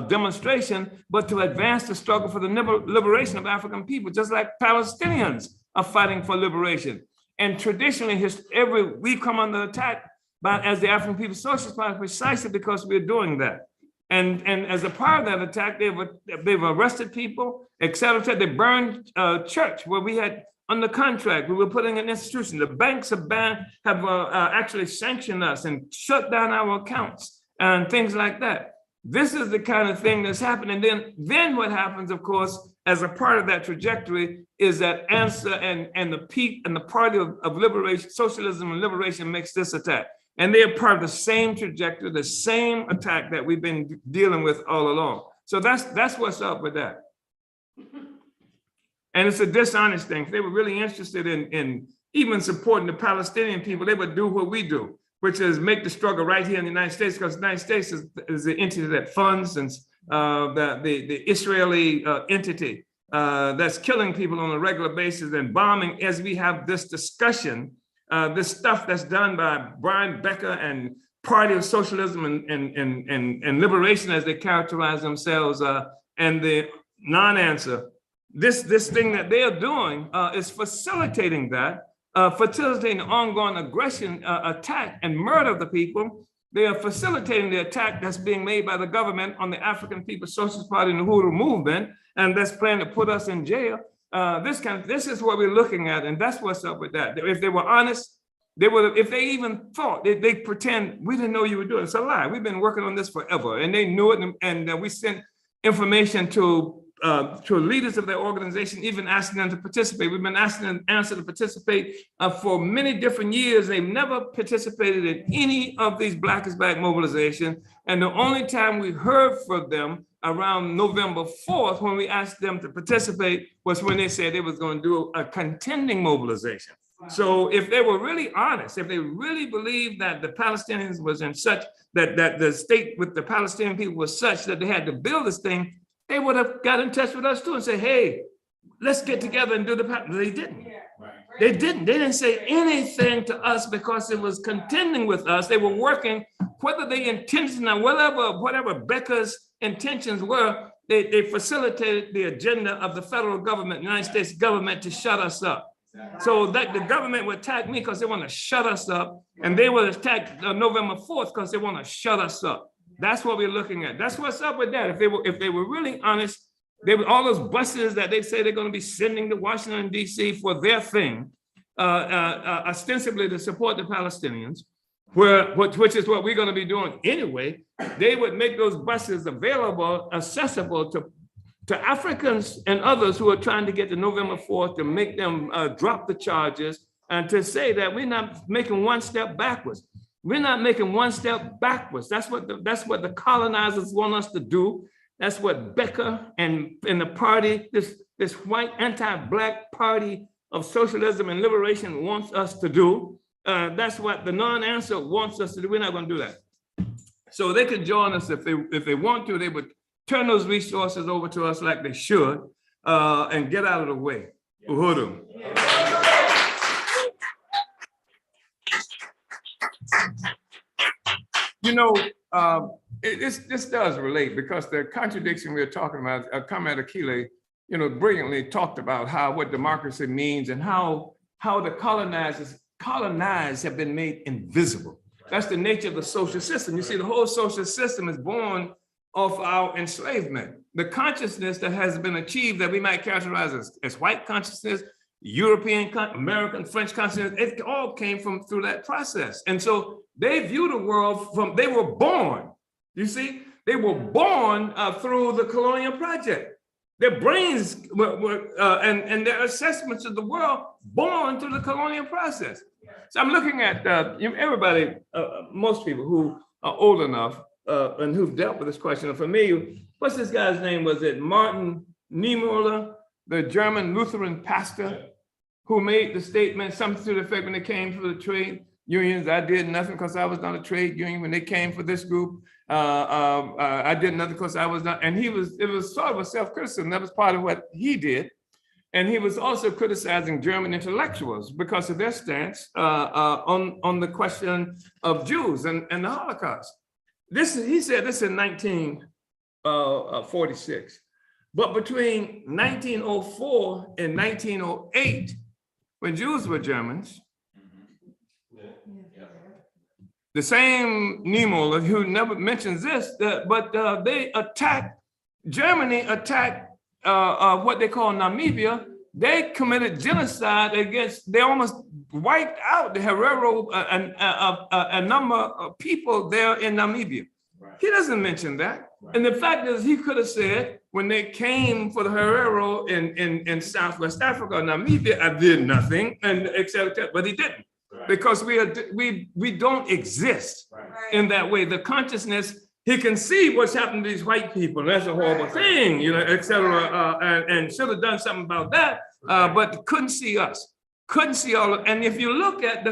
demonstration, but to advance the struggle for the liberation of African people, just like Palestinians are fighting for liberation. And traditionally, we come under attack as the African People's Socialist Party precisely because we're doing that. And as a part of that attack, they've arrested people, et cetera. They burned church where we had under contract. We were putting an institution. The banks have actually sanctioned us and shut down our accounts and things like that. This is the kind of thing that's happening. Then what happens, of course, as a part of that trajectory is that answer and the party of liberation, socialism and liberation makes this attack. And they are part of the same trajectory, the same attack that we've been dealing with all along. So that's what's up with that. And it's a dishonest thing. If they were really interested in even supporting the Palestinian people, they would do what we do, which is make the struggle right here in the United States, because the United States is the entity that funds and the Israeli entity that's killing people on a regular basis and bombing. As we have this discussion, this stuff that's done by Brian Becker and Party of Socialism and Liberation, as they characterize themselves, and the non-answer. This thing that they are doing is facilitating that, facilitating ongoing aggression, attack, and murder of the people. They are facilitating the attack that's being made by the government on the African People's Socialist Party and the Uhuru movement, and that's planning to put us in jail. This is what we're looking at, and that's what's up with that. If they were honest, they would have, if they even thought, they pretend we didn't know you were doing it. It's a lie. We've been working on this forever, and they knew it, and we sent information to leaders of their organization, even asking them to participate. We've been asking them to participate for many different years. They've never participated in any of these Black is Back mobilization. And the only time we heard from them around November 4th, when we asked them to participate, was when they said they was going to do a contending mobilization. So if they were really honest, if they really believed that the Palestinians was in such, that the state with the Palestinian people was such that they had to build this thing, they would have got in touch with us too and say, hey, let's get together and do the, they didn't. They didn't say anything to us because it was contending with us. They were working, whether they intentioned or whatever Becker's intentions were, they facilitated the agenda of the federal government, United States government, to shut us up. So that the government would attack me because they want to shut us up, and they would attack November 4th because they want to shut us up. That's what we're looking at. That's what's up with that. If they were really honest, they would, all those buses that they say they're going to be sending to Washington, D.C. for their thing, ostensibly to support the Palestinians, which is what we're going to be doing anyway. They would make those buses available, accessible to Africans and others who are trying to get to November 4th, to make them drop the charges and to say that we're not making one step backwards. We're not making one step backwards. That's what the colonizers want us to do. That's what Becker and the party, this white anti-Black party of socialism and liberation wants us to do. That's what the non-answer wants us to do. We're not going to do that. So they could join us if they want to. They would turn those resources over to us like they should, and get out of the way. Uhuru. You know, this does relate, because the contradiction we're talking about, Comrade Akile, brilliantly talked about what democracy means and how the colonized have been made invisible. That's the nature of the social system. You see, the whole social system is born of our enslavement. The consciousness that has been achieved that we might characterize as white consciousness, European, American, French consciousness, it all came through that process. And so they view the world they were born, you see, they were born through the colonial project. Their brains and their assessments of the world born through the colonial process. So I'm looking at everybody, most people who are old enough and who've dealt with this question are familiar. What's this guy's name? Was it Martin Niemöller, the German Lutheran pastor who made the statement, something to the effect when they came for the trade unions, I did nothing because I was not a trade union. When they came for this group, I did nothing because I was not, and it was sort of a self-criticism. That was part of what he did. And he was also criticizing German intellectuals because of their stance on the question of Jews and the Holocaust. He said this in 1946. But between 1904 and 1908, when Jews were Germans, the same Niemöller, who never mentions this, but Germany attacked what they call Namibia. They committed genocide they almost wiped out the Herero, a number of people there in Namibia. Right. He doesn't mention that. Right. And the fact is, he could have said, when they came for the Herero in Southwest Africa, Namibia, I did nothing, and et cetera, but he didn't. Right. Because we don't exist in that way. The consciousness, he can see what's happened to these white people, and that's a horrible thing, et cetera, and should have done something about that, but couldn't see us, couldn't see all of, and if you look at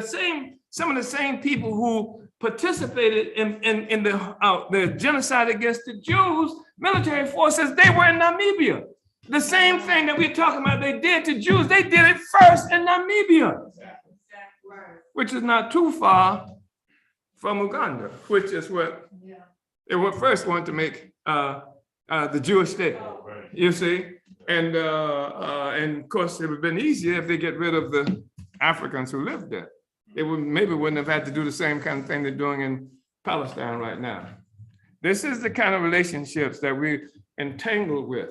some of the same people who participated in the genocide against the Jews, military forces, they were in Namibia. The same thing that we're talking about they did to Jews, they did it first in Namibia, which is not too far from Uganda, which is what they were first wanted to make the Jewish state, you see? And of course, it would have been easier if they get rid of the Africans who lived there. They wouldn't have had to do the same kind of thing they're doing in Palestine right now. This is the kind of relationships that we're entangled with.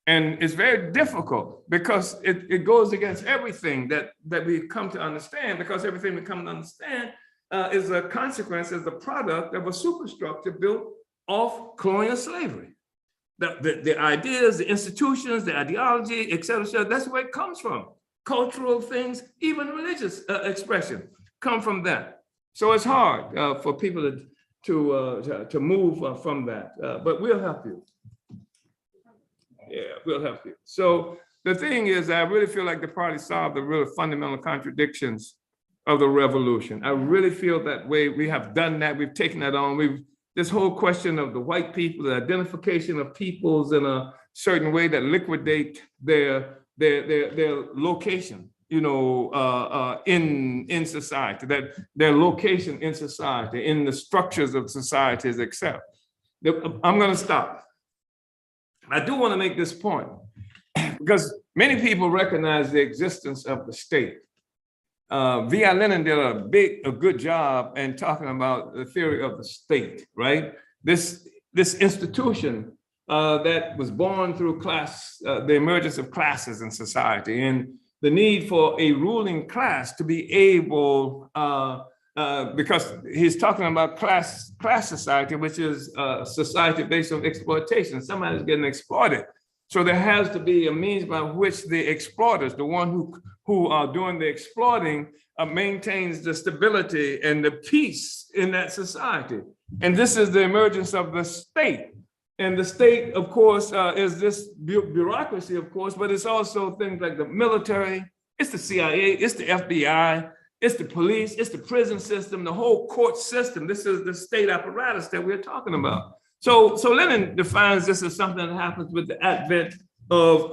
And it's very difficult because it goes against everything that we come to understand, because everything we come to understand is a consequence, is the product of a superstructure built off colonial slavery. The ideas, the institutions, the ideology, et cetera, that's where it comes from. Cultural things, even religious expression come from that. So it's hard for people to move from that, but we'll help you. Yeah, we'll help you. So the thing is, I really feel like the party solved the really fundamental contradictions of the revolution. I really feel that way. We have done that. We've taken that on. This whole question of the white people, the identification of peoples in a certain way that liquidate their location, in society, that their location in society, in the structures of societies, etc. I'm going to stop. I do want to make this point because many people recognize the existence of the state. V.I. Lenin did a good job in talking about the theory of the state, right? This institution that was born through the emergence of classes in society, and the need for a ruling class to be able, because he's talking about class society, which is a society based on exploitation. Somebody's getting exploited. So there has to be a means by which the exploiters, the one who are doing the exploiting, maintains the stability and the peace in that society. And this is the emergence of the state. And the state, of course, is this bureaucracy, of course, but it's also things like the military, it's the CIA, it's the FBI, it's the police, it's the prison system, the whole court system. This is the state apparatus that we're talking about. So Lenin defines this as something that happens with the advent of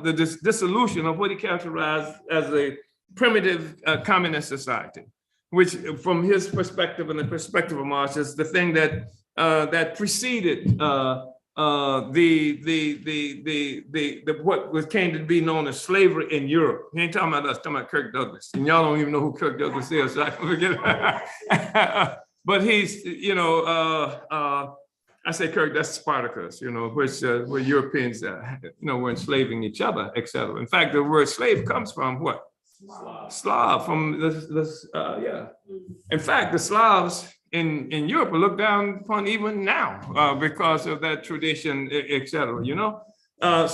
the dissolution of what he characterized as a primitive communist society, which from his perspective and the perspective of Marx is the thing that preceded what came to be known as slavery in Europe. He ain't talking about us, talking about Kirk Douglas. And y'all don't even know who Kirk Douglas is, so I can forget. But he's, I say, Kirk, that's Spartacus, which where Europeans, were enslaving each other, etc. In fact, the word slave comes from what? Slav, from yeah. In fact, the Slavs in Europe are looked down upon even now because of that tradition, etc. But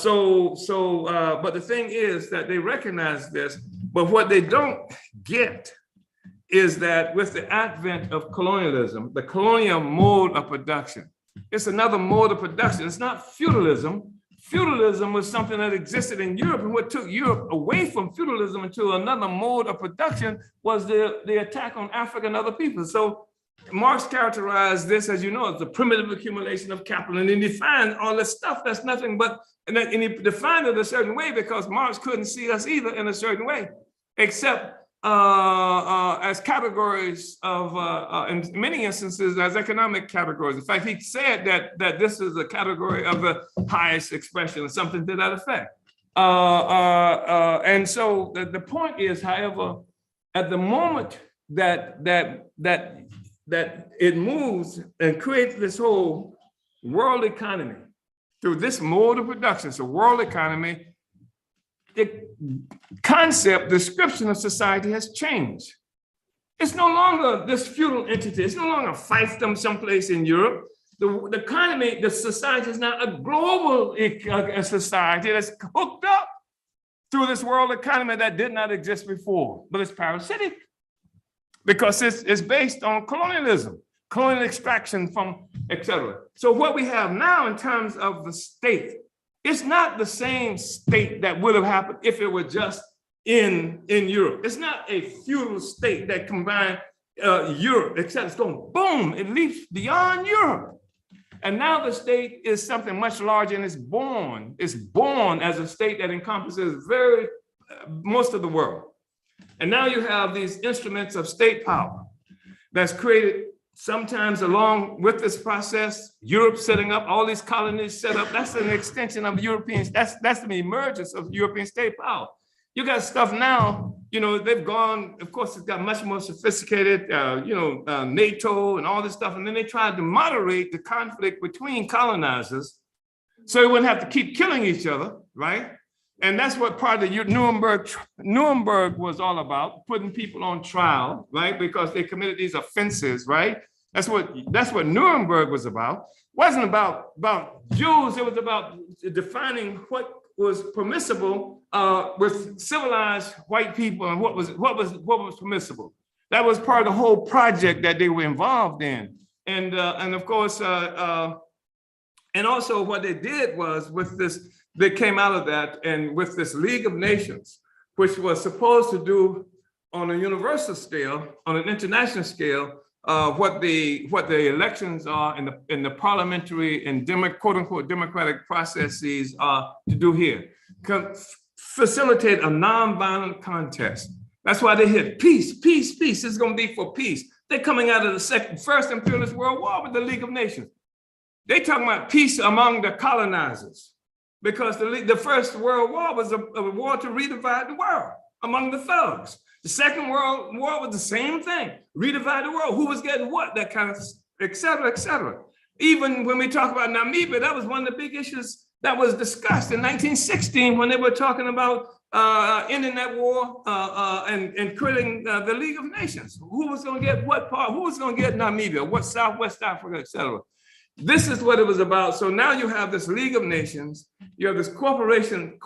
the thing is that they recognize this, but what they don't get is that with the advent of colonialism, the colonial mode of production, it's another mode of production. It's not feudalism. Feudalism was something that existed in Europe, and what took Europe away from feudalism into another mode of production was the attack on Africa and other people. So Marx characterized this, as you know, as the primitive accumulation of capital, and he defined all this stuff that's nothing but, and he defined it a certain way because Marx couldn't see us either in a certain way, except as categories of, in many instances, as economic categories. In fact, he said that this is a category of the highest expression, or something to that effect. And so the point is, however, at the moment that it moves and creates this whole world economy through this mode of production, so world economy, the concept, description of society has changed. It's no longer this feudal entity. It's no longer fiefdom someplace in Europe. The economy, the society is now a global society that's hooked up through this world economy that did not exist before, but it's parasitic because it's based on colonialism, colonial extraction from, etc. So what we have now in terms of the state, it's not the same state that would have happened if it were just in Europe. It's not a feudal state that combined Europe, except it's going boom, it leaps beyond Europe. And now the state is something much larger, and it's born as a state that encompasses most of the world. And now you have these instruments of state power that's created sometimes along with this process. Europe setting up, all these colonies set up, that's an extension of Europeans, that's the emergence of European state power. You got stuff now, they've gone, of course, it's got much more sophisticated, NATO and all this stuff. And then they tried to moderate the conflict between colonizers so they wouldn't have to keep killing each other, right? And that's what part of Nuremberg was all about, putting people on trial, right? Because they committed these offenses, right? That's what Nuremberg was about. It wasn't about Jews, it was about defining what was permissible with civilized white people and what was permissible. That was part of the whole project that they were involved in. And of course, and also what they did was with this, they came out of that, and with this League of Nations, which was supposed to do on a universal scale, on an international scale, what the elections are in the parliamentary and quote unquote democratic processes are to do here. Facilitate a nonviolent contest. That's why they hit peace, peace, peace. It's going to be for peace. They're coming out of the first imperialist world war with the League of Nations. They talking about peace among the colonizers, because the First World War was a war to redivide the world among the thugs. The Second World War was the same thing, redivide the world, who was getting what, that kind of, et cetera, et cetera. Even when we talk about Namibia, that was one of the big issues that was discussed in 1916 when they were talking about ending that war and creating the League of Nations. Who was going to get what part? Who was going to get Namibia? What Southwest Africa, et cetera. This is what it was about. So now you have this League of Nations, you have this cooperation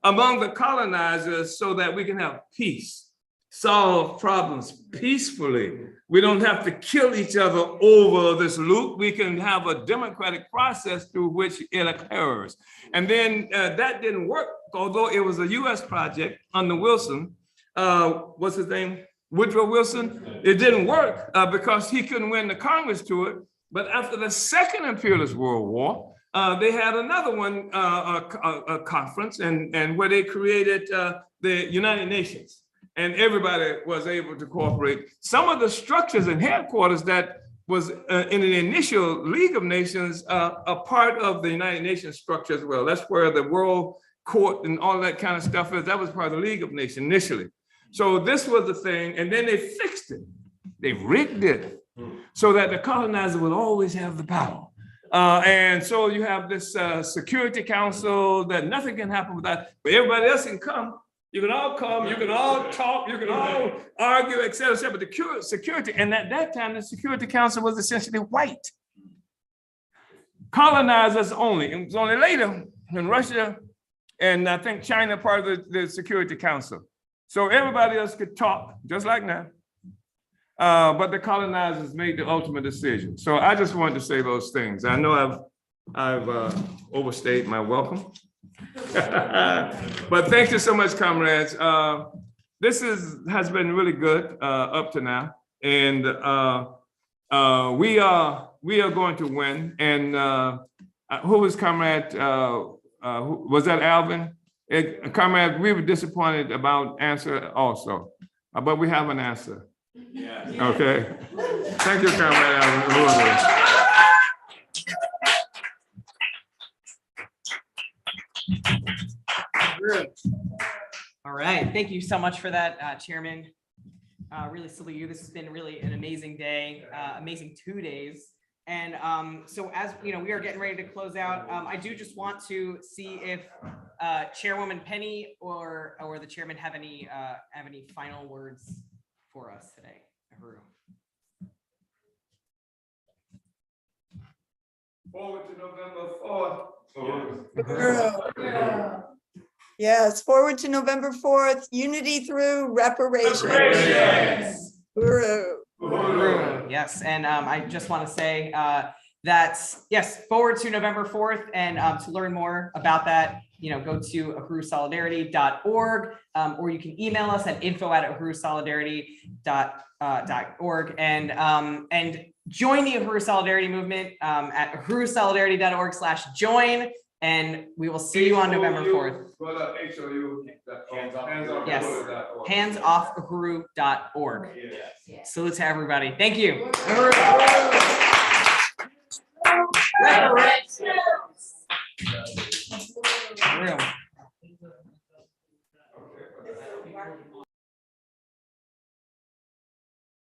among the colonizers so that we can have peace, solve problems peacefully. We don't have to kill each other over this loop. We can have a democratic process through which it occurs. And then that didn't work, although it was a US project under Wilson. What's his name? Woodrow Wilson. It didn't work because he couldn't win the Congress to it. But after the Second Imperialist World War, they had another one, a conference, and where they created the United Nations, and everybody was able to cooperate. Some of the structures and headquarters that was in the initial League of Nations are part of the United Nations structure as well. That's where the World Court and all that kind of stuff is. That was part of the League of Nations initially. So this was the thing, and then they fixed it. They've rigged it so that the colonizer will always have the power. And so you have this Security Council that nothing can happen without, but everybody else can come. You can all come, you can all talk, you can all argue, et cetera, but the security, and at that time, the Security Council was essentially white. Colonizers only. It was only later when Russia and I think China part of the Security Council. So everybody else could talk, just like now. But the colonizers made the ultimate decision. So I just wanted to say those things. I know I've overstayed my welcome. But thank you so much, comrades. This has been really good up to now, and we are going to win. And who was comrade? Was that Alvin? Comrade, we were disappointed about answer also, but we have an answer. Okay. Thank you, comrade Alvin. All right, thank you so much for that, Chairman. Really salute you. This has been really an amazing day, amazing 2 days. And so as you know, we are getting ready to close out. I do just want to see if Chairwoman Penny or the chairman have any final words for us today. Uhuru. Forward to November 4th. Uhuru. Yes, forward to November 4th, unity through reparations. Uhuru. Uhuru. Yes, and I just want to say that yes, forward to November 4th, and to learn more about that, you know, go to uhurusolidarity.org, or you can email us at info@uhurusolidarity.org, and join the Uhuru Solidarity Movement at uhurusolidarity.org/join. And we will see you on November 4th. Yes, handsoffuhuru.org. Salute to everybody. Thank you.